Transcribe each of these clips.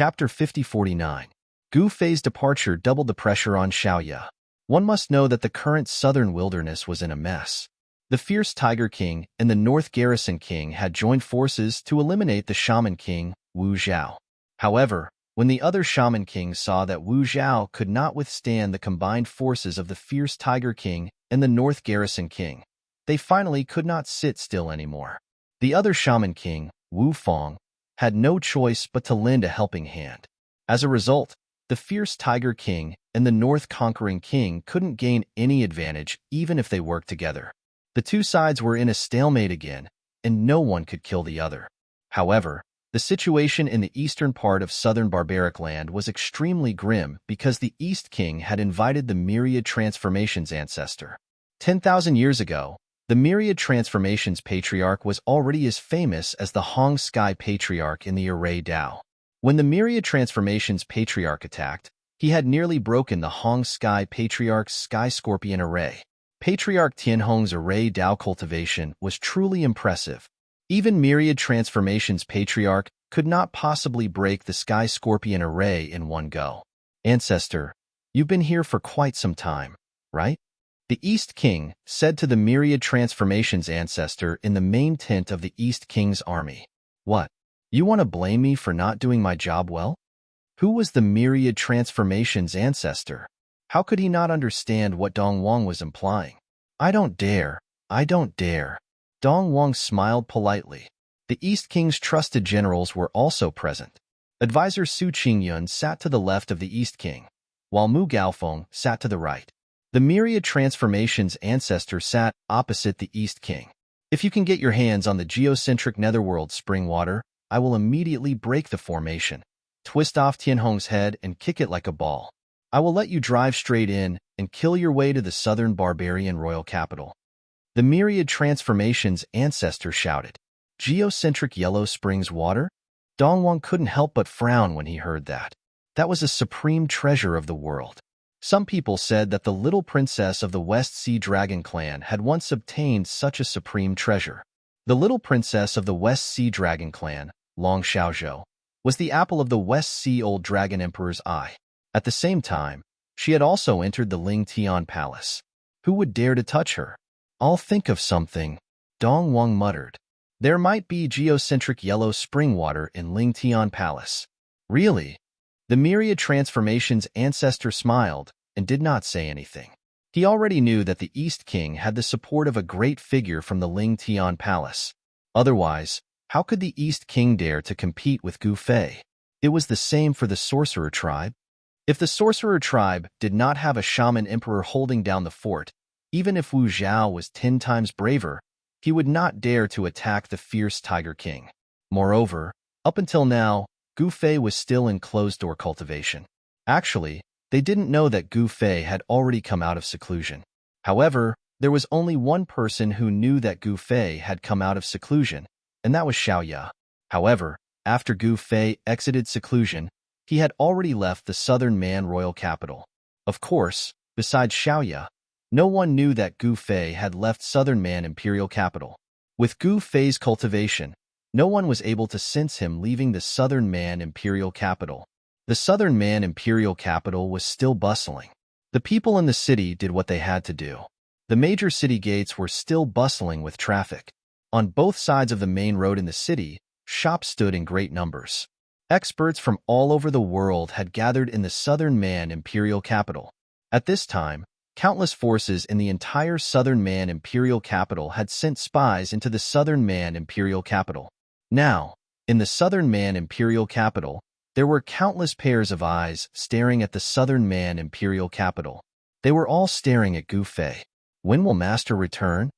Chapter 5049. Gu Fei's departure doubled the pressure on Xiaoya. One must know that the current southern wilderness was in a mess. The fierce Tiger King and the North Garrison King had joined forces to eliminate the Shaman King, Wu Zhao. However, when the other Shaman Kings saw that Wu Zhao could not withstand the combined forces of the fierce Tiger King and the North Garrison King, they finally could not sit still anymore. The other Shaman King, Wu Fong, had no choice but to lend a helping hand. As a result, the fierce Tiger King and the North Conquering King couldn't gain any advantage even if they worked together. The two sides were in a stalemate again, and no one could kill the other. However, the situation in the eastern part of southern barbaric land was extremely grim because the East King had invited the Myriad Transformations ancestor. 10,000 years ago, the Myriad Transformations Patriarch was already as famous as the Hong Sky Patriarch in the Array Dao. When the Myriad Transformations Patriarch attacked, he had nearly broken the Hong Sky Patriarch's Sky Scorpion Array. Patriarch Tianhong's Array Dao cultivation was truly impressive. Even Myriad Transformations Patriarch could not possibly break the Sky Scorpion Array in one go. Ancestor, you've been here for quite some time, right? The East King said to the Myriad Transformations ancestor in the main tent of the East King's army. What? You want to blame me for not doing my job well? Who was the Myriad Transformations ancestor? How could he not understand what Dong Wang was implying? I don't dare. Dong Wang smiled politely. The East King's trusted generals were also present. Advisor Su Qingyun sat to the left of the East King, while Mu Gaofeng sat to the right. The Myriad Transformations ancestor sat opposite the East King. If you can get your hands on the geocentric netherworld spring water, I will immediately break the formation, twist off Tianhong's head and kick it like a ball. I will let you drive straight in and kill your way to the southern barbarian royal capital. The Myriad Transformations ancestor shouted. Geocentric yellow springs water? Dong Wang couldn't help but frown when he heard that. That was a supreme treasure of the world. Some people said that the little princess of the West Sea Dragon clan had once obtained such a supreme treasure. The little princess of the West Sea Dragon clan, Long Xiaozhou, was the apple of the West Sea Old Dragon Emperor's eye. At the same time, she had also entered the Ling Tian Palace. Who would dare to touch her? I'll think of something, Dong Wang muttered. There might be geocentric yellow spring water in Ling Tian Palace. Really? The Myriad Transformations ancestor smiled and did not say anything. He already knew that the East King had the support of a great figure from the Ling Tian Palace. Otherwise, how could the East King dare to compete with Gu Fei? It was the same for the Sorcerer tribe. If the Sorcerer tribe did not have a Shaman Emperor holding down the fort, even if Wu Zhao was 10 times braver, he would not dare to attack the fierce Tiger King. Moreover, up until now, Gu Fei was still in closed-door cultivation. Actually, they didn't know that Gu Fei had already come out of seclusion. However, there was only one person who knew that Gu Fei had come out of seclusion, and that was Xiaoya. However, after Gu Fei exited seclusion, he had already left the southern Man royal capital. Of course, besides Xiaoya, no one knew that Gu Fei had left southern Man imperial capital. With Gu Fei's cultivation, no one was able to sense him leaving the southern Man imperial capital. The southern Man imperial capital was still bustling. The people in the city did what they had to do. The major city gates were still bustling with traffic. On both sides of the main road in the city, shops stood in great numbers. Experts from all over the world had gathered in the southern Man imperial capital. At this time, countless forces in the entire southern Man imperial capital had sent spies into the southern Man imperial capital. Now, in the southern Man imperial capital, there were countless pairs of eyes staring at the southern Man imperial capital. They were all staring at Gu Fei. When will Master return?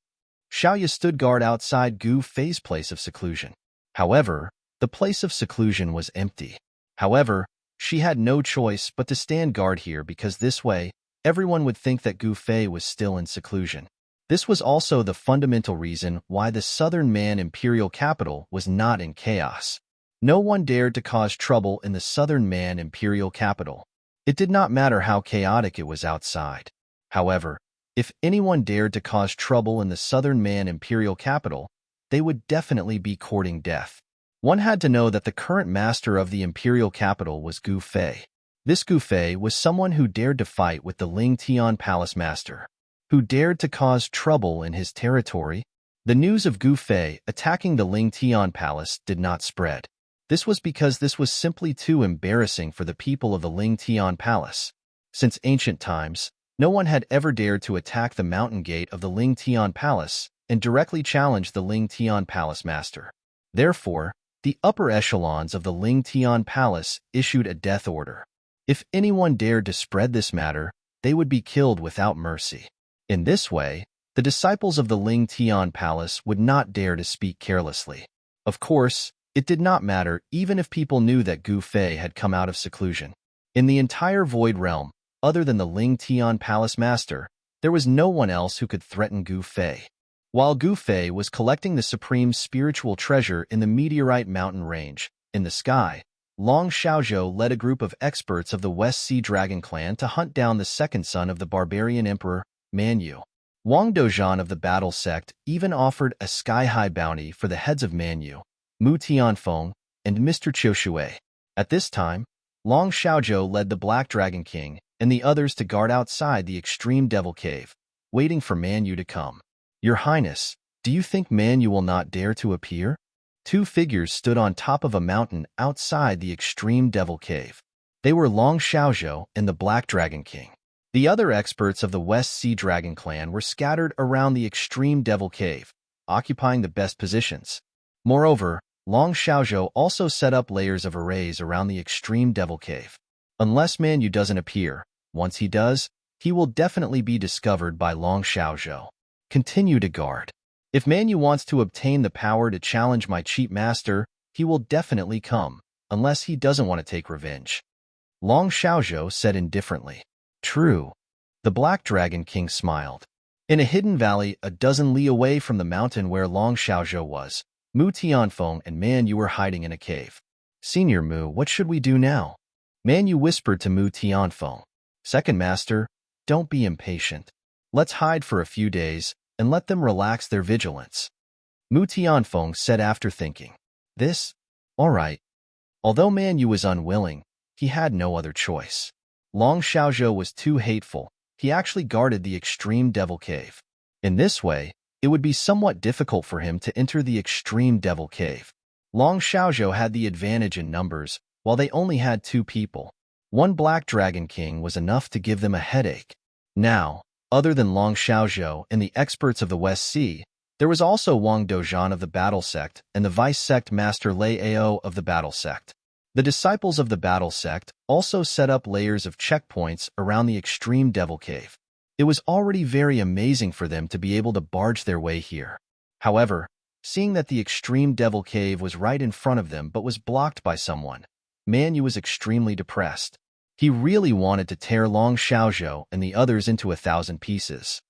Xiaoya stood guard outside Gu Fei's place of seclusion. However, the place of seclusion was empty. However, she had no choice but to stand guard here because this way, everyone would think that Gu Fei was still in seclusion. This was also the fundamental reason why the southern Man imperial capital was not in chaos. No one dared to cause trouble in the southern Man imperial capital. It did not matter how chaotic it was outside. However, if anyone dared to cause trouble in the southern Man imperial capital, they would definitely be courting death. One had to know that the current master of the imperial capital was Gu Fei. This Gu Fei was someone who dared to fight with the Ling Tian Palace master, who dared to cause trouble in his territory. The news of Gu Fei attacking the Ling Tian Palace did not spread. This was because this was simply too embarrassing for the people of the Ling Tian Palace. Since ancient times, no one had ever dared to attack the mountain gate of the Ling Tian Palace and directly challenge the Ling Tian Palace master. Therefore, the upper echelons of the Ling Tian Palace issued a death order. If anyone dared to spread this matter, they would be killed without mercy. In this way, the disciples of the Ling Tian Palace would not dare to speak carelessly. Of course, it did not matter even if people knew that Gu Fei had come out of seclusion. In the entire Void Realm, other than the Ling Tian Palace master, there was no one else who could threaten Gu Fei. While Gu Fei was collecting the supreme spiritual treasure in the Meteorite Mountain Range, in the sky, Long Xiaozhou led a group of experts of the West Sea Dragon clan to hunt down the second son of the barbarian emperor, Man Yu. Wang Dozhan of the Battle Sect even offered a sky-high bounty for the heads of Man Yu, Mu Tianfeng, and Mr. Qiu Shui. At this time, Long Xiaozhou led the Black Dragon King and the others to guard outside the Extreme Devil Cave, waiting for Man Yu to come. Your Highness, do you think Man Yu will not dare to appear? Two figures stood on top of a mountain outside the Extreme Devil Cave. They were Long Xiaozhou and the Black Dragon King. The other experts of the West Sea Dragon clan were scattered around the Extreme Devil Cave, occupying the best positions. Moreover, Long Xiaozhou also set up layers of arrays around the Extreme Devil Cave. Unless Man Yu doesn't appear, once he does, he will definitely be discovered by Long Xiaozhou. Continue to guard. If Man Yu wants to obtain the power to challenge my cheap master, he will definitely come, unless he doesn't want to take revenge. Long Xiaozhou said indifferently. True. The Black Dragon King smiled. In a hidden valley a dozen li away from the mountain where Long Xiaozhou was, Mu Tianfeng and Man Yu were hiding in a cave. Senior Mu, what should we do now? Man Yu whispered to Mu Tianfeng. Second Master, don't be impatient. Let's hide for a few days and let them relax their vigilance. Mu Tianfeng said after thinking. This? All right. Although Man Yu was unwilling, he had no other choice. Long Xiaozhou was too hateful. He actually guarded the Extreme Devil Cave. In this way, it would be somewhat difficult for him to enter the Extreme Devil Cave. Long Xiaozhou had the advantage in numbers, while they only had 2 people. One Black Dragon King was enough to give them a headache. Now, other than Long Xiaozhou and the experts of the West Sea, there was also Wang Dozhan of the Battle Sect and the Vice Sect Master Lei Ao of the Battle Sect. The disciples of the Battle Sect also set up layers of checkpoints around the Extreme Devil Cave. It was already very amazing for them to be able to barge their way here. However, seeing that the Extreme Devil Cave was right in front of them but was blocked by someone, Man Yu was extremely depressed. He really wanted to tear Long Xiaozhou and the others into 1,000 pieces.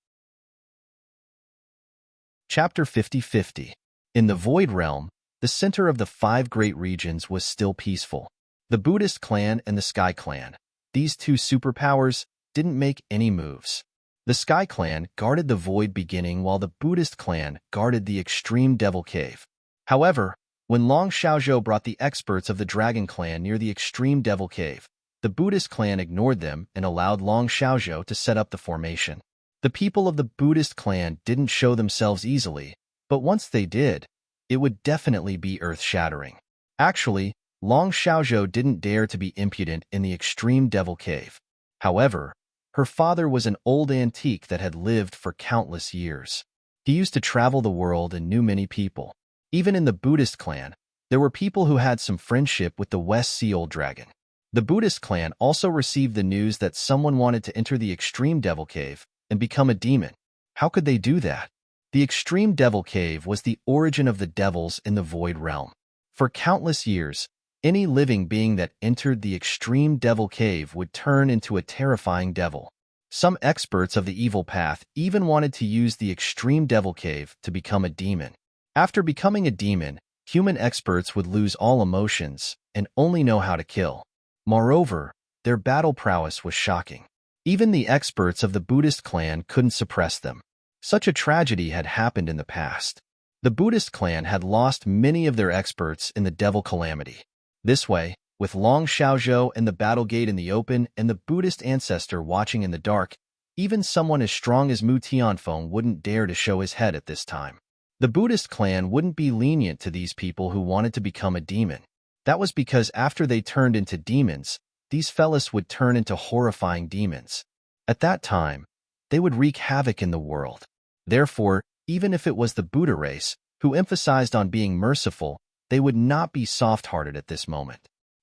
Chapter 50-50. In the Void Realm, the center of the 5 great regions was still peaceful. The Buddhist clan and the Sky clan, these 2 superpowers, didn't make any moves. The Sky clan guarded the void beginning while the Buddhist clan guarded the Extreme Devil Cave. However, when Long Xiaozhou brought the experts of the Dragon clan near the Extreme Devil Cave, the Buddhist clan ignored them and allowed Long Xiaozhou to set up the formation. The people of the Buddhist clan didn't show themselves easily, but once they did, it would definitely be earth-shattering. Actually, Long Xiaozhou didn't dare to be impudent in the Extreme Devil Cave. However, her father was an old antique that had lived for countless years. He used to travel the world and knew many people. Even in the Buddhist clan, there were people who had some friendship with the West Sea Old Dragon. The Buddhist clan also received the news that someone wanted to enter the Extreme Devil Cave and become a demon. How could they do that? The Extreme Devil Cave was the origin of the devils in the Void Realm. For countless years, any living being that entered the Extreme Devil Cave would turn into a terrifying devil. Some experts of the evil path even wanted to use the Extreme Devil Cave to become a demon. After becoming a demon, human experts would lose all emotions and only know how to kill. Moreover, their battle prowess was shocking. Even the experts of the Buddhist clan couldn't suppress them. Such a tragedy had happened in the past. The Buddhist clan had lost many of their experts in the devil calamity. This way, with Long Xiaozhou and the battle gate in the open and the Buddhist ancestor watching in the dark, even someone as strong as Mu Tianfeng wouldn't dare to show his head at this time. The Buddhist clan wouldn't be lenient to these people who wanted to become a demon. That was because after they turned into demons, these fellas would turn into horrifying demons. At that time, they would wreak havoc in the world. Therefore, even if it was the Buddha race, who emphasized on being merciful, they would not be soft-hearted at this moment.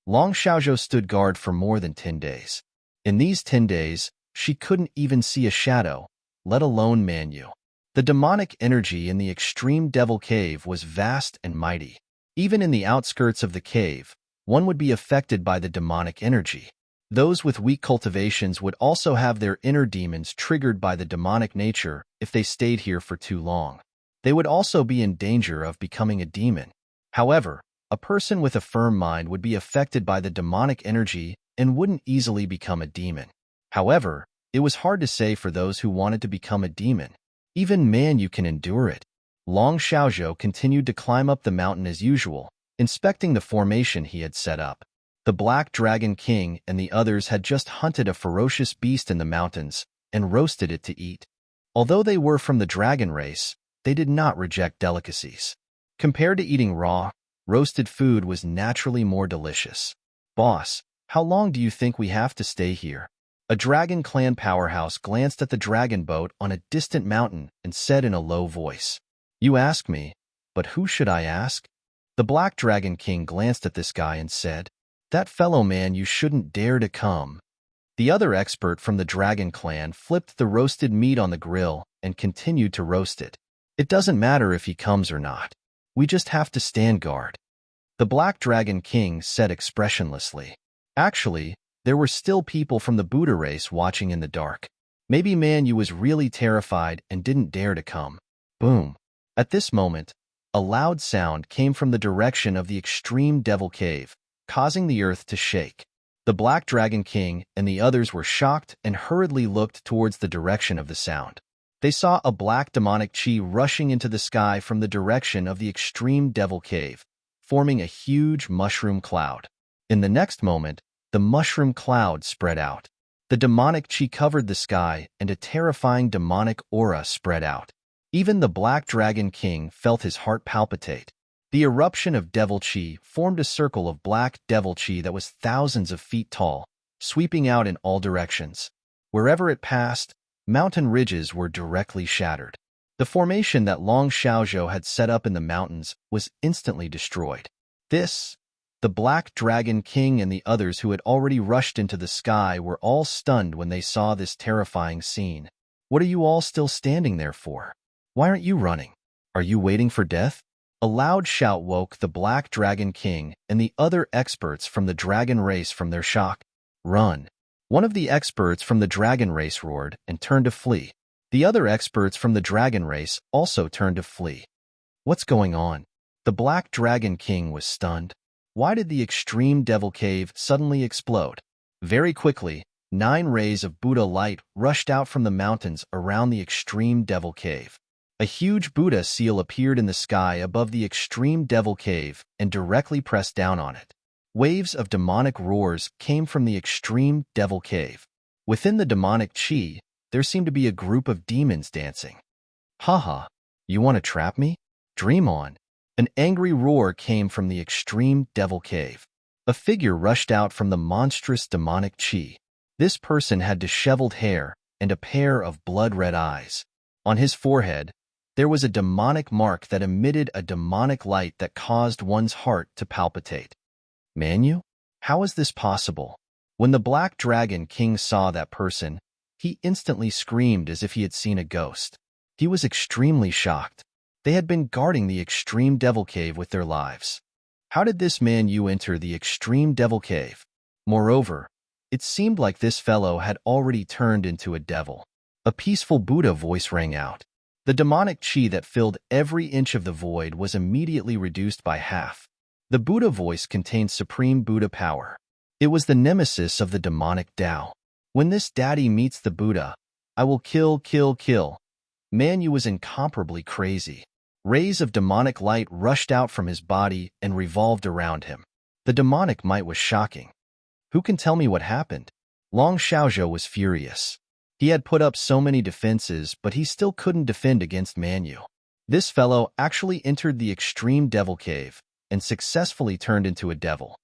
Long Xiaozhou stood guard for more than 10 days. In these 10 days, she couldn't even see a shadow, let alone Manu. The demonic energy in the extreme devil cave was vast and mighty. Even in the outskirts of the cave, one would be affected by the demonic energy. Those with weak cultivations would also have their inner demons triggered by the demonic nature if they stayed here for too long. They would also be in danger of becoming a demon. However, a person with a firm mind would be affected by the demonic energy and wouldn't easily become a demon. However, it was hard to say for those who wanted to become a demon. Even Manu can endure it. Long Xiaozhou continued to climb up the mountain as usual, inspecting the formation he had set up. The Black Dragon King and the others had just hunted a ferocious beast in the mountains and roasted it to eat. Although they were from the dragon race, they did not reject delicacies. Compared to eating raw, roasted food was naturally more delicious. "Boss, how long do you think we have to stay here?" A Dragon Clan powerhouse glanced at the dragon boat on a distant mountain and said in a low voice, "You ask me, but who should I ask?" The Black Dragon King glanced at this guy and said, "That fellow man, you shouldn't dare to come." The other expert from the Dragon Clan flipped the roasted meat on the grill and continued to roast it. "It doesn't matter if he comes or not. We just have to stand guard." The Black Dragon King said expressionlessly. Actually, there were still people from the Buddha race watching in the dark. Maybe Manu was really terrified and didn't dare to come. Boom. At this moment, a loud sound came from the direction of the extreme devil cave, causing the earth to shake. The Black Dragon King and the others were shocked and hurriedly looked towards the direction of the sound. They saw a black demonic chi rushing into the sky from the direction of the extreme devil cave, forming a huge mushroom cloud. In the next moment, the mushroom cloud spread out. The demonic chi covered the sky and a terrifying demonic aura spread out. Even the Black Dragon King felt his heart palpitate. The eruption of devil chi formed a circle of black devil chi that was thousands of feet tall, sweeping out in all directions. Wherever it passed, mountain ridges were directly shattered. The formation that Long Xiaozhou had set up in the mountains was instantly destroyed. The Black Dragon King and the others who had already rushed into the sky were all stunned when they saw this terrifying scene. "What are you all still standing there for? Why aren't you running? Are you waiting for death?" A loud shout woke the Black Dragon King and the other experts from the dragon race from their shock. "Run!" One of the experts from the dragon race roared and turned to flee. The other experts from the dragon race also turned to flee. What's going on? The Black Dragon King was stunned. Why did the extreme devil cave suddenly explode? Very quickly, 9 rays of Buddha light rushed out from the mountains around the extreme devil cave. A huge Buddha seal appeared in the sky above the extreme devil cave and directly pressed down on it. Waves of demonic roars came from the extreme devil cave. Within the demonic chi, there seemed to be a group of demons dancing. "Haha, you want to trap me? Dream on." An angry roar came from the extreme devil cave. A figure rushed out from the monstrous demonic chi. This person had disheveled hair and a pair of blood-red eyes. On his forehead, there was a demonic mark that emitted a demonic light that caused one's heart to palpitate. "Manu? How is this possible?" When the Black Dragon King saw that person, he instantly screamed as if he had seen a ghost. He was extremely shocked. They had been guarding the extreme devil cave with their lives. How did this Manu enter the extreme devil cave? Moreover, it seemed like this fellow had already turned into a devil. A peaceful Buddha voice rang out. The demonic chi that filled every inch of the void was immediately reduced by half. The Buddha voice contained supreme Buddha power. It was the nemesis of the demonic Tao. "When this daddy meets the Buddha, I will kill. Manu was incomparably crazy. Rays of demonic light rushed out from his body and revolved around him. The demonic might was shocking. Who can tell me what happened? Long Xiaozhou was furious. He had put up so many defenses, but he still couldn't defend against Man Yu. This fellow actually entered the extreme devil cave and successfully turned into a devil.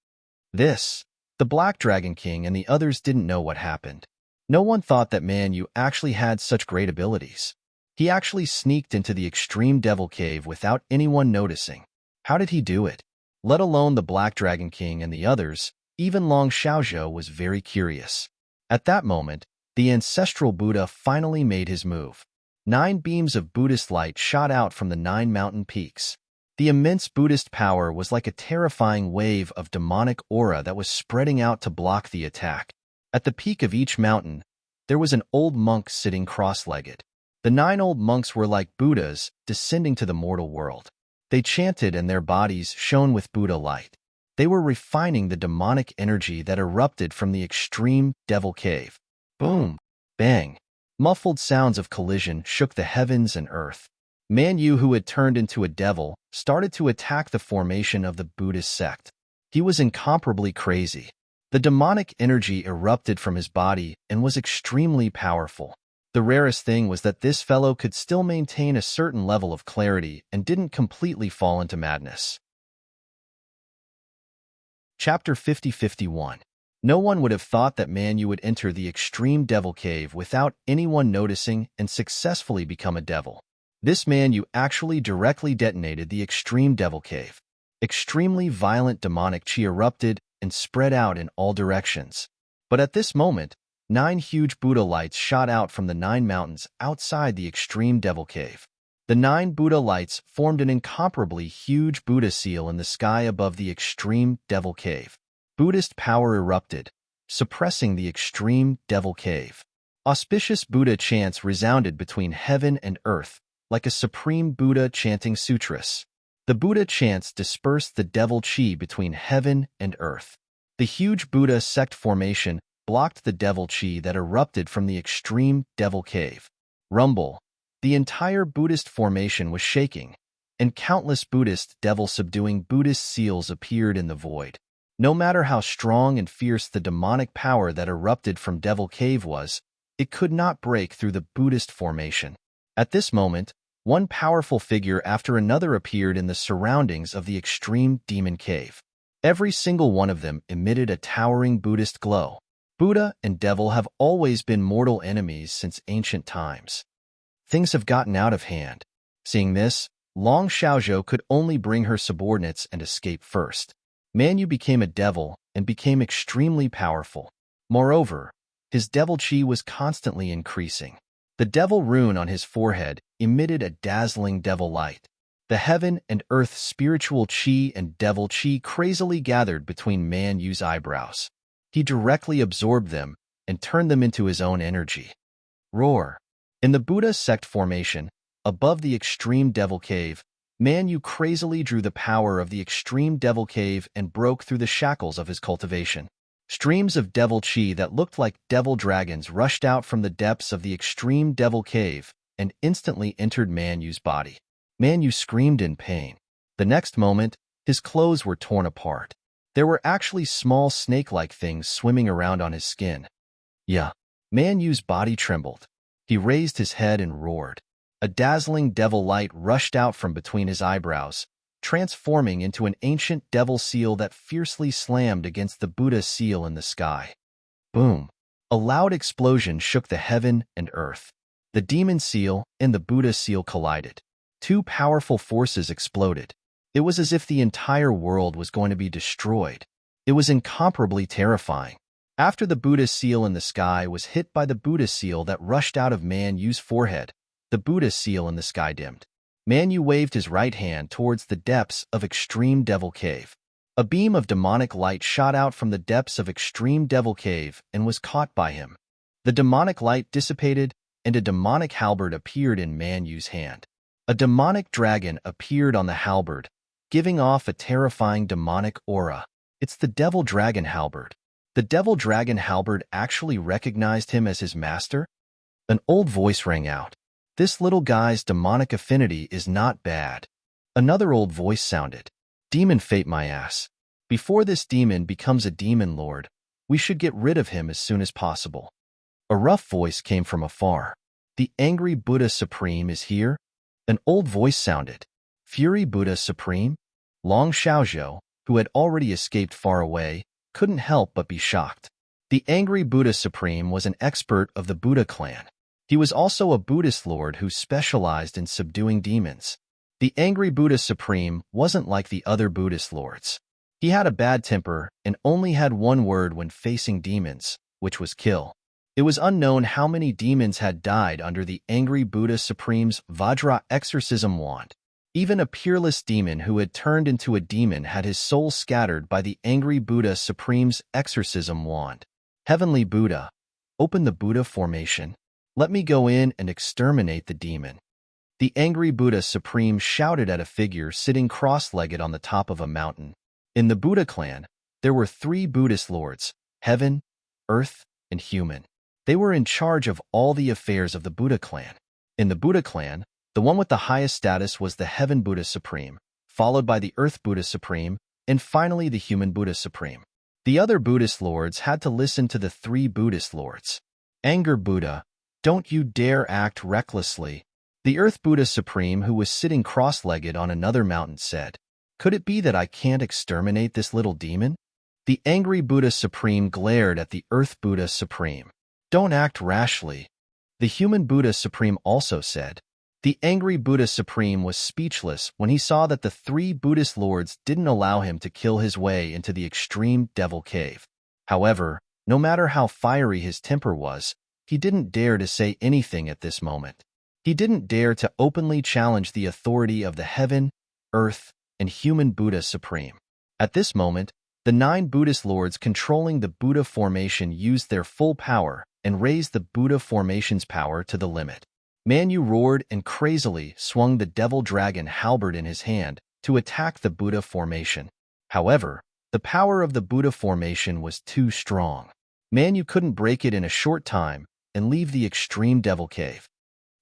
The Black Dragon King and the others didn't know what happened. No one thought that Man Yu actually had such great abilities. He actually sneaked into the extreme devil cave without anyone noticing. How did he do it? Let alone the Black Dragon King and the others, even Long Xiaozhou was very curious. At that moment, the ancestral Buddha finally made his move. 9 beams of Buddhist light shot out from the 9 mountain peaks. The immense Buddhist power was like a terrifying wave of demonic aura that was spreading out to block the attack. At the peak of each mountain, there was an old monk sitting cross-legged. The 9 old monks were like Buddhas descending to the mortal world. They chanted and their bodies shone with Buddha light. They were refining the demonic energy that erupted from the extreme devil cave. Boom! Bang! Muffled sounds of collision shook the heavens and earth. Man Yu, who had turned into a devil, started to attack the formation of the Buddhist sect. He was incomparably crazy. The demonic energy erupted from his body and was extremely powerful. The rarest thing was that this fellow could still maintain a certain level of clarity and didn't completely fall into madness. Chapter 50-51. No one would have thought that Man Yu would enter the extreme devil cave without anyone noticing and successfully become a devil. This Man Yu actually directly detonated the extreme devil cave. Extremely violent demonic chi erupted and spread out in all directions. But at this moment, 9 huge Buddha lights shot out from the 9 mountains outside the extreme devil cave. The 9 Buddha lights formed an incomparably huge Buddha seal in the sky above the extreme devil cave. Buddhist power erupted, suppressing the extreme devil cave. Auspicious Buddha chants resounded between heaven and earth, like a supreme Buddha chanting sutras. The Buddha chants dispersed the devil chi between heaven and earth. The huge Buddha sect formation blocked the devil chi that erupted from the extreme devil cave. Rumble. The entire Buddhist formation was shaking, and countless Buddhist devil-subduing Buddhist seals appeared in the void. No matter how strong and fierce the demonic power that erupted from Devil Cave was, it could not break through the Buddhist formation. At this moment, one powerful figure after another appeared in the surroundings of the extreme demon cave. Every single one of them emitted a towering Buddhist glow. Buddha and devil have always been mortal enemies since ancient times. Things have gotten out of hand. Seeing this, Long Xiaozhou could only bring her subordinates and escape first. Man Yu became a devil and became extremely powerful. Moreover, his devil chi was constantly increasing. The devil rune on his forehead emitted a dazzling devil light. The heaven and earth spiritual chi and devil chi crazily gathered between Man Yu's eyebrows. He directly absorbed them and turned them into his own energy. Roar! In the Buddha sect formation, above the extreme devil cave, Man Yu crazily drew the power of the extreme devil cave and broke through the shackles of his cultivation. Streams of devil chi that looked like devil dragons rushed out from the depths of the extreme devil cave and instantly entered Man Yu's body. Man Yu screamed in pain. The next moment, his clothes were torn apart. There were actually small snake-like things swimming around on his skin. Yeah. Man Yu's body trembled. He raised his head and roared. A dazzling devil light rushed out from between his eyebrows, transforming into an ancient devil seal that fiercely slammed against the Buddha seal in the sky. Boom! A loud explosion shook the heaven and earth. The demon seal and the Buddha seal collided. 2 powerful forces exploded. It was as if the entire world was going to be destroyed. It was incomparably terrifying. After the Buddha seal in the sky was hit by the Buddha seal that rushed out of Man Yu's forehead, the Buddha seal in the sky dimmed. Man Yu waved his right hand towards the depths of extreme devil cave. A beam of demonic light shot out from the depths of extreme devil cave and was caught by him. The demonic light dissipated, and a demonic halberd appeared in Man Yu's hand. A demonic dragon appeared on the halberd, giving off a terrifying demonic aura. It's the devil dragon halberd. The devil dragon halberd actually recognized him as his master? An old voice rang out. This little guy's demonic affinity is not bad. Another old voice sounded. Demon fate my ass. Before this demon becomes a demon lord, we should get rid of him as soon as possible. A rough voice came from afar. The angry Buddha Supreme is here? An old voice sounded. Fury Buddha Supreme? Long Xiaozhou, who had already escaped far away, couldn't help but be shocked. The angry Buddha Supreme was an expert of the Buddha clan. He was also a Buddhist lord who specialized in subduing demons. The angry Buddha Supreme wasn't like the other Buddhist lords. He had a bad temper and only had one word when facing demons, which was kill. It was unknown how many demons had died under the angry Buddha Supreme's Vajra exorcism wand. Even a peerless demon who had turned into a demon had his soul scattered by the angry Buddha Supreme's exorcism wand. Heavenly Buddha, open the Buddha formation. Let me go in and exterminate the demon. The angry Buddha Supreme shouted at a figure sitting cross-legged on the top of a mountain. In the Buddha clan, there were 3 Buddhist lords, heaven, earth, and human. They were in charge of all the affairs of the Buddha clan. In the Buddha clan, the one with the highest status was the Heaven Buddha Supreme, followed by the Earth Buddha Supreme, and finally the Human Buddha Supreme. The other Buddhist lords had to listen to the 3 Buddhist lords. Anger Buddha, don't you dare act recklessly. The Earth Buddha Supreme, who was sitting cross-legged on another mountain, said, Could it be that I can't exterminate this little demon? The angry Buddha Supreme glared at the Earth Buddha Supreme. Don't act rashly. The Human Buddha Supreme also said. The angry Buddha Supreme was speechless when he saw that the 3 Buddhist lords didn't allow him to kill his way into the extreme devil cave. However, no matter how fiery his temper was, he didn't dare to say anything at this moment. He didn't dare to openly challenge the authority of the Heaven, Earth, and Human Buddha Supreme. At this moment, the 9 Buddhist lords controlling the Buddha formation used their full power and raised the Buddha formation's power to the limit. Manyu roared and crazily swung the devil dragon halberd in his hand to attack the Buddha formation. However, the power of the Buddha formation was too strong. Manyu couldn't break it in a short time and leave the extreme devil cave.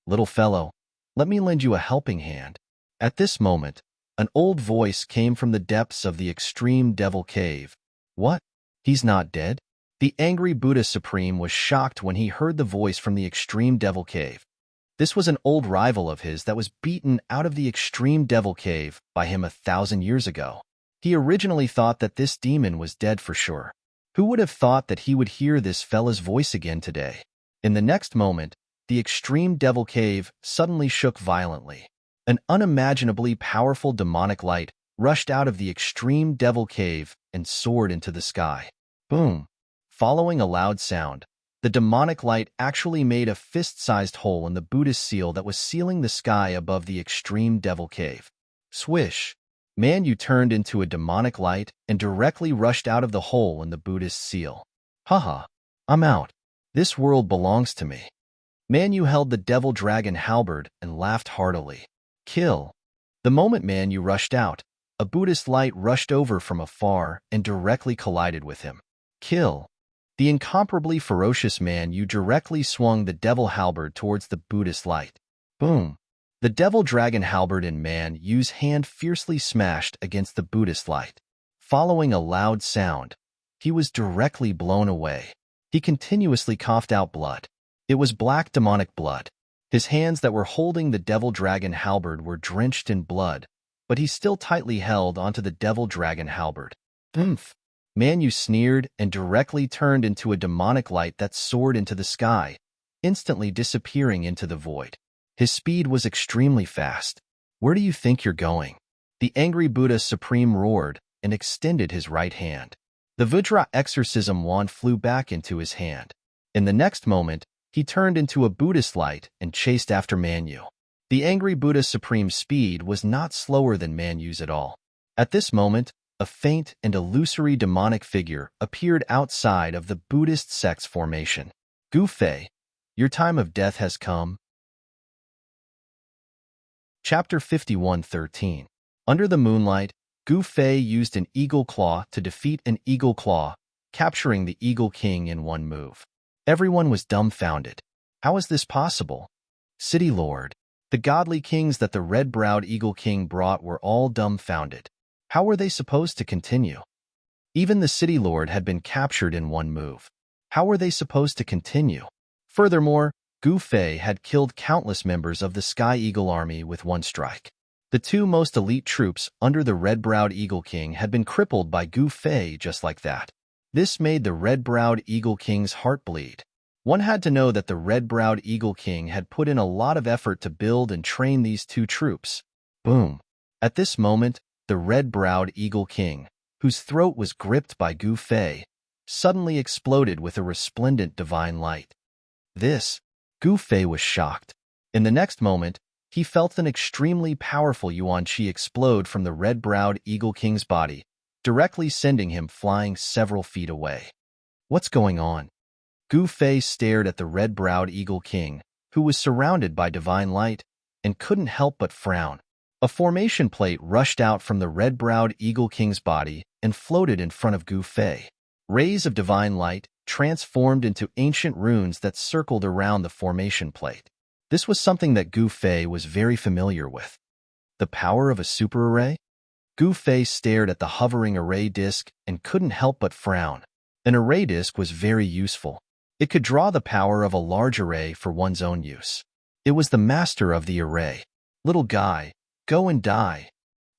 Little fellow, let me lend you a helping hand. At this moment, an old voice came from the depths of the extreme devil cave. What? He's not dead? The angry Buddha Supreme was shocked when he heard the voice from the extreme devil cave. This was an old rival of his that was beaten out of the extreme devil cave by him 1,000 years ago. He originally thought that this demon was dead for sure. Who would have thought that he would hear this fella's voice again today? In the next moment, the extreme devil cave suddenly shook violently. An unimaginably powerful demonic light rushed out of the extreme devil cave and soared into the sky. Boom! Following a loud sound, the demonic light actually made a fist-sized hole in the Buddhist seal that was sealing the sky above the extreme devil cave. Swish! Manyu turned into a demonic light and directly rushed out of the hole in the Buddhist seal. Haha, I'm out. This world belongs to me. Manyu held the devil dragon halberd and laughed heartily. Kill. The moment Manyu rushed out, a Buddhist light rushed over from afar and directly collided with him. Kill. The incomparably ferocious Manyu directly swung the devil halberd towards the Buddhist light. Boom. The devil dragon halberd in Manyu's hand fiercely smashed against the Buddhist light. Following a loud sound, he was directly blown away. He continuously coughed out blood. It was black demonic blood. His hands that were holding the devil dragon halberd were drenched in blood, but he still tightly held onto the devil dragon halberd. Oomph! Manyu sneered and directly turned into a demonic light that soared into the sky, instantly disappearing into the void. His speed was extremely fast. Where do you think you're going? The angry Buddha Supreme roared and extended his right hand. The Vajra exorcism wand flew back into his hand. In the next moment, he turned into a Buddhist light and chased after Manyu. The angry Buddha Supreme's speed was not slower than Manyu's at all. At this moment, a faint and illusory demonic figure appeared outside of the Buddhist sect's formation. Gu Fei, your time of death has come. Chapter 51:13. Under the moonlight, Gu Fei used an eagle claw to defeat an eagle claw, capturing the Eagle King in one move. Everyone was dumbfounded. How is this possible? City Lord. The godly kings that the red-browed Eagle King brought were all dumbfounded. How were they supposed to continue? Even the City Lord had been captured in one move. How were they supposed to continue? Furthermore, Gu Fei had killed countless members of the Sky Eagle army with one strike. The two most elite troops under the red-browed Eagle King had been crippled by Gu Fei just like that. This made the red-browed Eagle King's heart bleed. One had to know that the red-browed Eagle King had put in a lot of effort to build and train these two troops. Boom! At this moment, the red-browed Eagle King, whose throat was gripped by Gu Fei, suddenly exploded with a resplendent divine light. Gu Fei was shocked. In the next moment, he felt an extremely powerful Yuan Qi explode from the red-browed Eagle King's body, directly sending him flying several feet away. What's going on? Gu Fei stared at the red-browed Eagle King, who was surrounded by divine light, and couldn't help but frown. A formation plate rushed out from the red-browed Eagle King's body and floated in front of Gu Fei. Rays of divine light transformed into ancient runes that circled around the formation plate. This was something that Gu Fei was very familiar with. The power of a super array? Gu Fei stared at the hovering array disk and couldn't help but frown. An array disk was very useful. It could draw the power of a large array for one's own use. It was the master of the array. Little guy, go and die.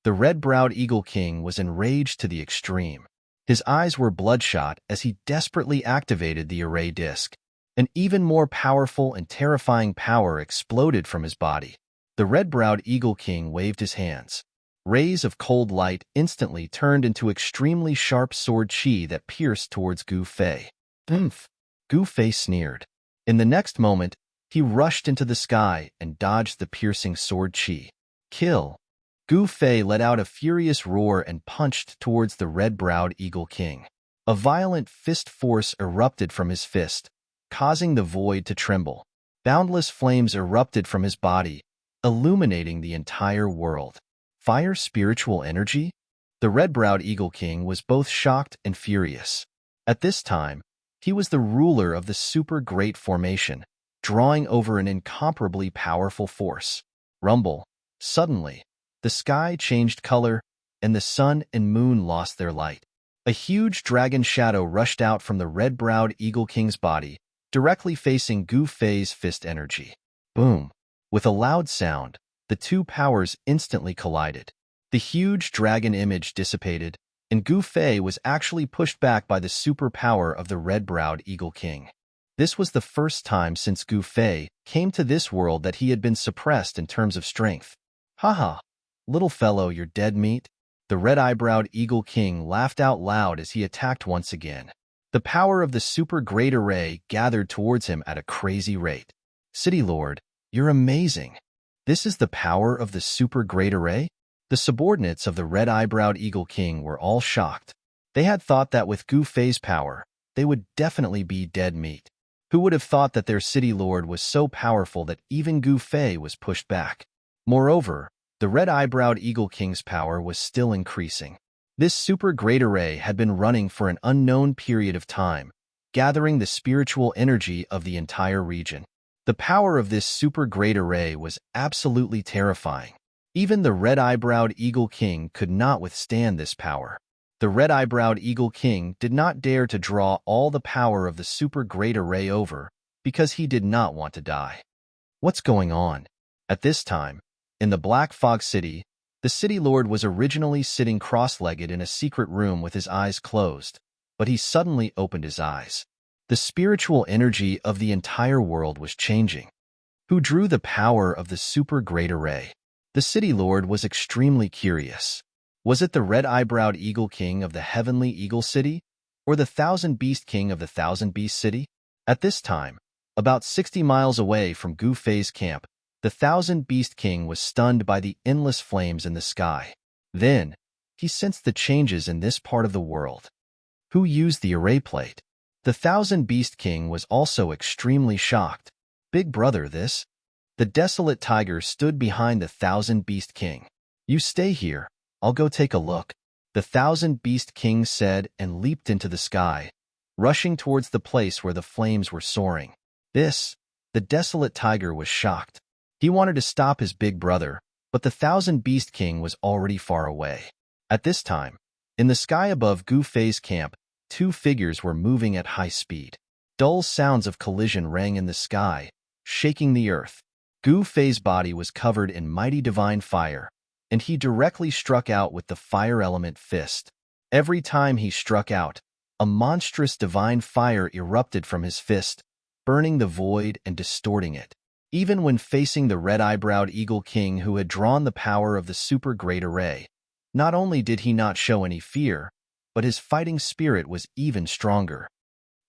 The red-browed Eagle King was enraged to the extreme. His eyes were bloodshot as he desperately activated the array disk. An even more powerful and terrifying power exploded from his body. The red-browed Eagle King waved his hands. Rays of cold light instantly turned into extremely sharp sword qi that pierced towards Gu Fei. Oomph! Gu Fei sneered. In the next moment, he rushed into the sky and dodged the piercing sword qi. Kill! Gu Fei let out a furious roar and punched towards the red-browed Eagle King. A violent fist force erupted from his fist, causing the void to tremble. Boundless flames erupted from his body, illuminating the entire world. Fire spiritual energy? The red-browed Eagle King was both shocked and furious. At this time, he was the ruler of the super great formation, drawing over an incomparably powerful force. Rumble. Suddenly, the sky changed color, and the sun and moon lost their light. A huge dragon shadow rushed out from the red-browed Eagle King's body, directly facing Gu Fei's fist energy. Boom! With a loud sound, the two powers instantly collided. The huge dragon image dissipated, and Gu Fei was actually pushed back by the super power of the red-browed Eagle King. This was the first time since Gu Fei came to this world that he had been suppressed in terms of strength. Haha! Little fellow, you're dead meat. The red-eyebrowed Eagle King laughed out loud as he attacked once again. The power of the super great array gathered towards him at a crazy rate. City Lord, you're amazing. This is the power of the super great array? The subordinates of the red-eyebrowed Eagle King were all shocked. They had thought that with Gu Fei's power, they would definitely be dead meat. Who would have thought that their City Lord was so powerful that even Gu Fei was pushed back? Moreover, the red-eyebrowed Eagle King's power was still increasing. This super great array had been running for an unknown period of time, gathering the spiritual energy of the entire region. The power of this super great array was absolutely terrifying. Even the red-eyebrowed Eagle King could not withstand this power. The red-eyebrowed Eagle King did not dare to draw all the power of the super great array over because he did not want to die. What's going on? At this time, in the Black Fog City, the City Lord was originally sitting cross-legged in a secret room with his eyes closed, but he suddenly opened his eyes. The spiritual energy of the entire world was changing. Who drew the power of the super great array? The City Lord was extremely curious. Was it the red-eyebrowed Eagle King of the Heavenly Eagle City, or the Thousand Beast King of the Thousand Beast City? At this time, about 60 miles away from Gu Fei's camp, the Thousand Beast King was stunned by the endless flames in the sky. Then, he sensed the changes in this part of the world. Who used the array plate? The Thousand Beast King was also extremely shocked. Big brother, this? The desolate tiger stood behind the Thousand Beast King. You stay here, I'll go take a look. The Thousand Beast King said and leaped into the sky, rushing towards the place where the flames were soaring. The desolate tiger was shocked. He wanted to stop his big brother, but the Thousand Beast King was already far away. At this time, in the sky above Gu Fei's camp, two figures were moving at high speed. Dull sounds of collision rang in the sky, shaking the earth. Gu Fei's body was covered in mighty divine fire, and he directly struck out with the fire element fist. Every time he struck out, a monstrous divine fire erupted from his fist, burning the void and distorting it. Even when facing the red-eyebrowed Eagle King who had drawn the power of the super great array, not only did he not show any fear, but his fighting spirit was even stronger.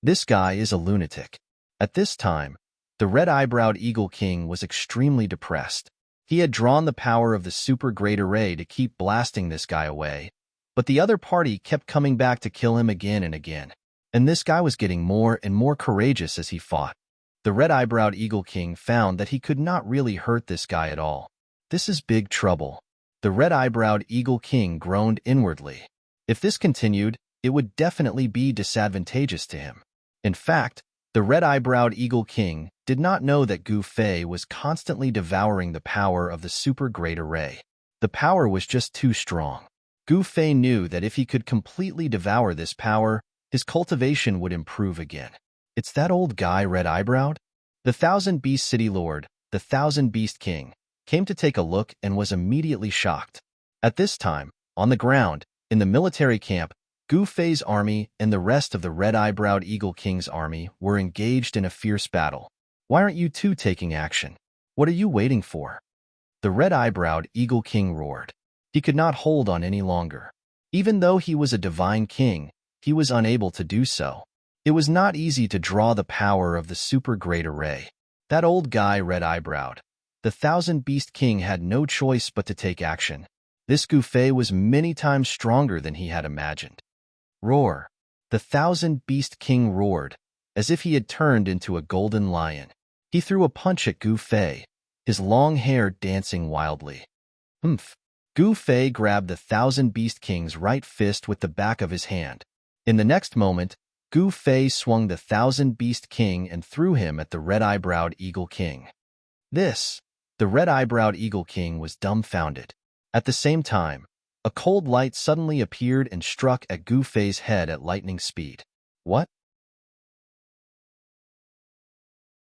This guy is a lunatic. At this time, the red-eyebrowed Eagle King was extremely depressed. He had drawn the power of the super great array to keep blasting this guy away, but the other party kept coming back to kill him again and again, and this guy was getting more and more courageous as he fought. The red-eyebrowed Eagle King found that he could not really hurt this guy at all. This is big trouble. The red-eyebrowed Eagle King groaned inwardly. If this continued, it would definitely be disadvantageous to him. In fact, the red-eyebrowed Eagle King did not know that Gu Fei was constantly devouring the power of the super great array. The power was just too strong. Gu Fei knew that if he could completely devour this power, his cultivation would improve again. It's that old guy, red-eyebrowed? The Thousand Beast City Lord, the Thousand Beast King, came to take a look and was immediately shocked. At this time, on the ground, in the military camp, Gu Fei's army and the rest of the red-eyebrowed Eagle King's army were engaged in a fierce battle. Why aren't you two taking action? What are you waiting for? The red-eyebrowed Eagle King roared. He could not hold on any longer. Even though he was a divine king, he was unable to do so. It was not easy to draw the power of the super great array. That old guy, red-eyebrowed. The Thousand Beast King had no choice but to take action. This Gu Fei was many times stronger than he had imagined. Roar! The Thousand Beast King roared, as if he had turned into a golden lion. He threw a punch at Gu Fei, his long hair dancing wildly. Humph! Gu Fei grabbed the Thousand Beast King's right fist with the back of his hand. In the next moment, Gu Fei swung the Thousand Beast King and threw him at the red-eyebrowed Eagle King. The red-eyebrowed Eagle King was dumbfounded. At the same time, a cold light suddenly appeared and struck at Gu Fei's head at lightning speed. What?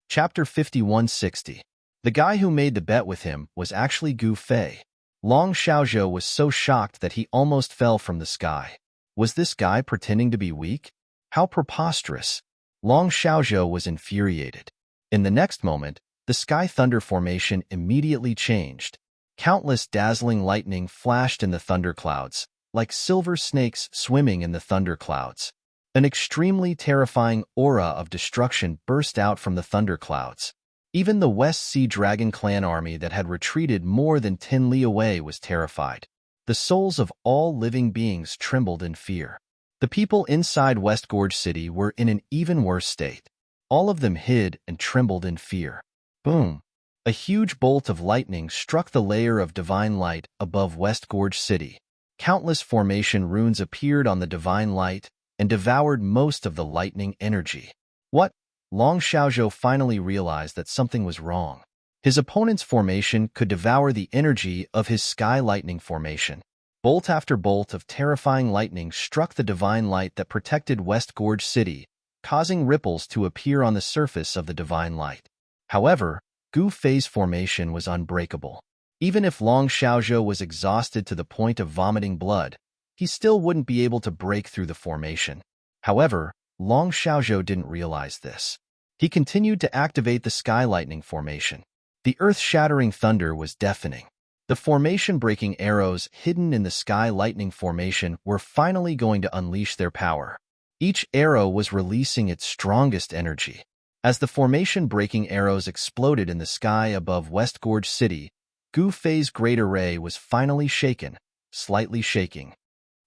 Chapter 5160. The guy who made the bet with him was actually Gu Fei. Long Xiaozhou was so shocked that he almost fell from the sky. Was this guy pretending to be weak? How preposterous! Long Xiaozhou was infuriated. In the next moment, the sky thunder formation immediately changed. Countless dazzling lightning flashed in the thunderclouds, like silver snakes swimming in the thunderclouds. An extremely terrifying aura of destruction burst out from the thunderclouds. Even the West Sea Dragon Clan army that had retreated more than 10 li away was terrified. The souls of all living beings trembled in fear. The people inside West Gorge City were in an even worse state. All of them hid and trembled in fear. Boom! A huge bolt of lightning struck the layer of divine light above West Gorge City. Countless formation runes appeared on the divine light and devoured most of the lightning energy. What? Long Xiaozhou finally realized that something was wrong. His opponent's formation could devour the energy of his sky lightning formation. Bolt after bolt of terrifying lightning struck the divine light that protected West Gorge City, causing ripples to appear on the surface of the divine light. However, Gu Fei's formation was unbreakable. Even if Long Xiaozhou was exhausted to the point of vomiting blood, he still wouldn't be able to break through the formation. However, Long Xiaozhou didn't realize this. He continued to activate the sky lightning formation. The earth-shattering thunder was deafening. The formation-breaking arrows hidden in the sky lightning formation were finally going to unleash their power. Each arrow was releasing its strongest energy. As the formation-breaking arrows exploded in the sky above West Gorge City, Gu Fei's great array was finally shaken, slightly shaking.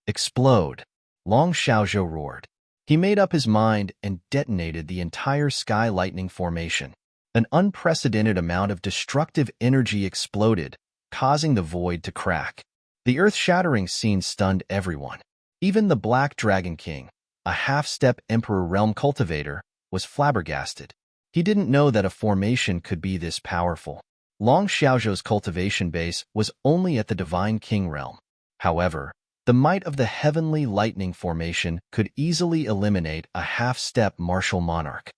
Explode! Long Xiaozhou roared. He made up his mind and detonated the entire sky lightning formation. An unprecedented amount of destructive energy exploded, causing the void to crack. The earth-shattering scene stunned everyone. Even the Black Dragon King, a half-step Emperor Realm cultivator, was flabbergasted. He didn't know that a formation could be this powerful. Long Xiaozhou's cultivation base was only at the Divine King realm. However, the might of the heavenly lightning formation could easily eliminate a half-step martial monarch.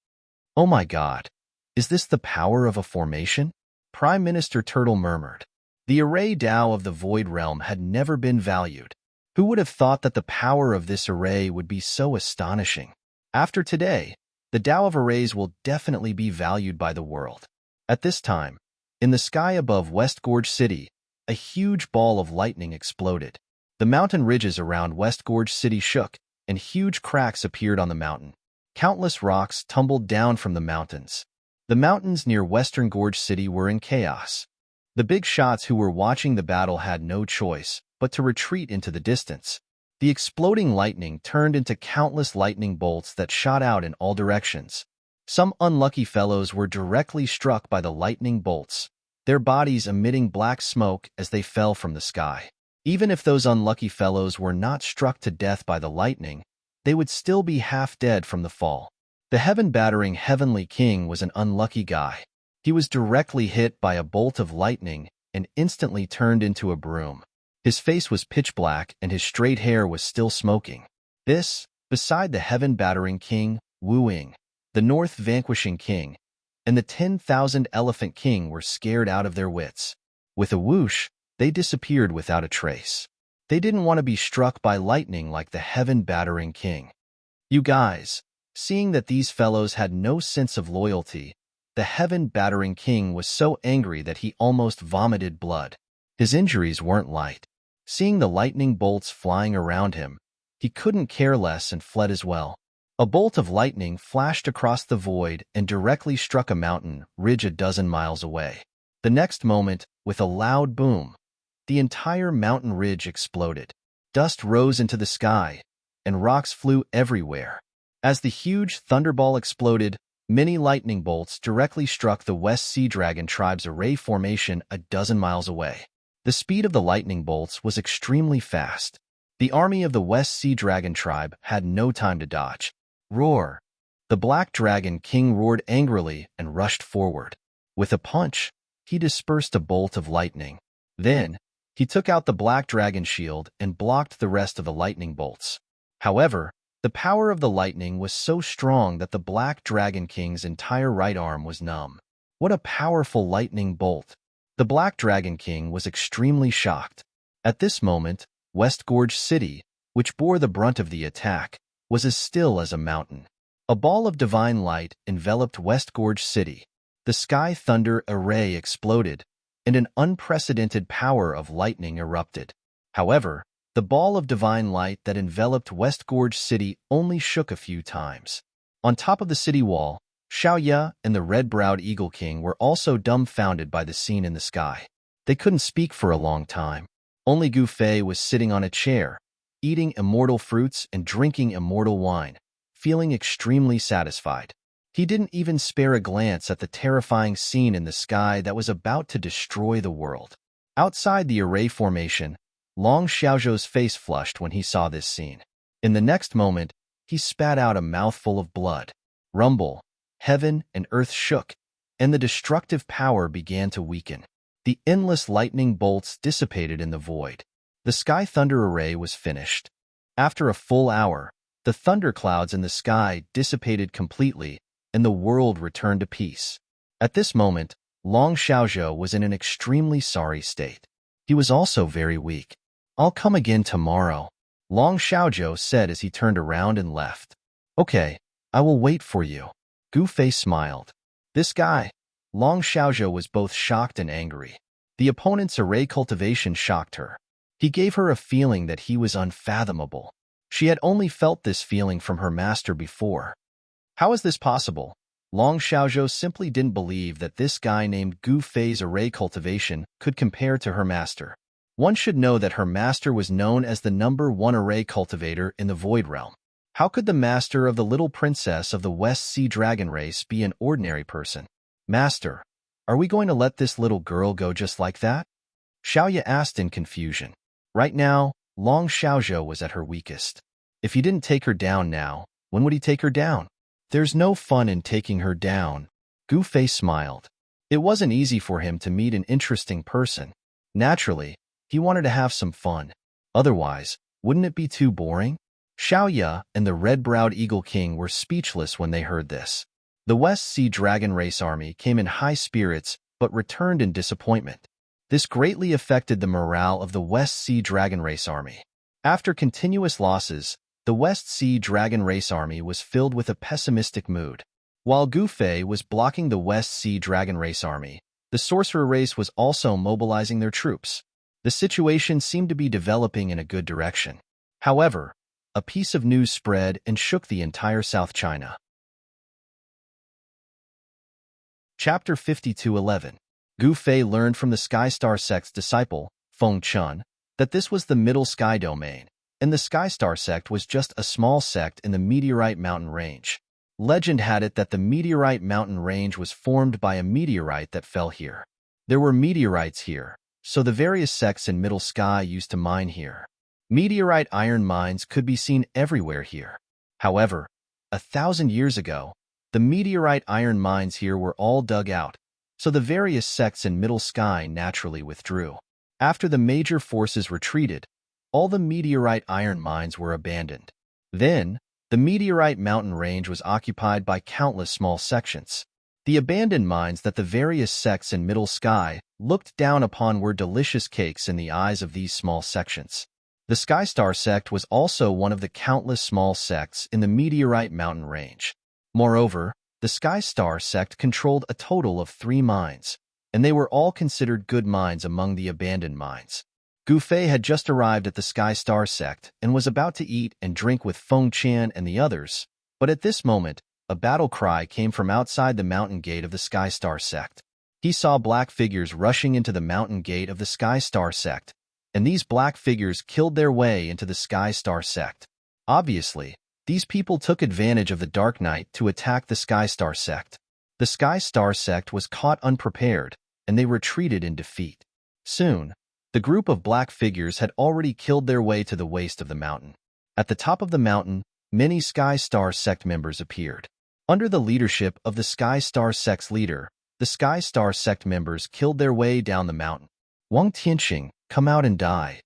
Oh my god, is this the power of a formation? Prime Minister Turtle murmured. The array Dao of the Void Realm had never been valued. Who would have thought that the power of this array would be so astonishing? After today, the Dao of arrays will definitely be valued by the world. At this time, in the sky above West Gorge City, a huge ball of lightning exploded. The mountain ridges around West Gorge City shook, and huge cracks appeared on the mountain. Countless rocks tumbled down from the mountains. The mountains near Western Gorge City were in chaos. The big shots who were watching the battle had no choice but to retreat into the distance. The exploding lightning turned into countless lightning bolts that shot out in all directions. Some unlucky fellows were directly struck by the lightning bolts, their bodies emitting black smoke as they fell from the sky. Even if those unlucky fellows were not struck to death by the lightning, they would still be half dead from the fall. The heaven-battering Heavenly King was an unlucky guy. He was directly hit by a bolt of lightning and instantly turned into a broom. His face was pitch black and his straight hair was still smoking. This, beside the heaven-battering King, Wu Ying, the North Vanquishing King, and the 10,000 Elephant King were scared out of their wits. With a whoosh, they disappeared without a trace. They didn't want to be struck by lightning like the heaven-battering King. You guys, seeing that these fellows had no sense of loyalty, the heaven-battering King was so angry that he almost vomited blood. His injuries weren't light. Seeing the lightning bolts flying around him, he couldn't care less and fled as well. A bolt of lightning flashed across the void and directly struck a mountain ridge a dozen miles away. The next moment, with a loud boom, the entire mountain ridge exploded. Dust rose into the sky, and rocks flew everywhere. As the huge thunderball exploded, many lightning bolts directly struck the West Sea Dragon tribe's array formation a dozen miles away. The speed of the lightning bolts was extremely fast. The army of the West Sea Dragon tribe had no time to dodge. Roar! The Black Dragon King roared angrily and rushed forward. With a punch, he dispersed a bolt of lightning. Then, he took out the Black Dragon shield and blocked the rest of the lightning bolts. However, the power of the lightning was so strong that the Black Dragon King's entire right arm was numb. What a powerful lightning bolt! The Black Dragon King was extremely shocked. At this moment, West Gorge City, which bore the brunt of the attack, was as still as a mountain. A ball of divine light enveloped West Gorge City. The Sky Thunder Array exploded, and an unprecedented power of lightning erupted. However, the ball of divine light that enveloped West Gorge City only shook a few times. On top of the city wall, Xiaoya and the red-browed Eagle King were also dumbfounded by the scene in the sky. They couldn't speak for a long time. Only Gu Fei was sitting on a chair, eating immortal fruits and drinking immortal wine, feeling extremely satisfied. He didn't even spare a glance at the terrifying scene in the sky that was about to destroy the world. Outside the array formation, Long Xiaozhou's face flushed when he saw this scene. In the next moment, he spat out a mouthful of blood. Rumble, heaven and earth shook, and the destructive power began to weaken. The endless lightning bolts dissipated in the void. The Sky Thunder Array was finished. After a full hour, the thunderclouds in the sky dissipated completely, and the world returned to peace. At this moment, Long Xiaozhou was in an extremely sorry state. He was also very weak. "I'll come again tomorrow," Long Xiaozhou said as he turned around and left. "Okay, I will wait for you." Gu Fei smiled. This guy, Long Xiaozhou, was both shocked and angry. The opponent's array cultivation shocked her. He gave her a feeling that he was unfathomable. She had only felt this feeling from her master before. How is this possible? Long Xiaozhou simply didn't believe that this guy named Gu Fei's array cultivation could compare to her master. One should know that her master was known as the #1 array cultivator in the Void Realm. How could the master of the little princess of the West Sea Dragon race be an ordinary person? "Master, are we going to let this little girl go just like that?" Xiaoya asked in confusion. Right now, Long Xiaozhou was at her weakest. If he didn't take her down now, when would he take her down? "There's no fun in taking her down." Gu Fei smiled. It wasn't easy for him to meet an interesting person. Naturally, he wanted to have some fun. Otherwise, wouldn't it be too boring? Xiaoya and the red-browed Eagle King were speechless when they heard this. The West Sea Dragon Race army came in high spirits but returned in disappointment. This greatly affected the morale of the West Sea Dragon Race army. After continuous losses, the West Sea Dragon Race army was filled with a pessimistic mood. While Gu Fei was blocking the West Sea Dragon Race army, the Sorcerer race was also mobilizing their troops. The situation seemed to be developing in a good direction. However, a piece of news spread and shook the entire South China. Chapter 52:11. Gu Fei learned from the Sky Star sect's disciple, Feng Chun, that this was the Middle Sky domain, and the Sky Star sect was just a small sect in the Meteorite Mountain Range. Legend had it that the Meteorite Mountain Range was formed by a meteorite that fell here. There were meteorites here, so the various sects in Middle Sky used to mine here. Meteorite iron mines could be seen everywhere here. However, 1,000 years ago, the meteorite iron mines here were all dug out, so the various sects in Middle Sky naturally withdrew. After the major forces retreated, all the meteorite iron mines were abandoned. Then, the Meteorite Mountain Range was occupied by countless small sections. The abandoned mines that the various sects in Middle Sky looked down upon were delicious cakes in the eyes of these small sections. The Sky Star sect was also one of the countless small sects in the Meteorite Mountain Range. Moreover, the Sky Star sect controlled a total of 3 mines, and they were all considered good mines among the abandoned mines. Gu Fei had just arrived at the Sky Star sect and was about to eat and drink with Feng Chan and the others, but at this moment, a battle cry came from outside the mountain gate of the Sky Star sect. He saw black figures rushing into the mountain gate of the Sky Star sect, and these black figures killed their way into the Sky Star sect. Obviously, these people took advantage of the dark night to attack the Sky Star sect. The Sky Star sect was caught unprepared, and they retreated in defeat. Soon, the group of black figures had already killed their way to the waist of the mountain. At the top of the mountain, many Sky Star sect members appeared. Under the leadership of the Sky Star sect's leader, the Sky Star sect members killed their way down the mountain. Wang Tianqing, come out and die.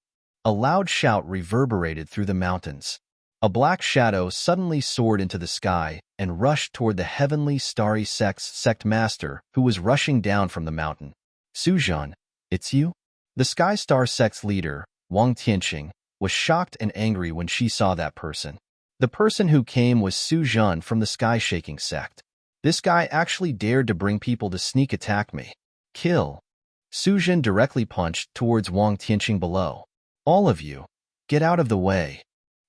A loud shout reverberated through the mountains. A black shadow suddenly soared into the sky and rushed toward the heavenly starry sect's sect master who was rushing down from the mountain. Suzhan, it's you? The Sky Star sect's leader, Wang Tianqing, was shocked and angry when she saw that person. The person who came was Suzhan from the Sky Shaking sect. This guy actually dared to bring people to sneak attack me. Kill. Suzhan directly punched towards Wang Tianqing below. All of you, get out of the way.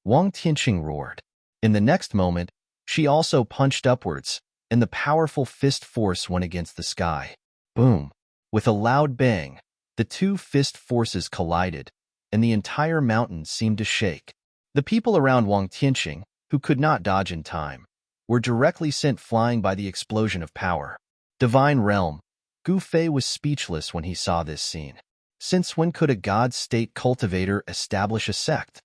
Wang Tianqing roared. In the next moment, she also punched upwards, and the powerful fist force went against the sky. Boom. With a loud bang, the 2 fist forces collided, and the entire mountain seemed to shake. The people around Wang Tianqing, who could not dodge in time, were directly sent flying by the explosion of power. Divine Realm. Gu Fei was speechless when he saw this scene. Since when could a God-state cultivator establish a sect?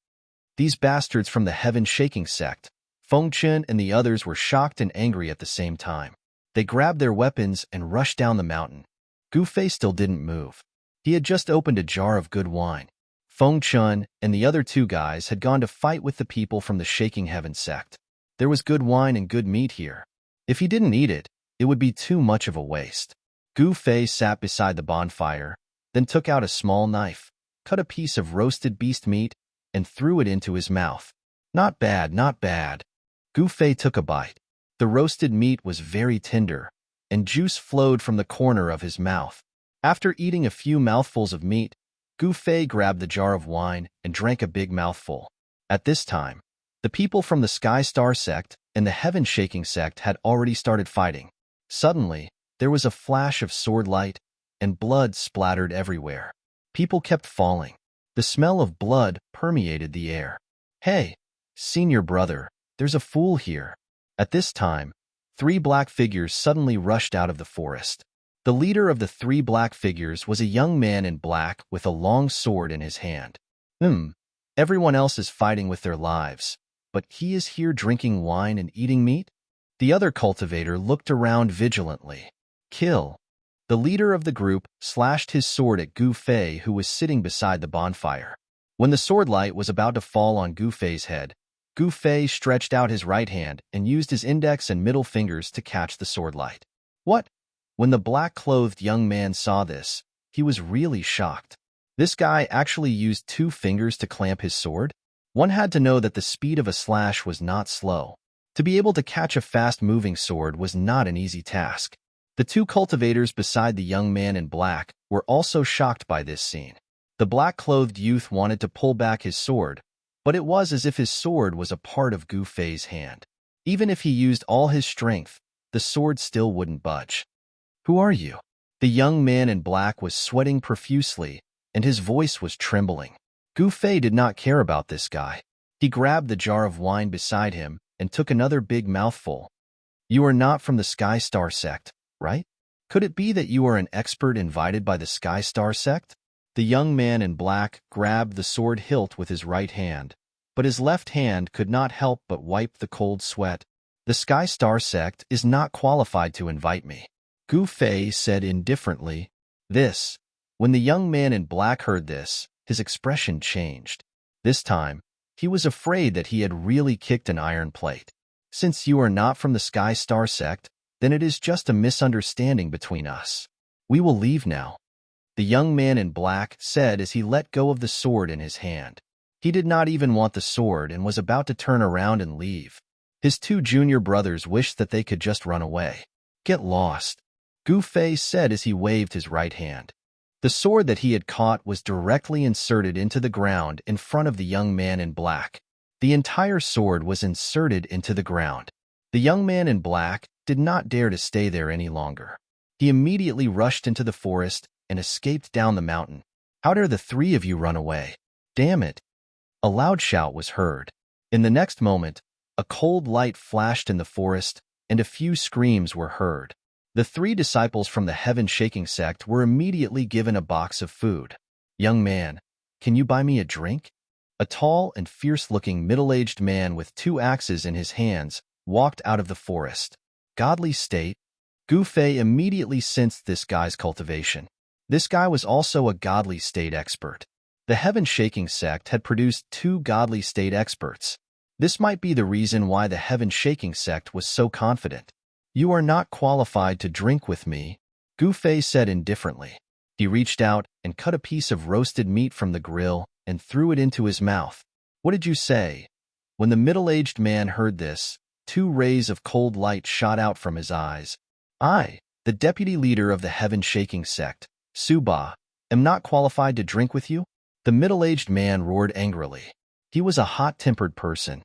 These bastards from the heaven-shaking sect, Feng Chen and the others were shocked and angry at the same time. They grabbed their weapons and rushed down the mountain. Gu Fei still didn't move. He had just opened a jar of good wine. Feng Chun and the other 2 guys had gone to fight with the people from the Shaking Heaven sect. There was good wine and good meat here. If he didn't eat it, it would be too much of a waste. Gu Fei sat beside the bonfire, then took out a small knife, cut a piece of roasted beast meat, and threw it into his mouth. Not bad, not bad. Gu Fei took a bite. The roasted meat was very tender, and juice flowed from the corner of his mouth. After eating a few mouthfuls of meat, Gu Fei grabbed the jar of wine and drank a big mouthful. At this time, the people from the Sky Star sect and the Heaven Shaking sect had already started fighting. Suddenly, there was a flash of sword light, and blood splattered everywhere. People kept falling. The smell of blood permeated the air. Hey, senior brother, there's a fool here. At this time, 3 black figures suddenly rushed out of the forest. The leader of the 3 black figures was a young man in black with a long sword in his hand. Everyone else is fighting with their lives, but he is here drinking wine and eating meat? The other cultivator looked around vigilantly. Kill. The leader of the group slashed his sword at Gu Fei, who was sitting beside the bonfire. When the sword light was about to fall on Gu Fei's head, Gu Fei stretched out his right hand and used his index and middle fingers to catch the sword light. What? When the black-clothed young man saw this, he was really shocked. This guy actually used 2 fingers to clamp his sword? One had to know that the speed of a slash was not slow. To be able to catch a fast-moving sword was not an easy task. The 2 cultivators beside the young man in black were also shocked by this scene. The black-clothed youth wanted to pull back his sword, but it was as if his sword was a part of Gu Fei's hand. Even if he used all his strength, the sword still wouldn't budge. Who are you? The young man in black was sweating profusely, and his voice was trembling. Gu Fei did not care about this guy. He grabbed the jar of wine beside him and took another big mouthful. You are not from the Sky Star sect, right? Could it be that you are an expert invited by the Sky Star sect? The young man in black grabbed the sword hilt with his right hand, but his left hand could not help but wipe the cold sweat. The Sky Star sect is not qualified to invite me, Gu Fei said indifferently. When the young man in black heard this, his expression changed. This time, he was afraid that he had really kicked an iron plate. Since you are not from the Sky Star sect, then it is just a misunderstanding between us. We will leave now, the young man in black said as he let go of the sword in his hand. He did not even want the sword and was about to turn around and leave. His 2 junior brothers wished that they could just run away. Get lost, Gu Fei said as he waved his right hand. The sword that he had caught was directly inserted into the ground in front of the young man in black. The entire sword was inserted into the ground. The young man in black did not dare to stay there any longer. He immediately rushed into the forest and escaped down the mountain. How dare the 3 of you run away? Damn it! A loud shout was heard. In the next moment, a cold light flashed in the forest, and a few screams were heard. The 3 disciples from the heaven-shaking sect were immediately given a box of food. Young man, can you buy me a drink? A tall and fierce-looking middle-aged man with 2 axes in his hands walked out of the forest. Godly state. Gu Fei immediately sensed this guy's cultivation. This guy was also a godly state expert. The heaven-shaking sect had produced 2 godly state experts. This might be the reason why the heaven-shaking sect was so confident. You are not qualified to drink with me, Gu Fei said indifferently. He reached out and cut a piece of roasted meat from the grill and threw it into his mouth. What did you say? When the middle-aged man heard this, 2 rays of cold light shot out from his eyes. I, the deputy leader of the heaven-shaking sect, Suba, am not qualified to drink with you? The middle-aged man roared angrily. He was a hot-tempered person.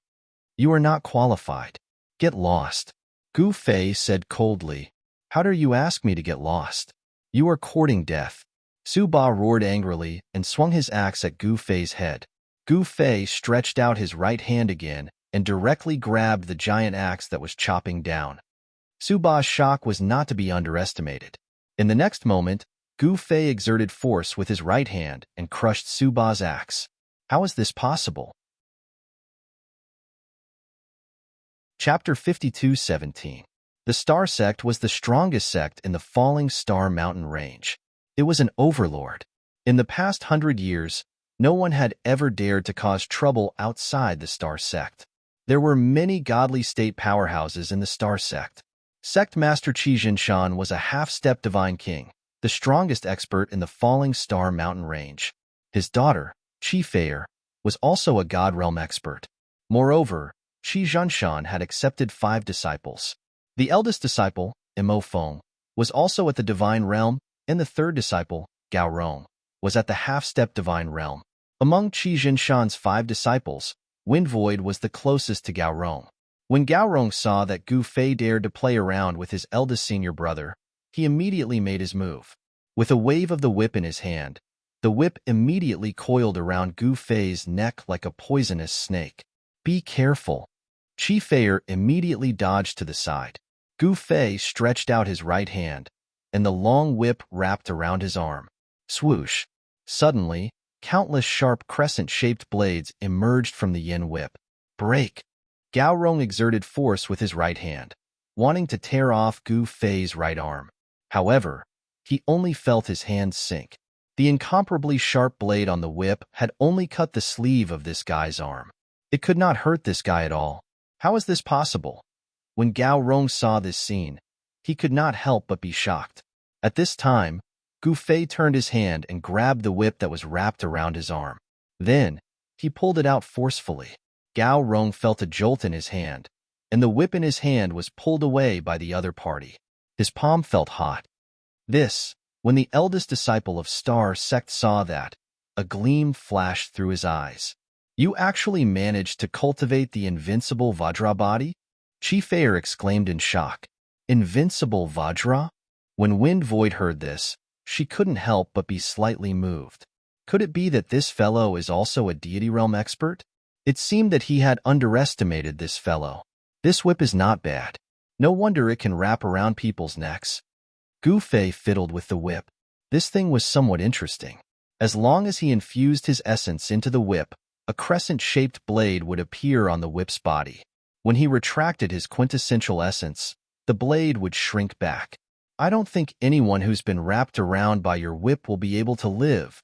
You are not qualified. Get lost, Gu Fei said coldly. How dare you ask me to get lost? You are courting death. Suba roared angrily and swung his axe at Gu Fei's head. Gu Fei stretched out his right hand again and directly grabbed the giant axe that was chopping down. Suba's shock was not to be underestimated. In the next moment, Gu Fei exerted force with his right hand and crushed Suba's axe. How is this possible? Chapter 52:17. The Star Sect was the strongest sect in the Falling Star Mountain Range. It was an overlord. In the past 100 years, no one had ever dared to cause trouble outside the Star Sect. There were many godly state powerhouses in the Star Sect. Sect Master Qi Jinshan was a half-step divine king, the strongest expert in the Falling Star Mountain Range. His daughter, Qi Feier, was also a God Realm expert. Moreover, Qi Jinshan had accepted 5 disciples. The eldest disciple, Mo Feng, was also at the Divine Realm, and the 3rd disciple, Gao Rong, was at the half-step Divine Realm. Among Qi Jinshan's 5 disciples, Wind Void was the closest to Gao Rong. When Gao Rong saw that Gu Fei dared to play around with his eldest senior brother, he immediately made his move. With a wave of the whip in his hand, the whip immediately coiled around Gu Fei's neck like a poisonous snake. Be careful. Qi Feier immediately dodged to the side. Gu Fei stretched out his right hand, and the long whip wrapped around his arm. Swoosh! Suddenly, countless sharp crescent-shaped blades emerged from the yin whip. Break! Gao Rong exerted force with his right hand, wanting to tear off Gu Fei's right arm. However, he only felt his hand sink. The incomparably sharp blade on the whip had only cut the sleeve of this guy's arm. It could not hurt this guy at all. How is this possible? When Gao Rong saw this scene, he could not help but be shocked. At this time, Gu Fei turned his hand and grabbed the whip that was wrapped around his arm. Then, he pulled it out forcefully. Gao Rong felt a jolt in his hand, and the whip in his hand was pulled away by the other party. His palm felt hot. When the eldest disciple of Star Sect saw that, a gleam flashed through his eyes. You actually managed to cultivate the invincible Vajra body? Chi Fei exclaimed in shock. Invincible Vajra? When Wind Void heard this, she couldn't help but be slightly moved. Could it be that this fellow is also a deity realm expert? It seemed that he had underestimated this fellow. This whip is not bad. No wonder it can wrap around people's necks. Gu Fei fiddled with the whip. This thing was somewhat interesting. As long as he infused his essence into the whip, a crescent-shaped blade would appear on the whip's body. When he retracted his quintessential essence, the blade would shrink back. I don't think anyone who's been wrapped around by your whip will be able to live.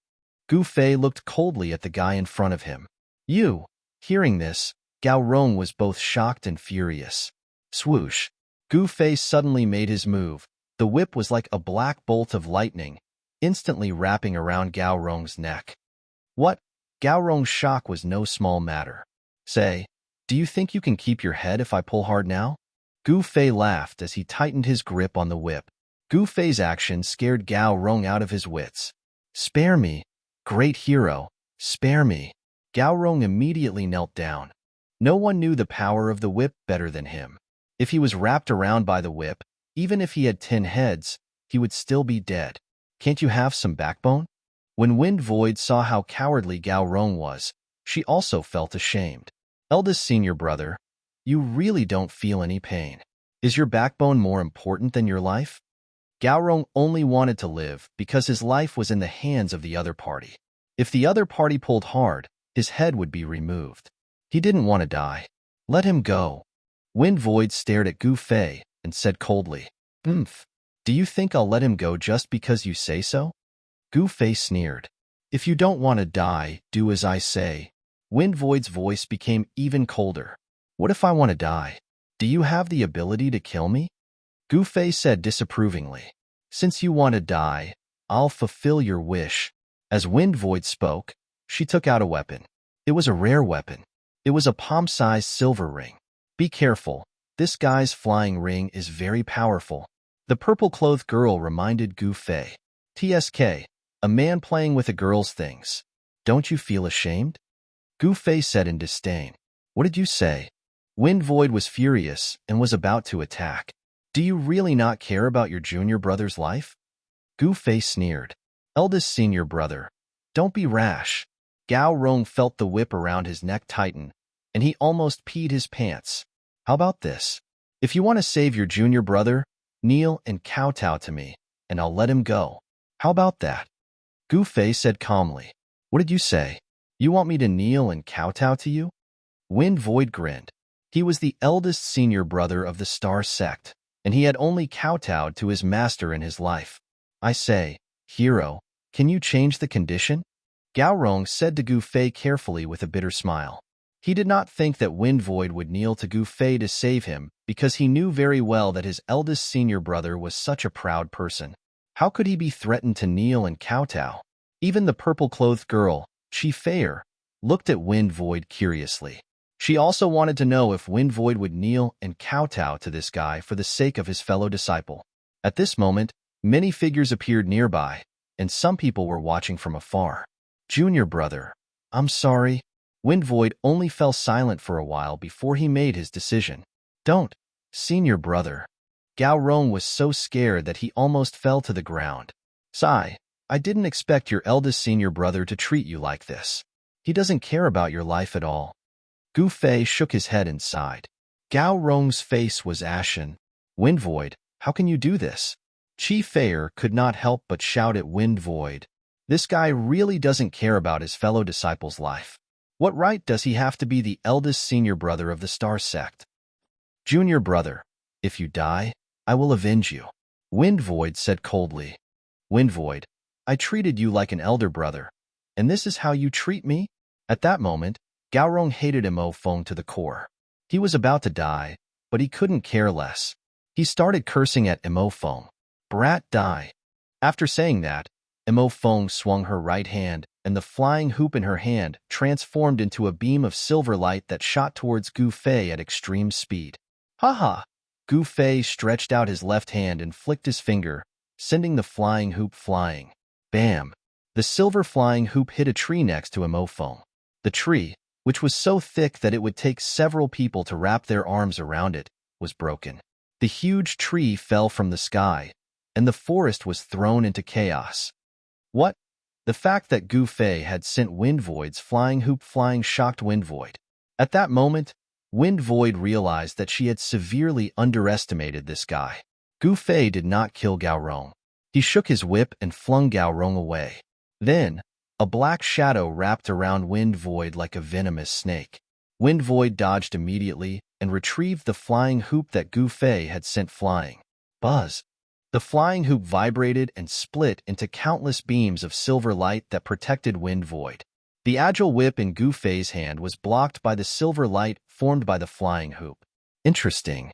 Gu Fei looked coldly at the guy in front of him. Hearing this, Gao Rong was both shocked and furious. Swoosh! Gu Fei suddenly made his move. The whip was like a black bolt of lightning, instantly wrapping around Gao Rong's neck. What? Gao Rong's shock was no small matter. Say, do you think you can keep your head if I pull hard now? Gu Fei laughed as he tightened his grip on the whip. Gu Fei's action scared Gao Rong out of his wits. Spare me, great hero, spare me. Gao Rong immediately knelt down. No one knew the power of the whip better than him. If he was wrapped around by the whip, even if he had 10 heads, he would still be dead. Can't you have some backbone? When Wind Void saw how cowardly Gao Rong was, she also felt ashamed. Eldest senior brother, you really don't feel any pain. Is your backbone more important than your life? Gao Rong only wanted to live because his life was in the hands of the other party. If the other party pulled hard, his head would be removed. He didn't want to die. Let him go. Wind Void stared at Gu Fei and said coldly, Do you think I'll let him go just because you say so? Gu Fei sneered. If you don't want to die, do as I say. Wind Void's voice became even colder. What if I want to die? Do you have the ability to kill me? Gu Fei said disapprovingly. Since you want to die, I'll fulfill your wish. As Wind Void spoke, she took out a weapon. It was a rare weapon. It was a palm-sized silver ring. Be careful. This guy's flying ring is very powerful. The purple-clothed girl reminded Gu Fei. TSK, a man playing with a girl's things. Don't you feel ashamed? Gu Fei said in disdain. What did you say? Wind Void was furious and was about to attack. Do you really not care about your junior brother's life? Gu Fei sneered. Eldest senior brother, don't be rash. Gao Rong felt the whip around his neck tighten, and he almost peed his pants. How about this? If you want to save your junior brother, kneel and kowtow to me, and I'll let him go. How about that? Gu Fei said calmly. What did you say? You want me to kneel and kowtow to you? Wind Void grinned. He was the eldest senior brother of the Star Sect, and he had only kowtowed to his master in his life. I say, hero, can you change the condition? Gao Rong said to Gu Fei carefully with a bitter smile. He did not think that Wind Void would kneel to Gu Fei to save him because he knew very well that his eldest senior brother was such a proud person. How could he be threatened to kneel and kowtow? Even the purple-clothed girl, Chi Fei, looked at Wind Void curiously. She also wanted to know if Wind Void would kneel and kowtow to this guy for the sake of his fellow disciple. At this moment, many figures appeared nearby, and some people were watching from afar. Junior brother, I'm sorry. Wind Void only fell silent for a while before he made his decision. Don't, senior brother. Gao Rong was so scared that he almost fell to the ground. Sigh, I didn't expect your eldest senior brother to treat you like this. He doesn't care about your life at all. Gu Fei shook his head and sighed. Gao Rong's face was ashen. Wind Void, how can you do this? Chi Fei could not help but shout at Wind Void. This guy really doesn't care about his fellow disciple's life. What right does he have to be the eldest senior brother of the Star Sect? Junior brother, if you die, I will avenge you. Wind Void said coldly. Wind Void, I treated you like an elder brother, and this is how you treat me? At that moment, Gaorong hated Mo Feng to the core. He was about to die, but he couldn't care less. He started cursing at Mo Feng. Brat, die. After saying that, Mo Feng swung her right hand, and the flying hoop in her hand transformed into a beam of silver light that shot towards Gu Fei at extreme speed. Ha! Gu Fei stretched out his left hand and flicked his finger, sending the flying hoop flying. Bam! The silver flying hoop hit a tree next to Mo Feng. The tree, which was so thick that it would take several people to wrap their arms around it, was broken. The huge tree fell from the sky, and the forest was thrown into chaos. What? The fact that Gu Fei had sent Wind Void's flying hoop flying shocked Wind Void. At that moment, Wind Void realized that she had severely underestimated this guy. Gu Fei did not kill Gaorong. He shook his whip and flung Gaorong away. Then, a black shadow wrapped around Wind Void like a venomous snake. Wind Void dodged immediately and retrieved the flying hoop that Gu Fei had sent flying. Buzz! The flying hoop vibrated and split into countless beams of silver light that protected Wind Void. The agile whip in Gu Fei's hand was blocked by the silver light formed by the flying hoop. Interesting.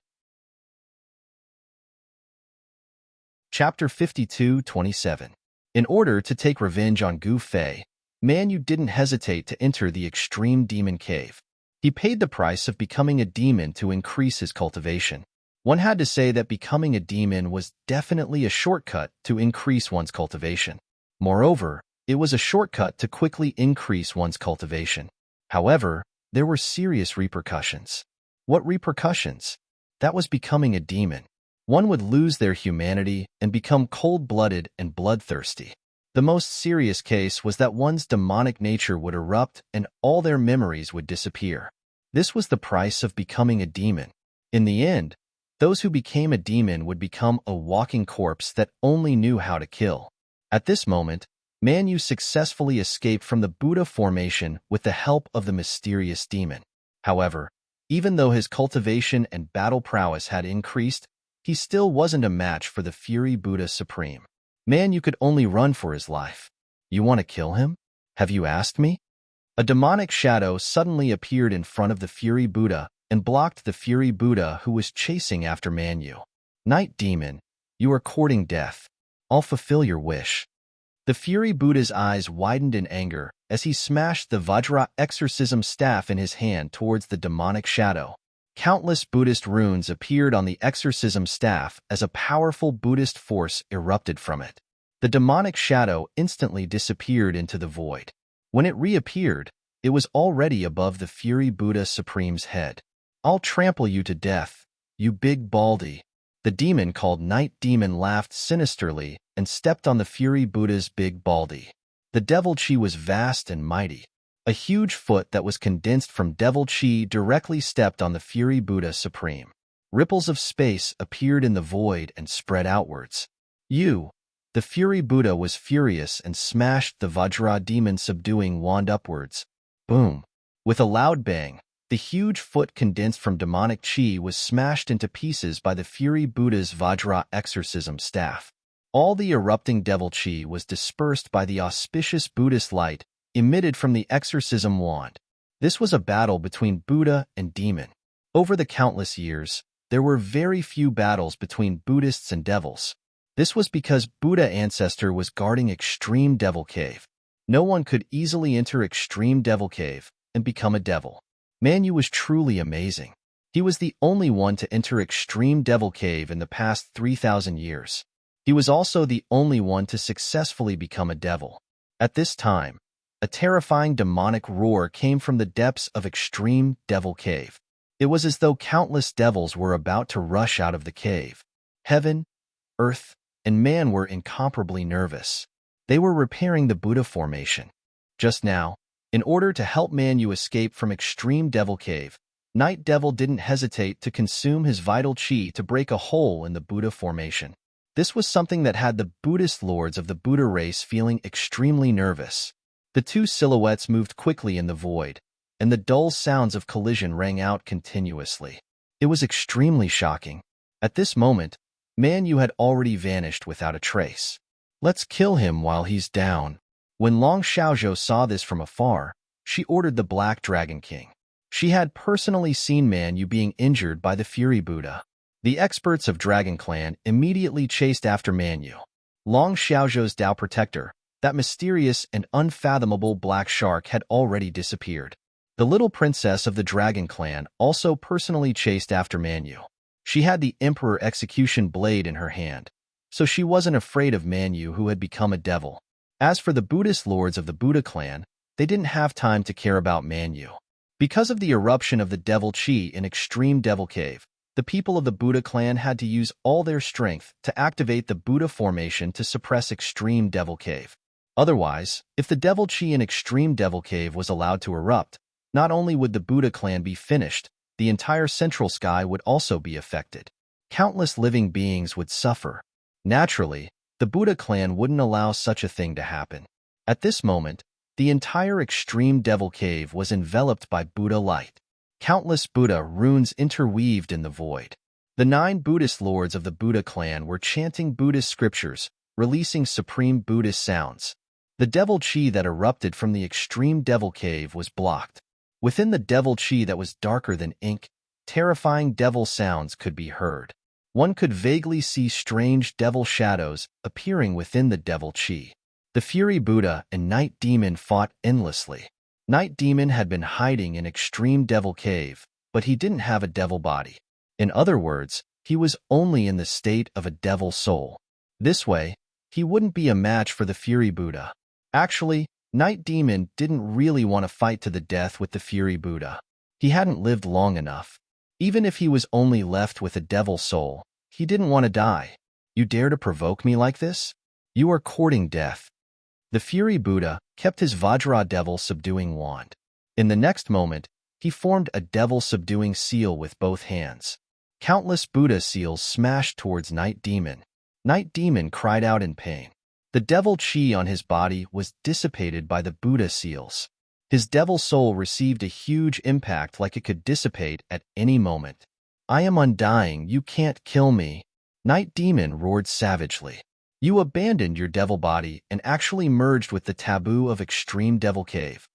Chapter 52:27. In order to take revenge on Gu Fei, Man Yu didn't hesitate to enter the extreme demon cave. He paid the price of becoming a demon to increase his cultivation. One had to say that becoming a demon was definitely a shortcut to increase one's cultivation. Moreover, it was a shortcut to quickly increase one's cultivation. However, there were serious repercussions. What repercussions? That was becoming a demon. One would lose their humanity and become cold-blooded and bloodthirsty. The most serious case was that one's demonic nature would erupt and all their memories would disappear. This was the price of becoming a demon. In the end, those who became a demon would become a walking corpse that only knew how to kill. At this moment, Man Yu successfully escaped from the Buddha formation with the help of the mysterious demon. However, even though his cultivation and battle prowess had increased, he still wasn't a match for the Fury Buddha Supreme. Man Yu could only run for his life. You want to kill him? Have you asked me? A demonic shadow suddenly appeared in front of the Fury Buddha and blocked the Fury Buddha who was chasing after Man Yu. Night Demon, you are courting death. I'll fulfill your wish. The Fury Buddha's eyes widened in anger as he smashed the Vajra exorcism staff in his hand towards the demonic shadow. Countless Buddhist runes appeared on the exorcism staff as a powerful Buddhist force erupted from it. The demonic shadow instantly disappeared into the void. When it reappeared, it was already above the Fury Buddha Supreme's head. I'll trample you to death, you big baldy. The demon called Night Demon laughed sinisterly and stepped on the Fury Buddha's big baldy. The devil chi was vast and mighty. A huge foot that was condensed from devil chi directly stepped on the Fury Buddha Supreme. Ripples of space appeared in the void and spread outwards. The Fury Buddha was furious and smashed the Vajra demon subduing wand upwards. Boom! With a loud bang, the huge foot condensed from demonic chi was smashed into pieces by the Fury Buddha's Vajra exorcism staff. All the erupting devil chi was dispersed by the auspicious Buddhist light emitted from the exorcism wand. This was a battle between Buddha and demon. Over the countless years, there were very few battles between Buddhists and devils. This was because Buddha ancestor was guarding Extreme Devil Cave. No one could easily enter Extreme Devil Cave and become a devil. Man Yu was truly amazing. He was the only one to enter Extreme Devil Cave in the past 3,000 years. He was also the only one to successfully become a devil. At this time, a terrifying demonic roar came from the depths of Extreme Devil Cave. It was as though countless devils were about to rush out of the cave. Heaven, earth, and man were incomparably nervous. They were repairing the Buddha formation. Just now, in order to help Man Yu escape from Extreme Devil Cave, Night Devil didn't hesitate to consume his vital chi to break a hole in the Buddha formation. This was something that had the Buddhist lords of the Buddha race feeling extremely nervous. The two silhouettes moved quickly in the void, and the dull sounds of collision rang out continuously. It was extremely shocking. At this moment, Man Yu had already vanished without a trace. Let's kill him while he's down. When Long Xiaozhou saw this from afar, she ordered the Black Dragon King. She had personally seen Man Yu being injured by the Fury Buddha. The experts of Dragon Clan immediately chased after Man Yu. Long Xiaozhou's Tao Protector, that mysterious and unfathomable black shark, had already disappeared. The little princess of the Dragon Clan also personally chased after Man Yu. She had the Emperor Execution Blade in her hand, so she wasn't afraid of Man Yu, who had become a devil. As for the Buddhist lords of the Buddha clan, they didn't have time to care about Man Yu. Because of the eruption of the Devil Chi in Extreme Devil Cave, the people of the Buddha clan had to use all their strength to activate the Buddha formation to suppress Extreme Devil Cave. Otherwise, if the Devil Chi in Extreme Devil Cave was allowed to erupt, not only would the Buddha clan be finished, the entire central sky would also be affected. Countless living beings would suffer. Naturally, the Buddha clan wouldn't allow such a thing to happen. At this moment, the entire Extreme Devil Cave was enveloped by Buddha light. Countless Buddha runes interweaved in the void. The 9 Buddhist lords of the Buddha clan were chanting Buddhist scriptures, releasing supreme Buddhist sounds. The Devil Chi that erupted from the Extreme Devil Cave was blocked. Within the Devil Chi that was darker than ink, terrifying devil sounds could be heard. One could vaguely see strange devil shadows appearing within the Devil Chi. The Fury Buddha and Night Demon fought endlessly. Night Demon had been hiding in Extreme Devil Cave, but he didn't have a devil body. In other words, he was only in the state of a devil soul. This way, he wouldn't be a match for the Fury Buddha. Actually, Night Demon didn't really want to fight to the death with the Fury Buddha. He hadn't lived long enough. Even if he was only left with a devil soul, he didn't want to die. You dare to provoke me like this? You are courting death. The Fury Buddha kept his Vajra devil subduing wand. In the next moment, he formed a devil subduing seal with both hands. Countless Buddha seals smashed towards Night Demon. Night Demon cried out in pain. The devil chi on his body was dissipated by the Buddha seals. His devil soul received a huge impact, like it could dissipate at any moment. I am undying, you can't kill me. Night Demon roared savagely. You abandoned your devil body and actually merged with the taboo of Extreme Devil Cave.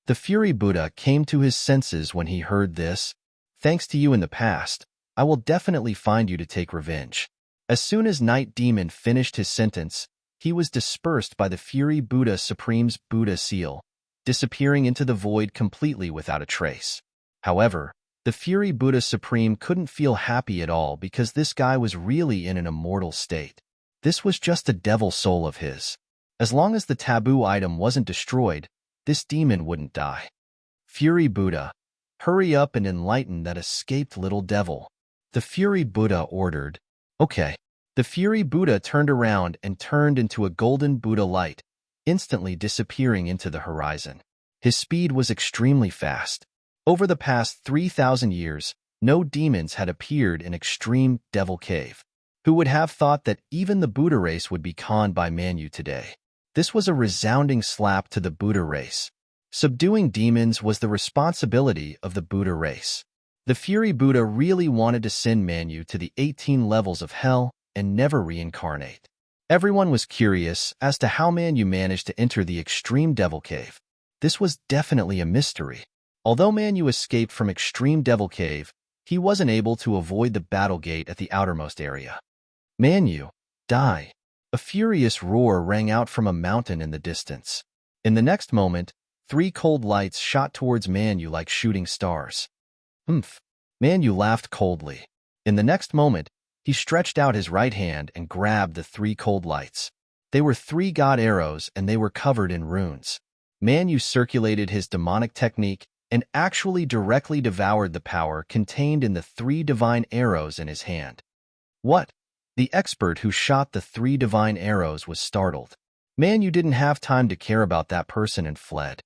The Fury Buddha came to his senses when he heard this. Thanks to you in the past, I will definitely find you to take revenge. As soon as Night Demon finished his sentence, he was dispersed by the Fury Buddha Supreme's Buddha seal, disappearing into the void completely without a trace. However, the Fury Buddha Supreme couldn't feel happy at all because this guy was really in an immortal state. This was just a devil soul of his. As long as the taboo item wasn't destroyed, this demon wouldn't die. Fury Buddha, hurry up and enlighten that escaped little devil. The Fury Buddha ordered. Okay. The Fury Buddha turned around and turned into a golden Buddha light, instantly disappearing into the horizon. His speed was extremely fast. Over the past 3,000 years, no demons had appeared in Extreme Devil Cave. Who would have thought that even the Buddha race would be conned by Man Yu today? This was a resounding slap to the Buddha race. Subduing demons was the responsibility of the Buddha race. The Fury Buddha really wanted to send Man Yu to the 18 levels of hell and never reincarnate. Everyone was curious as to how Man Yu managed to enter the Extreme Devil Cave. This was definitely a mystery. Although Man Yu escaped from Extreme Devil Cave, he wasn't able to avoid the battle gate at the outermost area. Man Yu, die! A furious roar rang out from a mountain in the distance. In the next moment, 3 cold lights shot towards Man Yu like shooting stars. Humph! Man Yu laughed coldly. In the next moment, he stretched out his right hand and grabbed the 3 cold lights. They were 3 god arrows and they were covered in runes. Man Yu circulated his demonic technique and actually directly devoured the power contained in the 3 divine arrows in his hand. What? The expert who shot the 3 divine arrows was startled. Man Yu didn't have time to care about that person and fled.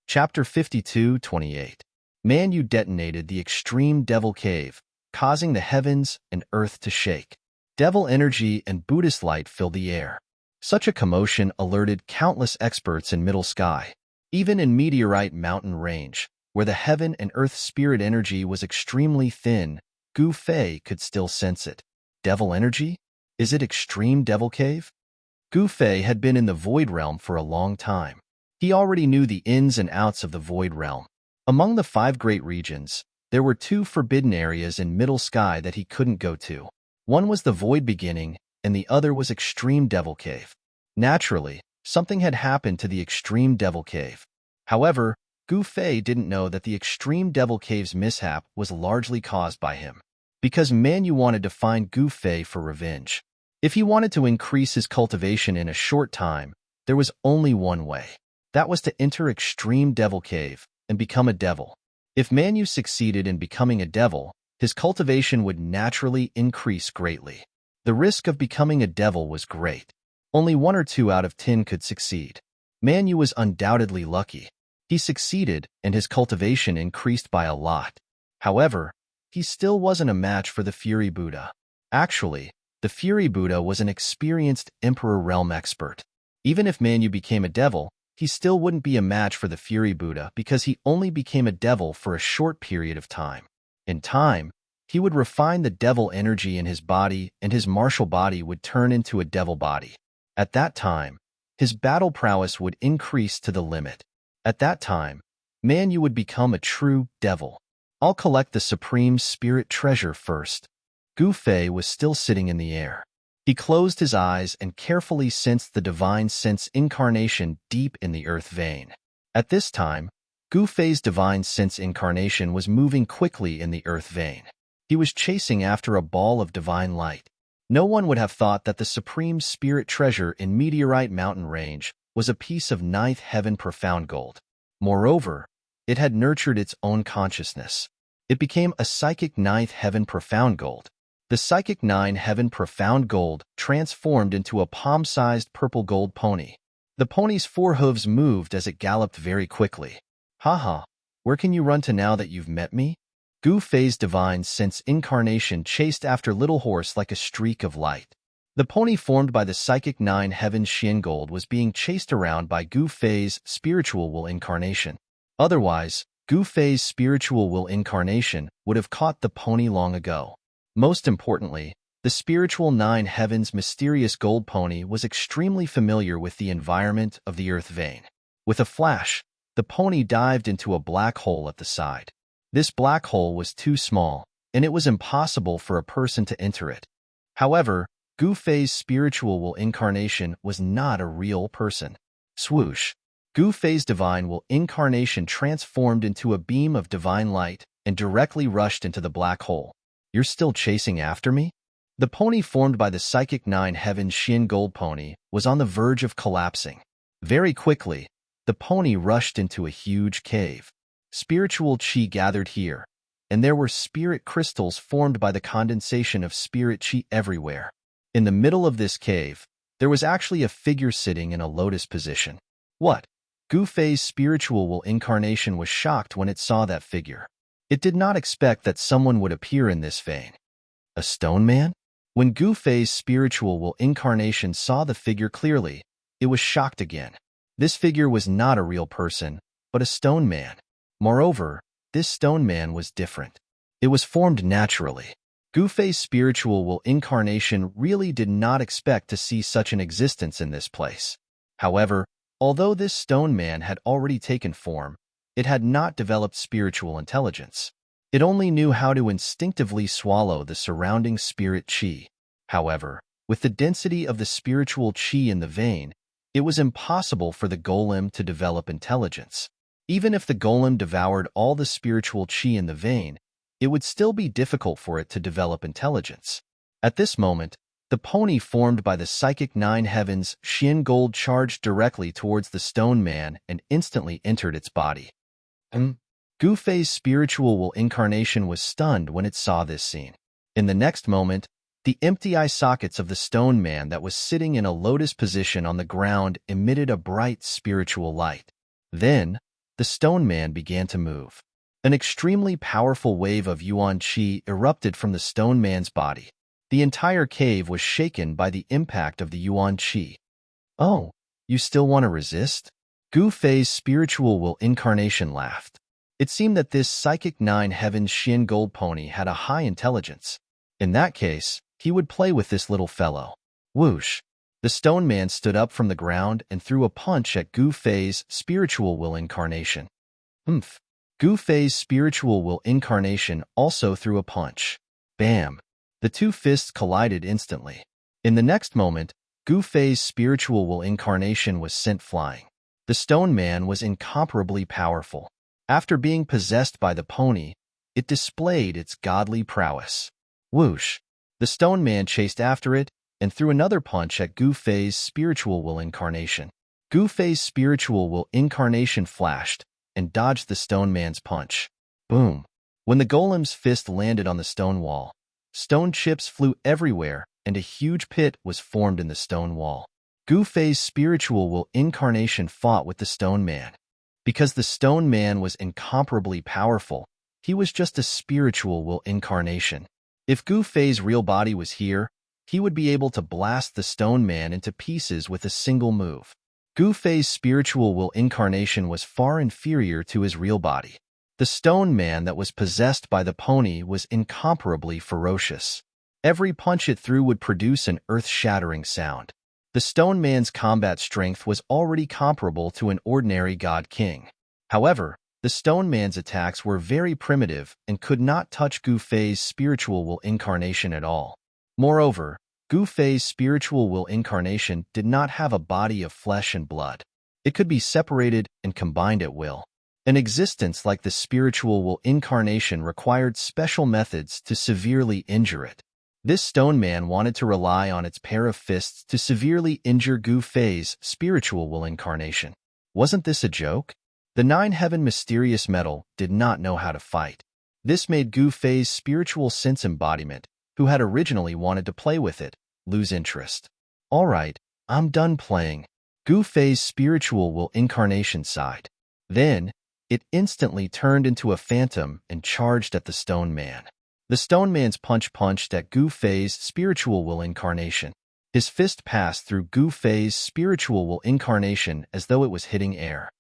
Chapter 52:28. Man Yu detonated the Extreme Devil Cave, causing the heavens and earth to shake. Devil energy and Buddhist light filled the air. Such a commotion alerted countless experts in Middle Sky. Even in Meteorite Mountain Range, where the heaven and earth spirit energy was extremely thin, Gu Fei could still sense it. devil energy? Is it extreme devil cave? Gu Fei had been in the Void Realm for a long time. He already knew the ins and outs of the Void Realm. Among the 5 great regions, there were 2 forbidden areas in Middle Sky that he couldn't go to. One was the Void Beginning, and the other was Extreme Devil Cave. Naturally, something had happened to the Extreme Devil Cave. However, Gu Fei didn't know that the Extreme Devil Cave's mishap was largely caused by him. Because Manu wanted to find Gu Fei for revenge. If he wanted to increase his cultivation in a short time, there was only one way. That was to enter Extreme Devil Cave and become a devil. If Manu succeeded in becoming a devil, his cultivation would naturally increase greatly. The risk of becoming a devil was great. Only 1 or 2 out of 10 could succeed. Manu was undoubtedly lucky. He succeeded, and his cultivation increased by a lot. However, he still wasn't a match for the Fury Buddha. Actually, the Fury Buddha was an experienced Emperor Realm expert. Even if Manu became a devil, he still wouldn't be a match for the Fury Buddha because he only became a devil for a short period of time. In time, he would refine the devil energy in his body, and his martial body would turn into a devil body. At that time, his battle prowess would increase to the limit. At that time, Manu would become a true devil. I'll collect the Supreme Spirit Treasure first. Gu Fei was still sitting in the air. He closed his eyes and carefully sensed the divine sense incarnation deep in the earth vein. At this time, Gu Fei's divine sense incarnation was moving quickly in the earth vein. He was chasing after a ball of divine light. No one would have thought that the Supreme Spirit Treasure in Meteorite Mountain Range was a piece of 9th Heaven profound gold. Moreover, it had nurtured its own consciousness. It became a psychic 9th Heaven profound gold. The psychic 9th Heaven profound gold transformed into a palm-sized purple gold pony. The pony's 4 hooves moved as it galloped very quickly. Haha, where can you run to now that you've met me? Gu Fei's divine sense incarnation chased after Little Horse like a streak of light. The pony formed by the psychic 9th Heaven Xian Gold was being chased around by Gu Fei's spiritual will incarnation. Otherwise, Gu Fei's spiritual will incarnation would have caught the pony long ago. Most importantly, the spiritual 9 Heavens mysterious gold pony was extremely familiar with the environment of the earth vein. With a flash, the pony dived into a black hole at the side. This black hole was too small, and it was impossible for a person to enter it. However, Gu Fei's spiritual will incarnation was not a real person. Swoosh! Gu Fei's divine will incarnation transformed into a beam of divine light and directly rushed into the black hole. You're still chasing after me? The pony formed by the psychic 9 Heaven Xian Gold pony was on the verge of collapsing. Very quickly, the pony rushed into a huge cave. Spiritual chi gathered here, and there were spirit crystals formed by the condensation of spirit chi everywhere. In the middle of this cave, there was actually a figure sitting in a lotus position. What? Gu Fei's spiritual will incarnation was shocked when it saw that figure. It did not expect that someone would appear in this vein. A stone man? When Gu Fei's spiritual will incarnation saw the figure clearly, it was shocked again. This figure was not a real person, but a stone man. Moreover, this stone man was different. It was formed naturally. Gu Fei's spiritual will incarnation really did not expect to see such an existence in this place. However, although this stone man had already taken form, it had not developed spiritual intelligence. It only knew how to instinctively swallow the surrounding spirit chi. However, with the density of the spiritual chi in the vein, it was impossible for the golem to develop intelligence. Even if the golem devoured all the spiritual chi in the vein, it would still be difficult for it to develop intelligence. At this moment, the pony formed by the psychic 9 Heavens Xian Gold charged directly towards the stone man and instantly entered its body. Gu Fei's spiritual will incarnation was stunned when it saw this scene. In the next moment, the empty eye sockets of the stone man that was sitting in a lotus position on the ground emitted a bright spiritual light. Then, the stone man began to move. An extremely powerful wave of yuan qi erupted from the stone man's body. The entire cave was shaken by the impact of the yuan qi. Oh, you still want to resist? Gu Fei's spiritual will incarnation laughed. It seemed that this psychic 9 Heavens Xian Gold pony had a high intelligence. In that case, He would play with this little fellow. Whoosh! The stone man stood up from the ground and threw a punch at Gu Fei's spiritual will incarnation. Humph! Gu Fei's spiritual will incarnation also threw a punch. Bam! The two fists collided instantly. In the next moment, Gu Fei's spiritual will incarnation was sent flying. The stone man was incomparably powerful. After being possessed by the pony, it displayed its godly prowess. Whoosh! The stone man chased after it and threw another punch at Gu Fei's spiritual will incarnation. Gu Fei's spiritual will incarnation flashed and dodged the stone man's punch. Boom! When the golem's fist landed on the stone wall, stone chips flew everywhere and a huge pit was formed in the stone wall. Gu Fei's spiritual will incarnation fought with the stone man. Because the stone man was incomparably powerful, he was just a spiritual will incarnation. If Gu Fei's real body was here, he would be able to blast the stone man into pieces with a single move. Gu Fei's spiritual will incarnation was far inferior to his real body. The stone man that was possessed by the pony was incomparably ferocious. Every punch it threw would produce an earth-shattering sound. The stone man's combat strength was already comparable to an ordinary god king. However, the stone man's attacks were very primitive and could not touch Gu Fei's spiritual will incarnation at all. Moreover, Gu Fei's spiritual will incarnation did not have a body of flesh and blood. It could be separated and combined at will. An existence like the spiritual will incarnation required special methods to severely injure it. This stone man wanted to rely on its pair of fists to severely injure Gu Fei's spiritual will incarnation. Wasn't this a joke? The nine-heaven mysterious metal did not know how to fight. This made Gu Fei's spiritual sense embodiment, who had originally wanted to play with it, lose interest. All right, I'm done playing. Gu Fei's spiritual will incarnation sighed. Then, it instantly turned into a phantom and charged at the stone man. The stone man's punch punched at Gu Fei's spiritual will incarnation. His fist passed through Gu Fei's spiritual will incarnation as though it was hitting air.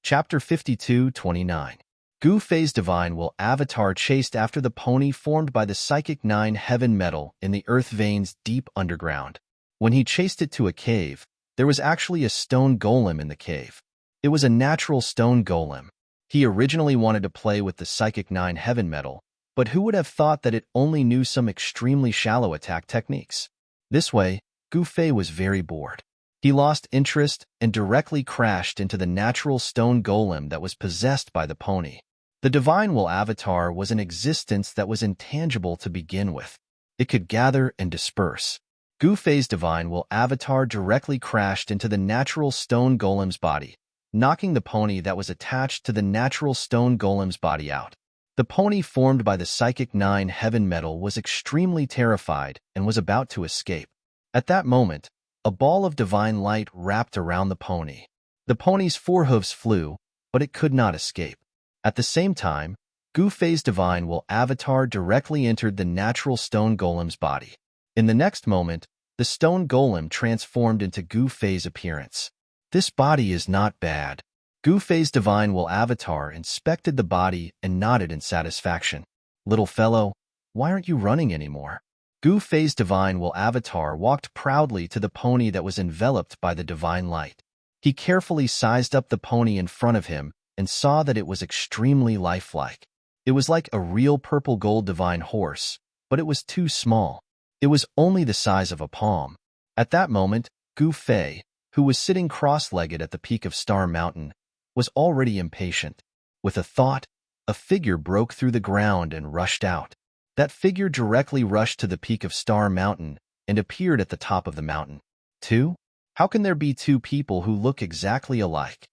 Chapter 52-29. Gu Fei's divine will avatar chased after the pony formed by the psychic nine-heaven metal in the earth veins deep underground. When he chased it to a cave, there was actually a stone golem in the cave. It was a natural stone golem. He originally wanted to play with the psychic nine-heaven metal, but who would have thought that it only knew some extremely shallow attack techniques? This way, Gu Fei was very bored. He lost interest and directly crashed into the natural stone golem that was possessed by the pony. The divine will avatar was an existence that was intangible to begin with. It could gather and disperse. Gu Fei's divine will avatar directly crashed into the natural stone golem's body, knocking the pony that was attached to the natural stone golem's body out. The pony formed by the psychic nine-heaven metal was extremely terrified and was about to escape. At that moment, a ball of divine light wrapped around the pony. The pony's forehooves flew, but it could not escape. At the same time, Gu Fei's divine will avatar directly entered the natural stone golem's body. In the next moment, the stone golem transformed into Gu Fei's appearance. This body is not bad. Gu Fei's divine will avatar inspected the body and nodded in satisfaction. Little fellow, why aren't you running anymore? Gu Fei's divine will avatar walked proudly to the pony that was enveloped by the divine light. He carefully sized up the pony in front of him and saw that it was extremely lifelike. It was like a real purple gold divine horse, but it was too small. It was only the size of a palm. At that moment, Gu Fei, who was sitting cross-legged at the peak of Star Mountain, was already impatient. With a thought, a figure broke through the ground and rushed out. That figure directly rushed to the peak of Star Mountain and appeared at the top of the mountain. Two? How can there be two people who look exactly alike?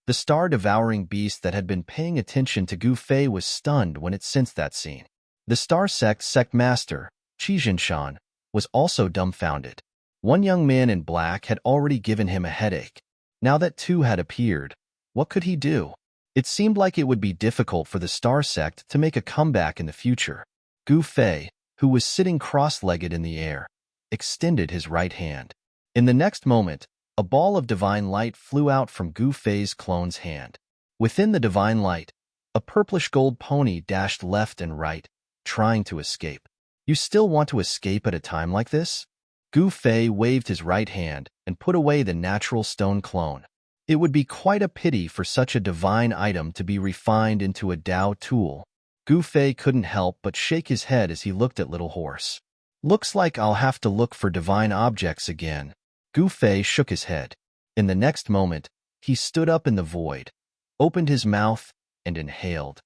The star-devouring beast that had been paying attention to Gu Fei was stunned when it sensed that scene. The star sect master, Qijinshan, was also dumbfounded. One young man in black had already given him a headache. Now that two had appeared, what could he do? It seemed like it would be difficult for the star sect to make a comeback in the future. Gu Fei, who was sitting cross-legged in the air, extended his right hand. In the next moment, a ball of divine light flew out from Gu Fei's clone's hand. Within the divine light, a purplish gold pony dashed left and right, trying to escape. You still want to escape at a time like this? Gu Fei waved his right hand and put away the natural stone clone. It would be quite a pity for such a divine item to be refined into a Dao tool. Gu Fei couldn't help but shake his head as he looked at Little Horse. Looks like I'll have to look for divine objects again. Gu Fei shook his head. In the next moment, he stood up in the void, opened his mouth, and inhaled.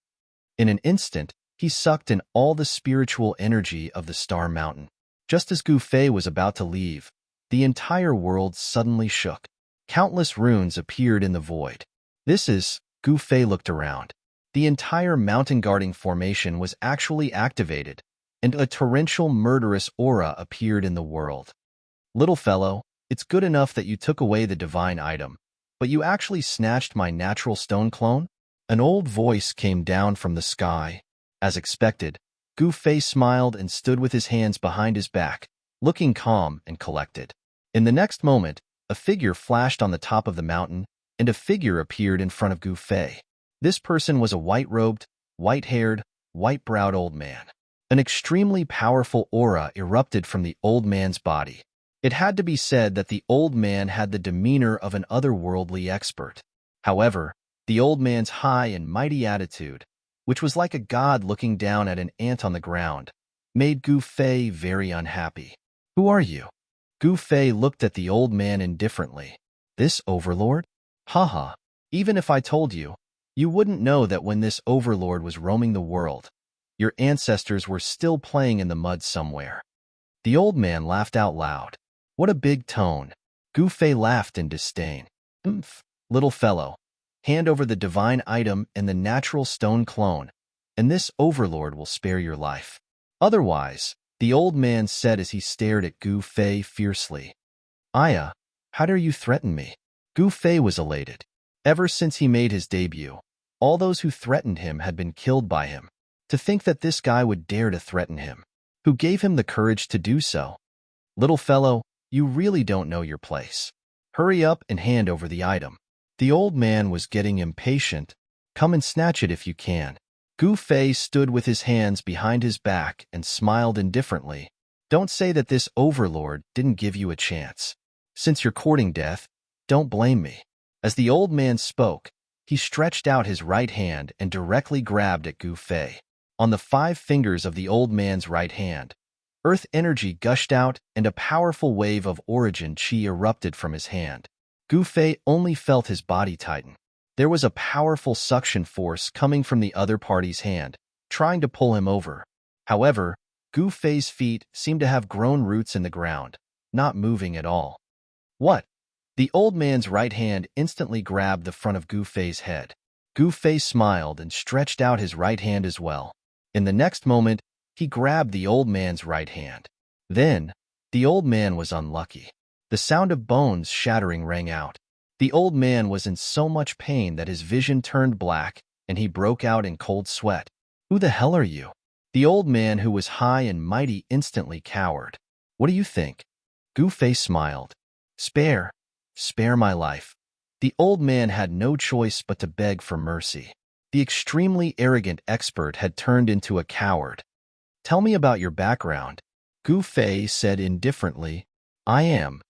In an instant, he sucked in all the spiritual energy of the Star Mountain. Just as Gu Fei was about to leave, the entire world suddenly shook. Countless runes appeared in the void. Gu Fei looked around. The entire mountain guarding formation was actually activated, and a torrential murderous aura appeared in the world. Little fellow, it's good enough that you took away the divine item, but you actually snatched my natural stone clone? An old voice came down from the sky. As expected, Gu Fei smiled and stood with his hands behind his back, looking calm and collected. In the next moment, a figure flashed on the top of the mountain, and a figure appeared in front of Gu Fei. This person was a white-robed, white-haired, white-browed old man. An extremely powerful aura erupted from the old man's body. It had to be said that the old man had the demeanor of an otherworldly expert. However, the old man's high and mighty attitude, which was like a god looking down at an ant on the ground, made Gu Fei very unhappy. Who are you? Gu Fei looked at the old man indifferently. This overlord? Haha, even if I told you, you wouldn't know that when this overlord was roaming the world, your ancestors were still playing in the mud somewhere. The old man laughed out loud. What a big tone. Gu Fei laughed in disdain. Little fellow, hand over the divine item and the natural stone clone, and this overlord will spare your life. Otherwise, the old man said as he stared at Gu Fei fiercely. Aya, how dare you threaten me? Gu Fei was elated. Ever since he made his debut, all those who threatened him had been killed by him. To think that this guy would dare to threaten him. Who gave him the courage to do so? Little fellow, you really don't know your place. Hurry up and hand over the item. The old man was getting impatient. Come and snatch it if you can. Gu Fei stood with his hands behind his back and smiled indifferently. Don't say that this overlord didn't give you a chance. Since you're courting death, don't blame me. As the old man spoke, he stretched out his right hand and directly grabbed at Gu Fei. On the 5 fingers of the old man's right hand, earth energy gushed out and a powerful wave of origin chi erupted from his hand. Gu Fei only felt his body tighten. There was a powerful suction force coming from the other party's hand, trying to pull him over. However, Gu Fei's feet seemed to have grown roots in the ground, not moving at all. What? The old man's right hand instantly grabbed the front of Gu Fei's head. Gu Fei smiled and stretched out his right hand as well. In the next moment, he grabbed the old man's right hand. Then, the old man was unlucky. The sound of bones shattering rang out. The old man was in so much pain that his vision turned black, and he broke out in cold sweat. Who the hell are you? The old man, who was high and mighty, instantly cowered. What do you think? Gu Fei smiled. Spare my life. The old man had no choice but to beg for mercy. The extremely arrogant expert had turned into a coward. Tell me about your background. Gu Fei said indifferently. I am.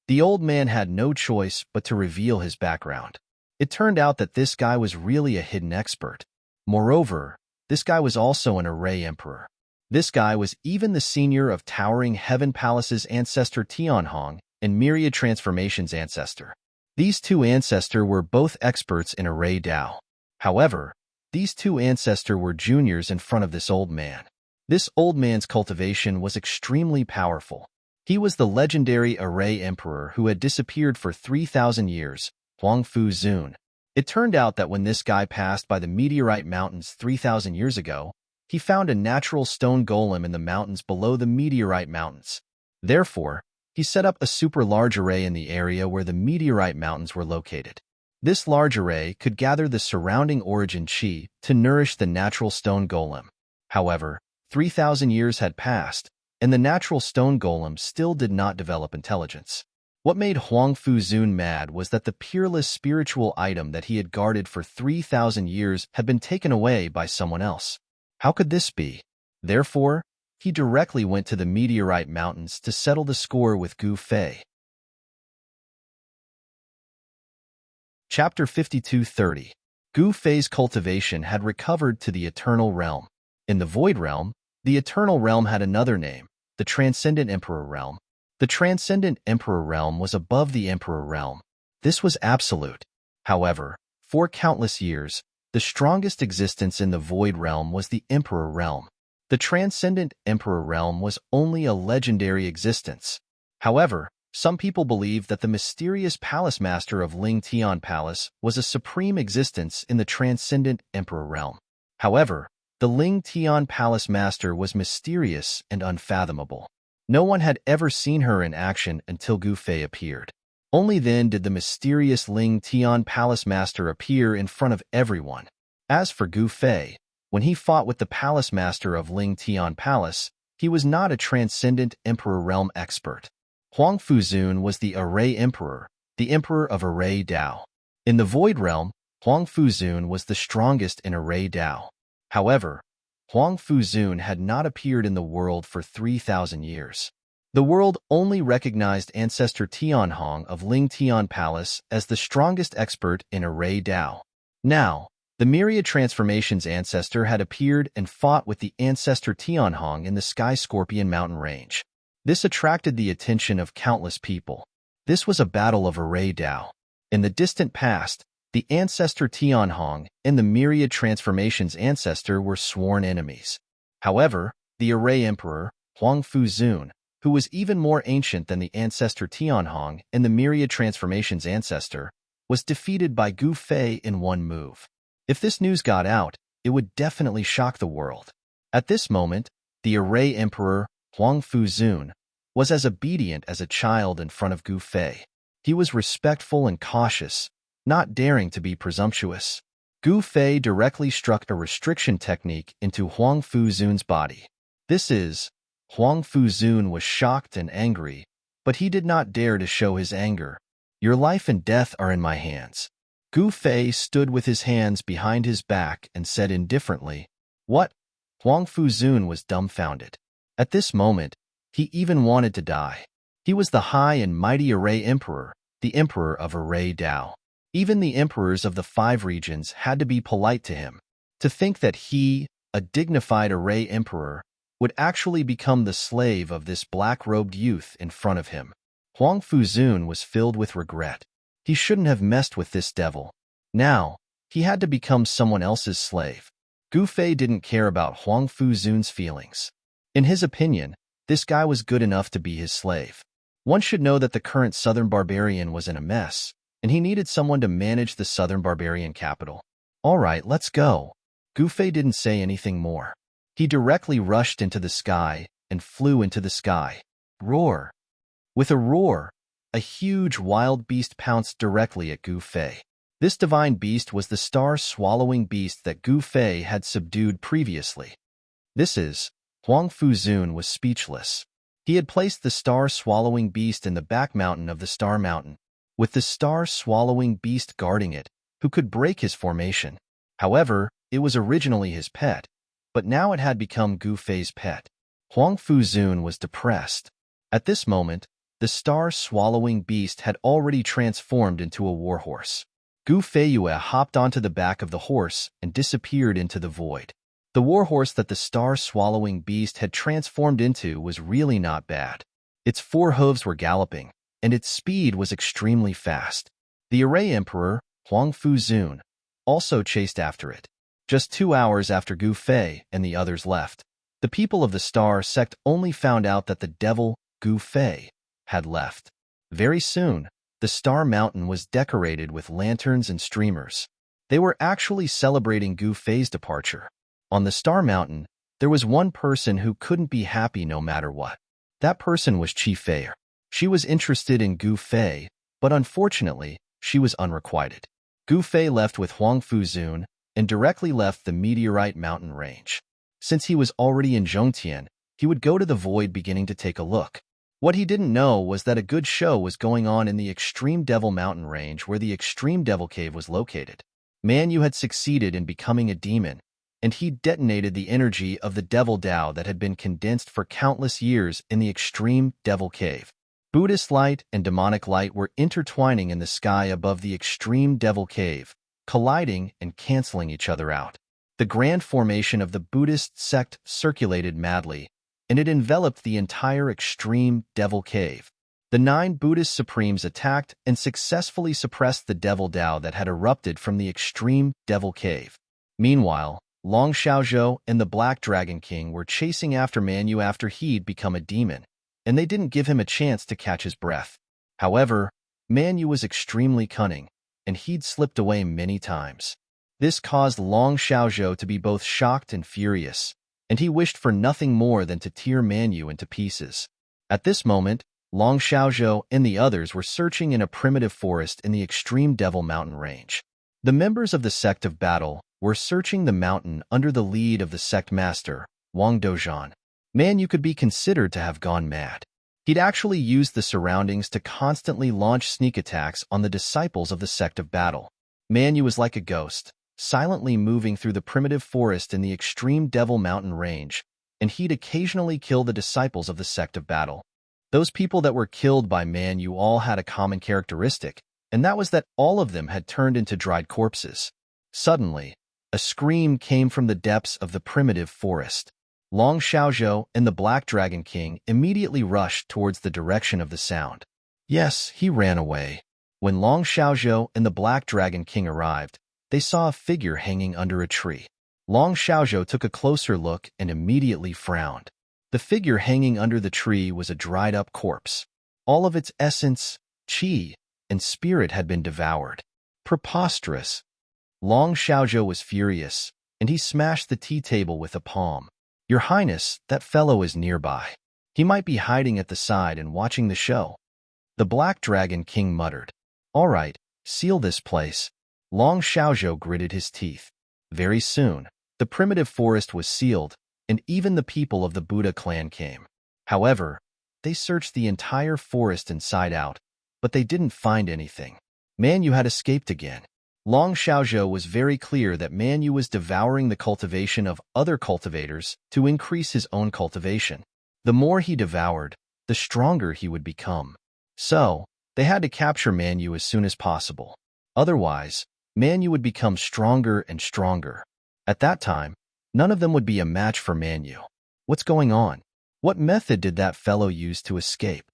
The old man had no choice but to reveal his background. It turned out that this guy was really a hidden expert. Moreover, this guy was also an array emperor. This guy was even the senior of Towering Heaven Palace's ancestor Tianhong and Myriad Transformation's ancestor. These two ancestors were both experts in array Dao. However, these two ancestors were juniors in front of this old man. This old man's cultivation was extremely powerful. He was the legendary array emperor who had disappeared for 3,000 years, Huangfu Zun. It turned out that when this guy passed by the meteorite mountains 3,000 years ago, he found a natural stone golem in the mountains below the meteorite mountains. Therefore, he set up a super large array in the area where the meteorite mountains were located. This large array could gather the surrounding origin chi to nourish the natural stone golem. However, 3,000 years had passed, and the natural stone golem still did not develop intelligence. What made Huangfu Zun mad was that the peerless spiritual item that he had guarded for 3,000 years had been taken away by someone else. How could this be? Therefore, he directly went to the meteorite mountains to settle the score with Gu Fei. Chapter 52:30. Gu Fei's cultivation had recovered to the eternal realm. In the void realm, the eternal realm had another name, the transcendent emperor realm. The transcendent emperor realm was above the emperor realm. This was absolute. However, for countless years, the strongest existence in the void realm was the emperor realm. The transcendent emperor realm was only a legendary existence. However, some people believe that the mysterious palace master of Ling Tian Palace was a supreme existence in the transcendent emperor realm. However, the Ling Tian Palace master was mysterious and unfathomable. No one had ever seen her in action until Gu Fei appeared. Only then did the mysterious Ling Tian Palace master appear in front of everyone. As for Gu Fei, when he fought with the palace master of Ling Tian Palace, he was not a transcendent emperor realm expert. Huang Fuzun was the Array Emperor, the Emperor of Array Dao. In the Void Realm, Huang Fuzun was the strongest in Array Dao. However, Huang Fuzun had not appeared in the world for 3,000 years. The world only recognized Ancestor Tianhong of Ling Tian Palace as the strongest expert in Array Dao. Now, the Myriad Transformations ancestor had appeared and fought with the Ancestor Tianhong in the Sky Scorpion mountain range. This attracted the attention of countless people. This was a battle of Array Dao. In the distant past, the Ancestor Tianhong and the Myriad Transformations ancestor were sworn enemies. However, the Array Emperor, Huang Fuzun, who was even more ancient than the Ancestor Tianhong and the Myriad Transformations ancestor, was defeated by Gu Fei in one move. If this news got out, it would definitely shock the world. At this moment, the Array Emperor, Huang Fuzun, was as obedient as a child in front of Gu Fei. He was respectful and cautious, not daring to be presumptuous. Gu Fei directly struck a restriction technique into Huang Fuzun's body. Huang Fuzun was shocked and angry, but he did not dare to show his anger. Your life and death are in my hands. Gu Fei stood with his hands behind his back and said indifferently, "What?" Huang Fuzun was dumbfounded. At this moment, he even wanted to die. He was the high and mighty Array Emperor, the Emperor of Array Dao. Even the emperors of the 5 regions had to be polite to him. To think that he, a dignified Array Emperor, would actually become the slave of this black-robed youth in front of him. Huang Fuzun was filled with regret. He shouldn't have messed with this devil. Now, he had to become someone else's slave. Gu Fei didn't care about Huang Fuzun's feelings. In his opinion, this guy was good enough to be his slave. One should know that the current southern barbarian was in a mess, and he needed someone to manage the southern barbarian capital. All right, let's go. Gu Fei didn't say anything more. He directly rushed into the sky and flew into the sky. Roar! With a roar, a huge wild beast pounced directly at Gu Fei. This divine beast was the star-swallowing beast that Gu Fei had subdued previously. Huang Fuzun was speechless. He had placed the star-swallowing beast in the back mountain of the Star Mountain, with the star-swallowing beast guarding it, who could break his formation. However, it was originally his pet, but now it had become Gu Fei's pet. Huang Fuzun was depressed. At this moment, the star-swallowing beast had already transformed into a warhorse. Gu Feiyue hopped onto the back of the horse and disappeared into the void. The warhorse that the star-swallowing beast had transformed into was really not bad. Its 4 hooves were galloping, and its speed was extremely fast. The Array Emperor, Huang Fuzun, also chased after it. Just 2 hours after Gu Fei and the others left, the people of the Star Sect only found out that the devil, Gu Fei, had left. Very soon, the Star Mountain was decorated with lanterns and streamers. They were actually celebrating Gu Fei's departure. On the Star Mountain, there was one person who couldn't be happy no matter what. That person was Qi Fei. She was interested in Gu Fei, but unfortunately, she was unrequited. Gu Fei left with Huang Fuzun and directly left the Meteorite Mountain range. Since he was already in Zhongtian, he would go to the void beginning to take a look. What he didn't know was that a good show was going on in the Extreme Devil Mountain range where the Extreme Devil Cave was located. Man, you had succeeded in becoming a demon, and he detonated the energy of the Devil Tao that had been condensed for countless years in the extreme Devil Cave. Buddhist light and demonic light were intertwining in the sky above the extreme Devil Cave, colliding and canceling each other out. The grand formation of the Buddhist sect circulated madly, and it enveloped the entire extreme Devil Cave. The 9 Buddhist supremes attacked and successfully suppressed the Devil Tao that had erupted from the extreme Devil Cave. Meanwhile, Long Xiaozhou and the Black Dragon King were chasing after Manyu after he'd become a demon, and they didn't give him a chance to catch his breath. However, Manyu was extremely cunning, and he'd slipped away many times. This caused Long Xiaozhou to be both shocked and furious, and he wished for nothing more than to tear Manyu into pieces. At this moment, Long Xiaozhou and the others were searching in a primitive forest in the extreme Devil Mountain range. The members of the Sect of Battle were searching the mountain under the lead of the sect master, Wang Dozhan. Manyu could be considered to have gone mad. He'd actually used the surroundings to constantly launch sneak attacks on the disciples of the Sect of Battle. Manyu was like a ghost, silently moving through the primitive forest in the extreme Devil Mountain range, and he'd occasionally kill the disciples of the Sect of Battle. Those people that were killed by Manyu all had a common characteristic, and that was that all of them had turned into dried corpses. Suddenly, a scream came from the depths of the primitive forest. Long Xiaozhou and the Black Dragon King immediately rushed towards the direction of the sound. Yes, he ran away. When Long Xiaozhou and the Black Dragon King arrived, they saw a figure hanging under a tree. Long Xiaozhou took a closer look and immediately frowned. The figure hanging under the tree was a dried-up corpse. All of its essence, qi, and spirit had been devoured. Preposterous. Long Xiaozhou was furious, and he smashed the tea table with a palm. Your Highness, that fellow is nearby. He might be hiding at the side and watching the show. The Black Dragon King muttered. All right, seal this place. Long Xiaozhou gritted his teeth. Very soon, the primitive forest was sealed, and even the people of the Buddha clan came. However, they searched the entire forest inside out, but they didn't find anything. Manyu had escaped again. Long Xiaozhou was very clear that Manyu was devouring the cultivation of other cultivators to increase his own cultivation. The more he devoured, the stronger he would become. So, they had to capture Manyu as soon as possible. Otherwise, Manyu would become stronger and stronger. At that time, none of them would be a match for Manyu. What's going on? What method did that fellow use to escape?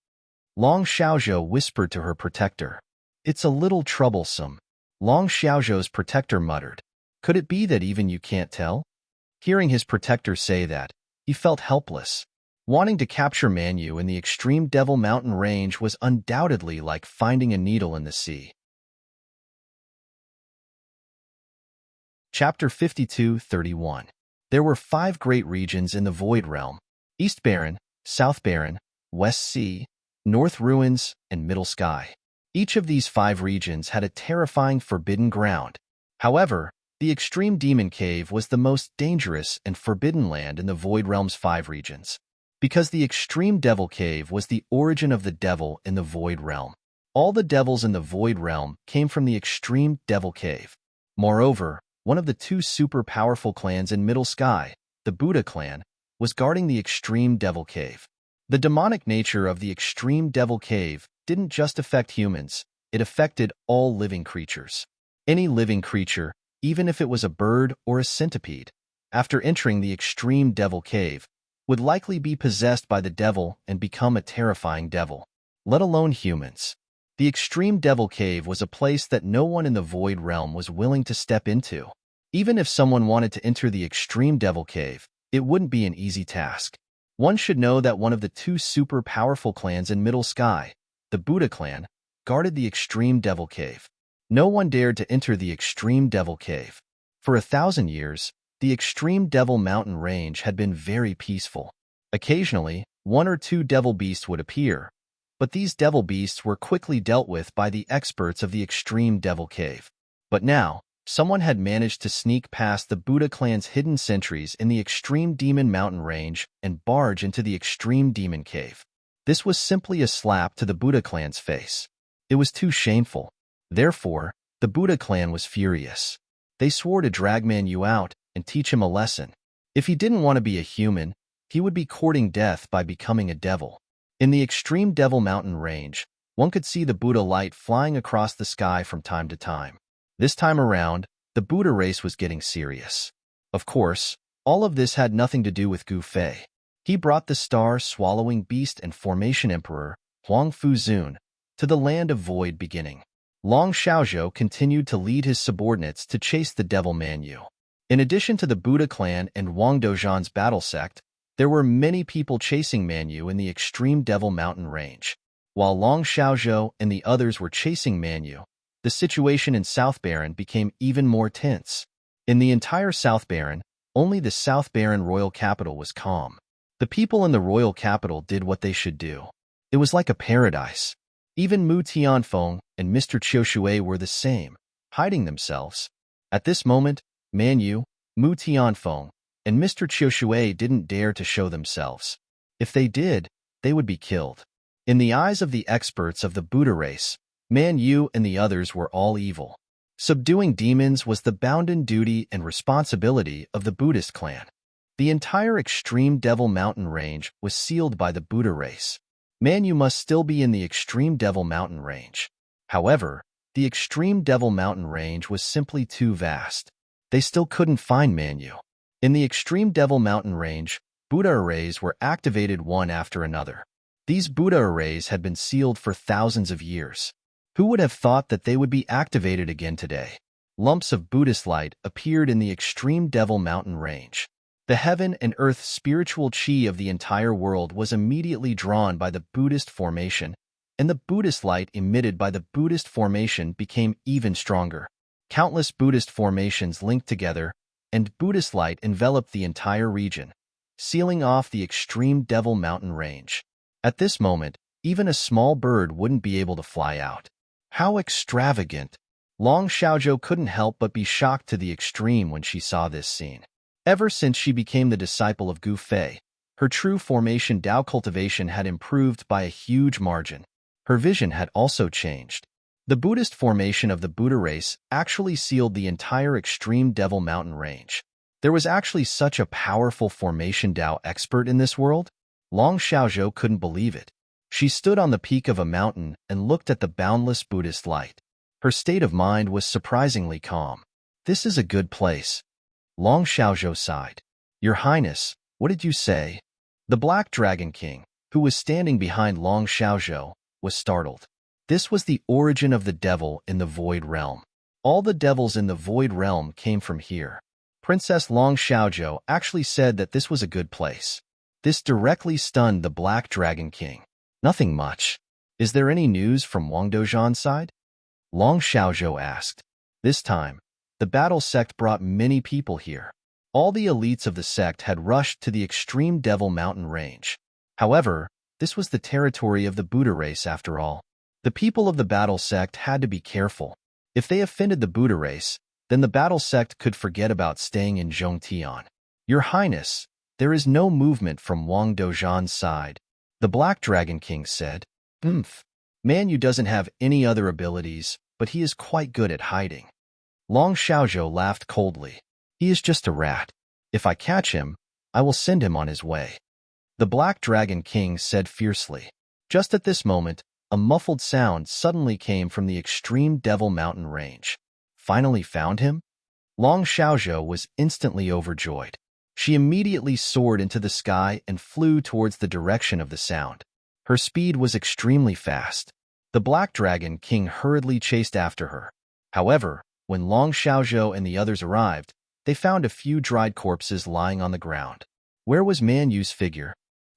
Long Xiaozhou whispered to her protector. It's a little troublesome. Long Xiaozhou's protector muttered. Could it be that even you can't tell? Hearing his protector say that, he felt helpless. Wanting to capture Manyu in the extreme Devil Mountain range was undoubtedly like finding a needle in the sea. Chapter 52:31. There were 5 great regions in the Void Realm: East Barren, South Barren, West Sea, North Ruins, and Middle Sky. Each of these 5 regions had a terrifying forbidden ground. However, the Extreme Demon Cave was the most dangerous and forbidden land in the Void Realm's 5 regions. Because the Extreme Devil Cave was the origin of the devil in the Void Realm. All the devils in the Void Realm came from the Extreme Devil Cave. Moreover, one of the 2 super powerful clans in Middle Sky, the Buddha clan, was guarding the Extreme Devil Cave. The demonic nature of the Extreme Devil Cave didn't just affect humans, it affected all living creatures. Any living creature, even if it was a bird or a centipede, after entering the Extreme Devil Cave, would likely be possessed by the devil and become a terrifying devil. Let alone humans. The Extreme Devil Cave was a place that no one in the Void Realm was willing to step into. Even if someone wanted to enter the Extreme Devil Cave, it wouldn't be an easy task. One should know that one of the 2 super powerful clans in Middle Sky, the Buddha clan, guarded the Extreme Devil Cave. No one dared to enter the Extreme Devil Cave. For 1,000 years, the Extreme Devil Mountain range had been very peaceful. Occasionally, 1 or 2 devil beasts would appear, but these devil beasts were quickly dealt with by the experts of the Extreme Devil Cave. But now, someone had managed to sneak past the Buddha clan's hidden sentries in the Extreme Demon Mountain range and barge into the Extreme Demon Cave. This was simply a slap to the Buddha clan's face. It was too shameful. Therefore, the Buddha clan was furious. They swore to drag Manyu out and teach him a lesson. If he didn't want to be a human, he would be courting death by becoming a devil. In the extreme Devil Mountain range, one could see the Buddha light flying across the sky from time to time. This time around, the Buddha race was getting serious. Of course, all of this had nothing to do with Gu Fei. He brought the star-swallowing beast and formation emperor, Huang Fuzun, to the land of void beginning. Long Xiaozhou continued to lead his subordinates to chase the devil Man Yu. In addition to the Buddha clan and Wang Dozhan's battle sect, there were many people chasing Man Yu in the extreme Devil Mountain range. While Long Xiaozhou and the others were chasing Man Yu, the situation in South Baron became even more tense. In the entire South Baron, only the South Baron royal capital was calm. The people in the royal capital did what they should do. It was like a paradise. Even Mu Tianfeng and Mr. Qiushui were the same, hiding themselves. At this moment, Man Yu, Mu Tianfeng, and Mr. Qiushui didn't dare to show themselves. If they did, they would be killed. In the eyes of the experts of the Buddha race, Man Yu and the others were all evil. Subduing demons was the bounden duty and responsibility of the Buddhist clan. The entire extreme Devil Mountain range was sealed by the Buddha race. Man Yu must still be in the extreme Devil Mountain range. However, the extreme Devil Mountain range was simply too vast. They still couldn't find Man Yu. In the extreme Devil Mountain range, Buddha arrays were activated one after another. These Buddha arrays had been sealed for thousands of years. Who would have thought that they would be activated again today? Lumps of Buddhist light appeared in the extreme Devil Mountain range. The heaven and earth spiritual chi of the entire world was immediately drawn by the Buddhist formation, and the Buddhist light emitted by the Buddhist formation became even stronger. Countless Buddhist formations linked together, and Buddhist light enveloped the entire region, sealing off the extreme Devil Mountain range. At this moment, even a small bird wouldn't be able to fly out. How extravagant! Long Xiaozhou couldn't help but be shocked to the extreme when she saw this scene. Ever since she became the disciple of Gu Fei, her true formation Dao cultivation had improved by a huge margin. Her vision had also changed. The Buddhist formation of the Buddha race actually sealed the entire extreme Devil Mountain range. There was actually such a powerful formation Dao expert in this world? Long Xiaozhou couldn't believe it. She stood on the peak of a mountain and looked at the boundless Buddhist light. Her state of mind was surprisingly calm. This is a good place. Long Xiaozhou sighed. Your Highness, what did you say? The Black Dragon King, who was standing behind Long Xiaozhou, was startled. This was the origin of the devil in the Void Realm. All the devils in the Void Realm came from here. Princess Long Xiaozhou actually said that this was a good place. This directly stunned the Black Dragon King. Nothing much. Is there any news from Wang Dozhan's side? Long Xiaozhou asked. This time, the battle sect brought many people here. All the elites of the sect had rushed to the extreme Devil Mountain range. However, this was the territory of the Buddha race after all. The people of the battle sect had to be careful. If they offended the Buddha race, then the battle sect could forget about staying in Zhongtian. Your Highness, there is no movement from Wang Dozhan's side, the Black Dragon King said. Man Yu doesn't have any other abilities, but he is quite good at hiding. Long Xiaozhou laughed coldly. He is just a rat. If I catch him, I will send him on his way. The Black Dragon King said fiercely. Just at this moment, a muffled sound suddenly came from the extreme Devil Mountain range. Finally found him? Long Xiaozhou was instantly overjoyed. She immediately soared into the sky and flew towards the direction of the sound. Her speed was extremely fast. The Black Dragon King hurriedly chased after her. However, when Long Xiaozhou and the others arrived, they found a few dried corpses lying on the ground. Where was Man Yu's figure?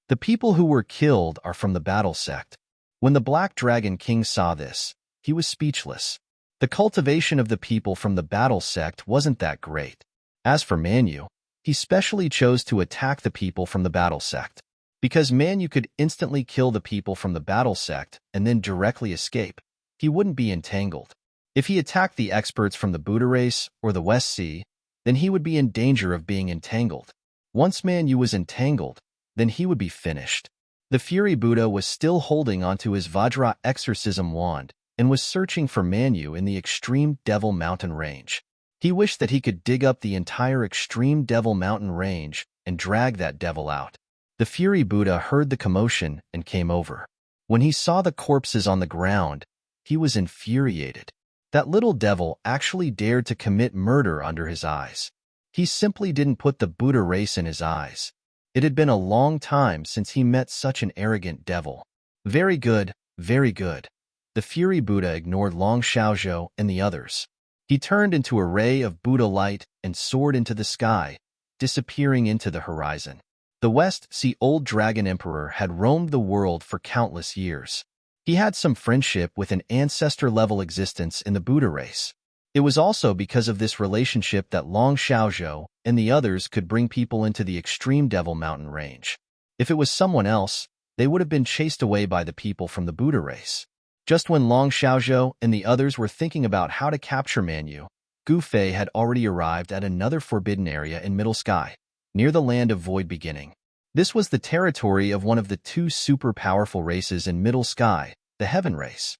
The people who were killed are from the battle sect. When the Black Dragon King saw this, he was speechless. The cultivation of the people from the battle sect wasn't that great. As for Man Yu, he specially chose to attack the people from the battle sect. Because Man Yu could instantly kill the people from the battle sect and then directly escape, he wouldn't be entangled. If he attacked the experts from the Buddha race or the West Sea, then he would be in danger of being entangled. Once Man Yu was entangled, then he would be finished. The Fury Buddha was still holding onto his Vajra exorcism wand and was searching for Man Yu in the extreme Devil Mountain range. He wished that he could dig up the entire extreme devil mountain range and drag that devil out. The Fury Buddha heard the commotion and came over. When he saw the corpses on the ground, he was infuriated. That little devil actually dared to commit murder under his eyes. He simply didn't put the Buddha race in his eyes. It had been a long time since he met such an arrogant devil. Very good, very good. The Fury Buddha ignored Long Xiaozhou and the others. He turned into a ray of Buddha light and soared into the sky, disappearing into the horizon. The West Sea Old Dragon Emperor had roamed the world for countless years. He had some friendship with an ancestor-level existence in the Buddha race. It was also because of this relationship that Long Xiaozhou and the others could bring people into the extreme Devil Mountain range. If it was someone else, they would have been chased away by the people from the Buddha race. Just when Long Xiaozhou and the others were thinking about how to capture Manyu, Gu Fei had already arrived at another forbidden area in Middle Sky, near the land of Void Beginning. This was the territory of one of the two super powerful races in Middle Sky, the Heaven race.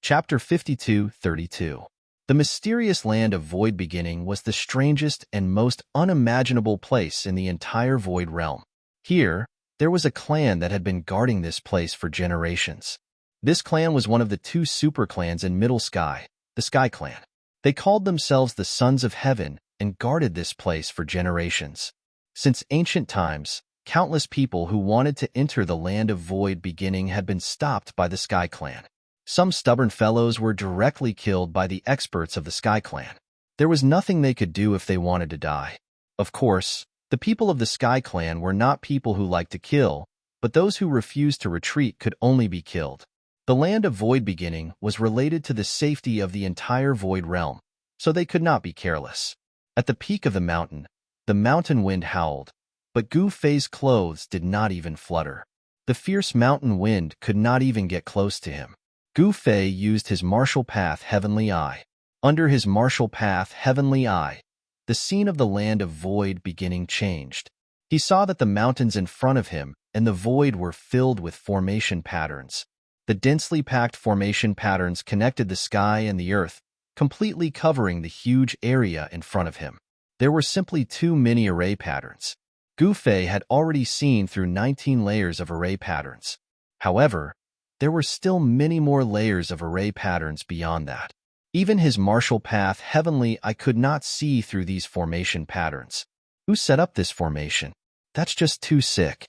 Chapter 52-32. The mysterious land of Void Beginning was the strangest and most unimaginable place in the entire Void realm. Here, there was a clan that had been guarding this place for generations. This clan was one of the two super clans in Middle Sky, the Sky Clan. They called themselves the Sons of Heaven and guarded this place for generations. Since ancient times, countless people who wanted to enter the land of Void Beginning had been stopped by the Sky Clan. Some stubborn fellows were directly killed by the experts of the Sky Clan. There was nothing they could do if they wanted to die. Of course, the people of the Sky Clan were not people who liked to kill, but those who refused to retreat could only be killed. The land of Void Beginning was related to the safety of the entire Void realm, so they could not be careless. At the peak of the mountain wind howled, but Gu Fei's clothes did not even flutter. The fierce mountain wind could not even get close to him. Gu Fei used his martial path Heavenly Eye. Under his martial path Heavenly Eye, the scene of the land of Void Beginning changed. He saw that the mountains in front of him and the void were filled with formation patterns. The densely packed formation patterns connected the sky and the earth, completely covering the huge area in front of him. There were simply too many array patterns. Gu Fei had already seen through 19 layers of array patterns. However, there were still many more layers of array patterns beyond that. Even his martial path Heavenly Eye could not see through these formation patterns. Who set up this formation? That's just too sick.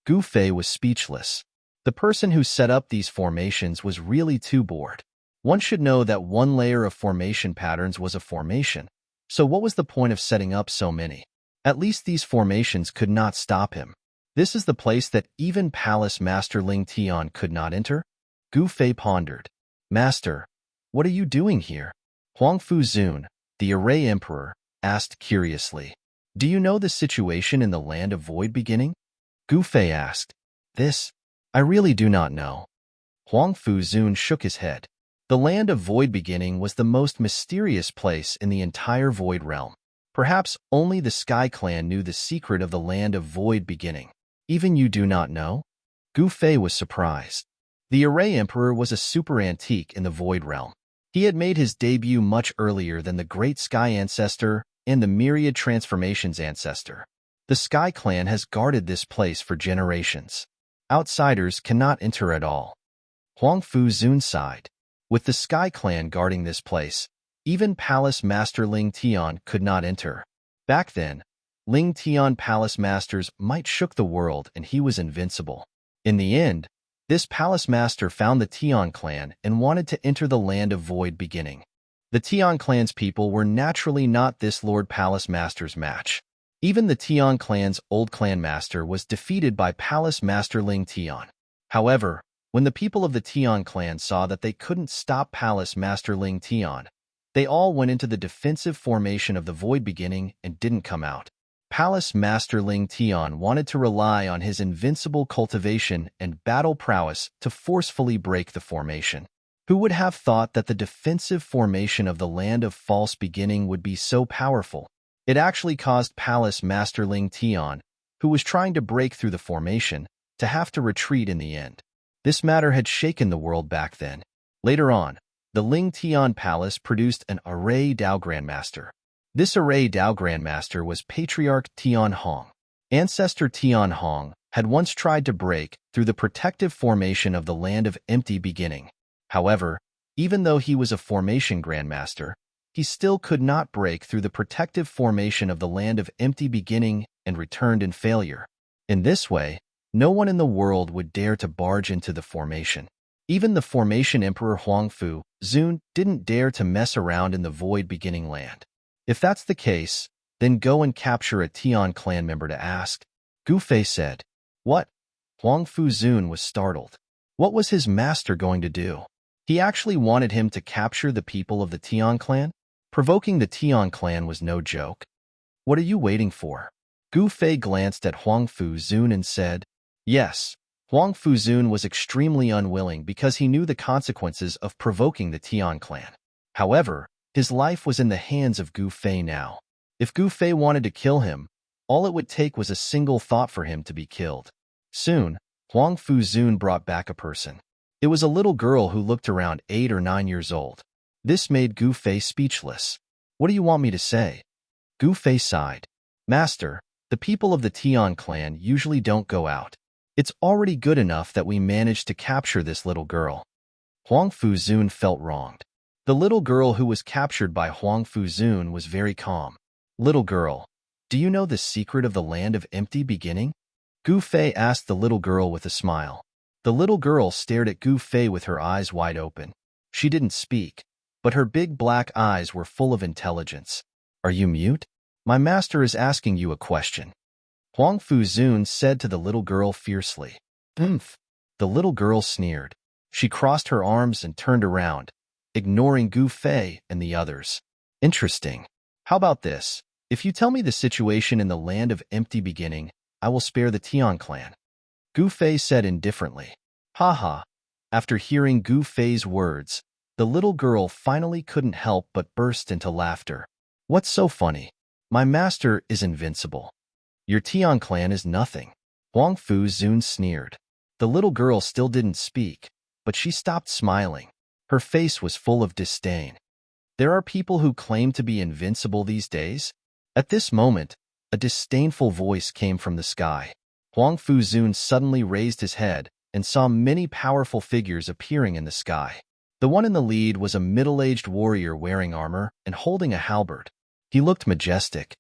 Gu Fei was speechless. The person who set up these formations was really too bored. One should know that one layer of formation patterns was a formation. So what was the point of setting up so many? At least these formations could not stop him. This is the place that even Palace Master Ling Tian could not enter? Gu Fei pondered. Master, what are you doing here? Huang Fuzun, the Array Emperor, asked curiously. Do you know the situation in the land of Void Beginning? Gu Fei asked. This, I really do not know. Huang Fuzun shook his head. The land of Void Beginning was the most mysterious place in the entire Void realm. Perhaps only the Sky Clan knew the secret of the land of Void Beginning. Even you do not know? Gu Fei was surprised. The Array Emperor was a super antique in the Void realm. He had made his debut much earlier than the Great Sky Ancestor and the Myriad Transformations Ancestor. The Sky Clan has guarded this place for generations. Outsiders cannot enter at all. Huang Fuzun sighed. With the Sky Clan guarding this place, even Palace Master Ling Tian could not enter. Back then, Ling Tian Palace Masters might shook the world and he was invincible. In the end, this Palace Master found the Tian clan and wanted to enter the land of Void Beginning. The Tian clan's people were naturally not this Lord Palace Master's match. Even the Tian clan's old clan master was defeated by Palace Master Ling Tian. However, when the people of the Tian clan saw that they couldn't stop Palace Master Ling Tian, they all went into the defensive formation of the Void Beginning and didn't come out. Palace Master Ling Tian wanted to rely on his invincible cultivation and battle prowess to forcefully break the formation. Who would have thought that the defensive formation of the land of False Beginning would be so powerful? It actually caused Palace Master Ling Tian, who was trying to break through the formation, to have to retreat in the end. This matter had shaken the world back then. Later on, the Ling Tian Palace produced an Array Dao Grandmaster. This Array Dao Grandmaster was Patriarch Tian Hong. Ancestor Tian Hong had once tried to break through the protective formation of the Land of Empty Beginning. However, even though he was a formation Grandmaster, he still could not break through the protective formation of the Land of Empty Beginning and returned in failure. In this way, no one in the world would dare to barge into the formation. Even the formation Emperor Huangfu Zun didn't dare to mess around in the Void Beginning Land. If that's the case, then go and capture a Tian clan member to ask. Gu Fei said. What? Huangfu Zun was startled. What was his master going to do? He actually wanted him to capture the people of the Tian clan? Provoking the Tian clan was no joke. What are you waiting for? Gu Fei glanced at Huangfu Zun and said, Yes. Huangfu Zun was extremely unwilling because he knew the consequences of provoking the Tian clan. However, his life was in the hands of Gu Fei now. If Gu Fei wanted to kill him, all it would take was a single thought for him to be killed. Soon, Huangfu Zun brought back a person. It was a little girl who looked around 8 or 9 years old. This made Gu Fei speechless. What do you want me to say? Gu Fei sighed. Master, the people of the Tian clan usually don't go out. It's already good enough that we managed to capture this little girl. Huangfu Zun felt wronged. The little girl who was captured by Huangfu Zun was very calm. Little girl, do you know the secret of the Land of Empty Beginning? Gu Fei asked the little girl with a smile. The little girl stared at Gu Fei with her eyes wide open. She didn't speak, but her big black eyes were full of intelligence. Are you mute? My master is asking you a question. Huangfu Zun said to the little girl fiercely. Umph. The little girl sneered. She crossed her arms and turned around, ignoring Gu Fei and the others. Interesting. How about this? If you tell me the situation in the Land of Empty Beginning, I will spare the Tian clan. Gu Fei said indifferently. Ha. After hearing Gu Fei's words, the little girl finally couldn't help but burst into laughter. What's so funny? My master is invincible. Your Tian clan is nothing. Huangfu Zun sneered. The little girl still didn't speak, but she stopped smiling. Her face was full of disdain. There are people who claim to be invincible these days? At this moment, a disdainful voice came from the sky. Huangfu Zun suddenly raised his head and saw many powerful figures appearing in the sky. The one in the lead was a middle-aged warrior wearing armor and holding a halberd. He looked majestic.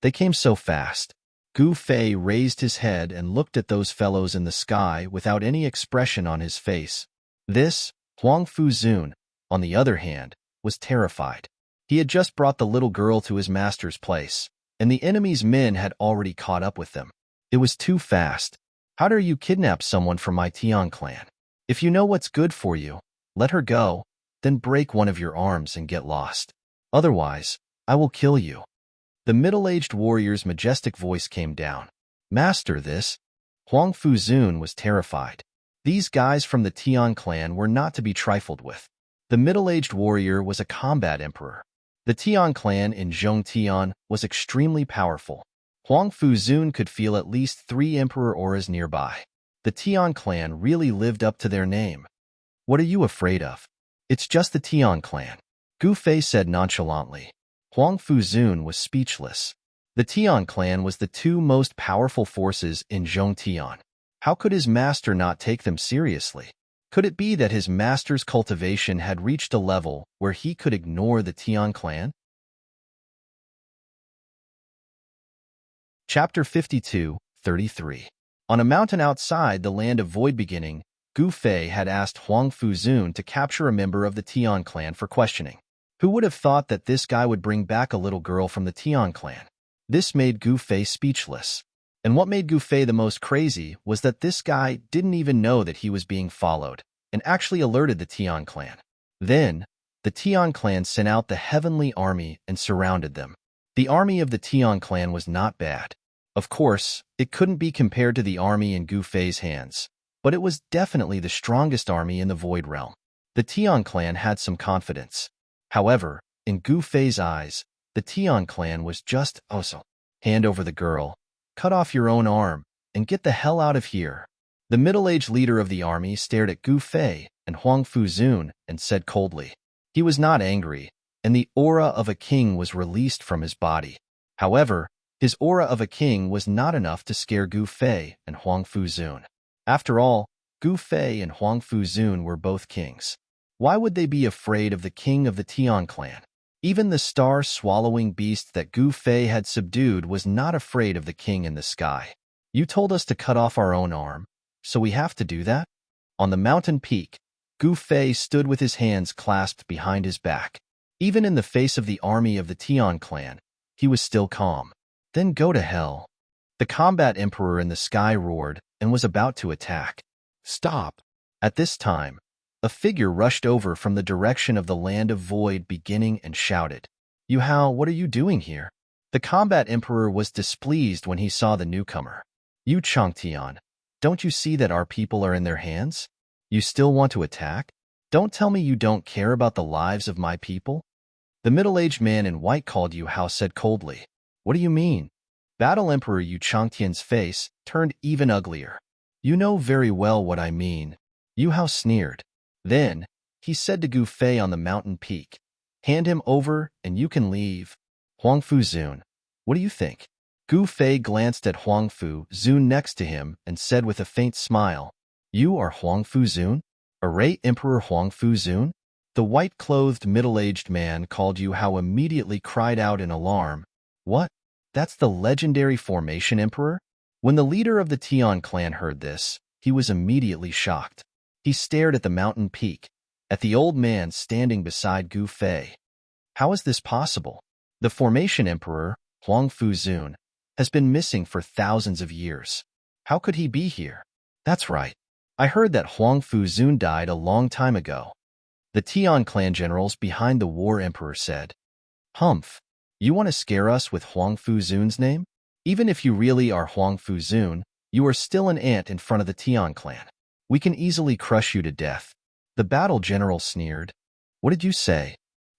They came so fast. Gu Fei raised his head and looked at those fellows in the sky without any expression on his face. This, Huangfu Zun, on the other hand, was terrified. He had just brought the little girl to his master's place, and the enemy's men had already caught up with them. It was too fast. How dare you kidnap someone from my Tian clan? If you know what's good for you, let her go, then break one of your arms and get lost. Otherwise, I will kill you. The middle-aged warrior's majestic voice came down. Master, this. Huangfu Zun was terrified. These guys from the Tian clan were not to be trifled with. The middle-aged warrior was a combat emperor. The Tian clan in Zhongtian was extremely powerful. Huangfu Zun could feel at least 3 emperor auras nearby. The Tian clan really lived up to their name. What are you afraid of? It's just the Tian clan. Gu Fei said nonchalantly. Huangfu Zun was speechless. The Tian clan was the 2 most powerful forces in Zhongtian. How could his master not take them seriously? Could it be that his master's cultivation had reached a level where he could ignore the Tian clan? Chapter 52:33. On a mountain outside the Land of Void Beginning, Gu Fei had asked Huangfu Zun to capture a member of the Tian clan for questioning. Who would have thought that this guy would bring back a little girl from the Tian clan? This made Gu Fei speechless. And what made Gu Fei the most crazy was that this guy didn't even know that he was being followed, and actually alerted the Tian clan. Then, the Tian clan sent out the heavenly army and surrounded them. The army of the Tian clan was not bad. Of course, it couldn't be compared to the army in Gu Fei's hands, but it was definitely the strongest army in the Void Realm. The Tian clan had some confidence. However, in Gu Fei's eyes, the Tian clan was just, so. Hand over the girl, cut off your own arm, and get the hell out of here. The middle-aged leader of the army stared at Gu Fei and Huangfu Zun and said coldly. He was not angry, and the aura of a king was released from his body. However, his aura of a king was not enough to scare Gu Fei and Huang Fuzun. After all, Gu Fei and Huang Fuzun were both kings. Why would they be afraid of the king of the Tian clan? Even the star-swallowing beast that Gu Fei had subdued was not afraid of the king in the sky. You told us to cut off our own arm, so we have to do that? On the mountain peak, Gu Fei stood with his hands clasped behind his back. Even in the face of the army of the Tian clan, he was still calm. Then go to hell. The combat emperor in the sky roared and was about to attack. Stop! At this time, a figure rushed over from the direction of the land of void beginning and shouted, "Yu Hao, what are you doing here?" The combat emperor was displeased when he saw the newcomer. "You Changtian, don't you see that our people are in their hands? You still want to attack? Don't tell me you don't care about the lives of my people?" The middle-aged man in white called Yu Hao said coldly, "What do you mean?" Battle Emperor Yu Changtian's face turned even uglier. "You know very well what I mean." Yu Hao sneered. Then, he said to Gu Fei on the mountain peak, "Hand him over and you can leave." Huang Fuzun, what do you think? Gu Fei glanced at Huang Fuzun next to him and said with a faint smile, "You are Huang Fuzun? Array Emperor Huang Fuzun?" The white-clothed middle-aged man called Yu Hao immediately cried out in alarm, "What? That's the legendary Formation Emperor?" When the leader of the Tian clan heard this, he was immediately shocked. He stared at the mountain peak, at the old man standing beside Gu Fei. How is this possible? The Formation Emperor, Huang Fuzun, has been missing for thousands of years. How could he be here? That's right. I heard that Huang Fuzun died a long time ago. The Tian clan generals behind the war emperor said, "Humph, you want to scare us with Huang Fuzun's name? Even if you really are Huang Fuzun, you are still an ant in front of the Tian clan. We can easily crush you to death." The battle general sneered. "What did you say?"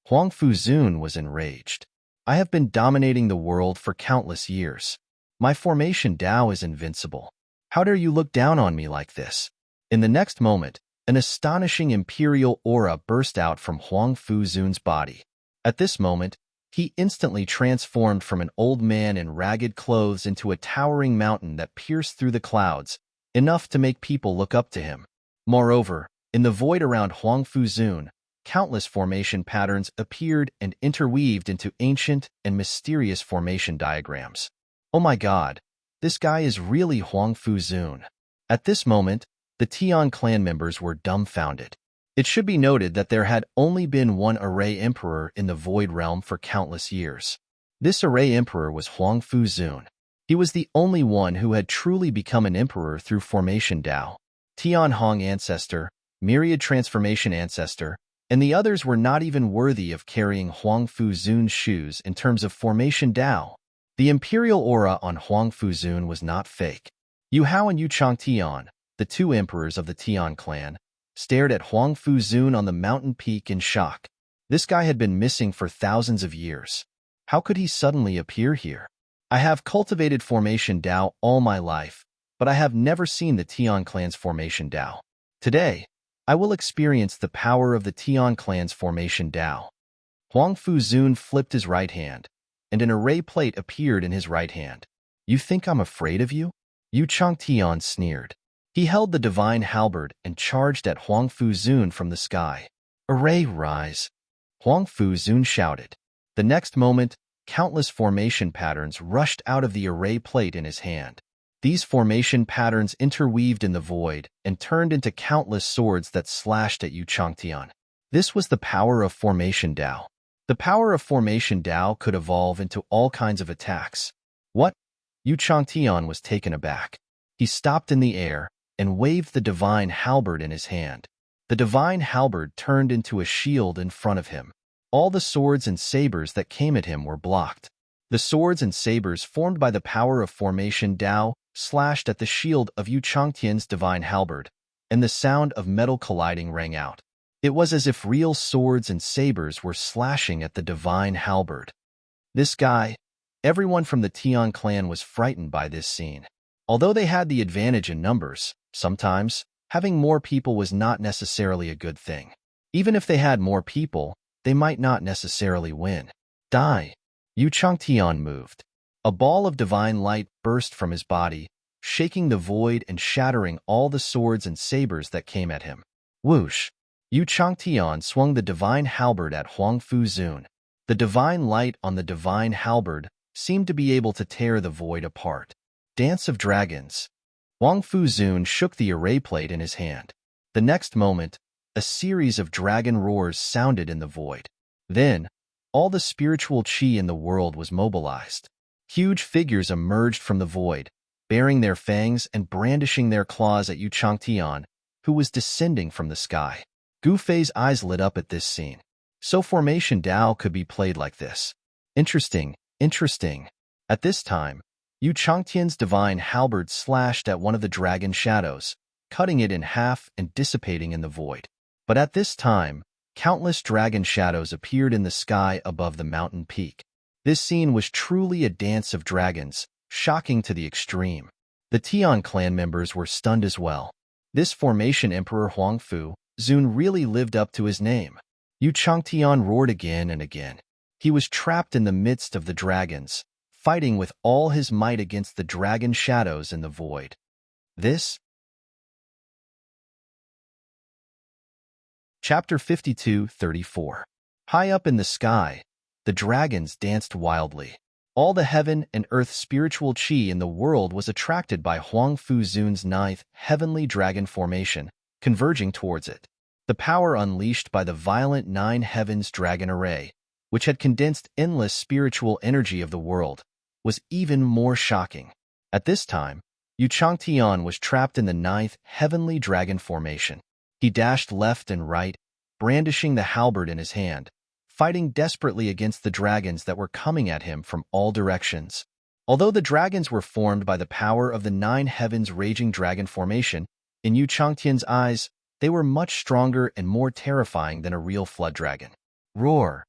Huang Fuzun was enraged. "I have been dominating the world for countless years. My formation Tao is invincible. How dare you look down on me like this?" In the next moment, an astonishing imperial aura burst out from Huang Fuzun's body. At this moment, he instantly transformed from an old man in ragged clothes into a towering mountain that pierced through the clouds, enough to make people look up to him. Moreover, in the void around Huang Fuzun, countless formation patterns appeared and interweaved into ancient and mysterious formation diagrams. Oh my God, this guy is really Huang Fuzun. At this moment, the Tian clan members were dumbfounded. It should be noted that there had only been one Array Emperor in the Void Realm for countless years. This Array Emperor was Huang Fuzun. He was the only one who had truly become an emperor through Formation Tao. Tian Hong Ancestor, Myriad Transformation Ancestor, and the others were not even worthy of carrying Huang Fuzun's shoes in terms of Formation Tao. The imperial aura on Huang Fuzun was not fake. Yu Hao and Yu Changtian, the two emperors of the Tian clan, stared at Huang Fuzun on the mountain peak in shock. This guy had been missing for thousands of years. How could he suddenly appear here? I have cultivated Formation Tao all my life, but I have never seen the Tian clan's Formation Tao. Today, I will experience the power of the Tian clan's Formation Tao. Huang Fuzun flipped his right hand, and an array plate appeared in his right hand. You think I'm afraid of you? Yu Changtian sneered. He held the divine halberd and charged at Huang Fuzun from the sky. Array rise! Huang Fuzun shouted. The next moment, countless formation patterns rushed out of the array plate in his hand. These formation patterns interweaved in the void and turned into countless swords that slashed at Yu Changtian. This was the power of Formation Tao. The power of Formation Tao could evolve into all kinds of attacks. What? Yu Changtian was taken aback. He stopped in the air and waved the divine halberd in his hand. The divine halberd turned into a shield in front of him. All the swords and sabers that came at him were blocked. The swords and sabers formed by the power of Formation Tao slashed at the shield of Yu Changtian's divine halberd, and the sound of metal colliding rang out. It was as if real swords and sabers were slashing at the divine halberd. This guy, everyone from the Tian clan was frightened by this scene. Although they had the advantage in numbers, sometimes, having more people was not necessarily a good thing. Even if they had more people, they might not necessarily win. Die. Yu Changtian moved. A ball of divine light burst from his body, shaking the void and shattering all the swords and sabers that came at him. Whoosh! Yu Changtian swung the divine halberd at Huang Fu Zun. The divine light on the divine halberd seemed to be able to tear the void apart. Dance of Dragons. Huang Fu Zun shook the array plate in his hand. The next moment, a series of dragon roars sounded in the void. Then, all the spiritual qi in the world was mobilized. Huge figures emerged from the void, baring their fangs and brandishing their claws at Yu Changtian, who was descending from the sky. Gu Fei's eyes lit up at this scene. So Formation Dao could be played like this. Interesting, interesting. At this time, Yu Changtian's divine halberd slashed at one of the dragon shadows, cutting it in half and dissipating in the void. But at this time, countless dragon shadows appeared in the sky above the mountain peak. This scene was truly a dance of dragons, shocking to the extreme. The Tian clan members were stunned as well. This Formation Emperor Huang Fu Zun really lived up to his name. Yu Changtian roared again and again. He was trapped in the midst of the dragons, fighting with all his might against the dragon shadows in the void. This Chapter 52:34. High up in the sky, the dragons danced wildly. All the heaven and earth spiritual qi in the world was attracted by Huang Fu Zun's ninth heavenly dragon formation, converging towards it. The power unleashed by the violent nine heavens dragon array, which had condensed endless spiritual energy of the world, was even more shocking. At this time, Yu Changtian was trapped in the ninth heavenly dragon formation. He dashed left and right, brandishing the halberd in his hand, fighting desperately against the dragons that were coming at him from all directions. Although the dragons were formed by the power of the nine heavens raging dragon formation, in Yu Changtian's eyes, they were much stronger and more terrifying than a real flood dragon. Roar!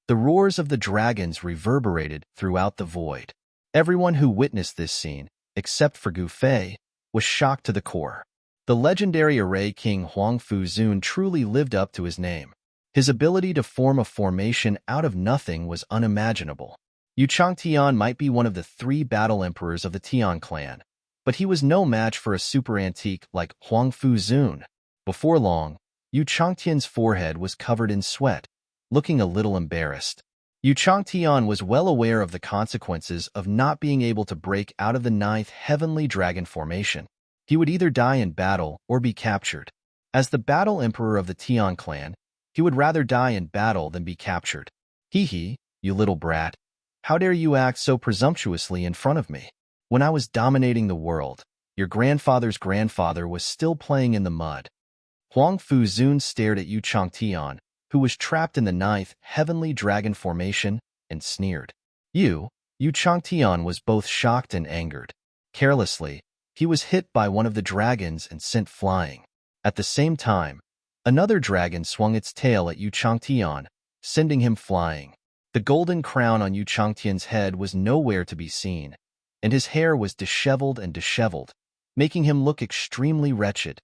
The roars of the dragons reverberated throughout the void. Everyone who witnessed this scene, except for Gu Fei, was shocked to the core. The legendary array king Huang Fu Zun truly lived up to his name. His ability to form a formation out of nothing was unimaginable. Yu Changtian might be one of the 3 battle emperors of the Tian clan, but he was no match for a super antique like Huang Fu Zun. Before long, Yu Changtian's forehead was covered in sweat, looking a little embarrassed. Yu Changtian was well aware of the consequences of not being able to break out of the 9th heavenly dragon formation. He would either die in battle or be captured. As the battle emperor of the Tian clan, he would rather die in battle than be captured. Hee, you little brat. How dare you act so presumptuously in front of me? When I was dominating the world, your grandfather's grandfather was still playing in the mud. Huang Fu Zun stared at Yu Changtian, who was trapped in the 9th heavenly dragon formation, and sneered. Yu Changtian was both shocked and angered. Carelessly, he was hit by one of the dragons and sent flying. At the same time, another dragon swung its tail at Yu Changtian, sending him flying. The golden crown on Yu Changtian's head was nowhere to be seen, and his hair was disheveled, making him look extremely wretched.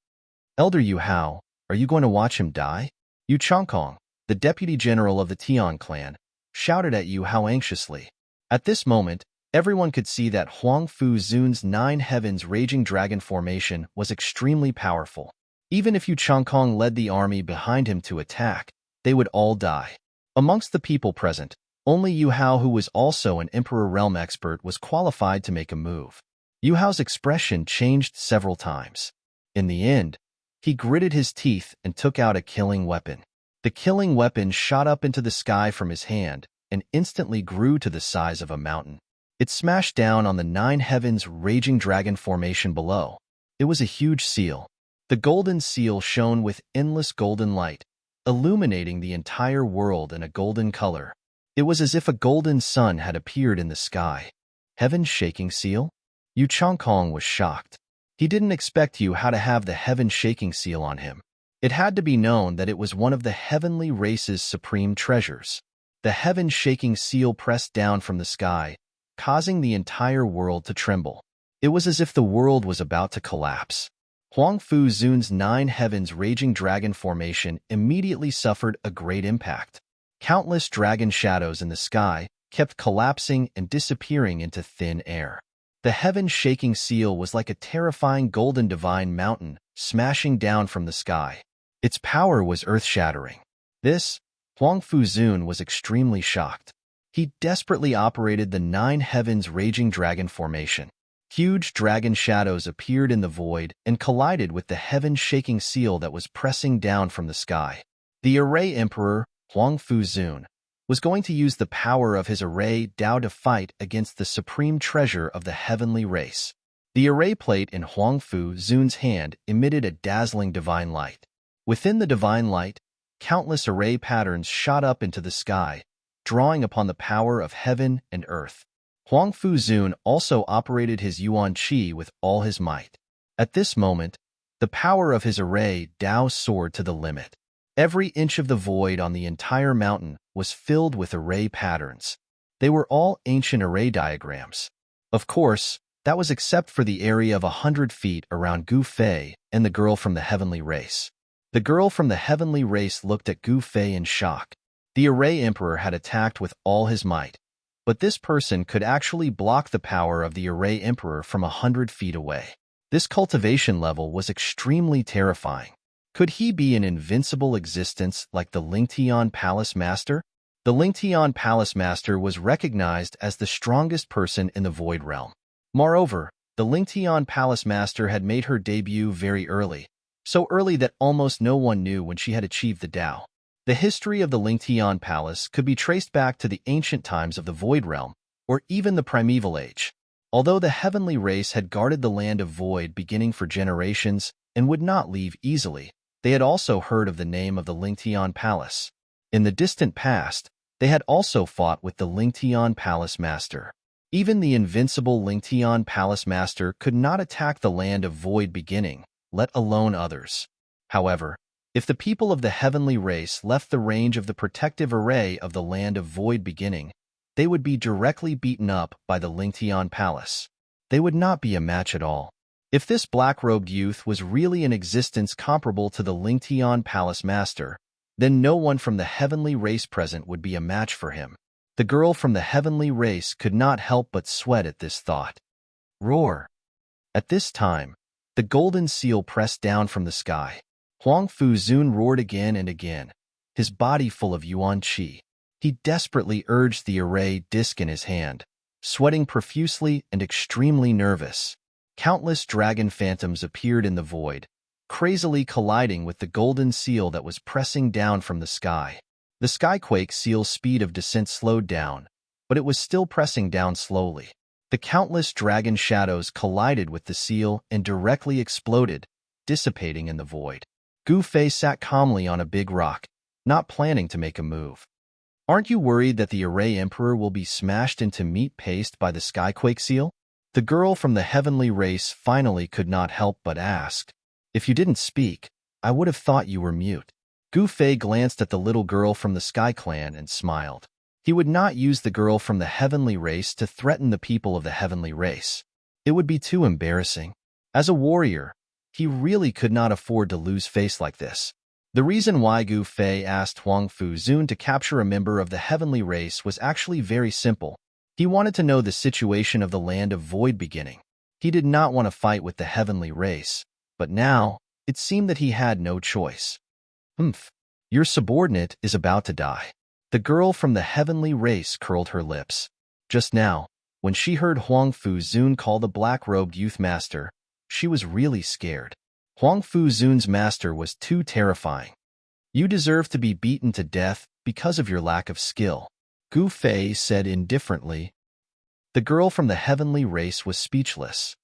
Elder Yu Hao, are you going to watch him die? Yu Changkong, the deputy general of the Tian clan, shouted at Yu Hao anxiously. At this moment, everyone could see that Huang Fu Zun's 9 heavens raging dragon formation was extremely powerful. Even if Yu Changkong led the army behind him to attack, they would all die. Amongst the people present, only Yu Hao, who was also an Emperor Realm expert, was qualified to make a move. Yu Hao's expression changed several times. In the end, he gritted his teeth and took out a killing weapon. The killing weapon shot up into the sky from his hand and instantly grew to the size of a mountain. It smashed down on the 9 heavens raging dragon formation below. It was a huge seal. The golden seal shone with endless golden light, illuminating the entire world in a golden color. It was as if a golden sun had appeared in the sky. Heaven's shaking seal? Yu Changkong was shocked. He didn't expect Yu Hao to have the heaven shaking seal on him. It had to be known that it was one of the heavenly race's supreme treasures. The heaven shaking seal pressed down from the sky, causing the entire world to tremble. It was as if the world was about to collapse. Huang Fu Zun's 9 heavens raging dragon formation immediately suffered a great impact. Countless dragon shadows in the sky kept collapsing and disappearing into thin air. The heaven-shaking seal was like a terrifying golden divine mountain smashing down from the sky. Its power was earth-shattering. This, Huang Fuzun was extremely shocked. He desperately operated the 9 heavens raging dragon formation. Huge dragon shadows appeared in the void and collided with the heaven-shaking seal that was pressing down from the sky. The Array Emperor, Huang Fuzun, was going to use the power of his Array Dao to fight against the supreme treasure of the heavenly race. The Array plate in Huang Fuzun's hand emitted a dazzling divine light. Within the divine light, countless array patterns shot up into the sky, drawing upon the power of heaven and earth. Huang Fuzun also operated his Yuan Qi with all his might. At this moment, the power of his Array Dao soared to the limit. Every inch of the void on the entire mountain was filled with array patterns. They were all ancient array diagrams. Of course, that was except for the area of 100 feet around Gu Fei and the girl from the heavenly race. The girl from the heavenly race looked at Gu Fei in shock. The Array Emperor had attacked with all his might, but this person could actually block the power of the Array Emperor from 100 feet away. This cultivation level was extremely terrifying. Could he be an invincible existence like the Lingtian Palace Master? The Lingtian Palace Master was recognized as the strongest person in the Void Realm. Moreover, the Lingtian Palace Master had made her debut very early, so early that almost no one knew when she had achieved the Dao. The history of the Lingtian Palace could be traced back to the ancient times of the Void Realm, or even the Primeval Age. Although the heavenly race had guarded the land of Void beginning for generations and would not leave easily, they had also heard of the name of the Lingtian Palace. In the distant past, they had also fought with the Lingtian Palace Master. Even the invincible Lingtian Palace Master could not attack the land of Void beginning, let alone others. However, if the people of the heavenly race left the range of the protective array of the land of Void beginning, they would be directly beaten up by the Lingtian Palace. They would not be a match at all. If this black-robed youth was really an existence comparable to the Lingtian Palace Master, then no one from the heavenly race present would be a match for him. The girl from the heavenly race could not help but sweat at this thought. Roar! At this time, the golden seal pressed down from the sky. Huang Fuzun roared again and again, his body full of Yuan Qi. He desperately urged the array disc in his hand, sweating profusely and extremely nervous. Countless dragon phantoms appeared in the void, crazily colliding with the golden seal that was pressing down from the sky. The Skyquake seal's speed of descent slowed down, but it was still pressing down slowly. The countless dragon shadows collided with the seal and directly exploded, dissipating in the void. Gu Fei sat calmly on a big rock, not planning to make a move. Aren't you worried that the Array Emperor will be smashed into meat paste by the Skyquake seal? The girl from the heavenly race finally could not help but ask. If you didn't speak, I would have thought you were mute. Gu Fei glanced at the little girl from the Sky Clan and smiled. He would not use the girl from the heavenly race to threaten the people of the heavenly race. It would be too embarrassing. As a warrior, he really could not afford to lose face like this. The reason why Gu Fei asked Huang Fuzun to capture a member of the heavenly race was actually very simple. He wanted to know the situation of the land of Void beginning. He did not want to fight with the heavenly race, but now it seemed that he had no choice. Your subordinate is about to die. The girl from the heavenly race curled her lips. Just now, when she heard Huang Fuzun call the black-robed youth master, she was really scared. Huang Fuzun's master was too terrifying. You deserve to be beaten to death because of your lack of skill, Gu Fei said indifferently. The girl from the heavenly race was speechless.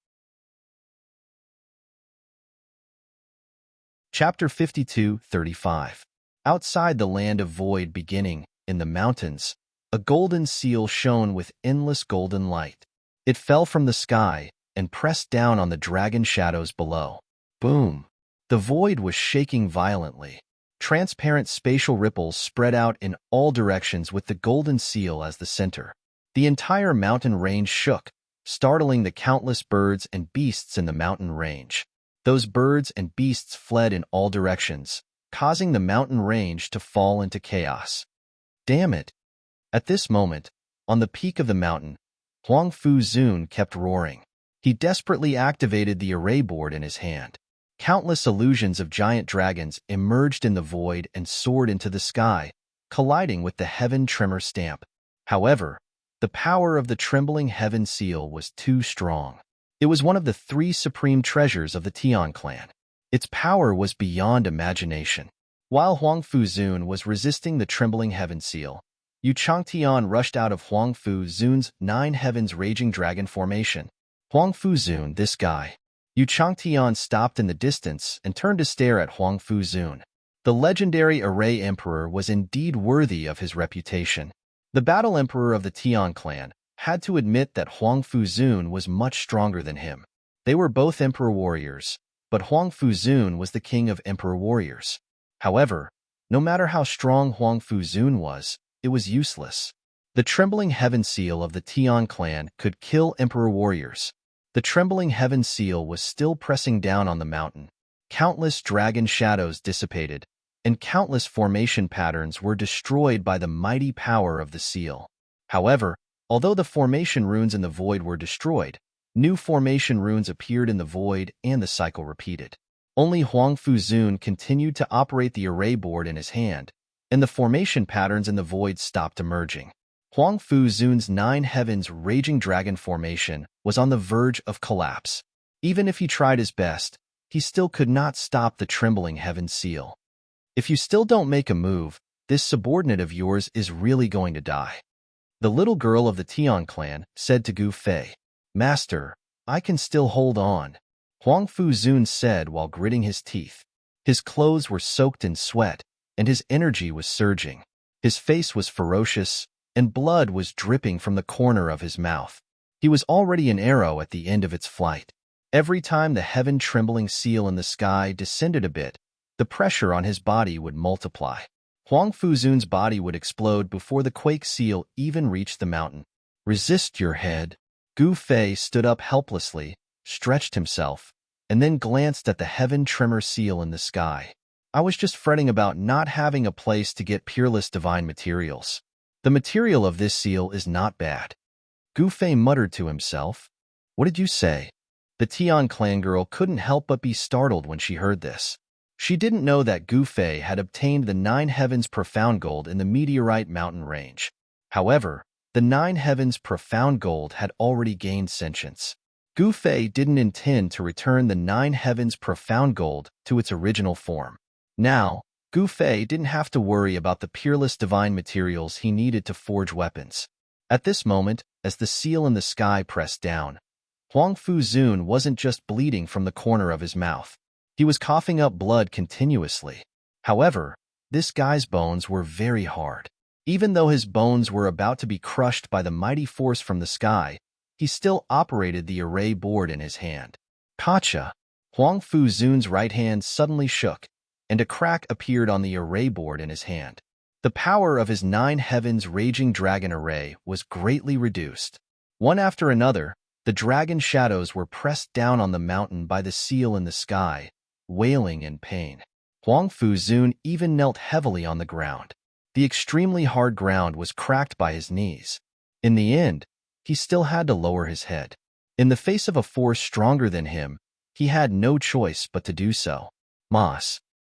Chapter 52:35. Outside the land of Void beginning, in the mountains, a golden seal shone with endless golden light. It fell from the sky and pressed down on the dragon shadows below. Boom! The void was shaking violently. Transparent spatial ripples spread out in all directions with the golden seal as the center. The entire mountain range shook, startling the countless birds and beasts in the mountain range. Those birds and beasts fled in all directions, causing the mountain range to fall into chaos. Damn it! At this moment, on the peak of the mountain, Huang Fu Zun kept roaring. He desperately activated the array board in his hand. Countless illusions of giant dragons emerged in the void and soared into the sky, colliding with the heaven tremor stamp. However, the power of the trembling heaven seal was too strong. It was one of the 3 supreme treasures of the Tian clan. Its power was beyond imagination. While Huang Fu Zun was resisting the trembling heaven seal, Yu Changtian rushed out of Huang Fu Zun's 9 heavens raging dragon formation. Huang Fu Zun, this guy. Yu Changtian stopped in the distance and turned to stare at Huang Fu Zun. The legendary Array Emperor was indeed worthy of his reputation. The Battle Emperor of the Tian clan had to admit that Huang Fu Zun was much stronger than him. They were both Emperor warriors, but Huang Fu Zun was the king of Emperor warriors. However, no matter how strong Huang Fu Zun was, it was useless. The trembling heaven seal of the Tian clan could kill Emperor warriors. The trembling heaven seal was still pressing down on the mountain. Countless dragon shadows dissipated, and countless formation patterns were destroyed by the mighty power of the seal. However, although the formation runes in the void were destroyed, new formation runes appeared in the void and the cycle repeated. Only Huang Fu Zun continued to operate the array board in his hand, and the formation patterns in the void stopped emerging. Huang Fu Zun's 9 heavens raging dragon formation was on the verge of collapse. Even if he tried his best, he still could not stop the trembling heaven seal. If you still don't make a move, this subordinate of yours is really going to die. The little girl of the Tian clan said to Gu Fei. Master, I can still hold on, Huang Fu Zun said while gritting his teeth. His clothes were soaked in sweat, and his energy was surging. His face was ferocious, and blood was dripping from the corner of his mouth. He was already an arrow at the end of its flight. Every time the heaven-trembling seal in the sky descended a bit, the pressure on his body would multiply. Huang Fu Zun's body would explode before the quake seal even reached the mountain. Resist your head. Gu Fei stood up helplessly, stretched himself, and then glanced at the heaven tremor seal in the sky. I was just fretting about not having a place to get peerless divine materials. The material of this seal is not bad. Gu Fei muttered to himself. What did you say? The Tian clan girl couldn't help but be startled when she heard this. She didn't know that Gu Fei had obtained the 9 heavens profound gold in the meteorite mountain range. However, the 9 heavens profound gold had already gained sentience. Gu Fei didn't intend to return the 9 heavens profound gold to its original form. Now, Gu Fei didn't have to worry about the peerless divine materials he needed to forge weapons. At this moment, as the seal in the sky pressed down, Huang Fu Zun wasn't just bleeding from the corner of his mouth. He was coughing up blood continuously. However, this guy's bones were very hard. Even though his bones were about to be crushed by the mighty force from the sky, he still operated the array board in his hand. Gotcha! Huang Fu Zun's right hand suddenly shook, and a crack appeared on the array board in his hand. The power of his 9 heavens raging dragon array was greatly reduced. One after another, the dragon shadows were pressed down on the mountain by the seal in the sky, wailing in pain. Huang Fu Zun even knelt heavily on the ground. The extremely hard ground was cracked by his knees. In the end, he still had to lower his head. In the face of a force stronger than him, he had no choice but to do so.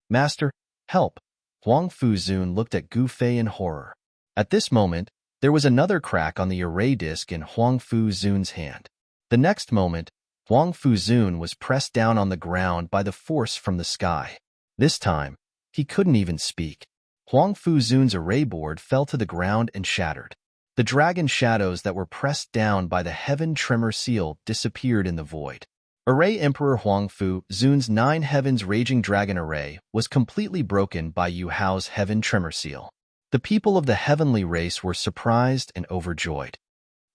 Master, help! Huang Fu Zun looked at Gu Fei in horror. At this moment, there was another crack on the array disc in Huang Fu Zun's hand. The next moment, Huang Fu Zun was pressed down on the ground by the force from the sky. This time, he couldn't even speak. Huang Fu Zun's array board fell to the ground and shattered. The dragon shadows that were pressed down by the heaven tremor seal disappeared in the void. Array Emperor Huang Fu Zun's 9 heavens raging dragon array was completely broken by Yu Hao's heaven tremor seal. The people of the heavenly race were surprised and overjoyed.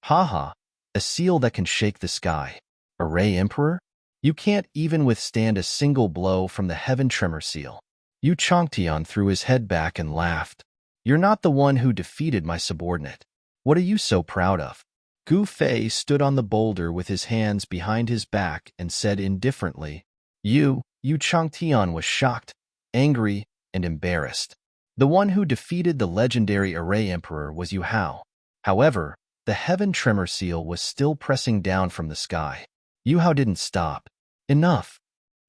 Haha, a seal that can shake the sky. Array Emperor? You can't even withstand a single blow from the heaven tremor seal. Yu Changtian threw his head back and laughed. You're not the one who defeated my subordinate. What are you so proud of? Gu Fei stood on the boulder with his hands behind his back and said indifferently. Yu Changtian was shocked, angry, and embarrassed. The one who defeated the legendary Array Emperor was Yu Hao. However, the Heaven Tremor Seal was still pressing down from the sky. Yu Hao didn't stop. Enough.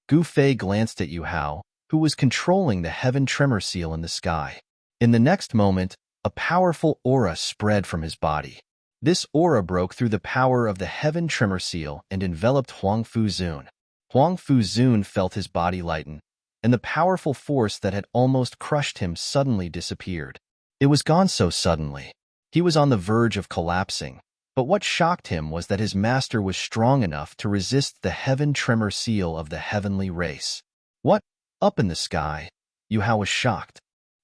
Gu Fei glanced at Yu Hao, who was controlling the Heaven Tremor Seal in the sky. In the next moment, a powerful aura spread from his body. This aura broke through the power of the Heaven Tremor Seal and enveloped Huang Fuzun. Huang Fuzun felt his body lighten, and the powerful force that had almost crushed him suddenly disappeared. It was gone so suddenly. He was on the verge of collapsing, but what shocked him was that his master was strong enough to resist the Heaven Tremor Seal of the heavenly race. What? Up in the sky? Yu Hao was shocked.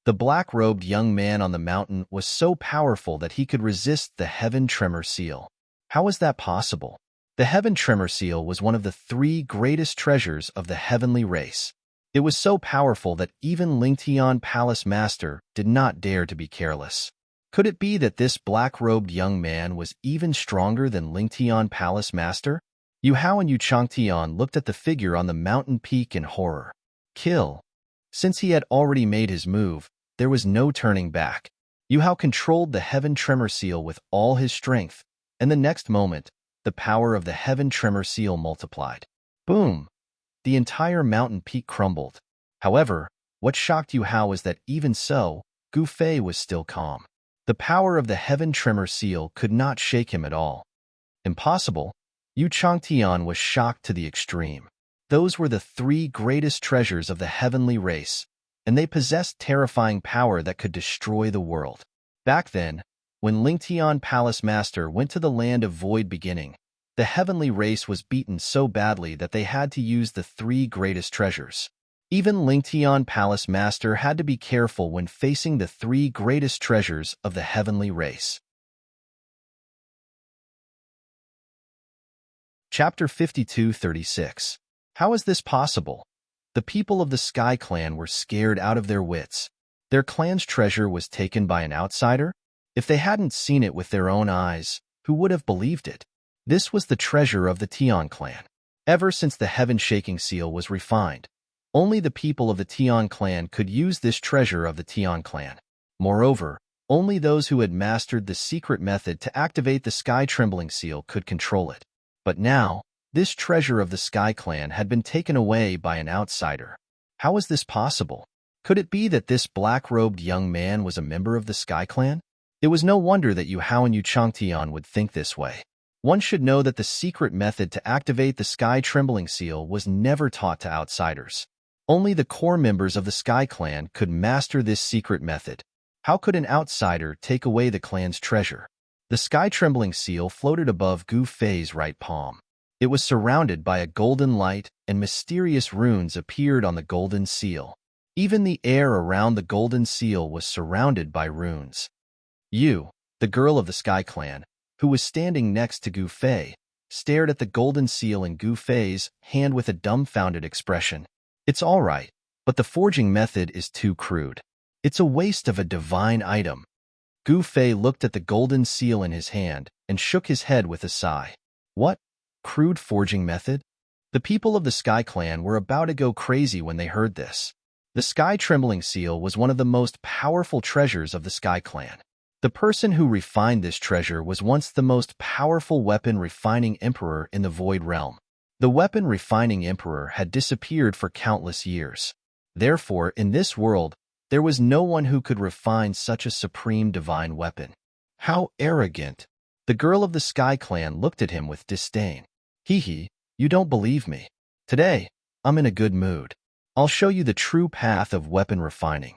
The black-robed young man on the mountain was so powerful that he could resist the Heaven Tremor Seal. How was that possible? The Heaven Tremor Seal was one of the 3 greatest treasures of the heavenly race. It was so powerful that even Lingtian Palace Master did not dare to be careless. Could it be that this black-robed young man was even stronger than Lingtian Palace Master? Yu Hao and Yu Changtian looked at the figure on the mountain peak in horror. Kill. Since he had already made his move, there was no turning back. Yu Hao controlled the Heaven Tremor Seal with all his strength, and the next moment, the power of the Heaven Tremor Seal multiplied. Boom! The entire mountain peak crumbled. However, what shocked Yu Hao was that even so, Gu Fei was still calm. The power of the Heaven Tremor Seal could not shake him at all. Impossible. Yu Changtian was shocked to the extreme. Those were the 3 greatest treasures of the heavenly race, and they possessed terrifying power that could destroy the world. Back then, when Lingtian Palace Master went to the land of Void Beginning, the heavenly race was beaten so badly that they had to use the 3 greatest treasures. Even Lingtian Palace Master had to be careful when facing the 3 greatest treasures of the heavenly race. Chapter 52-36. How is this possible? The people of the Sky Clan were scared out of their wits. Their clan's treasure was taken by an outsider? If they hadn't seen it with their own eyes, who would have believed it? This was the treasure of the Tian clan. Ever since the Heaven-Shaking Seal was refined, only the people of the Tian clan could use this treasure of the Tian clan. Moreover, only those who had mastered the secret method to activate the Sky-Trembling Seal could control it. But now, this treasure of the Sky Clan had been taken away by an outsider. How was this possible? Could it be that this black-robed young man was a member of the Sky Clan? It was no wonder that Yu Hao and Yu Changtian would think this way. One should know that the secret method to activate the Sky-Trembling Seal was never taught to outsiders. Only the core members of the Sky Clan could master this secret method. How could an outsider take away the clan's treasure? The Sky-Trembling Seal floated above Gu Fei's right palm. It was surrounded by a golden light, and mysterious runes appeared on the golden seal. Even the air around the golden seal was surrounded by runes. Yu, the girl of the Sky Clan, who was standing next to Gu Fei, stared at the golden seal in Gu Fei's hand with a dumbfounded expression. It's all right, but the forging method is too crude. It's a waste of a divine item. Gu Fei looked at the golden seal in his hand and shook his head with a sigh. What? Crude forging method? The people of the Sky Clan were about to go crazy when they heard this. The Sky-Trembling Seal was one of the most powerful treasures of the Sky Clan. The person who refined this treasure was once the most powerful weapon-refining emperor in the Void Realm. The weapon-refining emperor had disappeared for countless years. Therefore, in this world, there was no one who could refine such a supreme divine weapon. How arrogant! The girl of the Sky Clan looked at him with disdain. Hee, you don't believe me. Today, I'm in a good mood. I'll show you the true path of weapon refining.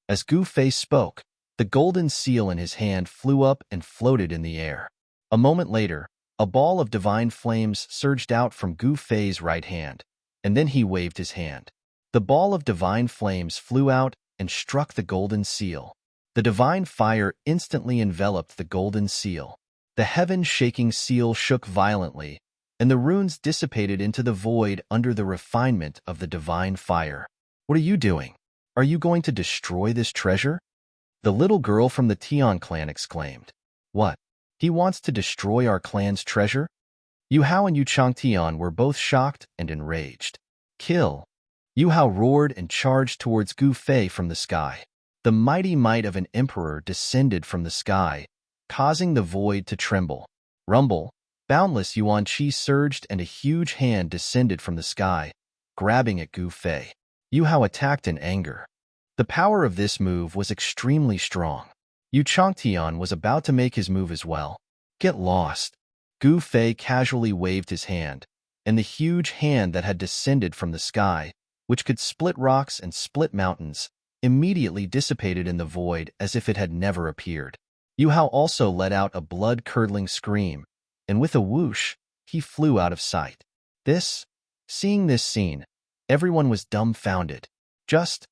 As Gu Fei spoke, the golden seal in his hand flew up and floated in the air. A moment later, a ball of divine flames surged out from Gu Fei's right hand, and then he waved his hand. The ball of divine flames flew out and struck the golden seal. The divine fire instantly enveloped the golden seal. The heaven-shaking seal shook violently, and the runes dissipated into the void under the refinement of the divine fire. What are you doing? Are you going to destroy this treasure? The little girl from the Tian clan exclaimed. What? He wants to destroy our clan's treasure? Yu Hao and Yu Changtian were both shocked and enraged. Kill! Yu Hao roared and charged towards Gu Fei from the sky. The The mighty might of an emperor descended from the sky, causing the void to tremble. Rumble, boundless Yuan Qi surged and a huge hand descended from the sky, grabbing at Gu Fei. Yu Hao attacked in anger. The power of this move was extremely strong. Yu Changtian was about to make his move as well. Get lost. Gu Fei casually waved his hand, and the huge hand that had descended from the sky, which could split rocks and split mountains, immediately dissipated in the void as if it had never appeared. Yu Hao also let out a blood-curdling scream, and with a whoosh, he flew out of sight. Seeing this scene, everyone was dumbfounded. Just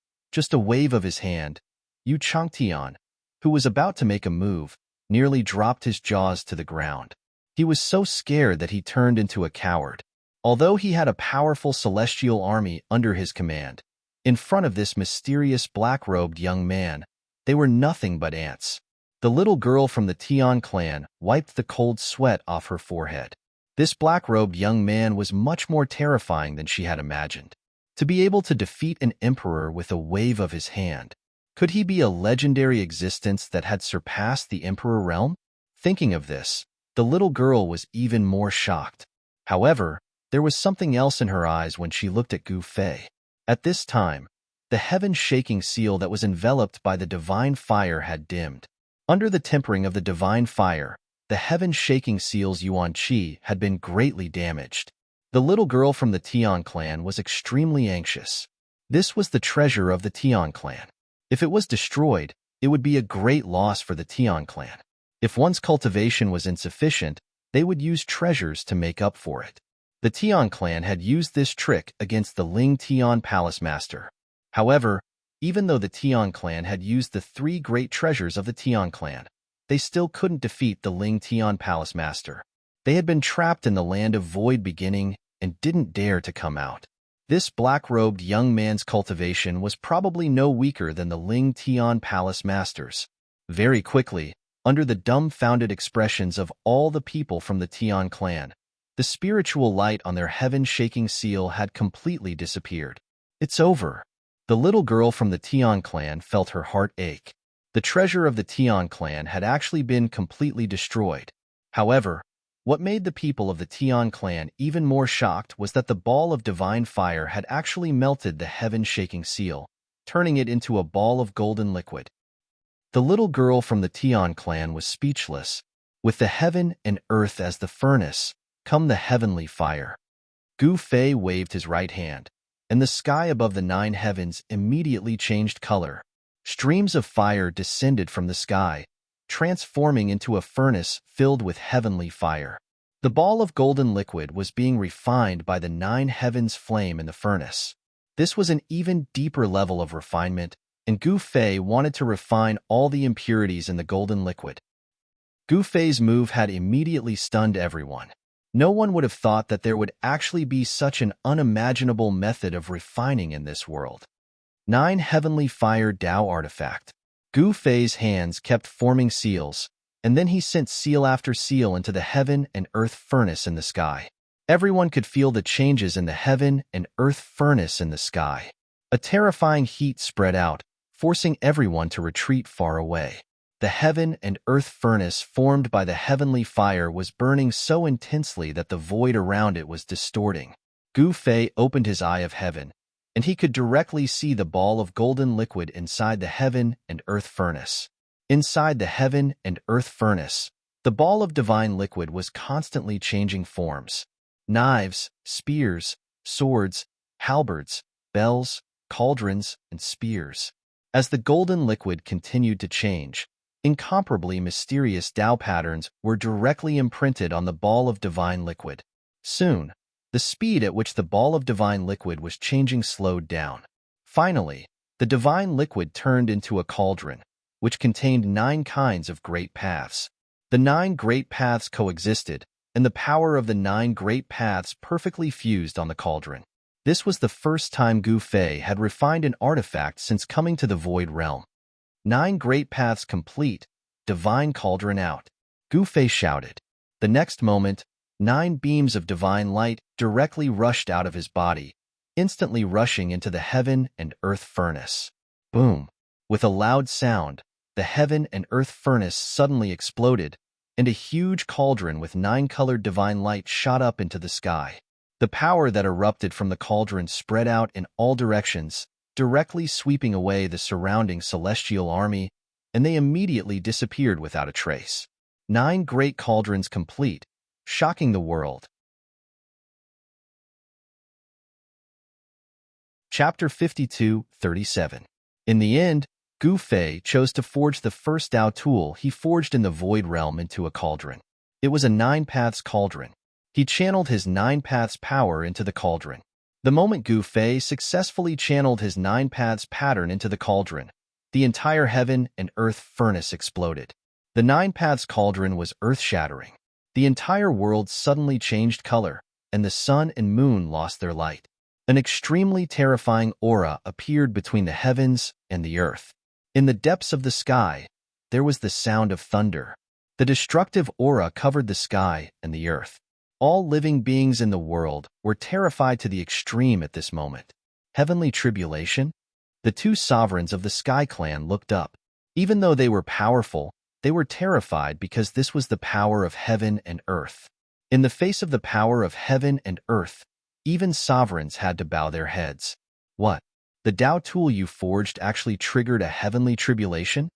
a wave of his hand, Yu Changtian, who was about to make a move, nearly dropped his jaws to the ground. He was so scared that he turned into a coward. Although he had a powerful celestial army under his command, in front of this mysterious black-robed young man, they were nothing but ants. The little girl from the Tian clan wiped the cold sweat off her forehead. This black-robed young man was much more terrifying than she had imagined. To be able to defeat an emperor with a wave of his hand, could he be a legendary existence that had surpassed the emperor realm? Thinking of this, the little girl was even more shocked. However, there was something else in her eyes when she looked at Gu Fei. At this time, the heaven-shaking seal that was enveloped by the divine fire had dimmed. Under the tempering of the divine fire, the heaven-shaking seal's Yuan Qi had been greatly damaged. The little girl from the Tian clan was extremely anxious. This was the treasure of the Tian clan. If it was destroyed, it would be a great loss for the Tian clan. If one's cultivation was insufficient, they would use treasures to make up for it. The Tian clan had used this trick against the Ling Tian Palace Master. However, even though the Tian clan had used the 3 great treasures of the Tian clan, they still couldn't defeat the Ling Tian Palace Master. They had been trapped in the land of void beginning and didn't dare to come out. This black-robed young man's cultivation was probably no weaker than the Ling Tian Palace Master's. Very quickly, under the dumbfounded expressions of all the people from the Tian clan, the spiritual light on their heaven-shaking seal had completely disappeared. It's over. The little girl from the Tian clan felt her heart ache. The treasure of the Tian clan had actually been completely destroyed. However, what made the people of the Tian clan even more shocked was that the ball of divine fire had actually melted the heaven-shaking seal, turning it into a ball of golden liquid. The little girl from the Tian clan was speechless. With the heaven and earth as the furnace, come the heavenly fire. Gu Fei waved his right hand, and the sky above the 9 heavens immediately changed color. Streams of fire descended from the sky, transforming into a furnace filled with heavenly fire. The ball of golden liquid was being refined by the 9 heavens flame in the furnace. This was an even deeper level of refinement, and Gu Fei wanted to refine all the impurities in the golden liquid. Gu Fei's move had immediately stunned everyone. No one would have thought that there would actually be such an unimaginable method of refining in this world. 9 Heavenly Fire Dao Artifact. Gu Fei's hands kept forming seals, and then he sent seal after seal into the heaven and earth furnace in the sky. Everyone could feel the changes in the heaven and earth furnace in the sky. A terrifying heat spread out, forcing everyone to retreat far away. The heaven and earth furnace formed by the heavenly fire was burning so intensely that the void around it was distorting. Gu Fei opened his eye of heaven, and he could directly see the ball of golden liquid inside the heaven and earth furnace. Inside the heaven and earth furnace, the ball of divine liquid was constantly changing forms. Knives, spears, swords, halberds, bells, cauldrons, and spears. As the golden liquid continued to change, incomparably mysterious Tao patterns were directly imprinted on the ball of divine liquid. Soon, the speed at which the ball of divine liquid was changing slowed down. Finally, the divine liquid turned into a cauldron, which contained 9 kinds of great paths. The 9 great paths coexisted, and the power of the 9 great paths perfectly fused on the cauldron. This was the first time Gu Fei had refined an artifact since coming to the Void Realm. 9 great paths complete, divine cauldron out. Gu Fei shouted. The next moment, 9 beams of divine light directly rushed out of his body, instantly rushing into the heaven and earth furnace. Boom! With a loud sound, the heaven and earth furnace suddenly exploded, and a huge cauldron with 9-colored divine light shot up into the sky. The power that erupted from the cauldron spread out in all directions, directly sweeping away the surrounding celestial army, and they immediately disappeared without a trace. 9 great cauldrons complete, shocking the world. Chapter 52:37. In the end, Gu Fei chose to forge the first Dao tool he forged in the Void Realm into a cauldron. It was a 9-paths cauldron. He channeled his 9 paths power into the cauldron. The moment Gu Fei successfully channeled his 9 paths pattern into the cauldron, the entire heaven and earth furnace exploded. The 9 paths cauldron was earth-shattering. The entire world suddenly changed color, and the sun and moon lost their light. An extremely terrifying aura appeared between the heavens and the earth. In the depths of the sky, there was the sound of thunder. The destructive aura covered the sky and the earth. All living beings in the world were terrified to the extreme at this moment. Heavenly tribulation? The 2 sovereigns of the Sky Clan looked up. Even though they were powerful, they were terrified because this was the power of heaven and earth. In the face of the power of heaven and earth, even sovereigns had to bow their heads. What? The Dao tool you forged actually triggered a heavenly tribulation?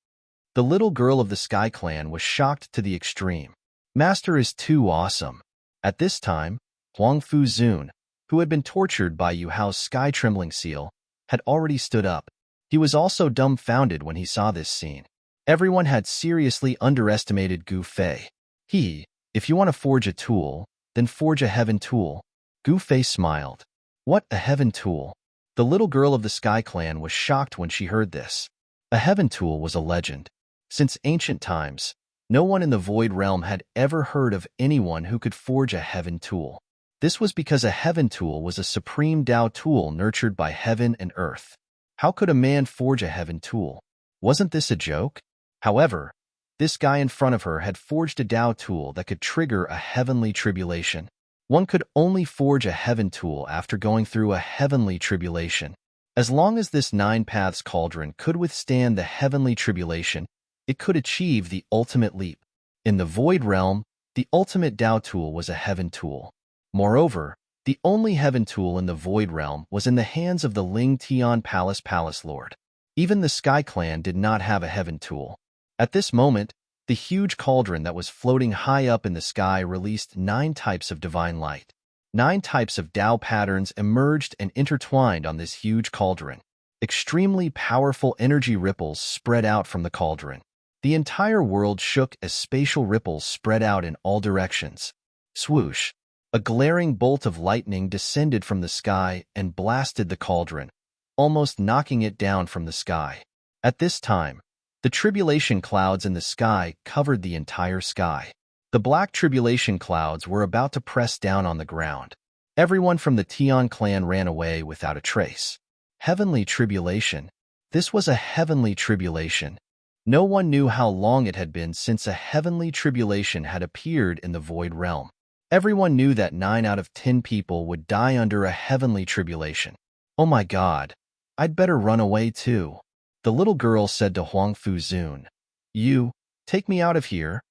The little girl of the Sky Clan was shocked to the extreme. Master is too awesome. At this time, Huang Fu Zun, who had been tortured by Yu Hao's sky trembling seal, had already stood up. He was also dumbfounded when he saw this scene. Everyone had seriously underestimated Gu Fei. If you want to forge a tool, then forge a heaven tool. Gu Fei smiled. What, a heaven tool? The little girl of the Sky Clan was shocked when she heard this. A heaven tool was a legend. Since ancient times, no one in the Void Realm had ever heard of anyone who could forge a heaven tool. This was because a heaven tool was a supreme Dao tool nurtured by heaven and earth. How could a man forge a heaven tool? Wasn't this a joke? However, this guy in front of her had forged a Dao tool that could trigger a heavenly tribulation. One could only forge a heaven tool after going through a heavenly tribulation. As long as this 9 paths cauldron could withstand the heavenly tribulation, it could achieve the ultimate leap. In the Void Realm, the ultimate Dao tool was a heaven tool. Moreover, the only heaven tool in the Void Realm was in the hands of the Ling Tian Palace Lord. Even the Sky Clan did not have a heaven tool. At this moment, the huge cauldron that was floating high up in the sky released 9 types of divine light. 9 types of Dao patterns emerged and intertwined on this huge cauldron. Extremely powerful energy ripples spread out from the cauldron. The entire world shook as spatial ripples spread out in all directions. Swoosh! A glaring bolt of lightning descended from the sky and blasted the cauldron, almost knocking it down from the sky. At this time, the tribulation clouds in the sky covered the entire sky. The black tribulation clouds were about to press down on the ground. Everyone from the Tian clan ran away without a trace. Heavenly tribulation. This was a heavenly tribulation. No one knew how long it had been since a heavenly tribulation had appeared in the Void Realm. Everyone knew that 9 out of 10 people would die under a heavenly tribulation. Oh my God, I'd better run away too. The little girl said to Huang Fu Zun. You, take me out of here.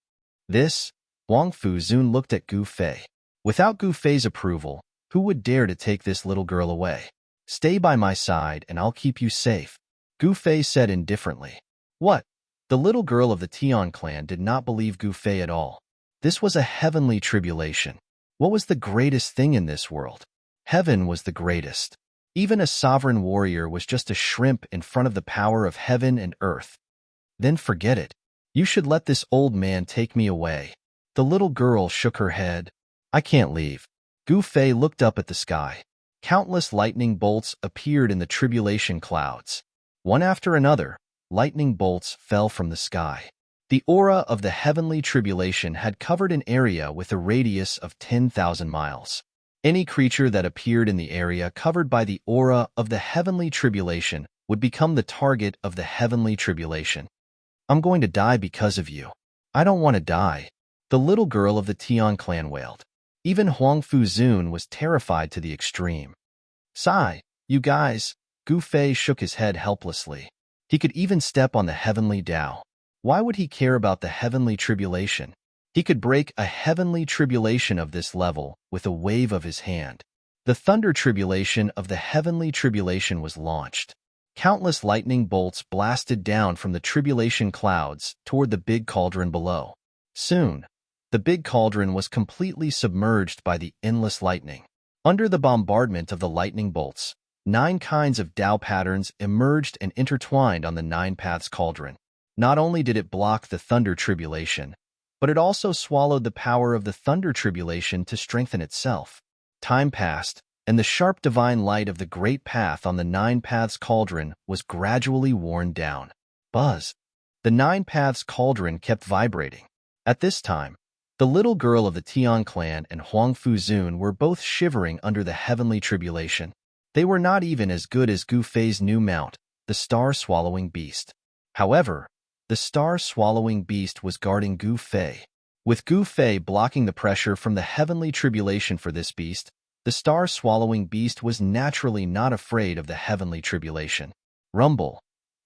Huang Fu Zun looked at Gu Fei. Without Gu Fei's approval, who would dare to take this little girl away? Stay by my side and I'll keep you safe, Gu Fei said indifferently. What? The little girl of the Tian clan did not believe Gu Fei at all. This was a heavenly tribulation. What was the greatest thing in this world? Heaven was the greatest. Even a sovereign warrior was just a shrimp in front of the power of heaven and earth. Then forget it. You should let this old man take me away. The little girl shook her head. I can't leave. Gu Fei looked up at the sky. Countless lightning bolts appeared in the tribulation clouds. One after another, lightning bolts fell from the sky. The aura of the heavenly tribulation had covered an area with a radius of 10,000 miles. Any creature that appeared in the area covered by the aura of the heavenly tribulation would become the target of the heavenly tribulation. I'm going to die because of you. I don't want to die. The little girl of the Tian clan wailed. Even Huang Fu Zun was terrified to the extreme. Sigh, you guys. Gu Fei shook his head helplessly. He could even step on the heavenly Tao. Why would he care about the heavenly tribulation? He could break a heavenly tribulation of this level with a wave of his hand. The thunder tribulation of the heavenly tribulation was launched. Countless lightning bolts blasted down from the tribulation clouds toward the big cauldron below. Soon, the big cauldron was completely submerged by the endless lightning. Under the bombardment of the lightning bolts, 9 kinds of Tao patterns emerged and intertwined on the 9 paths cauldron. Not only did it block the thunder tribulation, but it also swallowed the power of the thunder tribulation to strengthen itself. Time passed, and the sharp divine light of the great path on the 9 paths cauldron was gradually worn down. Buzz! The 9 paths cauldron kept vibrating. At this time, the little girl of the Tian clan and Huang Fuzun were both shivering under the heavenly tribulation. They were not even as good as Gu Fei's new mount, the star-swallowing beast. However, the star-swallowing beast was guarding Gu Fei. With Gu Fei blocking the pressure from the heavenly tribulation for this beast, the star-swallowing beast was naturally not afraid of the heavenly tribulation. Rumble!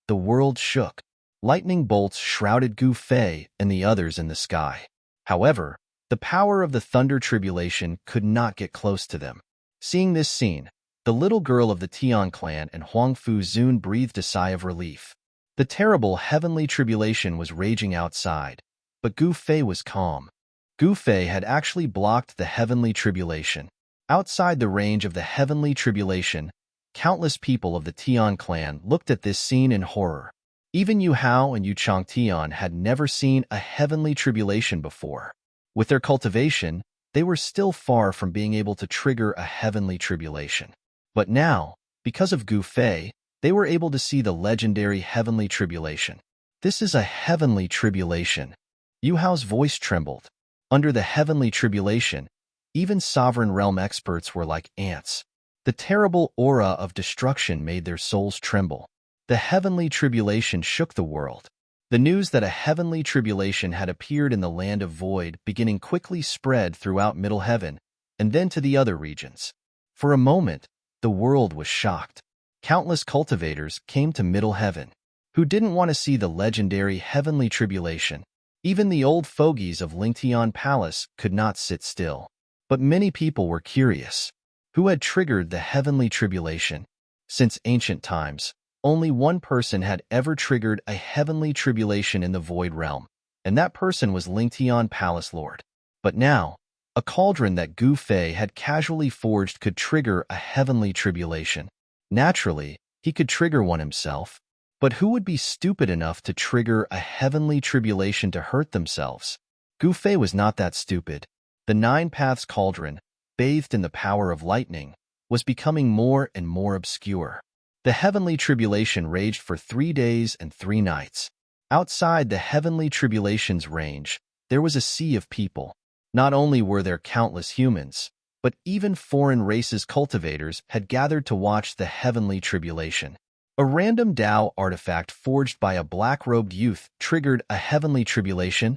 The world shook. Lightning bolts shrouded Gu Fei and the others in the sky. However, the power of the thunder tribulation could not get close to them. Seeing this scene, the little girl of the Tian clan and Huang Fuzun breathed a sigh of relief. The terrible heavenly tribulation was raging outside, but Gu Fei was calm. Gu Fei had actually blocked the heavenly tribulation. Outside the range of the heavenly tribulation, countless people of the Tian clan looked at this scene in horror. Even Yu Hao and Yu Changtian had never seen a heavenly tribulation before. With their cultivation, they were still far from being able to trigger a heavenly tribulation. But now, because of Gu Fei, they were able to see the legendary heavenly tribulation. This is a heavenly tribulation. Yu Hao's voice trembled. Under the heavenly tribulation, even sovereign realm experts were like ants. The terrible aura of destruction made their souls tremble. The heavenly tribulation shook the world. The news that a heavenly tribulation had appeared in the land of void beginning quickly spread throughout Middle Heaven, and then to the other regions. For a moment, the world was shocked. Countless cultivators came to Middle Heaven, who didn't want to see the legendary heavenly tribulation. Even the old fogies of Lingtian Palace could not sit still. But many people were curious. Who had triggered the heavenly tribulation? Since ancient times, only one person had ever triggered a heavenly tribulation in the void realm, and that person was Lingtian Palace Lord. But now, a cauldron that Gu Fei had casually forged could trigger a heavenly tribulation. Naturally, he could trigger one himself, but who would be stupid enough to trigger a heavenly tribulation to hurt themselves? Gu Fei was not that stupid. The 9 paths cauldron, bathed in the power of lightning, was becoming more and more obscure. The heavenly tribulation raged for 3 days and 3 nights. Outside the heavenly tribulation's range, there was a sea of people. Not only were there countless humans, but even foreign races cultivators had gathered to watch the heavenly tribulation. A random Tao artifact forged by a black-robed youth triggered a heavenly tribulation?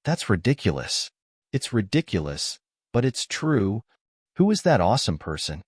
That's ridiculous. It's ridiculous, but it's true. Who is that awesome person?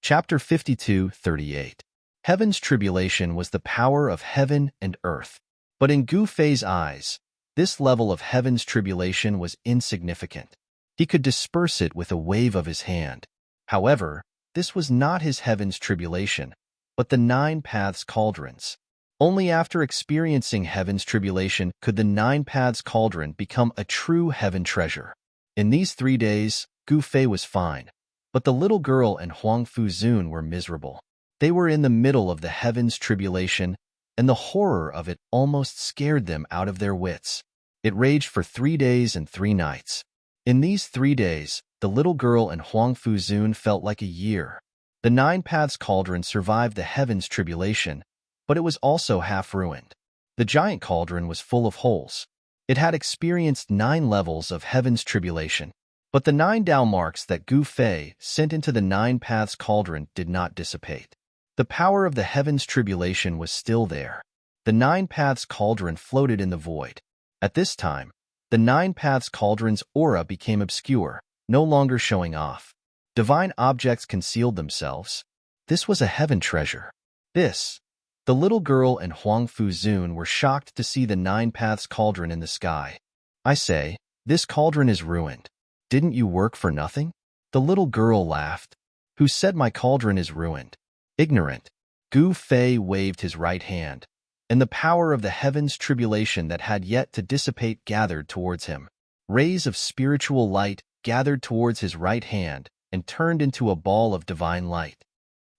Chapter 52:38. Heaven's tribulation was the power of heaven and earth. But in Gu Fei's eyes, this level of heaven's tribulation was insignificant. He could disperse it with a wave of his hand. However, this was not his heaven's tribulation, but the 9 paths cauldrons. Only after experiencing heaven's tribulation could the 9 paths cauldron become a true heaven treasure. In these 3 days, Gu Fei was fine, but the little girl and Huang Fuzun were miserable. They were in the middle of the heaven's tribulation, and the horror of it almost scared them out of their wits. It raged for 3 days and 3 nights. In these 3 days, the little girl and Huang Fuzun felt like a year. The 9 paths cauldron survived the heaven's tribulation, but it was also half ruined. The giant cauldron was full of holes. It had experienced 9 levels of heaven's tribulation. But the 9 Tao marks that Gu Fei sent into the 9 paths cauldron did not dissipate. The power of the heaven's tribulation was still there. The 9 paths cauldron floated in the void. At this time, the 9 paths cauldron's aura became obscure, no longer showing off. Divine objects concealed themselves. This was a heaven treasure. This. The little girl and Huang Fuzun were shocked to see the Nine Paths cauldron in the sky. I say, this cauldron is ruined. Didn't you work for nothing? The little girl laughed. Who said my cauldron is ruined? Ignorant. Gu Fei waved his right hand, and the power of the heavens' tribulation that had yet to dissipate gathered towards him. Rays of spiritual light gathered towards his right hand and turned into a ball of divine light.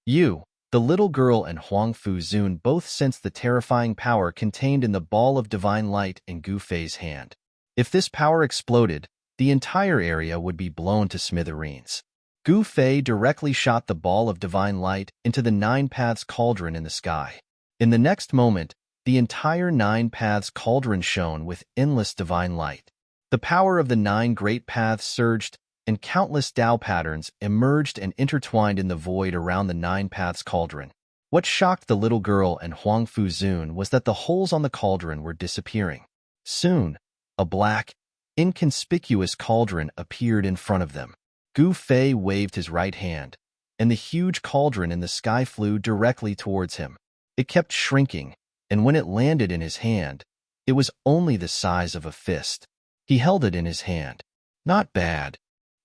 You, the little girl and Huang Fuzun both sensed the terrifying power contained in the ball of divine light in Gu Fei's hand. If this power exploded, the entire area would be blown to smithereens. Gu Fei directly shot the ball of divine light into the Nine Paths cauldron in the sky. In the next moment, the entire Nine Paths cauldron shone with endless divine light. The power of the Nine Great Paths surged, and countless Tao patterns emerged and intertwined in the void around the Nine Paths cauldron. What shocked the little girl and Huang Fuzun was that the holes on the cauldron were disappearing. Soon, a black, inconspicuous cauldron appeared in front of them. Gu Fei waved his right hand, and the huge cauldron in the sky flew directly towards him. It kept shrinking, and when it landed in his hand, it was only the size of a fist. He held it in his hand. Not bad,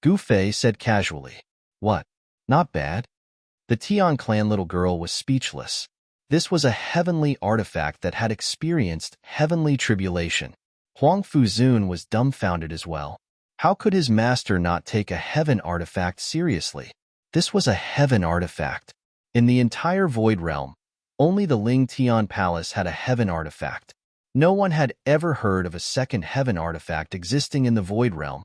Gu Fei said casually. What? Not bad? The Tian clan little girl was speechless. This was a heavenly artifact that had experienced heavenly tribulation. Huang Fuzun was dumbfounded as well. How could his master not take a heaven artifact seriously? This was a heaven artifact. In the entire Void Realm, only the Ling Tian Palace had a heaven artifact. No one had ever heard of a second heaven artifact existing in the Void Realm.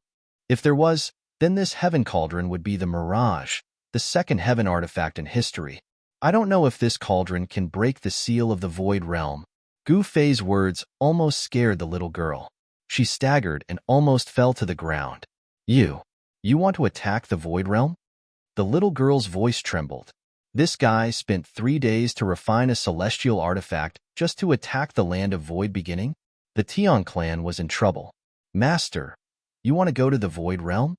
If there was, then this heaven cauldron would be the Mirage, the second heaven artifact in history. I don't know if this cauldron can break the seal of the Void Realm. Gu Fei's words almost scared the little girl. She staggered and almost fell to the ground. You want to attack the Void Realm? The little girl's voice trembled. This guy spent 3 days to refine a celestial artifact just to attack the land of Void Beginning? The Tian clan was in trouble. Master, you want to go to the Void Realm?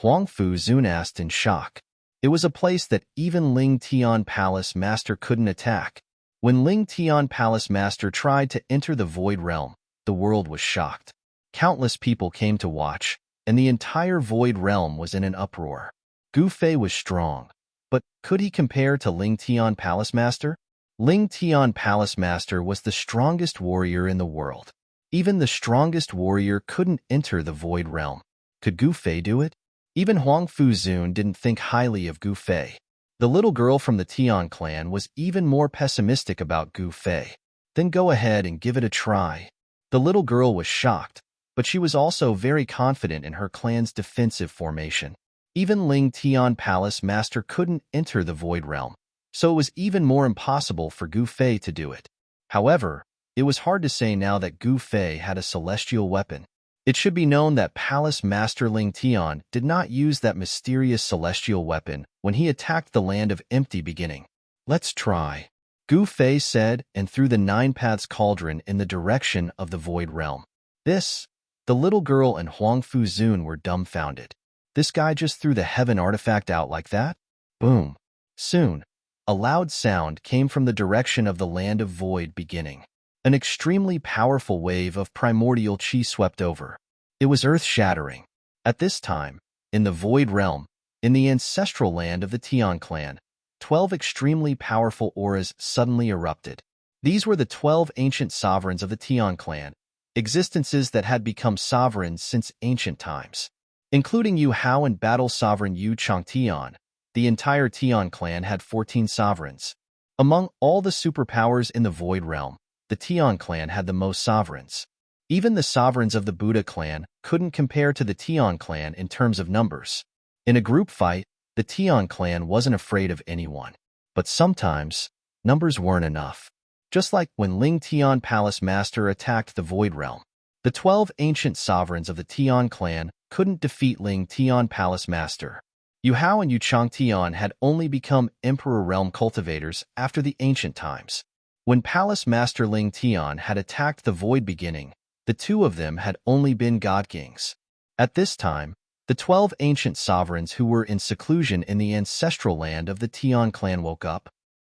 Huang Fuzun asked in shock. It was a place that even Ling Tian Palace Master couldn't attack. When Ling Tian Palace Master tried to enter the Void Realm, the world was shocked. Countless people came to watch, and the entire Void Realm was in an uproar. Gu Fei was strong, but could he compare to Ling Tian Palace Master? Ling Tian Palace Master was the strongest warrior in the world. Even the strongest warrior couldn't enter the Void Realm. Could Gu Fei do it? Even Huang Fuzun didn't think highly of Gu Fei. The little girl from the Tian clan was even more pessimistic about Gu Fei. Then go ahead and give it a try. The little girl was shocked, but she was also very confident in her clan's defensive formation. Even Ling Tian Palace Master couldn't enter the Void Realm, so it was even more impossible for Gu Fei to do it. However, it was hard to say now that Gu Fei had a celestial weapon. It should be known that Palace Master Ling Tian did not use that mysterious celestial weapon when he attacked the land of Empty Beginning. Let's try, Gu Fei said and threw the Nine Paths cauldron in the direction of the Void Realm. The little girl and Huang Fuzun were dumbfounded. This guy just threw the heaven artifact out like that? Boom. Soon, a loud sound came from the direction of the land of Void Beginning. An extremely powerful wave of primordial chi swept over. It was earth-shattering. At this time, in the Void Realm, in the ancestral land of the Tian clan, 12 extremely powerful auras suddenly erupted. These were the 12 ancient sovereigns of the Tian clan, existences that had become sovereigns since ancient times. Including Yu Hao and battle sovereign Yu Changtian, the entire Tian clan had 14 sovereigns. Among all the superpowers in the Void Realm, the Tian clan had the most sovereigns. Even the sovereigns of the Buddha clan couldn't compare to the Tian clan in terms of numbers. In a group fight, the Tian clan wasn't afraid of anyone. But sometimes, numbers weren't enough. Just like when Ling Tian Palace Master attacked the Void Realm. The 12 ancient sovereigns of the Tian clan couldn't defeat Ling Tian Palace Master. Yu Hao and Yu Changtian had only become Emperor Realm cultivators after the ancient times. When Palace Master Ling Tian had attacked the Void Beginning, the two of them had only been God Kings. At this time, The 12 ancient sovereigns who were in seclusion in the ancestral land of the Tian clan woke up.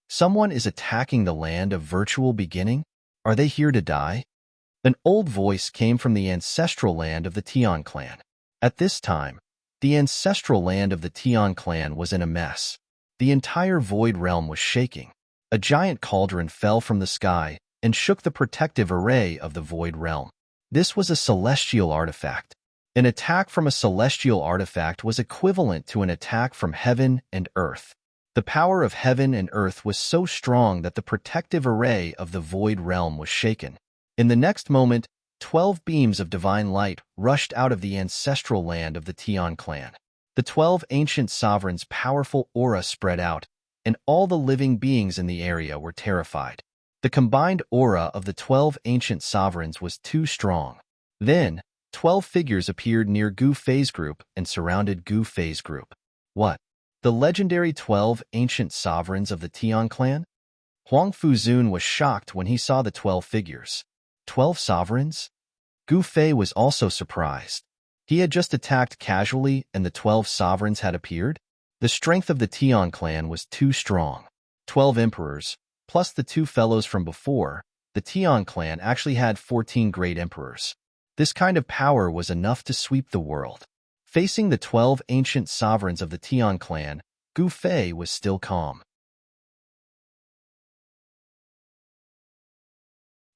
Someone is attacking the land of virtual beginning? Are they here to die? An old voice came from the ancestral land of the Tian clan. At this time, the ancestral land of the Tian clan was in a mess. The entire void realm was shaking. A giant cauldron fell from the sky and shook the protective array of the void realm. This was a celestial artifact. An attack from a celestial artifact was equivalent to an attack from heaven and earth. The power of heaven and earth was so strong that the protective array of the void realm was shaken. In the next moment, 12 beams of divine light rushed out of the ancestral land of the Tian clan. The 12 ancient sovereigns' powerful aura spread out, and all the living beings in the area were terrified. The combined aura of the 12 ancient sovereigns was too strong. Then, 12 figures appeared near Gu Fei's group and surrounded Gu Fei's group. What? The legendary 12 ancient sovereigns of the Tian clan? Huang Fuzun was shocked when he saw the 12 figures. 12 sovereigns? Gu Fei was also surprised. He had just attacked casually and the 12 sovereigns had appeared? The strength of the Tian clan was too strong. 12 emperors, plus the 2 fellows from before, the Tian clan actually had 14 great emperors. This kind of power was enough to sweep the world. Facing the 12 ancient sovereigns of the Tian clan, Gu Fei was still calm.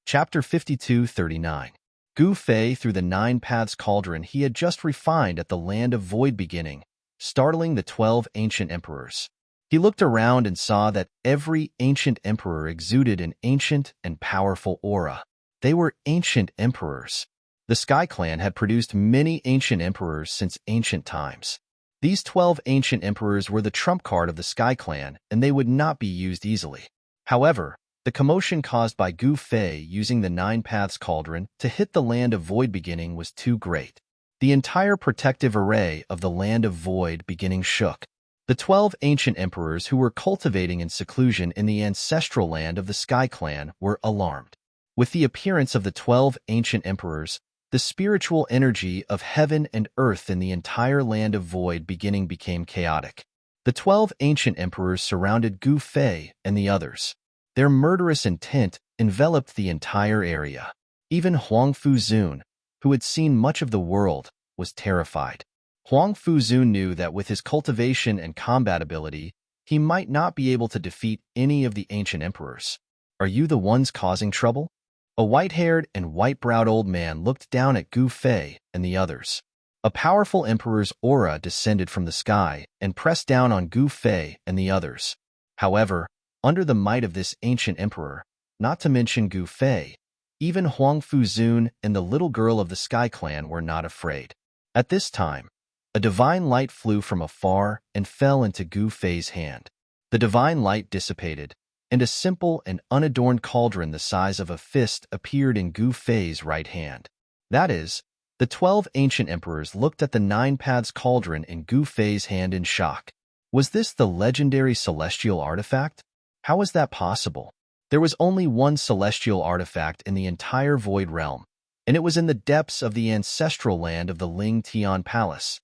Chapter 52-39. Gu Fei through the 9 paths cauldron he had just refined at the land of void beginning, startling the 12 ancient emperors. He looked around and saw that every ancient emperor exuded an ancient and powerful aura. They were ancient emperors. The Sky Clan had produced many ancient emperors since ancient times. These 12 ancient emperors were the trump card of the Sky Clan, and they would not be used easily. However, the commotion caused by Gu Fei using the 9 paths cauldron to hit the land of void beginning was too great. The entire protective array of the land of void beginning shook. The 12 ancient emperors who were cultivating in seclusion in the ancestral land of the Sky Clan were alarmed. With the appearance of the 12 ancient emperors, the spiritual energy of heaven and earth in the entire land of void beginning became chaotic. The 12 ancient emperors surrounded Gu Fei and the others. Their murderous intent enveloped the entire area. Even Huang Fuzun, who had seen much of the world, was terrified. Huang Fuzun knew that with his cultivation and combat ability, he might not be able to defeat any of the ancient emperors. Are you the ones causing trouble? A white-haired and white-browed old man looked down at Gu Fei and the others. A powerful emperor's aura descended from the sky and pressed down on Gu Fei and the others. However, under the might of this ancient emperor, not to mention Gu Fei, even Huang Fuzun and the little girl of the Sky Clan were not afraid. At this time, a divine light flew from afar and fell into Gu Fei's hand. The divine light dissipated, and a simple and unadorned cauldron the size of a fist appeared in Gu Fei's right hand. That is, the 12 ancient emperors looked at the 9 paths cauldron in Gu Fei's hand in shock. Was this the legendary celestial artifact? How was that possible? There was only one celestial artifact in the entire void realm, and it was in the depths of the ancestral land of the Ling Tian Palace.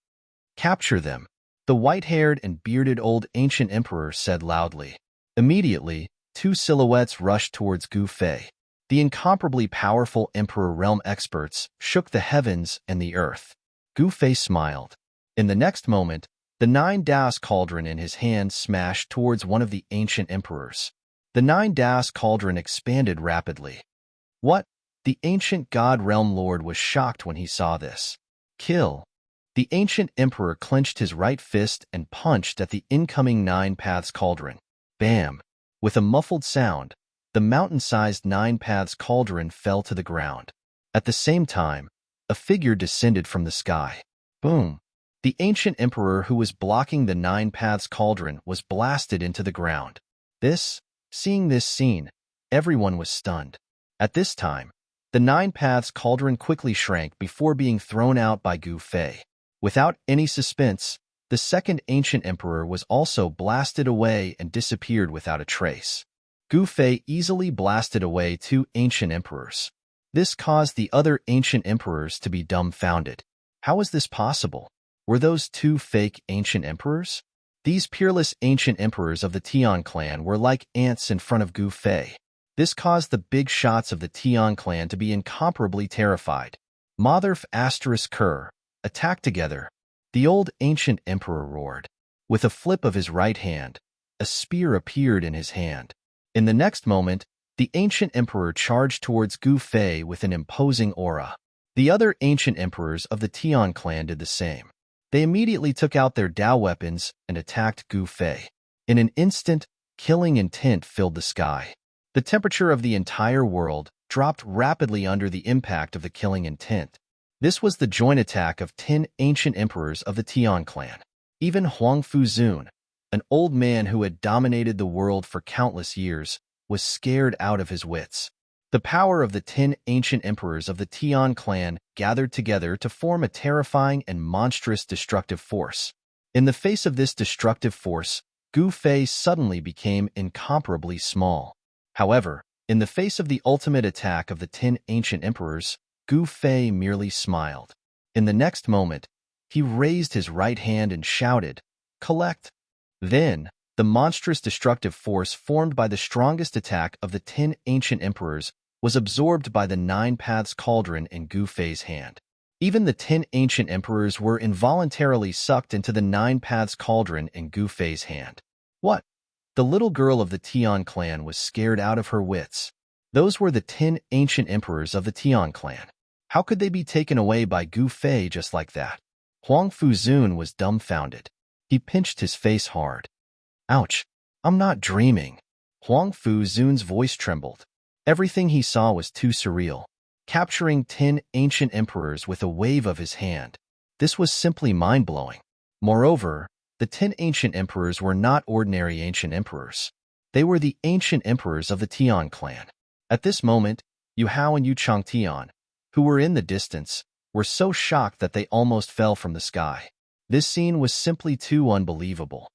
Capture them, the white-haired and bearded old ancient emperor said loudly. Immediately, 2 silhouettes rushed towards Gu Fei. The incomparably powerful Emperor Realm experts shook the heavens and the earth. Gu Fei smiled. In the next moment, the 9 Daos cauldron in his hand smashed towards one of the ancient emperors. The 9 Daos cauldron expanded rapidly. What? The ancient god realm lord was shocked when he saw this. Kill. The ancient emperor clenched his right fist and punched at the incoming 9 paths cauldron. Bam! With a muffled sound, the mountain-sized 9 paths cauldron fell to the ground. At the same time, a figure descended from the sky. Boom! The ancient emperor who was blocking the 9 paths cauldron was blasted into the ground. Seeing this scene, everyone was stunned. At this time, the 9 paths cauldron quickly shrank before being thrown out by Gu Fei. Without any suspense, the second ancient emperor was also blasted away and disappeared without a trace. Gu Fei easily blasted away 2 ancient emperors. This caused the other ancient emperors to be dumbfounded. How was this possible? Were those two fake ancient emperors? These peerless ancient emperors of the Tian clan were like ants in front of Gu Fei. This caused the big shots of the Tian clan to be incomparably terrified. Motherf * Kerr, attack together. The old ancient emperor roared. With a flip of his right hand, a spear appeared in his hand. In the next moment, the ancient emperor charged towards Gu Fei with an imposing aura. The other ancient emperors of the Tian clan did the same. They immediately took out their Dao weapons and attacked Gu Fei. In an instant, killing intent filled the sky. The temperature of the entire world dropped rapidly under the impact of the killing intent. This was the joint attack of 10 ancient emperors of the Tian clan. Even Huang Fuzun, an old man who had dominated the world for countless years, was scared out of his wits. The power of the 10 ancient emperors of the Tian clan gathered together to form a terrifying and monstrous destructive force. In the face of this destructive force, Gu Fei suddenly became incomparably small. However, in the face of the ultimate attack of the 10 ancient emperors, Gu Fei merely smiled. In the next moment, he raised his right hand and shouted, "Collect!" Then, the monstrous destructive force formed by the strongest attack of the 10 ancient emperors was absorbed by the 9 paths cauldron in Gu Fei's hand. Even the 10 ancient emperors were involuntarily sucked into the 9 paths cauldron in Gu Fei's hand. What? The little girl of the Tian clan was scared out of her wits. Those were the 10 ancient emperors of the Tian clan. How could they be taken away by Gu Fei just like that? Huang Fuzun was dumbfounded. He pinched his face hard. Ouch! I'm not dreaming. Huang Fuzun's voice trembled. Everything he saw was too surreal. Capturing 10 ancient emperors with a wave of his hand. This was simply mind-blowing. Moreover, the 10 ancient emperors were not ordinary ancient emperors. They were the ancient emperors of the Tian clan. At this moment, Yu Hao and Yu Changtian, who were in the distance, were so shocked that they almost fell from the sky. This scene was simply too unbelievable.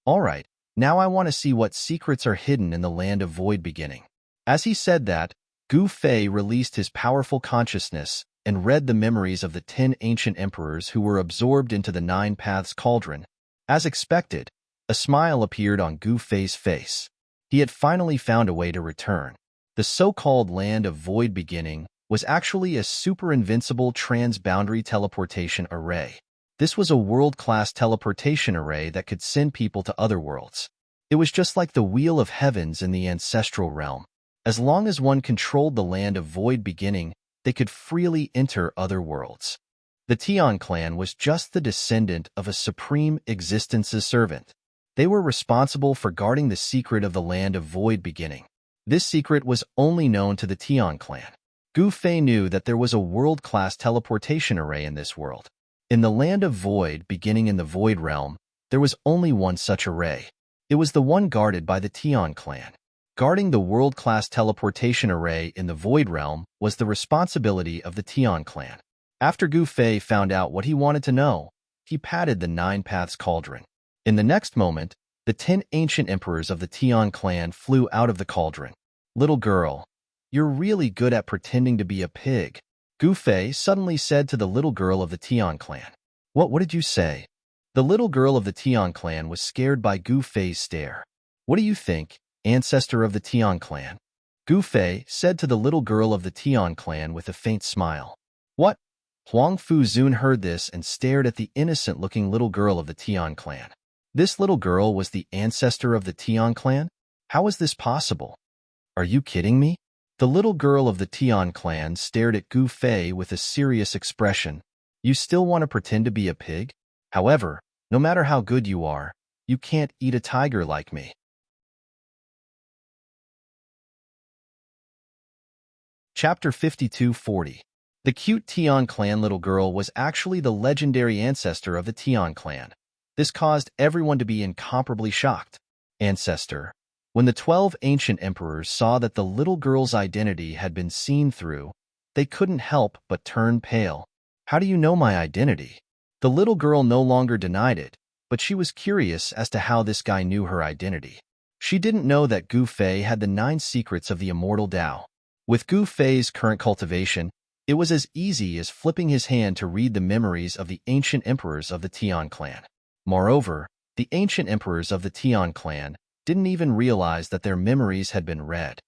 All right, now I want to see what secrets are hidden in the land of void beginning. As he said that, Gu Fei released his powerful consciousness and read the memories of the 10 ancient emperors who were absorbed into the 9 paths cauldron. As expected, a smile appeared on Gu Fei's face. He had finally found a way to return. The so-called land of void beginning was actually a super-invincible trans-boundary teleportation array. This was a world-class teleportation array that could send people to other worlds. It was just like the Wheel of Heavens in the ancestral realm. As long as one controlled the land of void beginning, they could freely enter other worlds. The Tian clan was just the descendant of a supreme existence's servant. They were responsible for guarding the secret of the land of void beginning. This secret was only known to the Tian clan. Gu Fei knew that there was a world-class teleportation array in this world. In the land of void beginning in the void realm, there was only one such array. It was the one guarded by the Tian clan. Guarding the world-class teleportation array in the void realm was the responsibility of the Tian clan. After Gu Fei found out what he wanted to know, he patted the 9 paths cauldron. In the next moment, the 10 ancient emperors of the Tian clan flew out of the cauldron. "Little girl, you're really good at pretending to be a pig," Gu Fei suddenly said to the little girl of the Tian clan. What did you say?" The little girl of the Tian clan was scared by Gu Fei's stare. "What do you think, ancestor of the Tian clan?" Gu Fei said to the little girl of the Tian clan with a faint smile. "What?" Huang Fuzun heard this and stared at the innocent-looking little girl of the Tian clan. This little girl was the ancestor of the Tian clan? How is this possible? Are you kidding me? The little girl of the Tian clan stared at Gu Fei with a serious expression. "You still want to pretend to be a pig? However, no matter how good you are, you can't eat a tiger like me." Chapter 5240. The cute Tian clan little girl was actually the legendary ancestor of the Tian clan. This caused everyone to be incomparably shocked. Ancestor. When the 12 ancient emperors saw that the little girl's identity had been seen through, they couldn't help but turn pale. "How do you know my identity?" The little girl no longer denied it, but she was curious as to how this guy knew her identity. She didn't know that Gu Fei had the 9 secrets of the immortal Tao. With Gu Fei's current cultivation, It was as easy as flipping his hand to read the memories of the ancient emperors of the Tian clan. Moreover, the ancient emperors of the Tian clan didn't even realize that their memories had been read.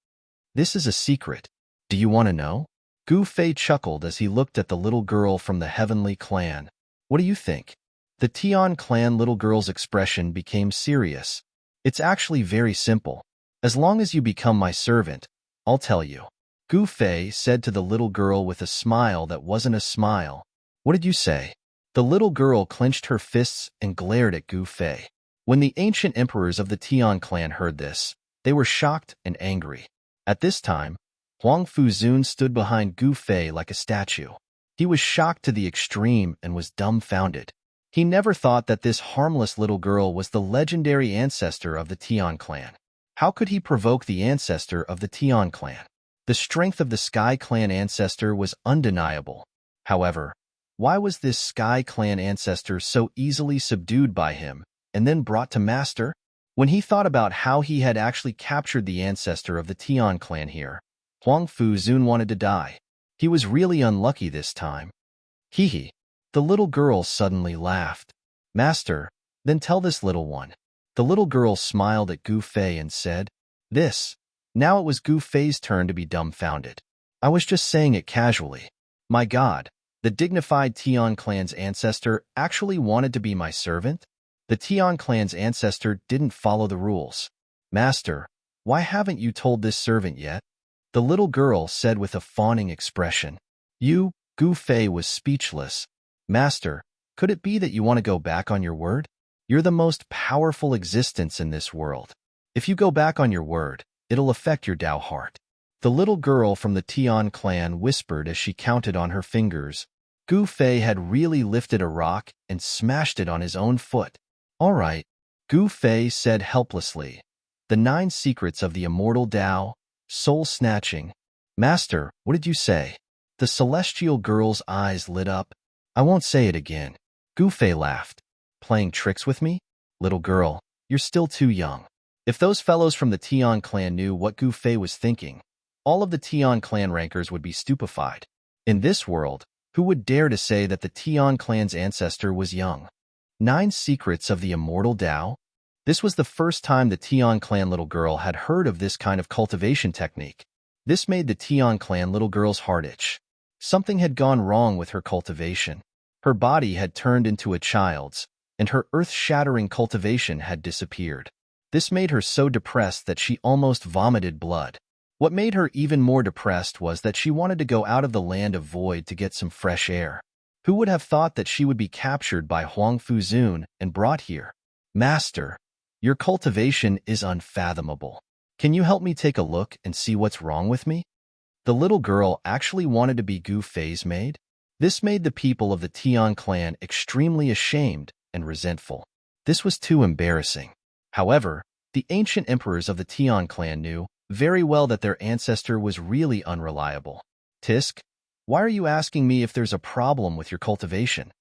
This is a secret. Do you want to know? Gu Fei chuckled as he looked at the little girl from the heavenly clan. What do you think? The Tian clan little girl's expression became serious. It's actually very simple. As long as you become my servant, I'll tell you. Gu Fei said to the little girl with a smile that wasn't a smile. What did you say? The little girl clenched her fists and glared at Gu Fei. When the ancient emperors of the Tian clan heard this, they were shocked and angry. At this time, Huang Fuzun stood behind Gu Fei like a statue. He was shocked to the extreme and was dumbfounded. He never thought that this harmless little girl was the legendary ancestor of the Tian clan. How could he provoke the ancestor of the Tian clan? The strength of the Sky Clan ancestor was undeniable. However, why was this Sky Clan ancestor so easily subdued by him and then brought to master? When he thought about how he had actually captured the ancestor of the Tian clan here, Huang Fuzun wanted to die. He was really unlucky this time. Hee. The little girl suddenly laughed. Master, then tell this little one. The little girl smiled at Gu Fei and said, This. Now it was Gu Fei's turn to be dumbfounded. I was just saying it casually. My God, the dignified Tian clan's ancestor actually wanted to be my servant? The Tian clan's ancestor didn't follow the rules. Master, why haven't you told this servant yet? The little girl said with a fawning expression. Gu Fei was speechless. Master, could it be that you want to go back on your word? You're the most powerful existence in this world. If you go back on your word, it'll affect your Dao heart. The little girl from the Tian clan whispered as she counted on her fingers. Gu Fei had really lifted a rock and smashed it on his own foot. All right, Gu Fei said helplessly. The 9 secrets of the immortal Dao, soul-snatching. Master, what did you say? The celestial girl's eyes lit up. I won't say it again. Gu Fei laughed. Playing tricks with me? Little girl, you're still too young. If those fellows from the Tian clan knew what Gu Fei was thinking, all of the Tian clan rankers would be stupefied. In this world, who would dare to say that the Tian clan's ancestor was young? 9 secrets of the immortal Dao? This was the first time the Tian clan little girl had heard of this kind of cultivation technique. This made the Tian clan little girl's heart itch. Something had gone wrong with her cultivation. Her body had turned into a child's, and her earth-shattering cultivation had disappeared. This made her so depressed that she almost vomited blood. What made her even more depressed was that she wanted to go out of the land of void to get some fresh air. Who would have thought that she would be captured by Huang Fuzun and brought here? Master, your cultivation is unfathomable. Can you help me take a look and see what's wrong with me? The little girl actually wanted to be Gu Fei's maid? This made the people of the Tian clan extremely ashamed and resentful. This was too embarrassing. However, the ancient emperors of the Tian clan knew very well that their ancestor was really unreliable. Tisk, why are you asking me if there's a problem with your cultivation?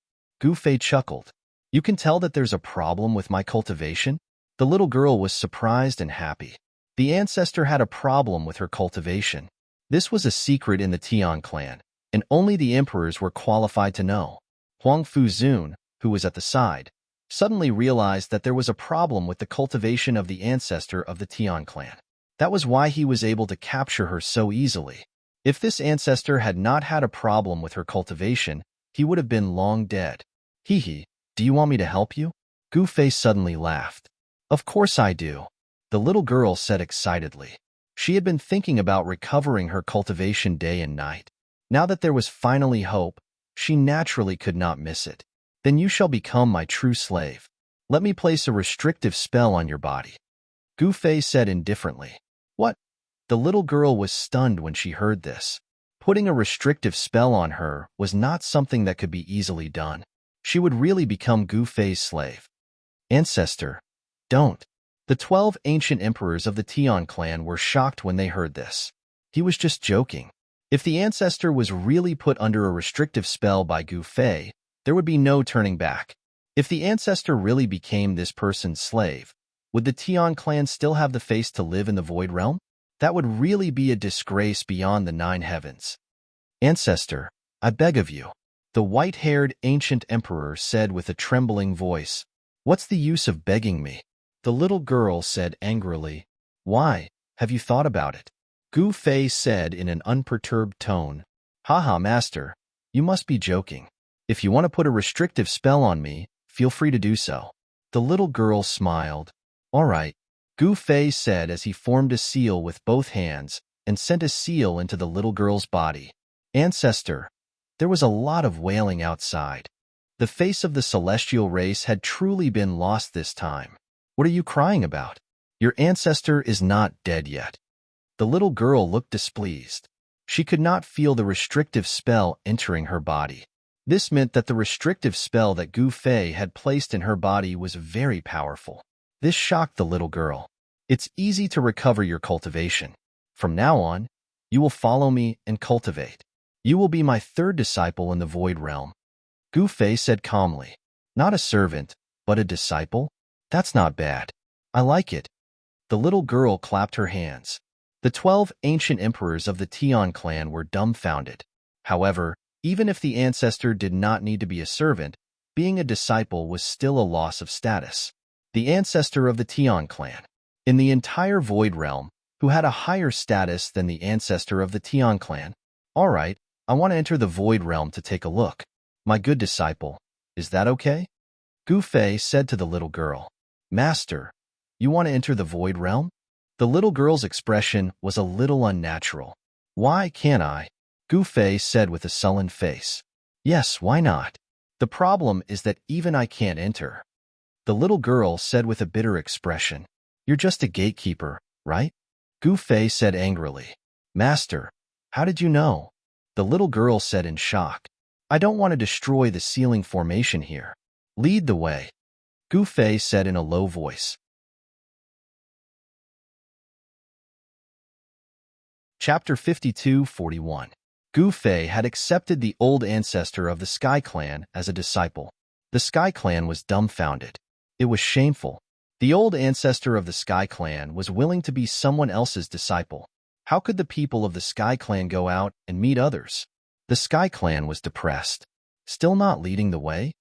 Gu Fei chuckled. You can tell that there's a problem with my cultivation? The little girl was surprised and happy. The ancestor had a problem with her cultivation. This was a secret in the Tian clan, and only the emperors were qualified to know. Huang Fuzun, who was at the side, suddenly realized that there was a problem with the cultivation of the ancestor of the Tian clan. That was why he was able to capture her so easily. If this ancestor had not had a problem with her cultivation, he would have been long dead. Hee, do you want me to help you? Gu Fei suddenly laughed. Of course I do, the little girl said excitedly. She had been thinking about recovering her cultivation day and night. Now that there was finally hope, she naturally could not miss it. Then you shall become my true slave. Let me place a restrictive spell on your body. Gu Fei said indifferently. What? The little girl was stunned when she heard this. Putting a restrictive spell on her was not something that could be easily done. She would really become Gu Fei's slave. Ancestor, don't. The 12 ancient emperors of the Tian clan were shocked when they heard this. He was just joking. If the ancestor was really put under a restrictive spell by Gu Fei, there would be no turning back. If the ancestor really became this person's slave, would the Tian clan still have the face to live in the Void Realm? That would really be a disgrace beyond the 9 heavens. Ancestor, I beg of you. The white-haired ancient emperor said with a trembling voice. What's the use of begging me? The little girl said angrily. Why, have you thought about it? Gu Fei said in an unperturbed tone. Haha, master, you must be joking. If you want to put a restrictive spell on me, feel free to do so. The little girl smiled. All right, Gu Fei said as he formed a seal with both hands and sent a seal into the little girl's body. Ancestor, there was a lot of wailing outside. The face of the celestial race had truly been lost this time. What are you crying about? Your ancestor is not dead yet. The little girl looked displeased. She could not feel the restrictive spell entering her body. This meant that the restrictive spell that Gu Fei had placed in her body was very powerful. This shocked the little girl. It's easy to recover your cultivation. From now on, you will follow me and cultivate. You will be my third disciple in the Void Realm. Gu Fei said calmly. Not a servant, but a disciple? That's not bad. I like it. The little girl clapped her hands. The 12 ancient emperors of the Tian clan were dumbfounded. However, even if the ancestor did not need to be a servant, being a disciple was still a loss of status. The ancestor of the Tian clan, in the entire Void Realm, who had a higher status than the ancestor of the Tian clan. All right, I want to enter the Void Realm to take a look. My good disciple, is that okay? Gu Fei said to the little girl. Master, you want to enter the Void Realm? The little girl's expression was a little unnatural. Why can't I? Gu Fei said with a sullen face. Yes, why not? The problem is that even I can't enter. The little girl said with a bitter expression. You're just a gatekeeper, right? Gu Fei said angrily. Master, how did you know? The little girl said in shock. I don't want to destroy the ceiling formation here. Lead the way. Gu Fei said in a low voice. Chapter 52-41. Gu Fei had accepted the old ancestor of the Sky Clan as a disciple. The Sky Clan was dumbfounded. It was shameful. The old ancestor of the Sky Clan was willing to be someone else's disciple. How could the people of the Sky Clan go out and meet others? The Sky Clan was depressed. Still not leading the way?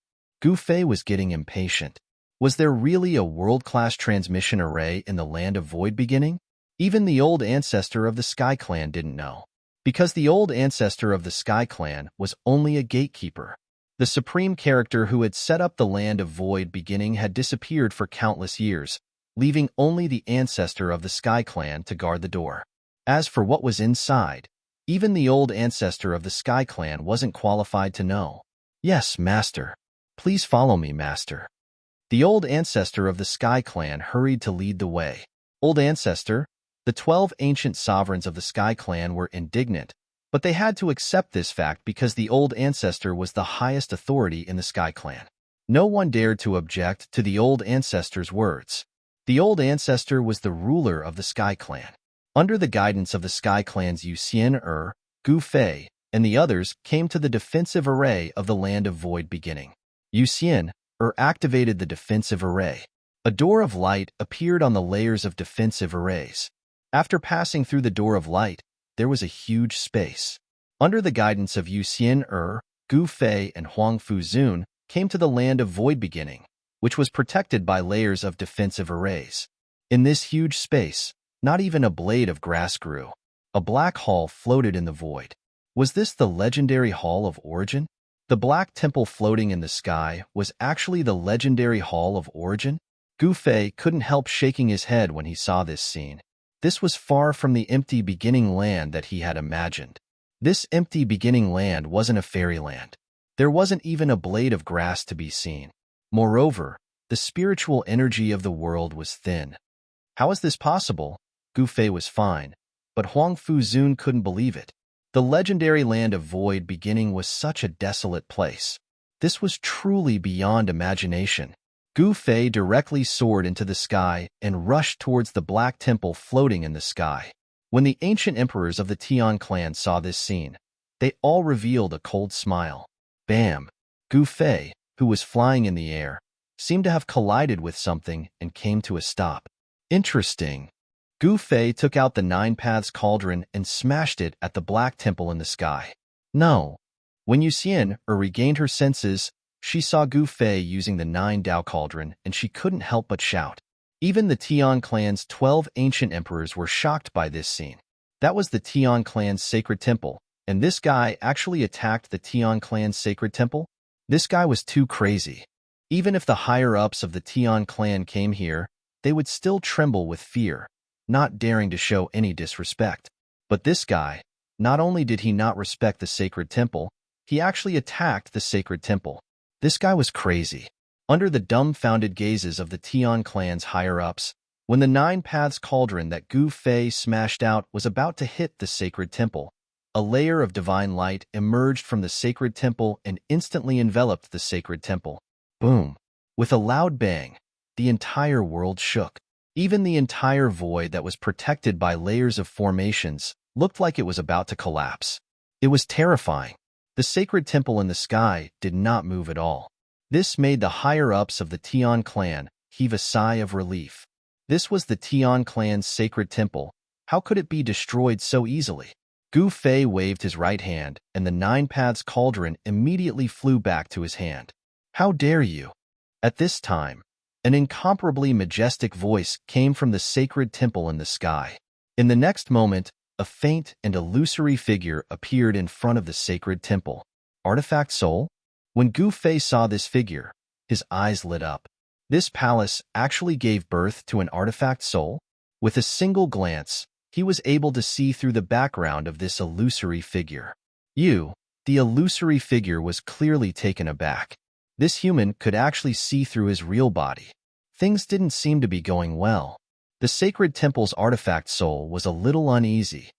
Gu Fei was getting impatient. Was there really a world-class transmission array in the land of Void Beginning? Even the old ancestor of the Sky Clan didn't know. Because the old ancestor of the Sky Clan was only a gatekeeper. The supreme character who had set up the land of Void Beginning had disappeared for countless years, leaving only the ancestor of the Sky Clan to guard the door. As for what was inside, even the old ancestor of the Sky Clan wasn't qualified to know. Yes, master. Please follow me, master. The old ancestor of the Sky Clan hurried to lead the way. Old ancestor, the 12 ancient sovereigns of the Sky Clan were indignant, but they had to accept this fact because the old ancestor was the highest authority in the Sky Clan. No one dared to object to the old ancestor's words. The old ancestor was the ruler of the Sky Clan. Under the guidance of the Sky Clan's Yuxian Gu Fei, and the others came to the defensive array of the land of Void Beginning. Yuxian activated the defensive array. A door of light appeared on the layers of defensive arrays. After passing through the door of light, there was a huge space. Under the guidance of Yuxian Gu Fei and Huang Fuzun came to the land of Void Beginning, which was protected by layers of defensive arrays. In this huge space, not even a blade of grass grew. A black hall floated in the void. Was this the legendary Hall of Origin? The black temple floating in the sky was actually the legendary Hall of Origin? Gu Fei couldn't help shaking his head when he saw this scene. This was far from the empty beginning land that he had imagined. This empty beginning land wasn't a fairyland. There wasn't even a blade of grass to be seen. Moreover, the spiritual energy of the world was thin. How is this possible? Gu Fei was fine, but Huang Fuzun couldn't believe it. The legendary land of Void Beginning was such a desolate place. This was truly beyond imagination. Gu Fei directly soared into the sky and rushed towards the black temple floating in the sky. When the ancient emperors of the Tian clan saw this scene, they all revealed a cold smile. Bam! Gu Fei, who was flying in the air, seemed to have collided with something and came to a stop. Interesting. Gu Fei took out the Nine Paths cauldron and smashed it at the black temple in the sky. No. When Yuxian regained her senses, she saw Gu Fei using the 9 Dao cauldron, and she couldn't help but shout. Even the Tian clan's 12 ancient emperors were shocked by this scene. That was the Tian clan's sacred temple, and this guy actually attacked the Tian clan's sacred temple? This guy was too crazy. Even if the higher-ups of the Tian clan came here, they would still tremble with fear, not daring to show any disrespect. But this guy, not only did he not respect the sacred temple, he actually attacked the sacred temple. This guy was crazy. Under the dumbfounded gazes of the Tian clan's higher-ups, when the 9 Paths cauldron that Gu Fei smashed out was about to hit the sacred temple, a layer of divine light emerged from the sacred temple and instantly enveloped the sacred temple. Boom! With a loud bang, the entire world shook. Even the entire void that was protected by layers of formations looked like it was about to collapse. It was terrifying. The sacred temple in the sky did not move at all. This made the higher-ups of the Tian clan heave a sigh of relief. This was the Tian clan's sacred temple. How could it be destroyed so easily? Gu Fei waved his right hand, and the 9 Paths cauldron immediately flew back to his hand. How dare you? At this time, an incomparably majestic voice came from the sacred temple in the sky. In the next moment, a faint and illusory figure appeared in front of the sacred temple. Artifact Soul? When Gu Fei saw this figure, his eyes lit up. This palace actually gave birth to an artifact soul? With a single glance, he was able to see through the background of this illusory figure. The illusory figure was clearly taken aback. This human could actually see through his real body. Things didn't seem to be going well. The sacred temple's artifact soul was a little uneasy.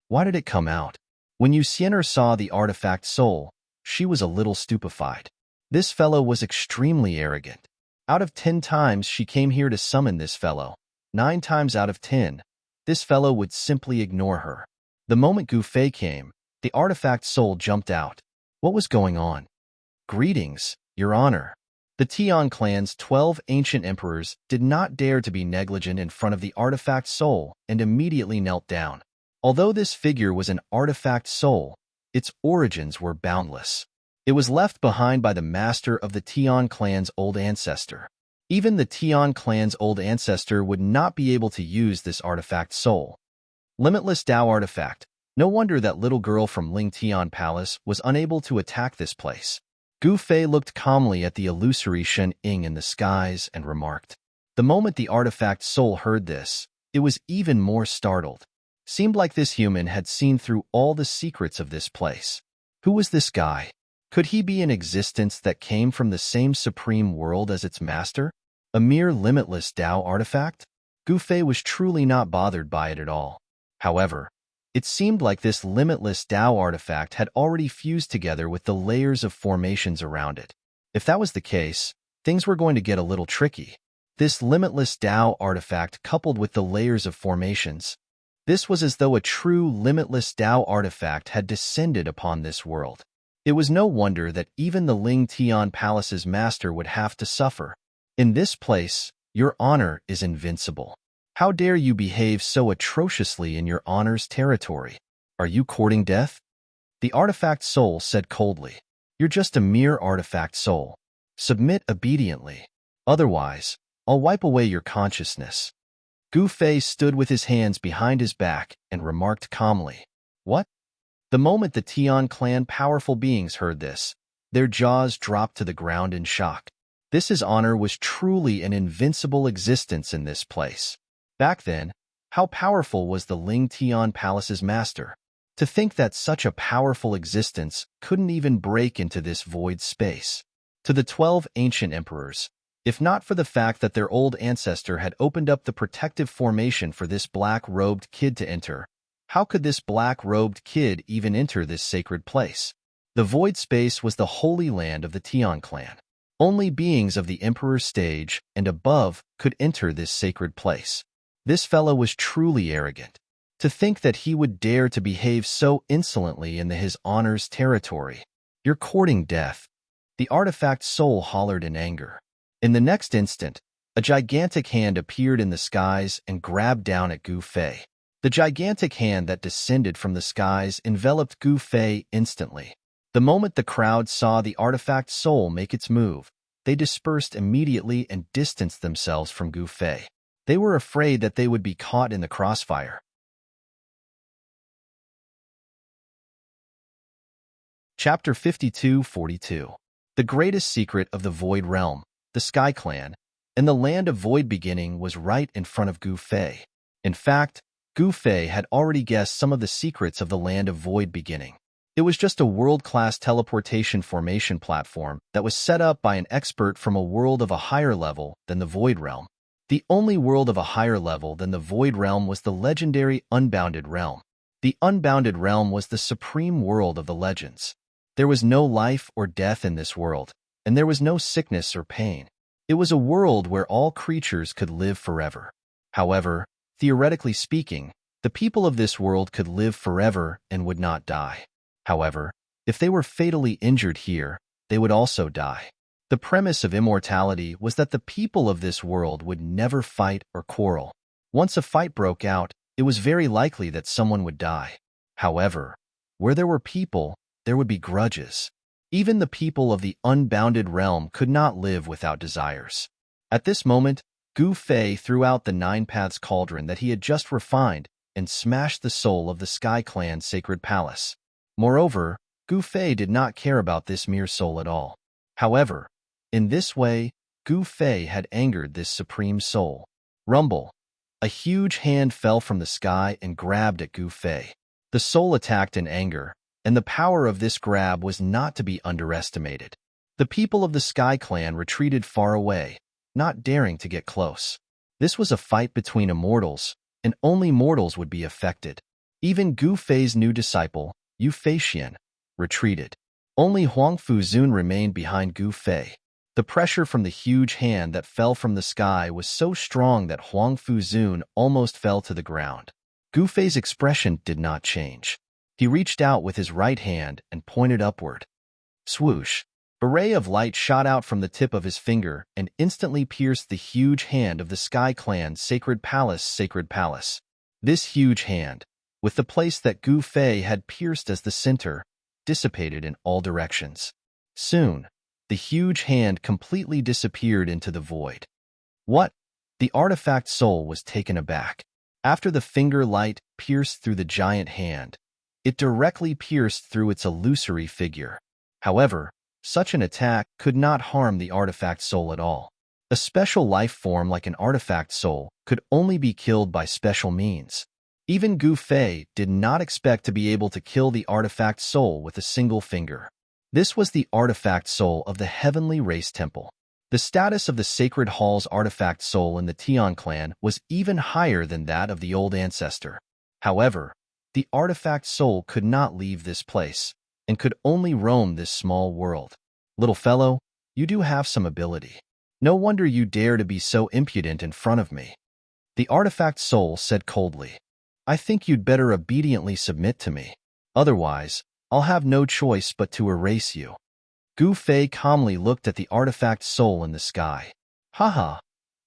Why did it come out? When Yuxian saw the artifact soul, she was a little stupefied. This fellow was extremely arrogant. Out of 10 times she came here to summon this fellow, 9 times out of 10, this fellow would simply ignore her. The moment Gu Fei came, the artifact soul jumped out. What was going on? Greetings, Your Honor. The Tian clan's 12 ancient emperors did not dare to be negligent in front of the artifact soul and immediately knelt down. Although this figure was an artifact soul, its origins were boundless. It was left behind by the master of the Tian clan's old ancestor. Even the Tian clan's old ancestor would not be able to use this artifact soul. Limitless Dao artifact. No wonder that little girl from Ling Tian Palace was unable to attack this place. Gu Fei looked calmly at the illusory Shen Ying in the skies and remarked. The moment the artifact soul heard this, it was even more startled. Seemed like this human had seen through all the secrets of this place. Who was this guy? Could he be an existence that came from the same supreme world as its master? A mere limitless Dao artifact? Gu Fei was truly not bothered by it at all. However, it seemed like this limitless Dao artifact had already fused together with the layers of formations around it. If that was the case, things were going to get a little tricky. This limitless Dao artifact coupled with the layers of formations, this was as though a true limitless Dao artifact had descended upon this world. It was no wonder that even the Ling Tian Palace's master would have to suffer. In this place, your honor is invincible. How dare you behave so atrociously in your honor's territory? Are you courting death? The artifact soul said coldly. You're just a mere artifact soul. Submit obediently. Otherwise, I'll wipe away your consciousness. Gu Fei stood with his hands behind his back and remarked calmly. What? The moment the Tian clan powerful beings heard this, their jaws dropped to the ground in shock. His honor was truly an invincible existence in this place. Back then, how powerful was the Ling Tian Palace's master? To think that such a powerful existence couldn't even break into this void space. To the 12 ancient emperors, if not for the fact that their old ancestor had opened up the protective formation for this black-robed kid to enter, how could this black-robed kid even enter this sacred place? The void space was the holy land of the Tian clan. Only beings of the emperor's stage and above could enter this sacred place. This fellow was truly arrogant. To think that he would dare to behave so insolently in his honor's territory. You're courting death. The artifact soul hollered in anger. In the next instant, a gigantic hand appeared in the skies and grabbed down at Gu Fei. The gigantic hand that descended from the skies enveloped Gu Fei instantly. The moment the crowd saw the artifact soul make its move, they dispersed immediately and distanced themselves from Gu Fei. They were afraid that they would be caught in the crossfire. Chapter 52-42. The greatest secret of the Void Realm, the Sky Clan, and the land of Void Beginning was right in front of Gu Fei. In fact, Gu Fei had already guessed some of the secrets of the land of Void Beginning. It was just a world-class teleportation formation platform that was set up by an expert from a world of a higher level than the Void Realm. The only world of a higher level than the Void Realm was the legendary Unbounded Realm. The Unbounded Realm was the supreme world of the legends. There was no life or death in this world, and there was no sickness or pain. It was a world where all creatures could live forever. However, theoretically speaking, the people of this world could live forever and would not die. However, if they were fatally injured here, they would also die. The premise of immortality was that the people of this world would never fight or quarrel. Once a fight broke out, it was very likely that someone would die. However, where there were people, there would be grudges. Even the people of the Unbounded Realm could not live without desires. At this moment, Gu Fei threw out the Nine Paths Cauldron that he had just refined and smashed the soul of the Sky Clan's sacred palace. Moreover, Gu Fei did not care about this mere soul at all. However, in this way, Gu Fei had angered this supreme soul. Rumble. A huge hand fell from the sky and grabbed at Gu Fei. The soul attacked in anger, and the power of this grab was not to be underestimated. The people of the Sky Clan retreated far away, not daring to get close. This was a fight between immortals, and only mortals would be affected. Even Gu Fei's new disciple, Yu Feixian, retreated. Only Huang Fuzun remained behind Gu Fei. The pressure from the huge hand that fell from the sky was so strong that Huang Fuzun almost fell to the ground. Gu Fei's expression did not change. He reached out with his right hand and pointed upward. Swoosh! A ray of light shot out from the tip of his finger and instantly pierced the huge hand of the Sky Clan's sacred palace. This huge hand, with the place that Gu Fei had pierced as the center, dissipated in all directions. Soon, the huge hand completely disappeared into the void. What? The artifact soul was taken aback. After the finger light pierced through the giant hand, it directly pierced through its illusory figure. However, such an attack could not harm the artifact soul at all. A special life form like an artifact soul could only be killed by special means. Even Gu Fei did not expect to be able to kill the artifact soul with a single finger. This was the artifact soul of the Heavenly Race Temple. The status of the Sacred Hall's artifact soul in the Tian clan was even higher than that of the old ancestor. However, the artifact soul could not leave this place, and could only roam this small world. Little fellow, you do have some ability. No wonder you dare to be so impudent in front of me. The artifact soul said coldly. I think you'd better obediently submit to me. Otherwise, I'll have no choice but to erase you. Gu Fei calmly looked at the artifact soul in the sky. Haha.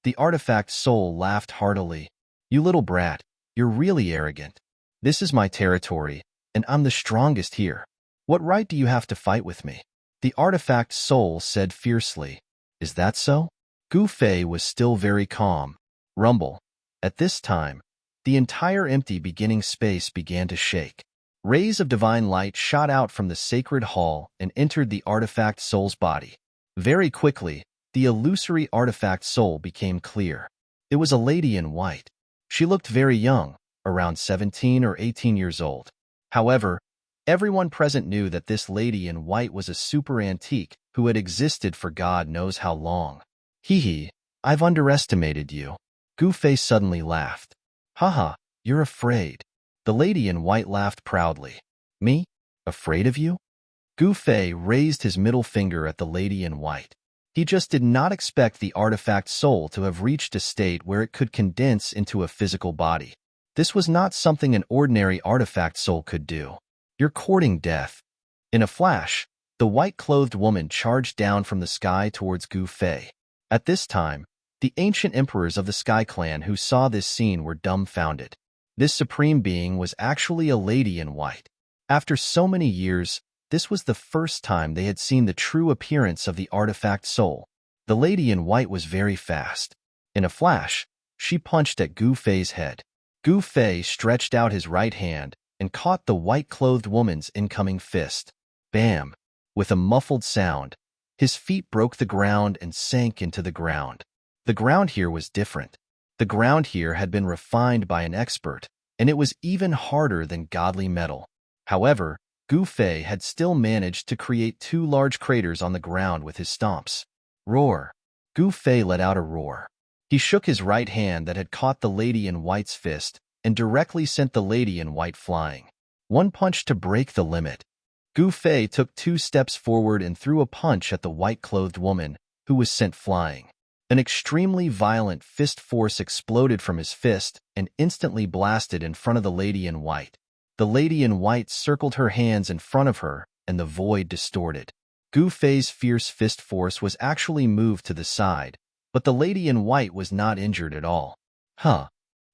The artifact soul laughed heartily. You little brat, you're really arrogant. This is my territory, and I'm the strongest here. What right do you have to fight with me? The artifact soul said fiercely. Is that so? Gu Fei was still very calm. Rumble. At this time, the entire empty beginning space began to shake. Rays of divine light shot out from the sacred hall and entered the artifact soul's body. Very quickly, the illusory artifact soul became clear. It was a lady in white. She looked very young, around 17 or 18 years old. However, everyone present knew that this lady in white was a super antique who had existed for God knows how long. Hee hee, I've underestimated you. Gu Fei suddenly laughed. Haha, you're afraid. The lady in white laughed proudly. Me? Afraid of you? Gu Fei raised his middle finger at the lady in white. He just did not expect the artifact soul to have reached a state where it could condense into a physical body. This was not something an ordinary artifact soul could do. You're courting death. In a flash, the white-clothed woman charged down from the sky towards Gu Fei. At this time, the ancient emperors of the Sky Clan who saw this scene were dumbfounded. This supreme being was actually a lady in white. After so many years, this was the first time they had seen the true appearance of the artifact soul. The lady in white was very fast. In a flash, she punched at Gu Fei's head. Gu Fei stretched out his right hand and caught the white-clothed woman's incoming fist. Bam! With a muffled sound, his feet broke the ground and sank into the ground. The ground here was different. The ground here had been refined by an expert, and it was even harder than godly metal. However, Gu Fei had still managed to create 2 large craters on the ground with his stomps. Roar! Gu Fei let out a roar. He shook his right hand that had caught the lady in white's fist and directly sent the lady in white flying. One punch to break the limit. Gu Fei took 2 steps forward and threw a punch at the white-clothed woman, who was sent flying. An extremely violent fist force exploded from his fist and instantly blasted in front of the lady in white. The lady in white circled her hands in front of her, and the void distorted. Gu Fei's fierce fist force was actually moved to the side, but the lady in white was not injured at all.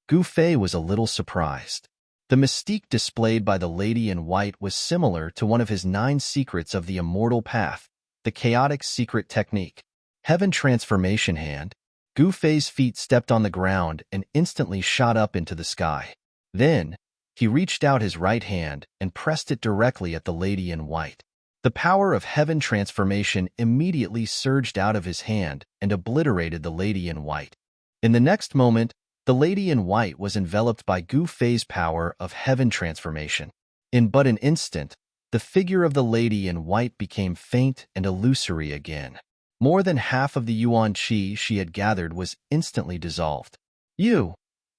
Gu Fei was a little surprised. The mystique displayed by the lady in white was similar to one of his 9 secrets of the immortal path, the chaotic secret technique. Heaven transformation hand. Gu Fei's feet stepped on the ground and instantly shot up into the sky. Then, he reached out his right hand and pressed it directly at the lady in white. The power of heaven transformation immediately surged out of his hand and obliterated the lady in white. In the next moment, the lady in white was enveloped by Gu Fei's power of heaven transformation. In but an instant, the figure of the lady in white became faint and illusory again. More than half of the yuan qi she had gathered was instantly dissolved. "You!"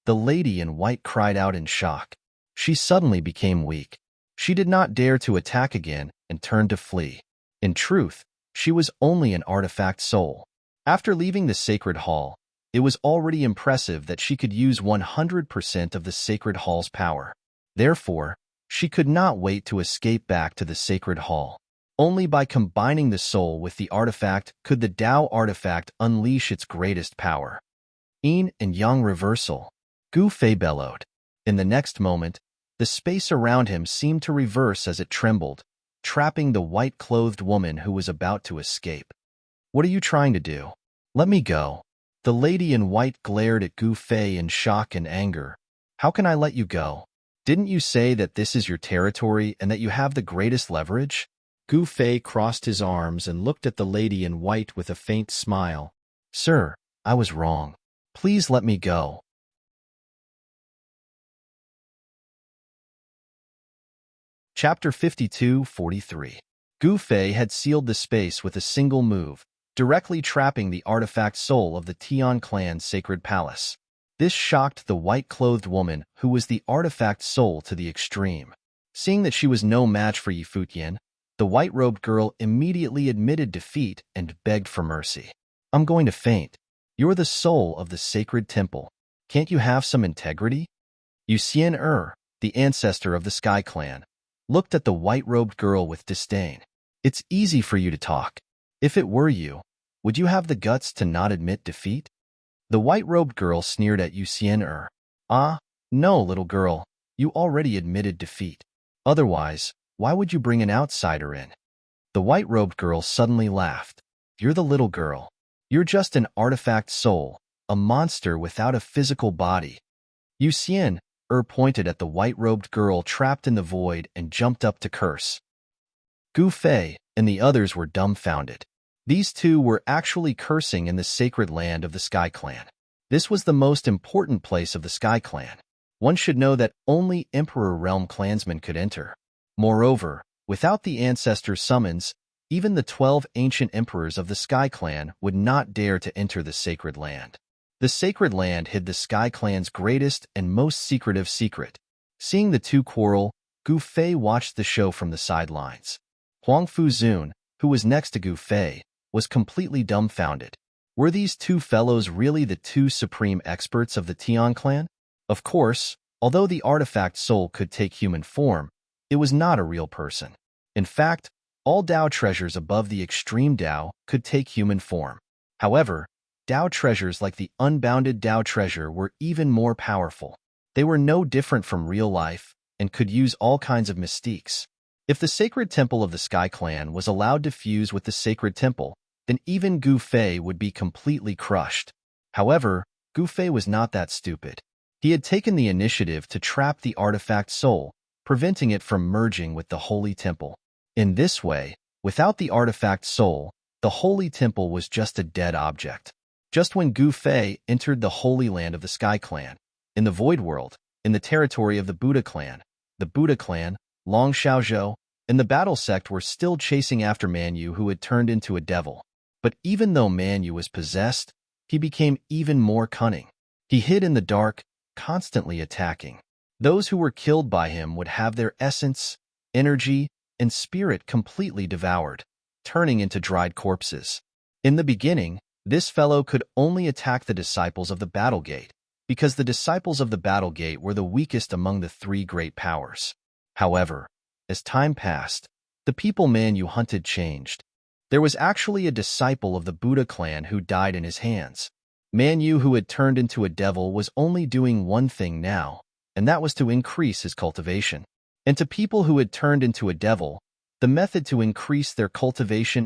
The lady in white cried out in shock. She suddenly became weak. She did not dare to attack again and turned to flee. In truth, she was only an artifact soul. After leaving the sacred hall, it was already impressive that she could use 100% of the sacred hall's power. Therefore, she could not wait to escape back to the sacred hall. Only by combining the soul with the artifact could the Tao artifact unleash its greatest power. Yin and Yang reversal. Gu Fei bellowed. In the next moment, the space around him seemed to reverse as it trembled, trapping the white-clothed woman who was about to escape. "What are you trying to do? Let me go." The lady in white glared at Gu Fei in shock and anger. "How can I let you go? Didn't you say that this is your territory and that you have the greatest leverage?" Gu Fei crossed his arms and looked at the lady in white with a faint smile. "Sir, I was wrong. Please let me go." Chapter 52-43. Gu Fei had sealed the space with a single move, directly trapping the artifact soul of the Tian clan's sacred palace. This shocked the white-clothed woman who was the artifact soul to the extreme. Seeing that she was no match for Yi Futian, the white-robed girl immediately admitted defeat and begged for mercy. "I'm going to faint. You're the soul of the sacred temple. Can't you have some integrity?" Yuxian the ancestor of the Sky Clan, looked at the white-robed girl with disdain. "It's easy for you to talk. If it were you, would you have the guts to not admit defeat?" The white-robed girl sneered at Yuxian. "Ah, no, little girl. You already admitted defeat. Otherwise, why would you bring an outsider in?" The white-robed girl suddenly laughed. "You're the little girl. You're just an artifact soul, a monster without a physical body." Yuxian pointed at the white-robed girl trapped in the void and jumped up to curse. Gu Fei and the others were dumbfounded. These two were actually cursing in the sacred land of the Sky Clan. This was the most important place of the Sky Clan. One should know that only Emperor Realm clansmen could enter. Moreover, without the ancestor summons, even the 12 ancient emperors of the Sky Clan would not dare to enter the sacred land. The sacred land hid the Sky Clan's greatest and most secretive secret. Seeing the two quarrel, Gu Fei watched the show from the sidelines. Huang Fuzun, who was next to Gu Fei, was completely dumbfounded. Were these two fellows really the two supreme experts of the Tian clan? Of course, although the artifact soul could take human form, it was not a real person. In fact, all Tao treasures above the extreme Tao could take human form. However, Tao treasures like the unbounded Tao treasure were even more powerful. They were no different from real life and could use all kinds of mystiques. If the sacred temple of the Sky Clan was allowed to fuse with the sacred temple, then even Gu Fei would be completely crushed. However, Gu Fei was not that stupid. He had taken the initiative to trap the artifact soul, preventing it from merging with the holy temple. In this way, without the artifact soul, the holy temple was just a dead object. Just when Gu Fei entered the holy land of the Sky Clan, in the Void World, in the territory of the Buddha clan, Long Xiaozhou, and the battle sect were still chasing after Man Yu, who had turned into a devil. But even though Man Yu was possessed, he became even more cunning. He hid in the dark, constantly attacking. Those who were killed by him would have their essence, energy, and spirit completely devoured, turning into dried corpses. In the beginning, this fellow could only attack the disciples of the Battle Gate, because the disciples of the Battle Gate were the weakest among the three great powers. However, as time passed, the people Man Yu hunted changed. There was actually a disciple of the Buddha clan who died in his hands. Man Yu, who had turned into a devil, was only doing one thing now, and that was to increase his cultivation. And to people who had turned into a devil, the method to increase their cultivation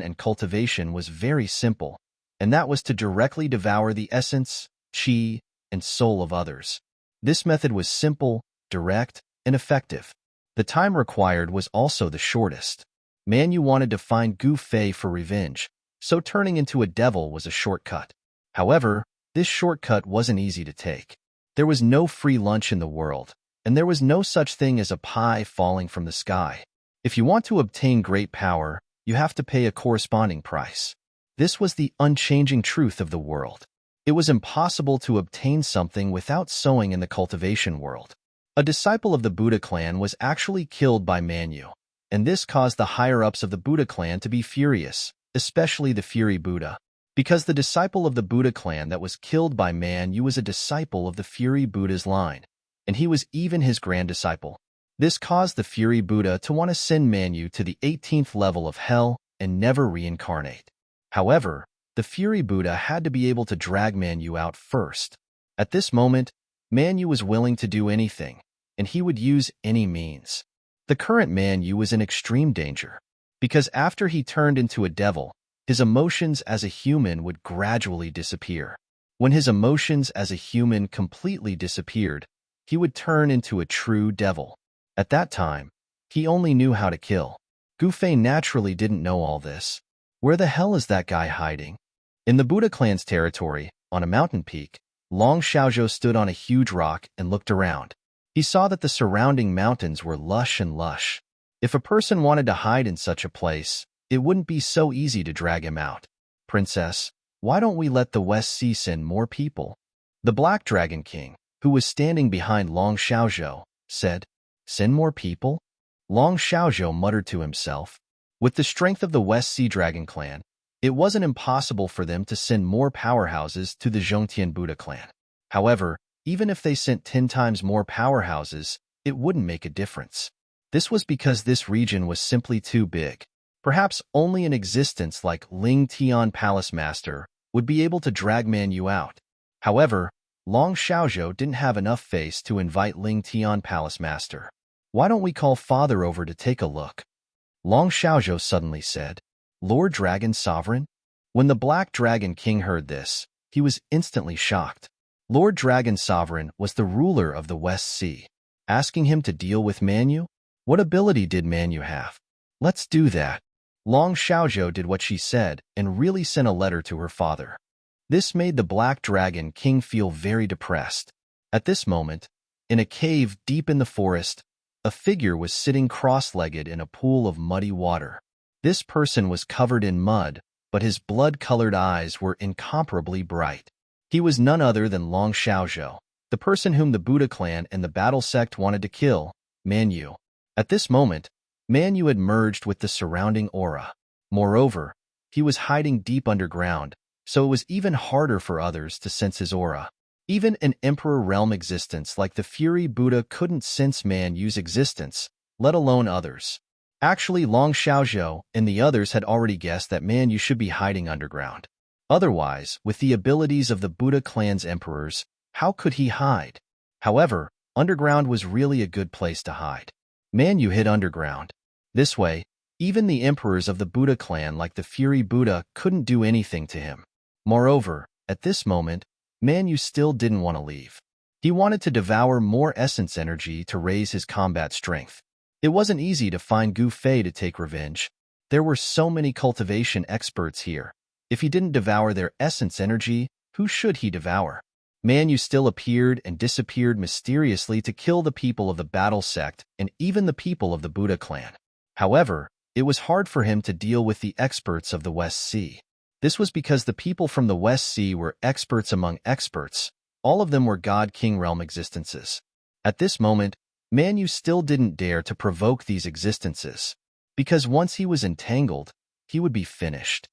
was very simple, and that was to directly devour the essence, qi, and soul of others. This method was simple, direct, and effective. The time required was also the shortest. Man Yu wanted to find Gu Fei for revenge, so turning into a devil was a shortcut. However, this shortcut wasn't easy to take. There was no free lunch in the world, and there was no such thing as a pie falling from the sky. If you want to obtain great power, you have to pay a corresponding price. This was the unchanging truth of the world. It was impossible to obtain something without sowing in the cultivation world. A disciple of the Buddha clan was actually killed by Man Yu, and this caused the higher-ups of the Buddha clan to be furious, especially the Fury Buddha, because the disciple of the Buddha clan that was killed by Man Yu was a disciple of the Fury Buddha's line, and he was even his grand disciple. This caused the Fury Buddha to want to send Man Yu to the 18th level of hell and never reincarnate. However, the Fury Buddha had to be able to drag Man Yu out first. At this moment, Man Yu was willing to do anything, and he would use any means. The current Man Yu was in extreme danger, because after he turned into a devil, his emotions as a human would gradually disappear. When his emotions as a human completely disappeared, he would turn into a true devil. At that time, he only knew how to kill. Gu Fei naturally didn't know all this. Where the hell is that guy hiding? In the Buddha clan's territory, on a mountain peak, Long Xiaozhou stood on a huge rock and looked around. He saw that the surrounding mountains were lush and lush. If a person wanted to hide in such a place, it wouldn't be so easy to drag him out. Princess, why don't we let the West Sea send more people? The Black Dragon King, who was standing behind Long Xiaozhou, said, Send more people? Long Xiaozhou muttered to himself. With the strength of the West Sea Dragon clan, it wasn't impossible for them to send more powerhouses to the Zhongtian Buddha clan. However, even if they sent 10 times more powerhouses, it wouldn't make a difference. This was because this region was simply too big. Perhaps only an existence like Ling Tian Palace Master would be able to drag Man Yu out. However, Long Xiaozhou didn't have enough face to invite Ling Tian Palace Master. Why don't we call Father over to take a look? Long Xiaozhou suddenly said, Lord Dragon Sovereign? When the Black Dragon King heard this, he was instantly shocked. Lord Dragon Sovereign was the ruler of the West Sea. Asking him to deal with Man Yu? What ability did Man Yu have? Let's do that. Long Xiaozhou did what she said and really sent a letter to her father. This made the Black Dragon King feel very depressed. At this moment, in a cave deep in the forest, a figure was sitting cross-legged in a pool of muddy water. This person was covered in mud, but his blood-colored eyes were incomparably bright. He was none other than Long Xiaozhou, the person whom the Buddha clan and the battle sect wanted to kill, Man Yu. At this moment, Man Yu had merged with the surrounding aura. Moreover, he was hiding deep underground, so it was even harder for others to sense his aura. Even an Emperor Realm existence like the Fury Buddha couldn't sense Man Yu's existence, let alone others. Actually, Long Xiaozhou and the others had already guessed that Man Yu should be hiding underground. Otherwise, with the abilities of the Buddha clan's emperors, how could he hide? However, underground was really a good place to hide. Man Yu hid underground. This way, even the emperors of the Buddha clan like the Fury Buddha couldn't do anything to him. Moreover, at this moment, Man Yu still didn't want to leave. He wanted to devour more essence energy to raise his combat strength. It wasn't easy to find Gu Fei to take revenge. There were so many cultivation experts here. If he didn't devour their essence energy, who should he devour? Man Yu still appeared and disappeared mysteriously to kill the people of the battle sect and even the people of the Buddha clan. However, it was hard for him to deal with the experts of the West Sea. This was because the people from the West Sea were experts among experts. All of them were God King realm existences. At this moment, Man Yu still didn't dare to provoke these existences, because once he was entangled, he would be finished.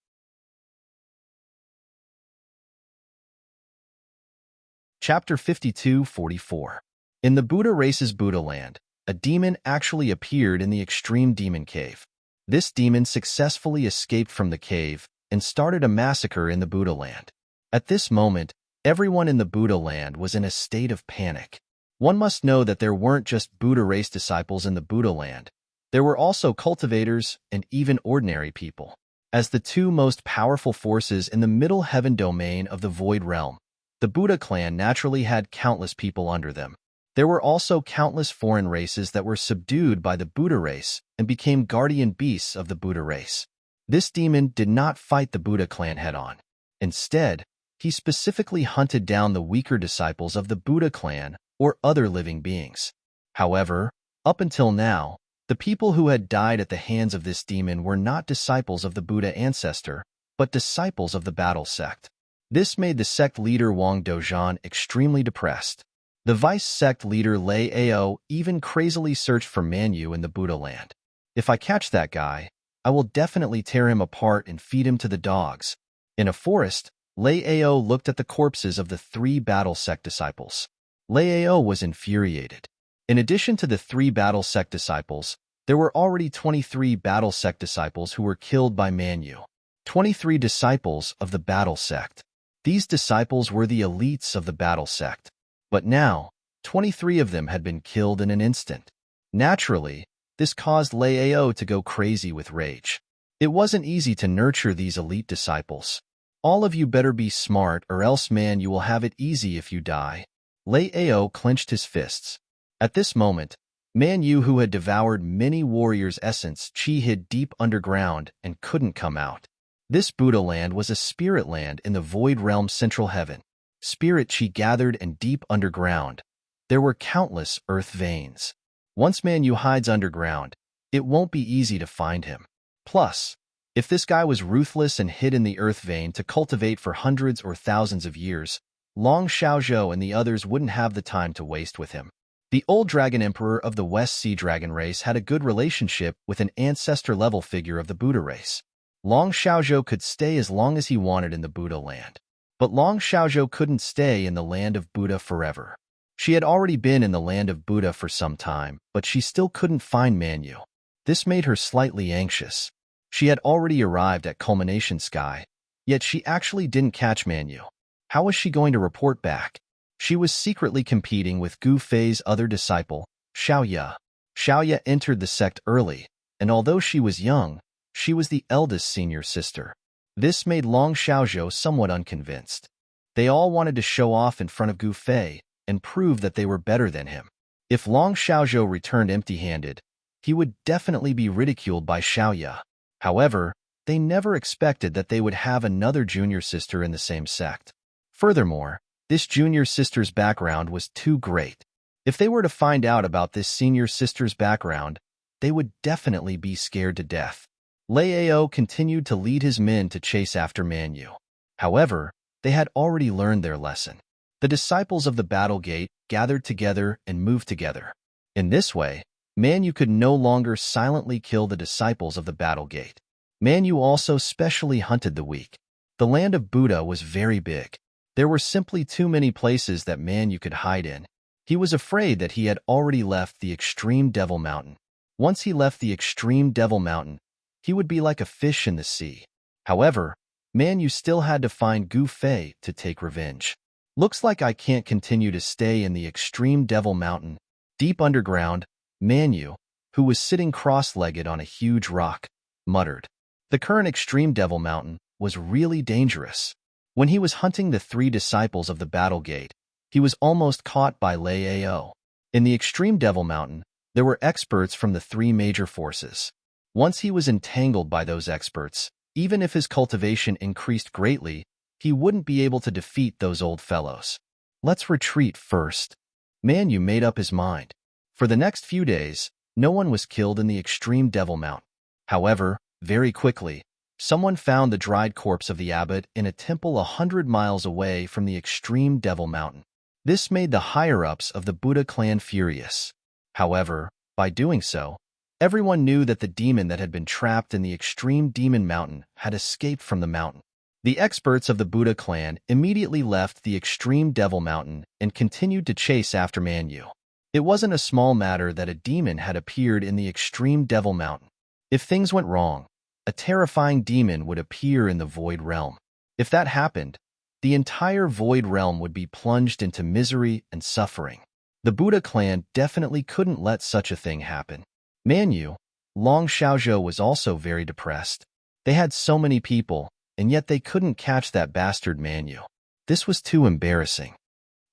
Chapter 52-44. In the Buddha race's Buddha land, a demon actually appeared in the extreme demon cave. This demon successfully escaped from the cave and started a massacre in the Buddha land. At this moment, everyone in the Buddha land was in a state of panic. One must know that there weren't just Buddha race disciples in the Buddha land. There were also cultivators and even ordinary people. As the two most powerful forces in the middle heaven domain of the void realm, the Buddha clan naturally had countless people under them. There were also countless foreign races that were subdued by the Buddha race and became guardian beasts of the Buddha race. This demon did not fight the Buddha clan head-on. Instead, he specifically hunted down the weaker disciples of the Buddha clan or other living beings. However, up until now, the people who had died at the hands of this demon were not disciples of the Buddha ancestor, but disciples of the battle sect. This made the sect leader Wang Dozhan extremely depressed. The vice sect leader Lei Ao even crazily searched for Man Yu in the Buddha land. If I catch that guy, I will definitely tear him apart and feed him to the dogs. In a forest, Lei Ao looked at the corpses of the 3 battle sect disciples. Lei Ao was infuriated. In addition to the 3 battle sect disciples, there were already 23 battle sect disciples who were killed by Man Yu. 23 disciples of the battle sect. These disciples were the elites of the battle sect. But now, 23 of them had been killed in an instant. Naturally, this caused Lei Ao to go crazy with rage. It wasn't easy to nurture these elite disciples. All of you better be smart or else Man Yu will have it easy if you die. Lei Ao clenched his fists. At this moment, Man Yu, who had devoured many warriors' essence, chi hid deep underground and couldn't come out. This Buddha land was a spirit land in the void realm central heaven. Spirit chi gathered and deep underground. There were countless earth veins. Once Man Yu hides underground, it won't be easy to find him. Plus, if this guy was ruthless and hid in the earth vein to cultivate for hundreds or thousands of years, Long Xiaozhou and the others wouldn't have the time to waste with him. The old dragon emperor of the West Sea dragon race had a good relationship with an ancestor-level figure of the Buddha race. Long Xiaozhou could stay as long as he wanted in the Buddha land. But Long Xiaozhou couldn't stay in the land of Buddha forever. She had already been in the land of Buddha for some time, but she still couldn't find Man Yu. This made her slightly anxious. She had already arrived at Culmination Sky, yet she actually didn't catch Man Yu. How was she going to report back? She was secretly competing with Gu Fei's other disciple, Xiaoya. Xiaoya entered the sect early, and although she was young, she was the eldest senior sister. This made Long Xiaozhou somewhat unconvinced. They all wanted to show off in front of Gu Fei and prove that they were better than him. If Long Xiaozhou returned empty-handed, he would definitely be ridiculed by Xiaoya. However, they never expected that they would have another junior sister in the same sect. Furthermore, this junior sister's background was too great. If they were to find out about this senior sister's background, they would definitely be scared to death. Lei Ao continued to lead his men to chase after Man Yu. However, they had already learned their lesson. The disciples of the battle gate gathered together and moved together. In this way, Man Yu could no longer silently kill the disciples of the battle gate. Man Yu also specially hunted the weak. The land of Buddha was very big. There were simply too many places that Man Yu could hide in. He was afraid that he had already left the extreme Devil Mountain. Once he left the extreme Devil Mountain, he would be like a fish in the sea. However, Man Yu still had to find Gu Fei to take revenge. Looks like I can't continue to stay in the extreme Devil Mountain. Deep underground, Manu, who was sitting cross-legged on a huge rock, muttered. The current extreme Devil Mountain was really dangerous. When he was hunting the 3 disciples of the Battle Gate, he was almost caught by Lao. In the extreme Devil Mountain, there were experts from the 3 major forces. Once he was entangled by those experts, even if his cultivation increased greatly, he wouldn't be able to defeat those old fellows. Let's retreat first. Manu made up his mind. For the next few days, no one was killed in the extreme Devil Mountain. However, very quickly, someone found the dried corpse of the abbot in a temple 100 miles away from the extreme Devil Mountain. This made the higher-ups of the Buddha clan furious. However, by doing so, everyone knew that the demon that had been trapped in the extreme Demon Mountain had escaped from the mountain. The experts of the Buddha clan immediately left the extreme Devil Mountain and continued to chase after Manu. It wasn't a small matter that a demon had appeared in the extreme Devil Mountain. If things went wrong, a terrifying demon would appear in the Void Realm. If that happened, the entire Void Realm would be plunged into misery and suffering. The Buddha clan definitely couldn't let such a thing happen. Manu, Long Xiaozhou, was also very depressed. They had so many people, and yet they couldn't catch that bastard Manu. This was too embarrassing.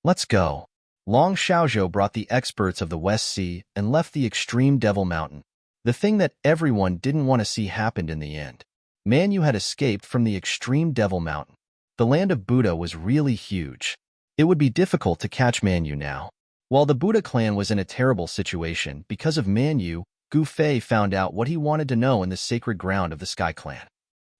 Let's go. Long Xiaozhou brought the experts of the West Sea and left the extreme Devil Mountain. The thing that everyone didn't want to see happened in the end. Manu had escaped from the extreme Devil Mountain. The land of Buddha was really huge. It would be difficult to catch Manu now. While the Buddha clan was in a terrible situation because of Manu, Gu Fei found out what he wanted to know in the sacred ground of the Sky Clan.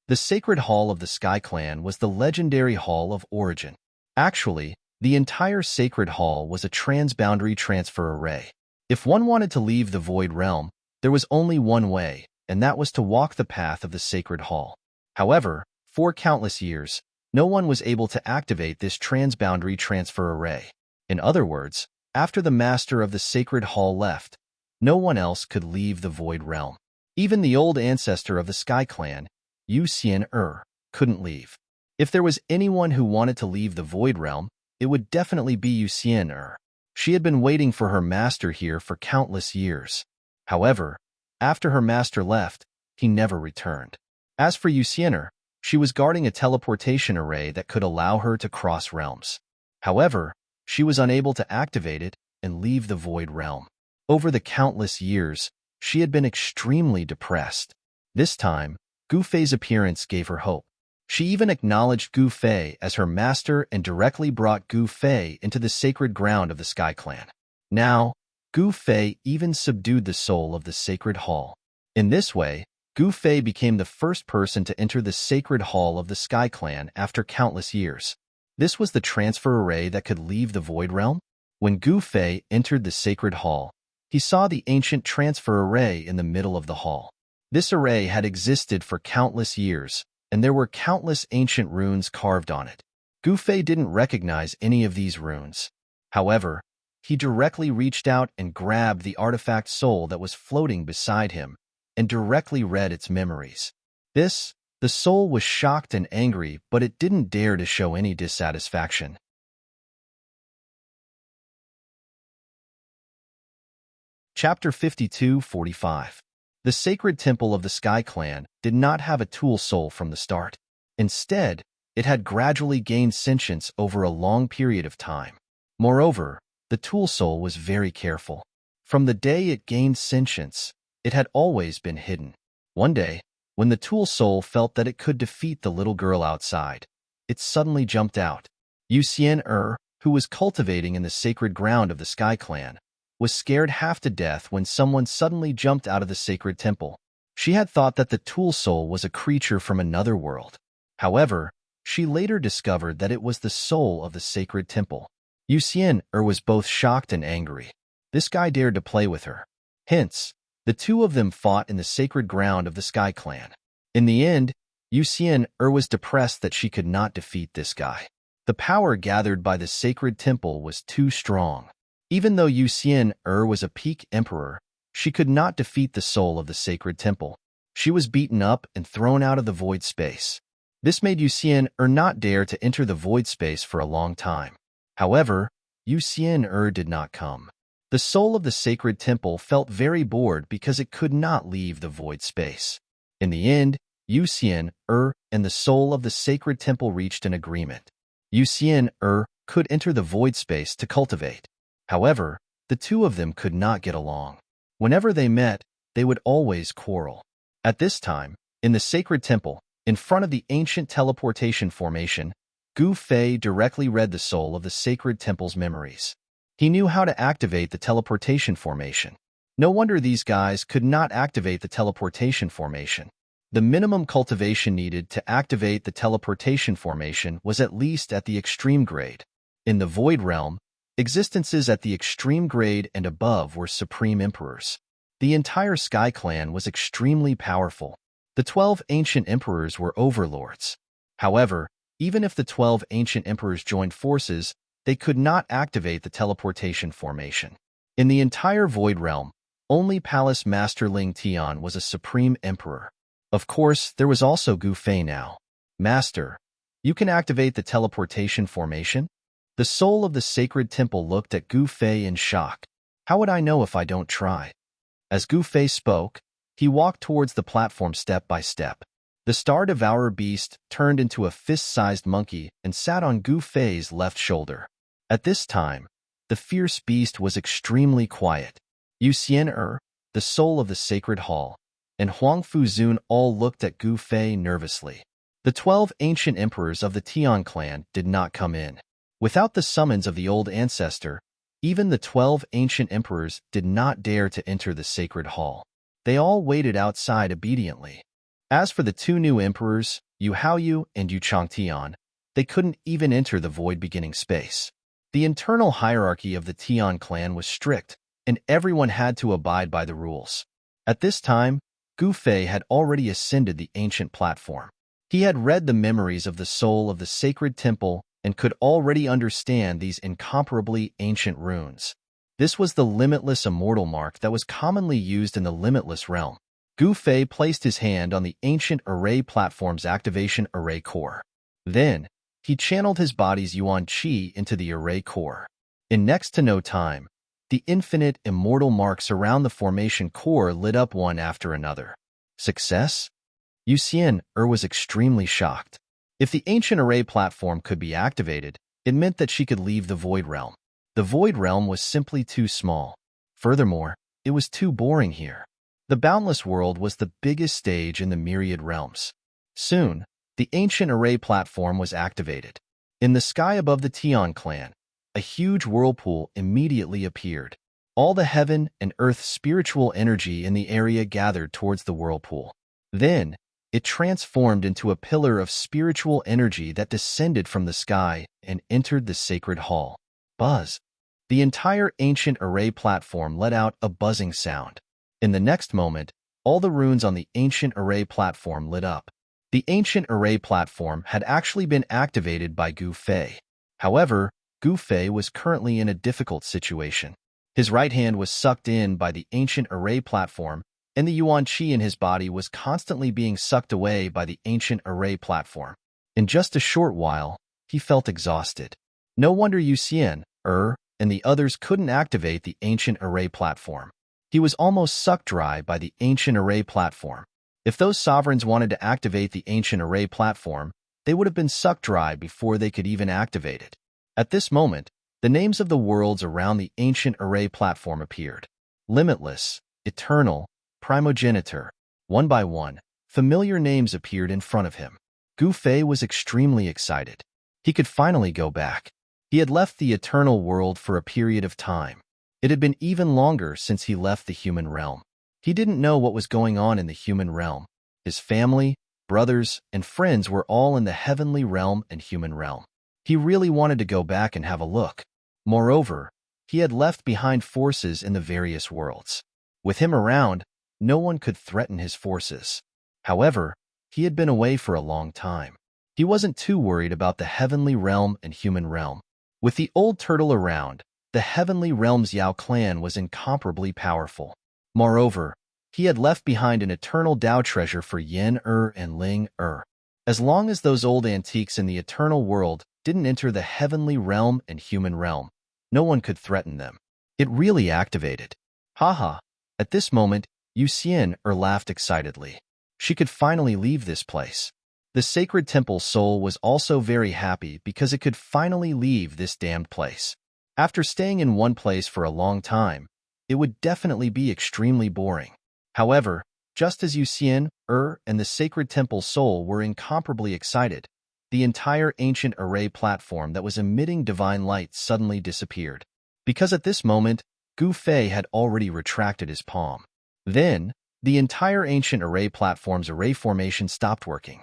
The Sacred Hall of the Sky Clan was the legendary Hall of Origin. Actually, the entire Sacred Hall was a transboundary transfer array. If one wanted to leave the Void Realm, there was only one way, and that was to walk the path of the Sacred Hall. However, for countless years, no one was able to activate this transboundary transfer array. In other words, after the master of the Sacred Hall left, no one else could leave the Void Realm. Even the old ancestor of the Sky Clan, Yu Xian couldn't leave. If there was anyone who wanted to leave the Void Realm, it would definitely be Yu Xian. She had been waiting for her master here for countless years. However, after her master left, he never returned. As for Yu Xian, she was guarding a teleportation array that could allow her to cross realms. However, she was unable to activate it and leave the Void Realm. Over the countless years, she had been extremely depressed. This time, Gu Fei's appearance gave her hope. She even acknowledged Gu Fei as her master and directly brought Gu Fei into the sacred ground of the Sky Clan. Now, Gu Fei even subdued the soul of the Sacred Hall. In this way, Gu Fei became the first person to enter the Sacred Hall of the Sky Clan after countless years. This was the transfer array that could leave the Void Realm. When Gu Fei entered the Sacred Hall, he saw the ancient transfer array in the middle of the hall. This array had existed for countless years, and there were countless ancient runes carved on it. Gu Fei didn't recognize any of these runes. However, he directly reached out and grabbed the artifact soul that was floating beside him and directly read its memories. The soul was shocked and angry, but it didn't dare to show any dissatisfaction. Chapter 52-45. The Sacred Temple of the Sky Clan did not have a tool soul from the start. Instead, it had gradually gained sentience over a long period of time. Moreover, the tool soul was very careful. From the day it gained sentience, it had always been hidden. One day, when the tool soul felt that it could defeat the little girl outside, it suddenly jumped out. Yu Xian, who was cultivating in the sacred ground of the Sky Clan, was scared half to death when someone suddenly jumped out of the sacred temple. She had thought that the tool soul was a creature from another world. However, she later discovered that it was the soul of the sacred temple. Yu Xian was both shocked and angry. This guy dared to play with her. Hence, the two of them fought in the sacred ground of the Sky Clan. In the end, Yu Xian was depressed that she could not defeat this guy. The power gathered by the sacred temple was too strong. Even though Yu Xian was a peak emperor, she could not defeat the soul of the sacred temple. She was beaten up and thrown out of the void space. This made Yu Xian not dare to enter the void space for a long time. However, Yu Xian did not come. The soul of the sacred temple felt very bored because it could not leave the void space. In the end, Yu Xian and the soul of the sacred temple reached an agreement. Yu Xian could enter the void space to cultivate. However, the two of them could not get along. Whenever they met, they would always quarrel. At this time, in the sacred temple, in front of the ancient teleportation formation, Gu Fei directly read the soul of the sacred temple's memories. He knew how to activate the teleportation formation. No wonder these guys could not activate the teleportation formation. The minimum cultivation needed to activate the teleportation formation was at least at the extreme grade. In the Void Realm, existences at the extreme grade and above were supreme emperors. The entire Sky Clan was extremely powerful. The 12 ancient emperors were overlords. However, even if the 12 ancient emperors joined forces, they could not activate the teleportation formation. In the entire Void Realm, only Palace Master Ling Tian was a supreme emperor. Of course, there was also Gu Fei now. Master, you can activate the teleportation formation? The soul of the sacred temple looked at Gu Fei in shock. How would I know if I don't try? As Gu Fei spoke, he walked towards the platform step by step. The Star Devourer beast turned into a fist-sized monkey and sat on Gu Fei's left shoulder. At this time, the fierce beast was extremely quiet. Yu Xian the soul of the sacred hall, and Huang Fuzun all looked at Gu Fei nervously. The 12 ancient emperors of the Tian clan did not come in. Without the summons of the old ancestor, even the 12 ancient emperors did not dare to enter the sacred hall. They all waited outside obediently. As for the two new emperors, Yu Haoyu and Yu Changtian, they couldn't even enter the void beginning space. The internal hierarchy of the Tian clan was strict, and everyone had to abide by the rules. At this time, Gu Fei had already ascended the ancient platform. He had read the memories of the soul of the sacred temple and could already understand these incomparably ancient runes. This was the limitless immortal mark that was commonly used in the limitless realm. Gu Fei placed his hand on the ancient array platform's activation array core. Then, he channeled his body's yuan qi into the array core. In next to no time, the infinite immortal marks around the formation core lit up one after another. Success? Yu Xian was extremely shocked. If the ancient array platform could be activated, it meant that she could leave the Void Realm. The Void Realm was simply too small. Furthermore, it was too boring here. The boundless world was the biggest stage in the myriad realms. Soon, the ancient array platform was activated. In the sky above the Tian clan, a huge whirlpool immediately appeared. All the heaven and earth spiritual energy in the area gathered towards the whirlpool. Then, it transformed into a pillar of spiritual energy that descended from the sky and entered the sacred hall. Buzz. The entire ancient array platform let out a buzzing sound. In the next moment, all the runes on the ancient array platform lit up. The ancient array platform had actually been activated by Gu Fei. However, Gu Fei was currently in a difficult situation. His right hand was sucked in by the ancient array platform, and the yuan qi in his body was constantly being sucked away by the ancient array platform. In just a short while, he felt exhausted. No wonder Yu Xian, and the others couldn't activate the ancient array platform. He was almost sucked dry by the ancient array platform. If those sovereigns wanted to activate the ancient array platform, they would have been sucked dry before they could even activate it. At this moment, the names of the worlds around the ancient array platform appeared. Limitless, Eternal, Primogenitor. One by one, familiar names appeared in front of him. Gu Fei was extremely excited. He could finally go back. He had left the eternal world for a period of time. It had been even longer since he left the human realm. He didn't know what was going on in the human realm. His family, brothers, and friends were all in the heavenly realm and human realm. He really wanted to go back and have a look. Moreover, he had left behind forces in the various worlds. With him around, no one could threaten his forces. However, he had been away for a long time. He wasn't too worried about the heavenly realm and human realm. With the old turtle around, the heavenly realm's Yao clan was incomparably powerful. Moreover, he had left behind an eternal Dao treasure for Yen and Ling. As long as those old antiques in the eternal world didn't enter the heavenly realm and human realm. No one could threaten them. It really activated. Haha. At this moment, laughed excitedly. She could finally leave this place. The sacred temple soul was also very happy because it could finally leave this damned place. After staying in one place for a long time, it would definitely be extremely boring. However, just as and the sacred temple soul were incomparably excited, the entire ancient array platform that was emitting divine light suddenly disappeared. Because at this moment, Gu Fei had already retracted his palm. Then, the entire ancient array platform's array formation stopped working.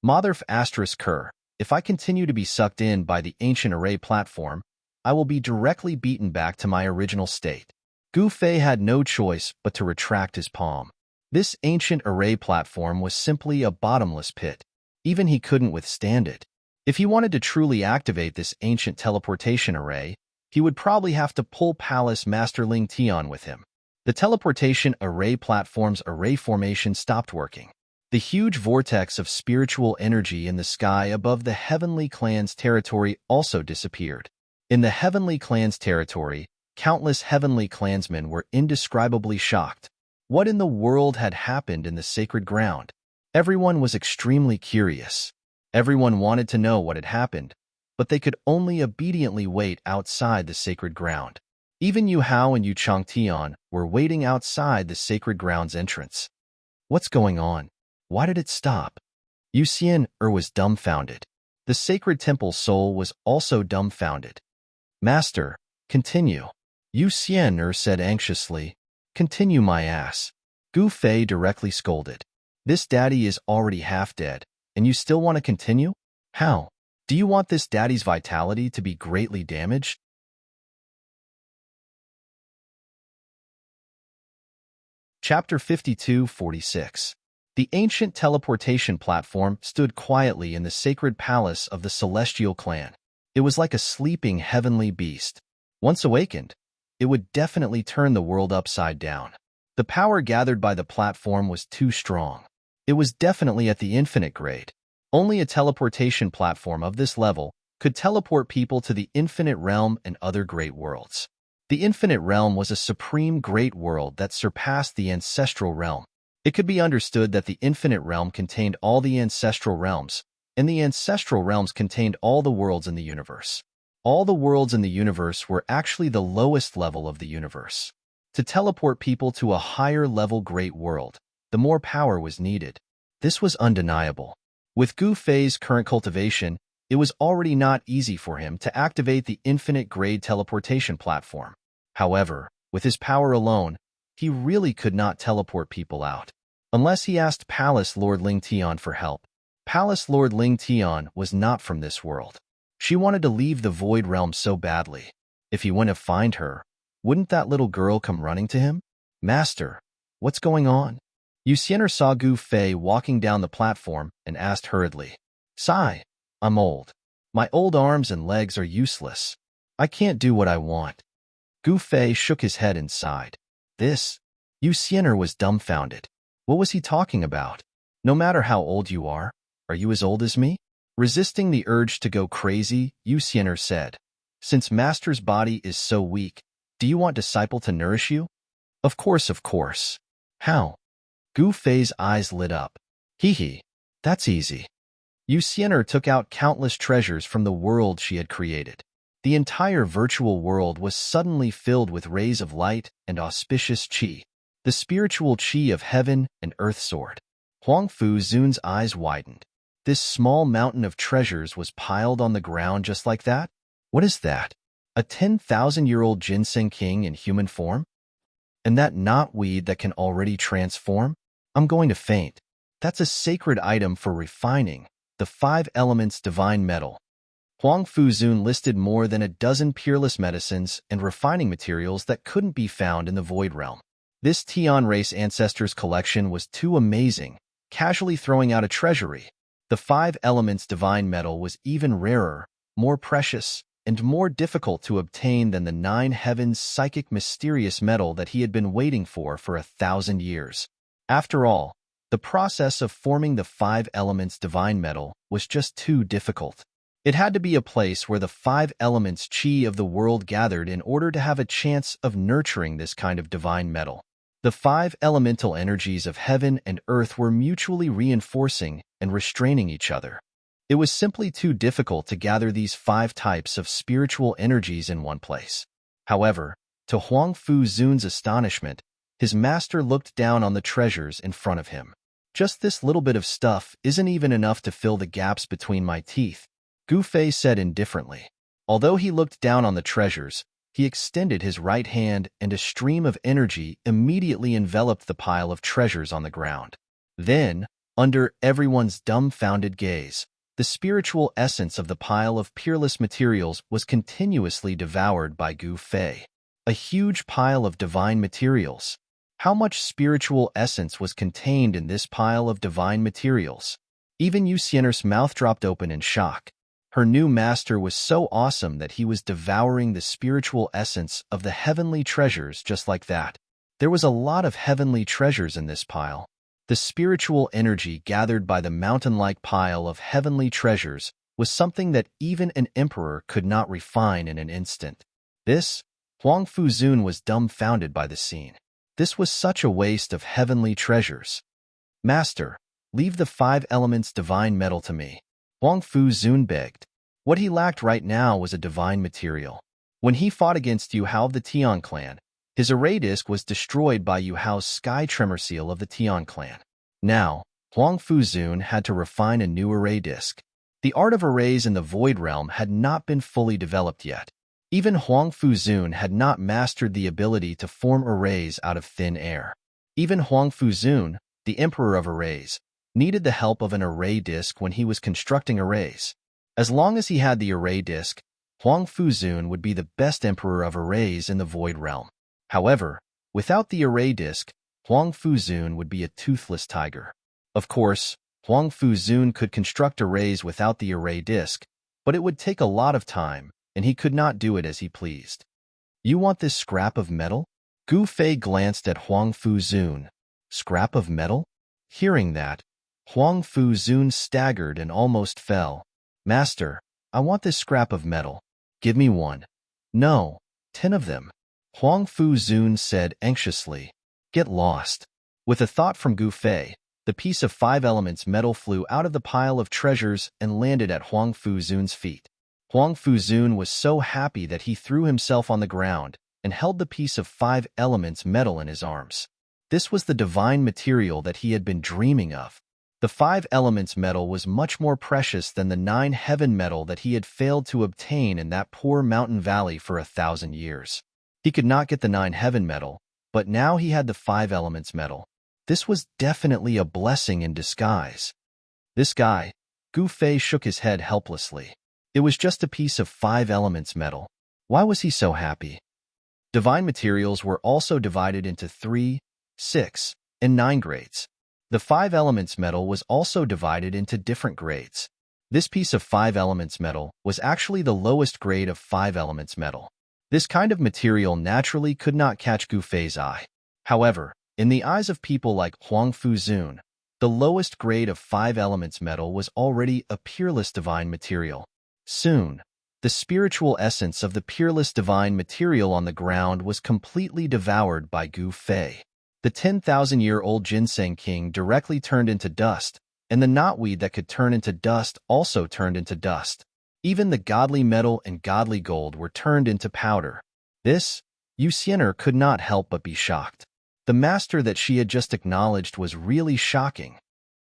Motherf asterisk Ker, if I continue to be sucked in by the ancient array platform, I will be directly beaten back to my original state. Gu Fei had no choice but to retract his palm. This ancient array platform was simply a bottomless pit. Even he couldn't withstand it. If he wanted to truly activate this ancient teleportation array, he would probably have to pull Palace Master Ling Tian with him. The teleportation array platform's array formation stopped working. The huge vortex of spiritual energy in the sky above the Heavenly Clan's territory also disappeared. In the Heavenly Clan's territory, countless Heavenly Clansmen were indescribably shocked. What in the world had happened in the sacred ground? Everyone was extremely curious. Everyone wanted to know what had happened, but they could only obediently wait outside the sacred ground. Even Yu Hao and Yu Changtian were waiting outside the sacred ground's entrance. What's going on? Why did it stop? Yu was dumbfounded. The sacred temple soul was also dumbfounded. Master, continue. Yu said anxiously. Continue my ass. Gu Fei directly scolded. This daddy is already half dead, and you still want to continue? How? Do you want this daddy's vitality to be greatly damaged? Chapter 52-46. The ancient teleportation platform stood quietly in the sacred palace of the celestial clan. It was like a sleeping heavenly beast. Once awakened, it would definitely turn the world upside down. The power gathered by the platform was too strong. It was definitely at the infinite grade. Only a teleportation platform of this level could teleport people to the infinite realm and other great worlds. The infinite realm was a supreme great world that surpassed the ancestral realm. It could be understood that the infinite realm contained all the ancestral realms, and the ancestral realms contained all the worlds in the universe. All the worlds in the universe were actually the lowest level of the universe. To teleport people to a higher level great world, the more power was needed. This was undeniable. With Gu Fei's current cultivation, it was already not easy for him to activate the infinite grade teleportation platform. However, with his power alone, he really could not teleport people out. Unless he asked Palace Lord Ling Tian for help. Palace Lord Ling Tian was not from this world. She wanted to leave the Void Realm so badly. If he went to find her, wouldn't that little girl come running to him? Master, what's going on? Yu saw Gu Fei walking down the platform and asked hurriedly. Sigh, I'm old. My old arms and legs are useless. I can't do what I want. Gu Fei shook his head and sighed. Yu was dumbfounded. What was he talking about? No matter how old you are you as old as me? Resisting the urge to go crazy, Yu said. Since Master's body is so weak, do you want Disciple to nourish you? Of course, of course. How? Gu Fei's eyes lit up. Hee, that's easy. Yu took out countless treasures from the world she had created. The entire virtual world was suddenly filled with rays of light and auspicious qi. The spiritual qi of heaven and earth soared. Huang Fu Zun's eyes widened. This small mountain of treasures was piled on the ground just like that? What is that? A 10,000-year-old ginseng king in human form? And that knotweed that can already transform? I'm going to faint. That's a sacred item for refining, the 5 elements divine metal. Huang Fu Zun listed more than a dozen peerless medicines and refining materials that couldn't be found in the Void Realm. This Tian race ancestors collection was too amazing, casually throwing out a treasury. The 5 elements divine metal was even rarer, more precious, and more difficult to obtain than the 9 heavens psychic mysterious metal that he had been waiting for 1,000 years. After all, the process of forming the 5 elements divine metal was just too difficult. It had to be a place where the five elements chi of the world gathered in order to have a chance of nurturing this kind of divine metal. The five elemental energies of heaven and earth were mutually reinforcing and restraining each other. It was simply too difficult to gather these five types of spiritual energies in one place. However, to Huang Fu Zun's astonishment, his master looked down on the treasures in front of him. Just this little bit of stuff isn't even enough to fill the gaps between my teeth, Gu Fei said indifferently. Although he looked down on the treasures, he extended his right hand and a stream of energy immediately enveloped the pile of treasures on the ground. Then, under everyone's dumbfounded gaze, the spiritual essence of the pile of peerless materials was continuously devoured by Gu Fei. A huge pile of divine materials. How much spiritual essence was contained in this pile of divine materials? Even Yu Xian'er's mouth dropped open in shock. Her new master was so awesome that he was devouring the spiritual essence of the heavenly treasures just like that. There was a lot of heavenly treasures in this pile. The spiritual energy gathered by the mountain-like pile of heavenly treasures was something that even an emperor could not refine in an instant. Huang Fu Zun was dumbfounded by the scene. This was such a waste of heavenly treasures. Master, leave the five elements divine metal to me, Huang Fu Zun begged. What he lacked right now was a divine material. When he fought against Yu Hao of the Tian clan, his array disc was destroyed by Yu Hao's sky tremor seal of the Tian clan. Now, Huang Fu Zun had to refine a new array disc. The art of arrays in the Void Realm had not been fully developed yet. Even Huang Fu Zun had not mastered the ability to form arrays out of thin air. Even Huang Fu Zun, the emperor of arrays, needed the help of an array disc when he was constructing arrays. As long as he had the array disc, Huang Fu Zun would be the best emperor of arrays in the Void Realm. However, without the array disc, Huang Fu Zun would be a toothless tiger. Of course, Huang Fu Zun could construct arrays without the array disc, but it would take a lot of time, and he could not do it as he pleased. You want this scrap of metal? Gu Fei glanced at Huang Fu Zun. Scrap of metal? Hearing that, Huang Fu Zun staggered and almost fell. Master, I want this scrap of metal. Give me one. No, 10 of them. Huang Fu Zun said anxiously. Get lost. With a thought from Gu Fei, the piece of five elements metal flew out of the pile of treasures and landed at Huang Fu Zun's feet. Huang Fu Zun was so happy that he threw himself on the ground and held the piece of five elements metal in his arms. This was the divine material that he had been dreaming of. The five elements metal was much more precious than the 9 heaven metal that he had failed to obtain in that poor mountain valley for 1,000 years. He could not get the 9 heaven metal, but now he had the 5 elements metal. This was definitely a blessing in disguise. This guy, Gu Fei shook his head helplessly. It was just a piece of 5 elements metal. Why was he so happy? Divine materials were also divided into 3, 6, and 9 grades. The 5 elements metal was also divided into different grades. This piece of 5 elements metal was actually the lowest grade of 5 elements metal. This kind of material naturally could not catch Gu Fei's eye. However, in the eyes of people like Huang Fu Zun, the lowest grade of 5 elements metal was already a peerless divine material. Soon, the spiritual essence of the peerless divine material on the ground was completely devoured by Gu Fei. The 10,000-year-old ginseng king directly turned into dust, and the knotweed that could turn into dust also turned into dust. Even the godly metal and godly gold were turned into powder. This, Yu Xian'er could not help but be shocked. The master that she had just acknowledged was really shocking.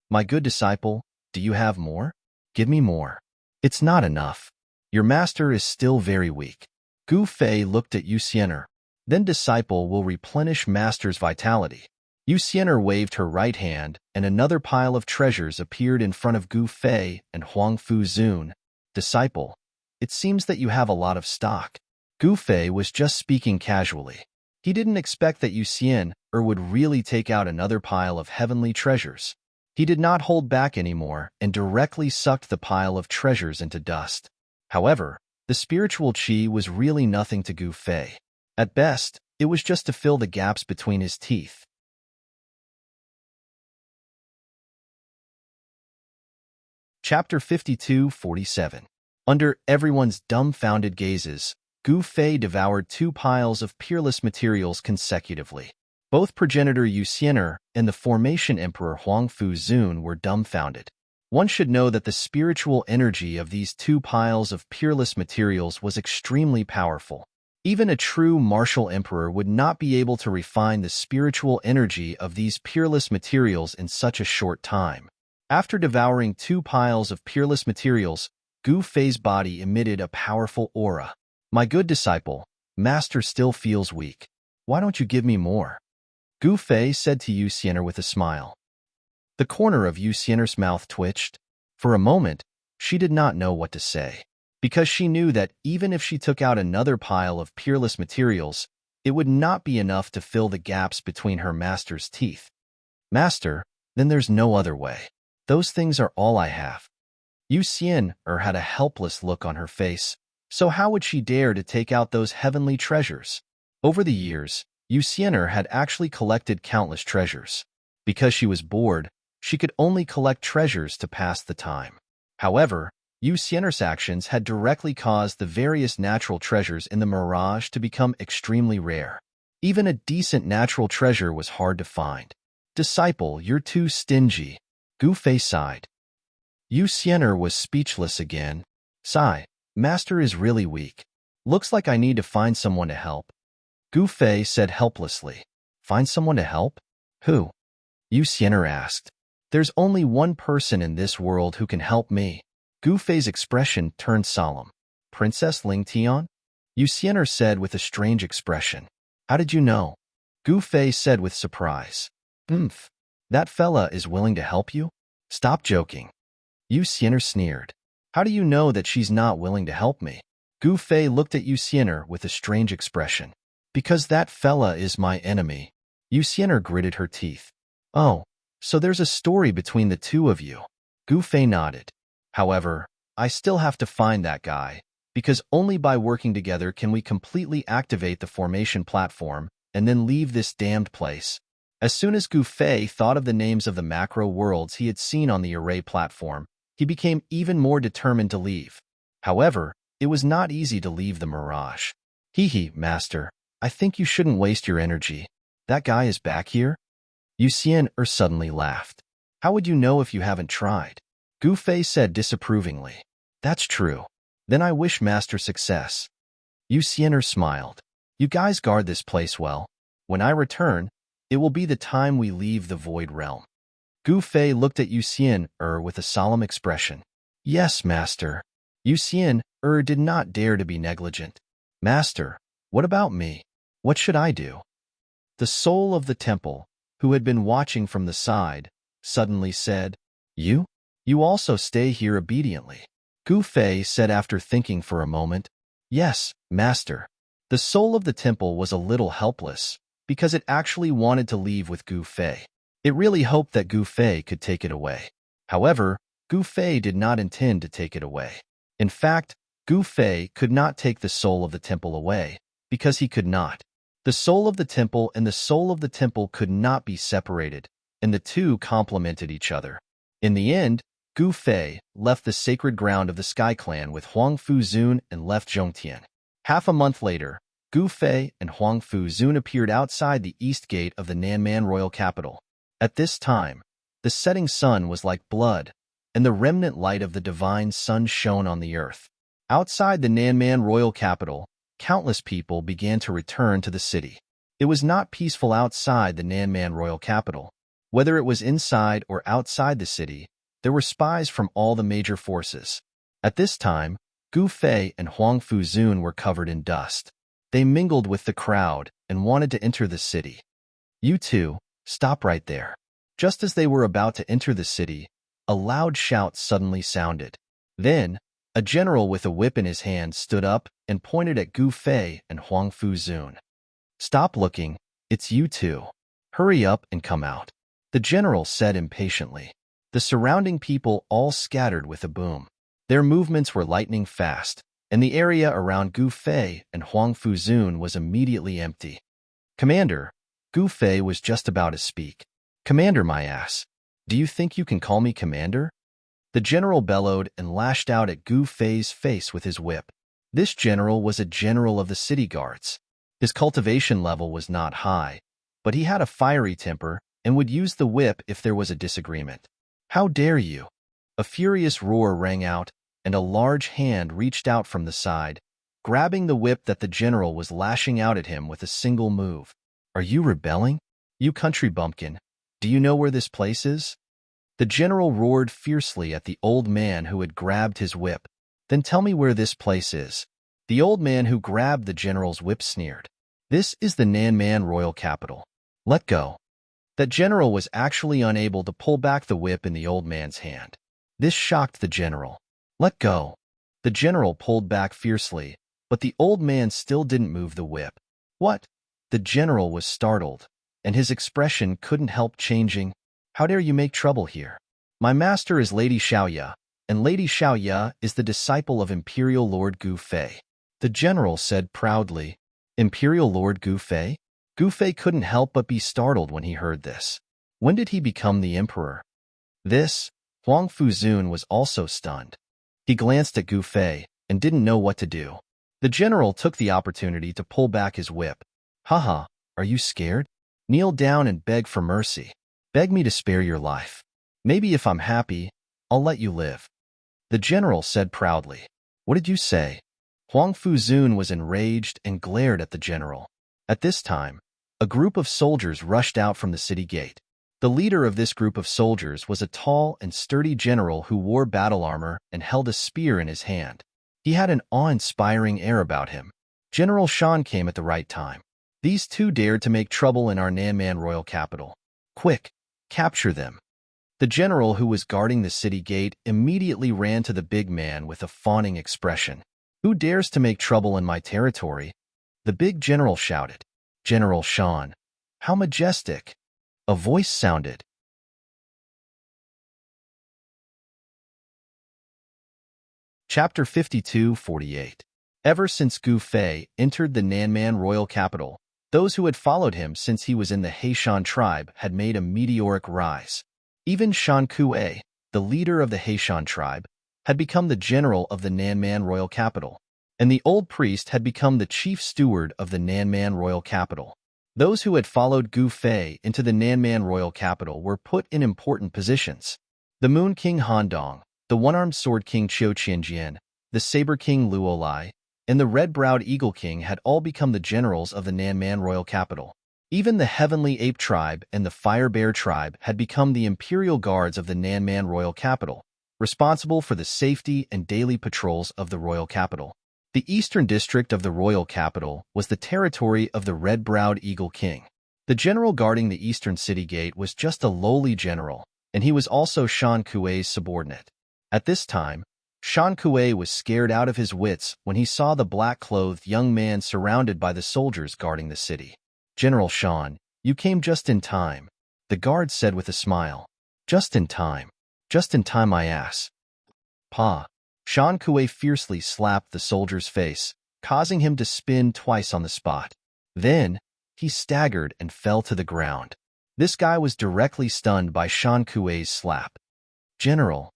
My good disciple, do you have more? Give me more. It's not enough. Your master is still very weak. Gu Fei looked at Yu Xian'er. Then disciple will replenish master's vitality. Yu Xian'er waved her right hand, and another pile of treasures appeared in front of Gu Fei and Huang Fu Zun. Disciple, it seems that you have a lot of stock. Gu Fei was just speaking casually. He didn't expect that Yu Xian'er would really take out another pile of heavenly treasures. He did not hold back anymore and directly sucked the pile of treasures into dust. However, the spiritual qi was really nothing to Gu Fei. At best, it was just to fill the gaps between his teeth. Chapter 52:47. Under everyone's dumbfounded gazes, Gu Fei devoured 2 piles of peerless materials consecutively. Both progenitor Yu Xian'er and the Formation Emperor Huang Fu Zun were dumbfounded. One should know that the spiritual energy of these 2 piles of peerless materials was extremely powerful. Even a true martial emperor would not be able to refine the spiritual energy of these peerless materials in such a short time. After devouring 2 piles of peerless materials, Gu Fei's body emitted a powerful aura. "My good disciple, Master still feels weak. Why don't you give me more?" Gu Fei said to Yu Xian'er with a smile. The corner of Yu Xian'er's mouth twitched. For a moment, she did not know what to say, because she knew that even if she took out another pile of peerless materials, it would not be enough to fill the gaps between her master's teeth. "Master, then there's no other way. Those things are all I have." Yu Xian'er had a helpless look on her face, so how would she dare to take out those heavenly treasures? Over the years, Yu Xian'er had actually collected countless treasures. Because she was bored, she could only collect treasures to pass the time. However, Yu Xian'er's actions had directly caused the various natural treasures in the mirage to become extremely rare. Even a decent natural treasure was hard to find. "Disciple, you're too stingy," Gu Fei sighed. Yu Xian'er was speechless again. "Sigh, Master is really weak. Looks like I need to find someone to help." Gu Fei said helplessly. "Find someone to help? Who?" Yu Xian'er asked. "There's only one person in this world who can help me." Gu Fei's expression turned solemn. "Princess Ling Tian?" Yu Xian'er said with a strange expression. "How did you know?" Gu Fei said with surprise. That fella is willing to help you? Stop joking." Yu Xian'er sneered. "How do you know that she's not willing to help me?" Gu Fei looked at Yu Xian'er with a strange expression. "Because that fella is my enemy." Yu Xian'er gritted her teeth. "Oh, so there's a story between the two of you." Gu Fei nodded. "However, I still have to find that guy, because only by working together can we completely activate the formation platform and then leave this damned place." As soon as Gu Fei thought of the names of the macro worlds he had seen on the array platform, he became even more determined to leave. However, it was not easy to leave the mirage. Master, I think you shouldn't waste your energy. That guy is back here?" Yu Xian'er suddenly laughed. "How would you know if you haven't tried?" Gu Fei said disapprovingly. "That's true. Then I wish Master success." Yu Xian'er smiled. "You guys guard this place well. When I return, it will be the time we leave the Void Realm." Gu Fei looked at Yu Xian'er with a solemn expression. "Yes, Master." Yu Xian'er did not dare to be negligent. "Master, what about me? What should I do?" The soul of the temple, who had been watching from the side, suddenly said, "You? You also stay here obediently." Gu Fei said after thinking for a moment, "Yes, Master." The soul of the temple was a little helpless, because it actually wanted to leave with Gu Fei. It really hoped that Gu Fei could take it away. However, Gu Fei did not intend to take it away. In fact, Gu Fei could not take the soul of the temple away, because he could not. The soul of the temple and the soul of the temple could not be separated, and the two complemented each other. In the end, Gu Fei left the sacred ground of the Sky Clan with Huang Fu Zun and left Zhongtian. Half a month later, Gu Fei and Huang Fu Zun appeared outside the east gate of the Nanman royal capital. At this time, the setting sun was like blood, and the remnant light of the divine sun shone on the earth. Outside the Nanman royal capital, countless people began to return to the city. It was not peaceful outside the Nanman royal capital. Whether it was inside or outside the city, there were spies from all the major forces. At this time, Gu Fei and Huang Fu Zun were covered in dust. They mingled with the crowd and wanted to enter the city. "You two, stop right there." Just as they were about to enter the city, a loud shout suddenly sounded. Then, a general with a whip in his hand stood up and pointed at Gu Fei and Huang Fu Zun. "Stop looking, it's you two. Hurry up and come out," the general said impatiently. The surrounding people all scattered with a boom. Their movements were lightning fast, and the area around Gu Fei and Huang Fu Zun was immediately empty. "Commander," Gu Fei was just about to speak. "Commander, my ass. Do you think you can call me Commander?" The general bellowed and lashed out at Gu Fei's face with his whip. This general was a general of the city guards. His cultivation level was not high, but he had a fiery temper and would use the whip if there was a disagreement. "How dare you!" A furious roar rang out, and a large hand reached out from the side, grabbing the whip that the general was lashing out at him with a single move. "Are you rebelling? You country bumpkin, do you know where this place is?" The general roared fiercely at the old man who had grabbed his whip. "Then tell me where this place is." The old man who grabbed the general's whip sneered. "This is the Nanman royal capital. Let go." That general was actually unable to pull back the whip in the old man's hand. This shocked the general. "Let go." The general pulled back fiercely, but the old man still didn't move the whip. "What?" The general was startled, and his expression couldn't help changing. "How dare you make trouble here? My master is Lady Xiaoya, and Lady Xiaoya is the disciple of Imperial Lord Gu Fei," the general said proudly. "Imperial Lord Gu Fei?" Gu Fei couldn't help but be startled when he heard this. When did he become the emperor? Huang Fuzun was also stunned. He glanced at Gu Fei and didn't know what to do. The general took the opportunity to pull back his whip. "Haha, are you scared? Kneel down and beg for mercy. Beg me to spare your life. Maybe if I'm happy, I'll let you live," the general said proudly. "What did you say?" Huang Fuzun was enraged and glared at the general. At this time, a group of soldiers rushed out from the city gate. The leader of this group of soldiers was a tall and sturdy general who wore battle armor and held a spear in his hand. He had an awe-inspiring air about him. General Shan came at the right time. "These two dared to make trouble in our Nanman royal capital. Quick, capture them." The general who was guarding the city gate immediately ran to the big man with a fawning expression. "Who dares to make trouble in my territory?" The big general shouted. "General Shan." "How majestic!" a voice sounded. Chapter 52-48. Ever since Gu Fei entered the Nanman royal capital, those who had followed him since he was in the Heishan tribe had made a meteoric rise. Even Shan Kuei, the leader of the Heishan tribe, had become the general of the Nanman royal capital, and the old priest had become the chief steward of the Nanman royal capital. Those who had followed Gu Fei into the Nanman royal capital were put in important positions. The Moon King Handong, the one-armed sword king Qiu Qianjian, the saber king Luo Lai, and the red-browed eagle king had all become the generals of the Nanman royal capital. Even the heavenly ape tribe and the fire bear tribe had become the imperial guards of the Nanman royal capital, responsible for the safety and daily patrols of the royal capital. The eastern district of the royal capital was the territory of the red-browed eagle king. The general guarding the eastern city gate was just a lowly general, and he was also Shan Kuei's subordinate. At this time, Shan Kuei was scared out of his wits when he saw the black-clothed young man surrounded by the soldiers guarding the city. "General Shan, you came just in time," the guard said with a smile. "Just in time. Just in time, my ass." "Pa." Shan Kuei fiercely slapped the soldier's face, causing him to spin twice on the spot. Then, he staggered and fell to the ground. This guy was directly stunned by Shan Kuei's slap. General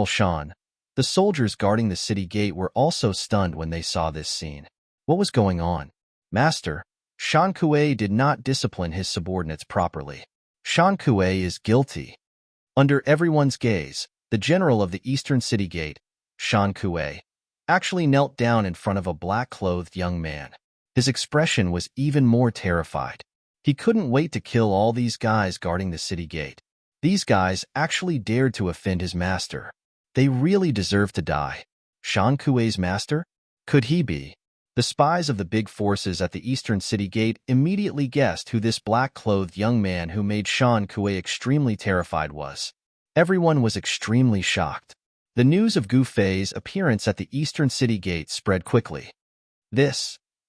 Shan." The soldiers guarding the city gate were also stunned when they saw this scene. What was going on? "Master, Shan Kuei did not discipline his subordinates properly. Shan Kuei is guilty." Under everyone's gaze, the general of the eastern city gate, Shan Kuei, actually knelt down in front of a black-clothed young man. His expression was even more terrified. He couldn't wait to kill all these guys guarding the city gate. These guys actually dared to offend his master. They really deserved to die. Shan Kuei's master? Could he be? The spies of the big forces at the eastern city gate immediately guessed who this black-clothed young man who made Shan Kuei extremely terrified was. Everyone was extremely shocked. The news of Gu Fei's appearance at the eastern city gate spread quickly.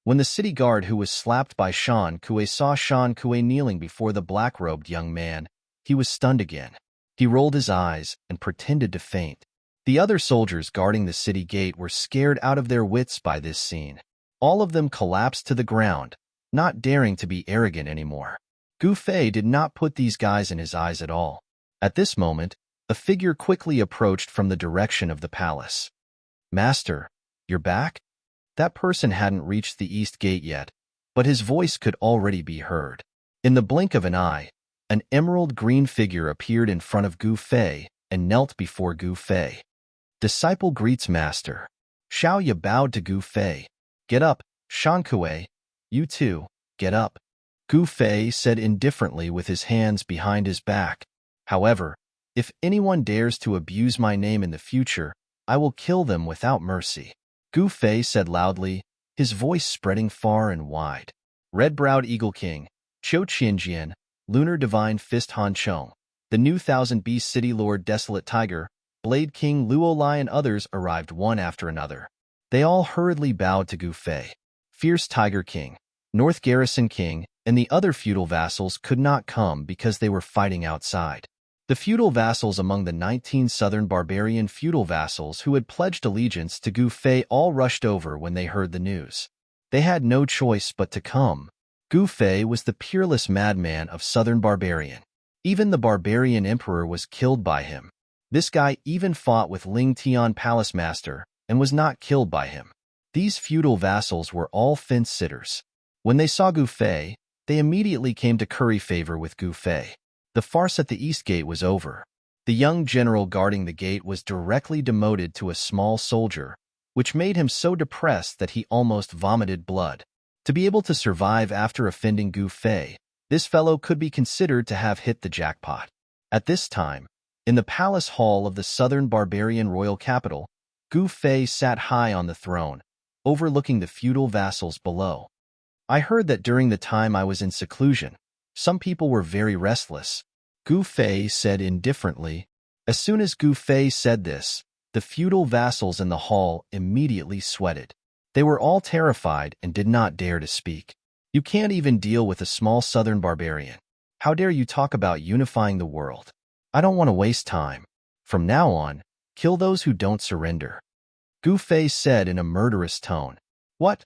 When the city guard who was slapped by Shan Kuei saw Shan Kuei kneeling before the black-robed young man, he was stunned again. He rolled his eyes and pretended to faint. The other soldiers guarding the city gate were scared out of their wits by this scene. All of them collapsed to the ground, not daring to be arrogant anymore. Gu Fei did not put these guys in his eyes at all. At this moment, A figure quickly approached from the direction of the palace. "Master, you're back?" That person hadn't reached the east gate yet, but his voice could already be heard. In the blink of an eye, an emerald-green figure appeared in front of Gu Fei and knelt before Gu Fei. "Disciple greets master." Xiaoya bowed to Gu Fei. "Get up, Shankue. You too, get up," Gu Fei said indifferently with his hands behind his back. "However, if anyone dares to abuse my name in the future, I will kill them without mercy," Gu Fei said loudly, his voice spreading far and wide. Red-browed Eagle King, Qiu Qianjian, Lunar Divine Fist Han Chong, the new Thousand Beast City Lord Desolate Tiger, Blade King Luo Lai and others arrived one after another. They all hurriedly bowed to Gu Fei. Fierce Tiger King, North Garrison King, and the other feudal vassals could not come because they were fighting outside. The feudal vassals among the 19 southern barbarian feudal vassals who had pledged allegiance to Gu Fei all rushed over when they heard the news. They had no choice but to come. Gu Fei was the peerless madman of southern barbarian. Even the barbarian emperor was killed by him. This guy even fought with Ling Tian Palace Master and was not killed by him. These feudal vassals were all fence-sitters. When they saw Gu Fei, they immediately came to curry favor with Gu Fei. The farce at the east gate was over. The young general guarding the gate was directly demoted to a small soldier, which made him so depressed that he almost vomited blood. To be able to survive after offending Gu Fei, this fellow could be considered to have hit the jackpot. At this time, in the palace hall of the southern barbarian royal capital, Gu Fei sat high on the throne, overlooking the feudal vassals below. "I heard that during the time I was in seclusion, some people were very restless," Gu Fei said indifferently. As soon as Gu Fei said this, the feudal vassals in the hall immediately sweated. They were all terrified and did not dare to speak. "You can't even deal with a small southern barbarian. How dare you talk about unifying the world? I don't want to waste time. From now on, kill those who don't surrender," Gu Fei said in a murderous tone. "What?"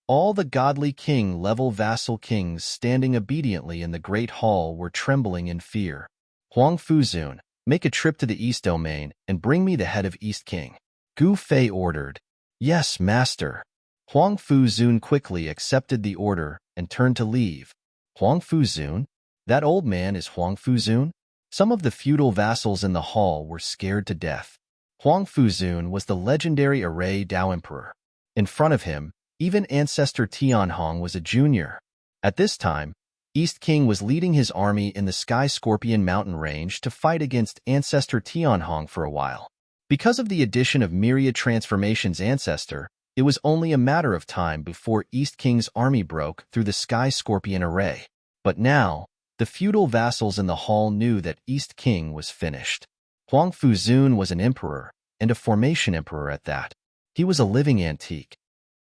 All the godly king-level vassal kings standing obediently in the great hall were trembling in fear. "Huang Fuzun, make a trip to the East Domain and bring me the head of East King," Gu Fei ordered. "Yes, master." Huang Fuzun quickly accepted the order and turned to leave. "Huang Fuzun? That old man is Huang Fuzun?" Some of the feudal vassals in the hall were scared to death. Huang Fuzun was the legendary Array Dao Emperor. In front of him, even Ancestor Tianhong was a junior. At this time, East King was leading his army in the Sky Scorpion mountain range to fight against Ancestor Tianhong for a while. Because of the addition of myriad transformations Ancestor, it was only a matter of time before East King's army broke through the Sky Scorpion array. But now, the feudal vassals in the hall knew that East King was finished. Huang Fuzun was an emperor, and a formation emperor at that. He was a living antique.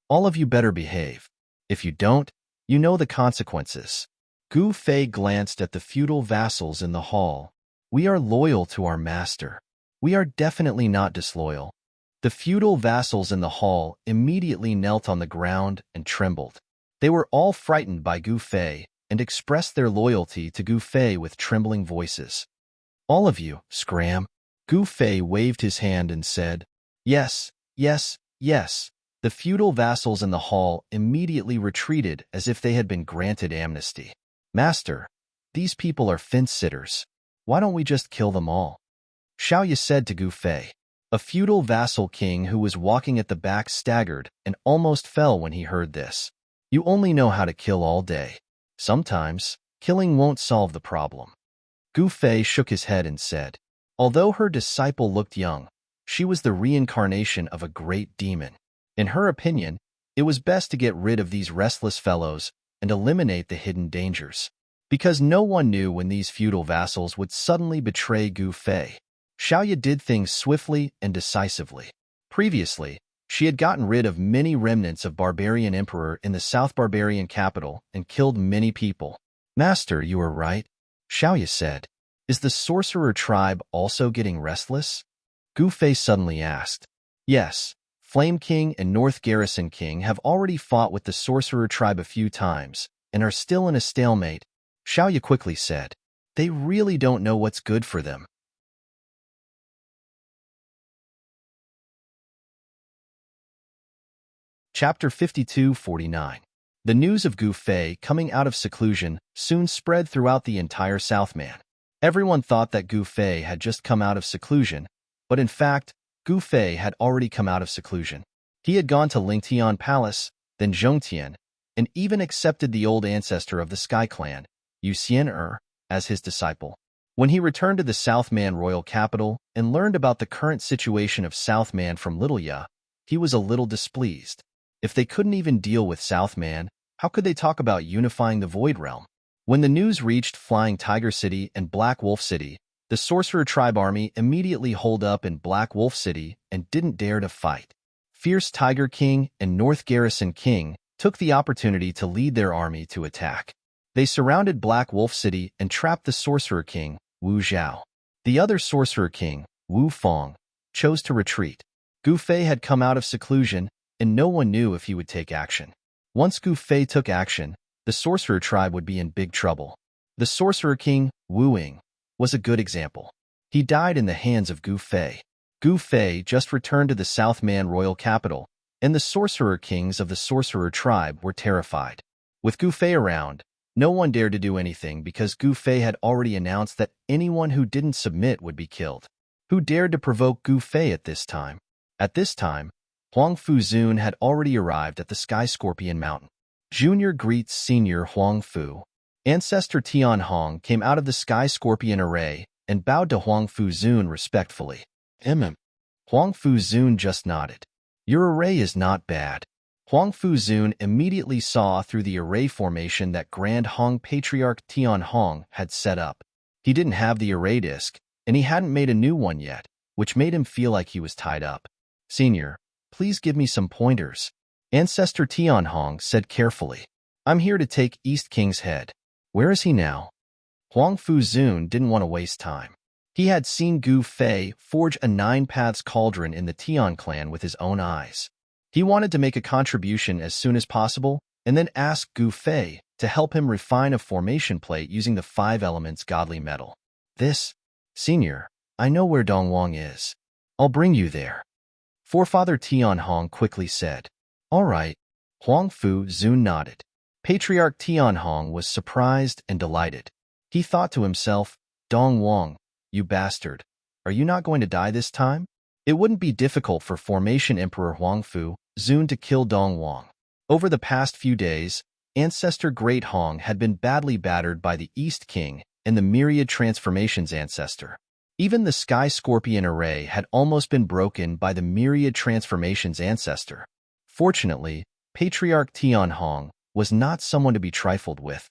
"All of you better behave. If you don't, you know the consequences." Gu Fei glanced at the feudal vassals in the hall. "We are loyal to our master. We are definitely not disloyal." The feudal vassals in the hall immediately knelt on the ground and trembled. They were all frightened by Gu Fei and expressed their loyalty to Gu Fei with trembling voices. "All of you, scram." Gu Fei waved his hand and said, "Yes, yes, yes." The feudal vassals in the hall immediately retreated as if they had been granted amnesty. "Master, these people are fence-sitters. Why don't we just kill them all?" Xiaoya said to Gu Fei. A feudal vassal king who was walking at the back staggered and almost fell when he heard this. "You only know how to kill all day. Sometimes, killing won't solve the problem." Gu Fei shook his head and said, although her disciple looked young, she was the reincarnation of a great demon. In her opinion, it was best to get rid of these restless fellows and eliminate the hidden dangers, because no one knew when these feudal vassals would suddenly betray Gu Fei. Xiaoya did things swiftly and decisively. Previously, she had gotten rid of many remnants of barbarian emperor in the South barbarian capital and killed many people. "Master, you are right," Xiaoya said. "Is the sorcerer tribe also getting restless?" Gu Fei suddenly asked. "Yes. Flame King and North Garrison King have already fought with the sorcerer tribe a few times and are still in a stalemate," Xiaoya quickly said. "They really don't know what's good for them." Chapter 52-49. The news of Gu Fei coming out of seclusion soon spread throughout the entire Southman. Everyone thought that Gu Fei had just come out of seclusion, but in fact, Gu Fei had already come out of seclusion. He had gone to Lingtian Palace, then Zhongtian, and even accepted the old ancestor of the Sky Clan, Yu Xian as his disciple. When he returned to the Southman royal capital and learned about the current situation of Southman from Little Ya, he was a little displeased. If they couldn't even deal with Southman, how could they talk about unifying the Void Realm? When the news reached Flying Tiger City and Black Wolf City, the Sorcerer Tribe army immediately holed up in Black Wolf City and didn't dare to fight. Fierce Tiger King and North Garrison King took the opportunity to lead their army to attack. They surrounded Black Wolf City and trapped the Sorcerer King, Wu Zhao. The other Sorcerer King, Wu Fong, chose to retreat. Gu Fei had come out of seclusion, and no one knew if he would take action. Once Gu Fei took action, the Sorcerer Tribe would be in big trouble. The Sorcerer King, Wu Ying, was a good example. He died in the hands of Gu Fei. Gu Fei just returned to the Southman royal capital, and the Sorcerer Kings of the Sorcerer Tribe were terrified. With Gu Fei around, no one dared to do anything because Gu Fei had already announced that anyone who didn't submit would be killed. Who dared to provoke Gu Fei at this time? At this time, Huang Fuzun had already arrived at the Sky Scorpion Mountain. Junior greets Senior Huang Fu. Ancestor Tian Hong came out of the Sky Scorpion array and bowed to Huang Fuzun respectfully. Huang Fuzun just nodded. Your array is not bad. Huang Fuzun immediately saw through the array formation that Grand Hong Patriarch Tian Hong had set up. He didn't have the array disc, and he hadn't made a new one yet, which made him feel like he was tied up. Senior, please give me some pointers. Ancestor Tian Hong said carefully. I'm here to take East King's head. Where is he now? Huang Fuzun didn't want to waste time. He had seen Gu Fei forge a 9-paths cauldron in the Tian clan with his own eyes. He wanted to make a contribution as soon as possible and then ask Gu Fei to help him refine a formation plate using the 5 elements godly metal. Senior, I know where Dongwang is. I'll bring you there. Forefather Tian Hong quickly said. All right. Huang Fuzun nodded. Patriarch Tian Hong was surprised and delighted. He thought to himself, Dongwang, you bastard, are you not going to die this time? It wouldn't be difficult for Formation Emperor Huang Fuzun to kill Dongwang. Over the past few days, Ancestor Great Hong had been badly battered by the East King and the Myriad Transformations Ancestor. Even the Sky Scorpion array had almost been broken by the Myriad Transformations Ancestor. Fortunately, Patriarch Tian Hong was not someone to be trifled with.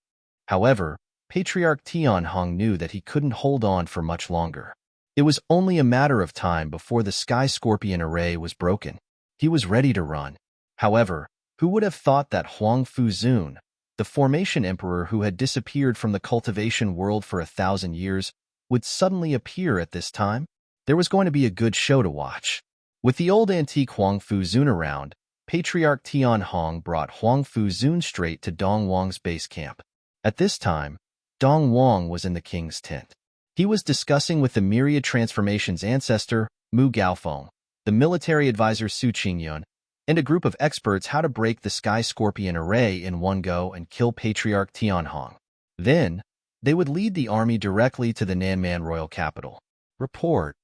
However, Patriarch Tian Hong knew that he couldn't hold on for much longer. It was only a matter of time before the Sky Scorpion array was broken. He was ready to run. However, who would have thought that Huang Fuzun, the Formation Emperor who had disappeared from the cultivation world for 1,000 years, would suddenly appear at this time? There was going to be a good show to watch. With the old antique Huang Fuzun around, Patriarch Tian Hong brought Huang Fuzun straight to Dongwang's base camp. At this time, Dongwang was in the king's tent. He was discussing with the Myriad Transformations Ancestor, Mu Gaofeng, the military advisor Su Qingyun, and a group of experts how to break the Sky Scorpion array in one go and kill Patriarch Tian Hong. Then, they would lead the army directly to the Nanman royal capital. Report.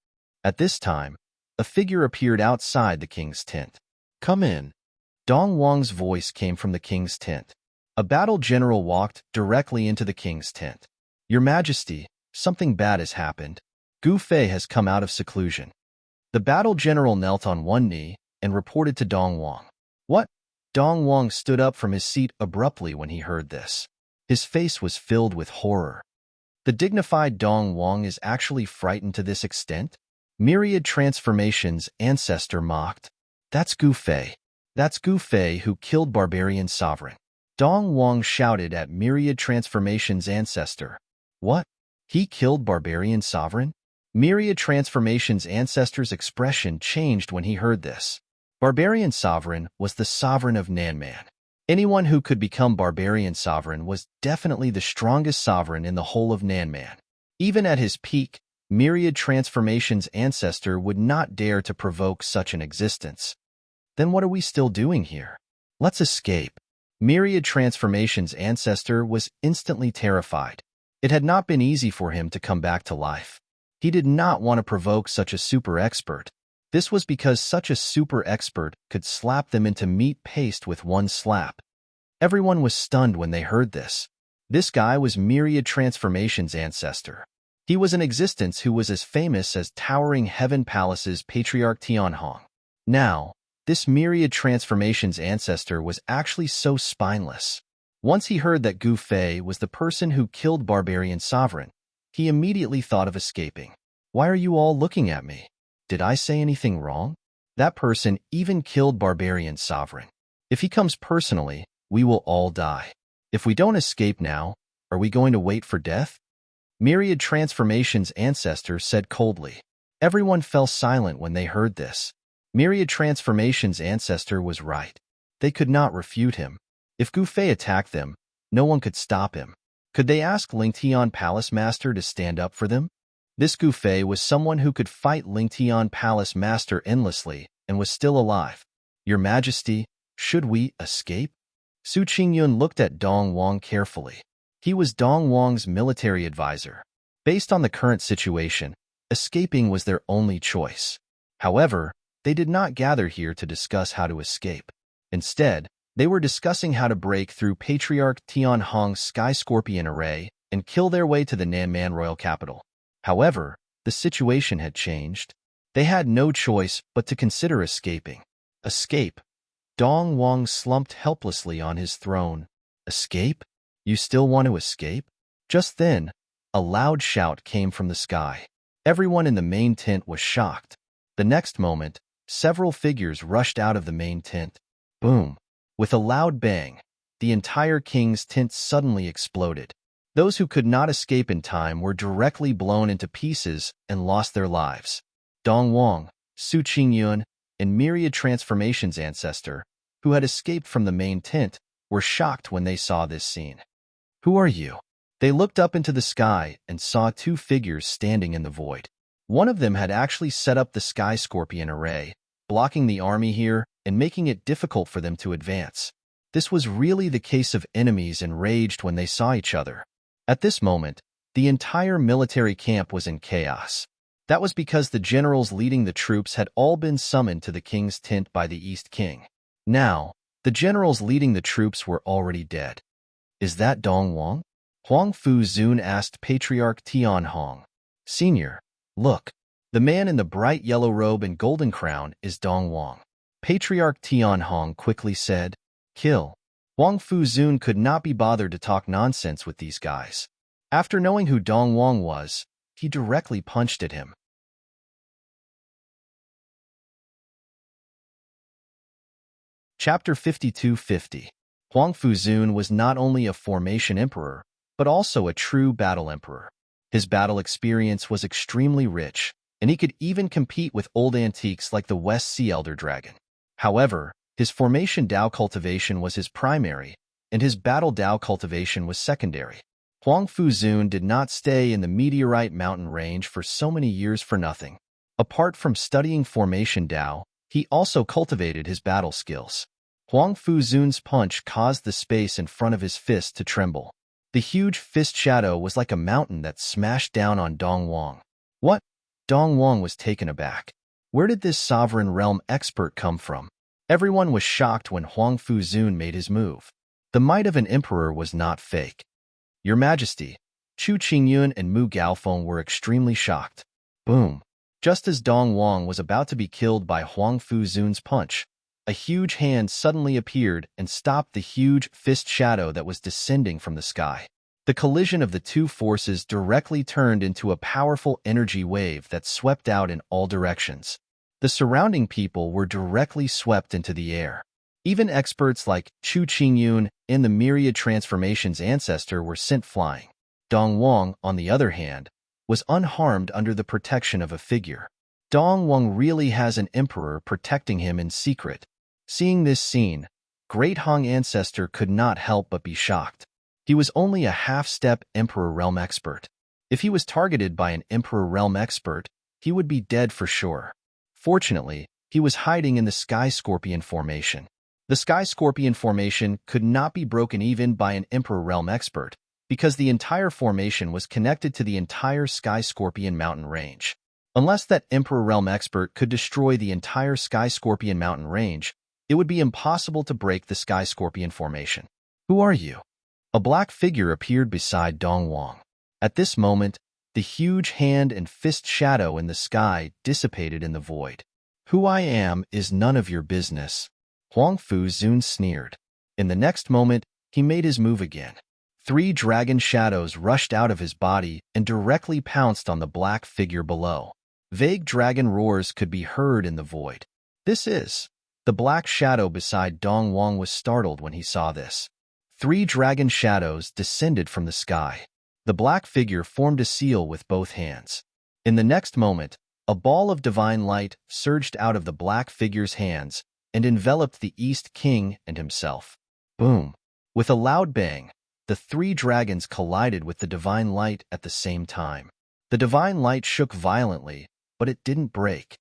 At this time, a figure appeared outside the king's tent. Come in. Dongwang's voice came from the king's tent. A battle general walked directly into the king's tent. Your Majesty, something bad has happened. Gu Fei has come out of seclusion. The battle general knelt on one knee and reported to Dongwang. What? Dongwang stood up from his seat abruptly when he heard this. His face was filled with horror. The dignified Dongwang is actually frightened to this extent? Myriad Transformations Ancestor mocked. That's Gu Fei. That's Gu Fei who killed Barbarian Sovereign. Dongwang shouted at Myriad Transformations Ancestor. What? He killed Barbarian Sovereign? Myriad Transformations Ancestor's expression changed when he heard this. Barbarian Sovereign was the sovereign of Nanman. Anyone who could become Barbarian Sovereign was definitely the strongest sovereign in the whole of Nanman. Even at his peak, Myriad Transformations Ancestor would not dare to provoke such an existence. Then what are we still doing here? Let's escape. Myriad Transformations' ancestor was instantly terrified. It had not been easy for him to come back to life. He did not want to provoke such a super expert. This was because such a super expert could slap them into meat paste with one slap. Everyone was stunned when they heard this. This guy was Myriad Transformations' ancestor. He was in existence who was as famous as Towering Heaven Palace's Patriarch Tianhong. Now, this Myriad Transformations' ancestor was actually so spineless. Once he heard that Gu Fei was the person who killed Barbarian Sovereign, he immediately thought of escaping. Why are you all looking at me? Did I say anything wrong? That person even killed Barbarian Sovereign. If he comes personally, we will all die. If we don't escape now, are we going to wait for death? Myriad Transformations' ancestor said coldly. Everyone fell silent when they heard this. Myriad Transformations' ancestor was right. They could not refute him. If Gu Fei attacked them, no one could stop him. Could they ask Lingtian Palace Master to stand up for them? This Gu Fei was someone who could fight Lingtian Palace Master endlessly and was still alive. Your Majesty, should we escape? Su Qingyun looked at Dong Wang carefully. He was Dong Wang's military advisor. Based on the current situation, escaping was their only choice. However, they did not gather here to discuss how to escape. Instead, they were discussing how to break through Patriarch Tianhong's Sky Scorpion array and kill their way to the Nanman royal capital. However, the situation had changed. They had no choice but to consider escaping. Escape. Dong Wang slumped helplessly on his throne. Escape? You still want to escape? Just then, a loud shout came from the sky. Everyone in the main tent was shocked. The next moment, several figures rushed out of the main tent. Boom! With a loud bang, the entire king's tent suddenly exploded. Those who could not escape in time were directly blown into pieces and lost their lives. Dong Wang, Su Qingyun, and Myriad Transformations' ancestor, who had escaped from the main tent, were shocked when they saw this scene. Who are you? They looked up into the sky and saw two figures standing in the void. One of them had actually set up the Sky Scorpion array, blocking the army here and making it difficult for them to advance. This was really the case of enemies enraged when they saw each other. At this moment, the entire military camp was in chaos. That was because the generals leading the troops had all been summoned to the king's tent by the East King. Now, the generals leading the troops were already dead. Is that Dong Wang? Huang Fu Zun asked Patriarch Tianhong. Senior, look. The man in the bright yellow robe and golden crown is Dong Wang. Patriarch Tianhong quickly said, Kill. Huang Fu Zun could not be bothered to talk nonsense with these guys. After knowing who Dong Wang was, he directly punched at him. Chapter 5250. Huang Fu Zun was not only a formation emperor, but also a true battle emperor. His battle experience was extremely rich, and he could even compete with old antiques like the West Sea Elder Dragon. However, his formation Dao cultivation was his primary, and his battle Dao cultivation was secondary. Huang Fu Zun did not stay in the Meteorite Mountain range for so many years for nothing. Apart from studying formation Dao, he also cultivated his battle skills. Huang Fu Zun's punch caused the space in front of his fist to tremble. The huge fist shadow was like a mountain that smashed down on Dong Wang. What? Dong Wang was taken aback. Where did this sovereign realm expert come from? Everyone was shocked when Huang Fu Zun made his move. The might of an emperor was not fake. Your Majesty, Chu Qingyun and Mu Gaofeng were extremely shocked. Boom. Just as Dong Wang was about to be killed by Huang Fu Zun's punch, a huge hand suddenly appeared and stopped the huge fist shadow that was descending from the sky. The collision of the two forces directly turned into a powerful energy wave that swept out in all directions. The surrounding people were directly swept into the air. Even experts like Chu Qingyun and the Myriad Transformations' ancestor were sent flying. Dong Wang, on the other hand, was unharmed under the protection of a figure. Dong Wang really has an emperor protecting him in secret. Seeing this scene, Great Hong ancestor could not help but be shocked. He was only a half-step Emperor Realm expert. If he was targeted by an Emperor Realm expert, he would be dead for sure. Fortunately, he was hiding in the Sky Scorpion formation. The Sky Scorpion formation could not be broken even by an Emperor Realm expert, because the entire formation was connected to the entire Sky Scorpion mountain range. Unless that Emperor Realm expert could destroy the entire Sky Scorpion mountain range, it would be impossible to break the Sky Scorpion formation. Who are you? A black figure appeared beside Dong Wang. At this moment, the huge hand and fist shadow in the sky dissipated in the void. Who I am is none of your business, Huang Fu Zun sneered. In the next moment, he made his move again. 3 dragon shadows rushed out of his body and directly pounced on the black figure below. Vague dragon roars could be heard in the void. The black shadow beside Dong Wang was startled when he saw this. 3 dragon shadows descended from the sky. The black figure formed a seal with both hands. In the next moment, a ball of divine light surged out of the black figure's hands and enveloped the East King and himself. Boom! With a loud bang, the 3 dragons collided with the divine light at the same time. The divine light shook violently, but it didn't break.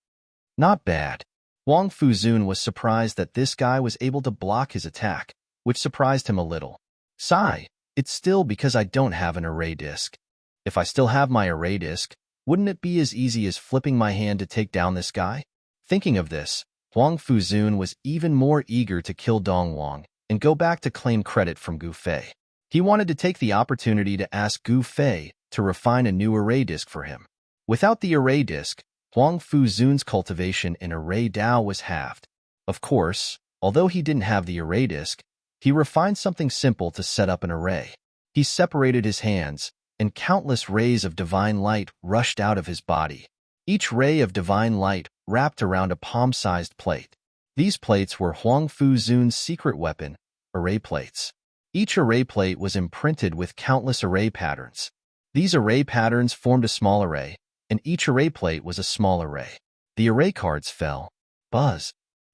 Not bad. Huang Fu Zun was surprised that this guy was able to block his attack, which surprised him a little. Sigh, it's still because I don't have an array disc. If I still have my array disc, wouldn't it be as easy as flipping my hand to take down this guy? Thinking of this, Huang Fu Zun was even more eager to kill Dong Wang and go back to claim credit from Gu Fei. He wanted to take the opportunity to ask Gu Fei to refine a new array disc for him. Without the array disc, Huang Fu Zun's cultivation in array Dao was halved. Of course, although he didn't have the array disc, he refined something simple to set up an array. He separated his hands, and countless rays of divine light rushed out of his body. Each ray of divine light wrapped around a palm-sized plate. These plates were Huang Fu Zun's secret weapon, array plates. Each array plate was imprinted with countless array patterns. These array patterns formed a small array, and each array plate was a small array. The array cards fell. Buzz.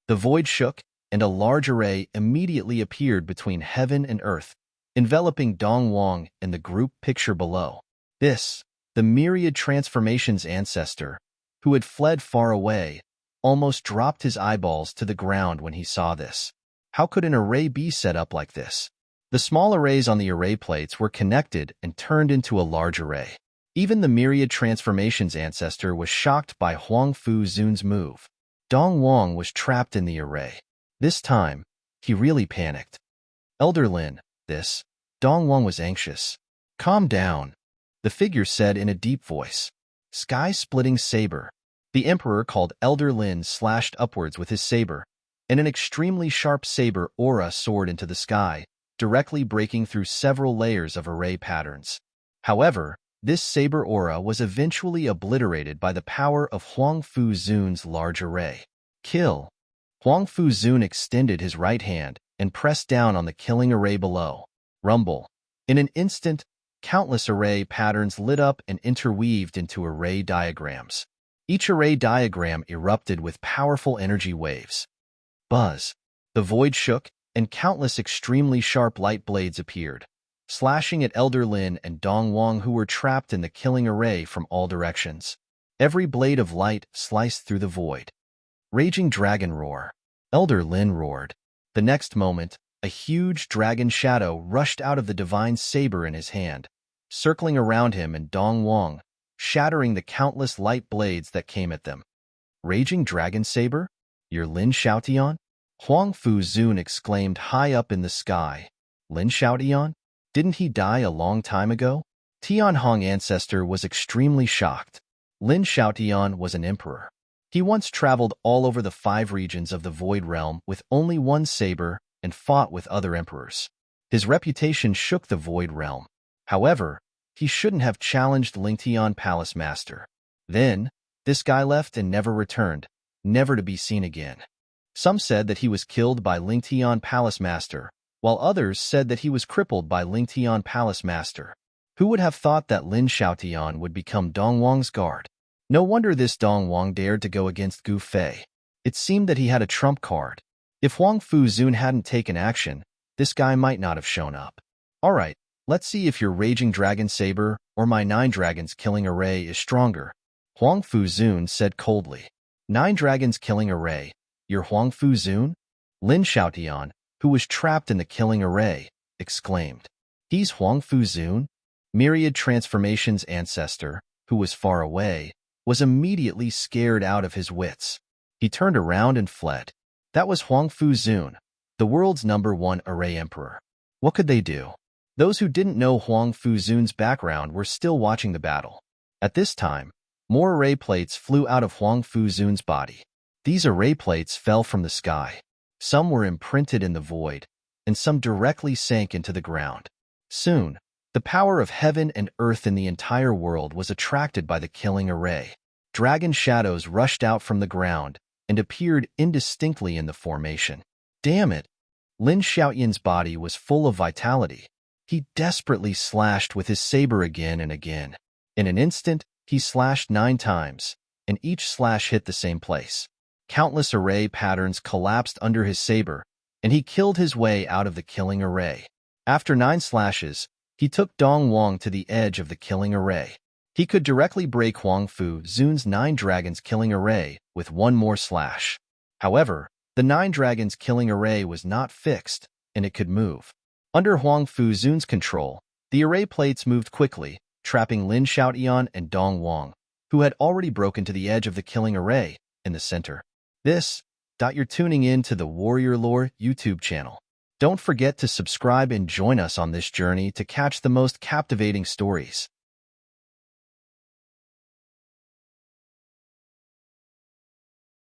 The void shook, and a large array immediately appeared between heaven and earth, enveloping Dong Wang and the group picture below. This, the myriad transformations ancestor, who had fled far away, almost dropped his eyeballs to the ground when he saw this. How could an array be set up like this? The small arrays on the array plates were connected and turned into a large array. Even the myriad transformations ancestor was shocked by Huang Fu Zun's move. Dong Wang was trapped in the array. This time, he really panicked. Elder Lin, Dong Wang was anxious. Calm down, the figure said in a deep voice. Sky-splitting saber. The Emperor called Elder Lin slashed upwards with his saber, and an extremely sharp saber aura soared into the sky, directly breaking through several layers of array patterns. However, this saber aura was eventually obliterated by the power of Huang Fu Zun's large array. Kill. Huang Fu Zun extended his right hand and pressed down on the killing array below. Rumble. In an instant, countless array patterns lit up and interweaved into array diagrams. Each array diagram erupted with powerful energy waves. Buzz. The void shook, and countless extremely sharp light blades appeared, slashing at Elder Lin and Dong Wang, who were trapped in the killing array from all directions. Every blade of light sliced through the void. Raging dragon roar. Elder Lin roared. The next moment, a huge dragon shadow rushed out of the divine saber in his hand, circling around him and Dong Wang, shattering the countless light blades that came at them. Raging dragon saber? You're Lin Xiaotian? Huang Fu Zun exclaimed high up in the sky. Lin Xiaotian? Didn't he die a long time ago? Tianhong ancestor was extremely shocked. Lin Xiaotian was an emperor. He once traveled all over the 5 regions of the Void Realm with only one saber and fought with other emperors. His reputation shook the Void Realm. However, he shouldn't have challenged Lingtian Palace Master. Then, this guy left and never returned, never to be seen again. Some said that he was killed by Lingtian Palace Master, while others said that he was crippled by Lingtian Palace Master. Who would have thought that Lin Xiaotian would become Dong Wang's guard? No wonder this Dong Wang dared to go against Gu Fei. It seemed that he had a trump card. If Huang Fu Zun hadn't taken action, this guy might not have shown up. Alright, let's see if your Raging Dragon Saber or my 9 Dragons Killing Array is stronger, Huang Fu Zun said coldly. 9 Dragons Killing Array, you're Huang Fu Zun? Lin Xiaotian, who was trapped in the killing array, exclaimed. He's Huang Fuzun? Myriad Transformations' ancestor, who was far away, was immediately scared out of his wits. He turned around and fled. That was Huang Fuzun, the world's #1 array emperor. What could they do? Those who didn't know Huang Fuzun's background were still watching the battle. At this time, more array plates flew out of Huang Fuzun's body. These array plates fell from the sky. Some were imprinted in the void, and some directly sank into the ground. Soon, the power of heaven and earth in the entire world was attracted by the killing array. Dragon shadows rushed out from the ground and appeared indistinctly in the formation. Damn it! Lin Xiaotian's body was full of vitality. He desperately slashed with his saber again and again. In an instant, he slashed 9 times, and each slash hit the same place. Countless array patterns collapsed under his saber, and he killed his way out of the killing array. After 9 slashes, he took Dong Wang to the edge of the killing array. He could directly break Huang Fuzun's 9 dragons killing array with 1 more slash. However, the 9 dragons killing array was not fixed, and it could move. Under Huang Fuzun's control, the array plates moved quickly, trapping Lin Xiaotian and Dong Wang, who had already broken to the edge of the killing array, in the center. You're tuning in to the Warrior Lore YouTube channel. Don't forget to subscribe and join us on this journey to catch the most captivating stories.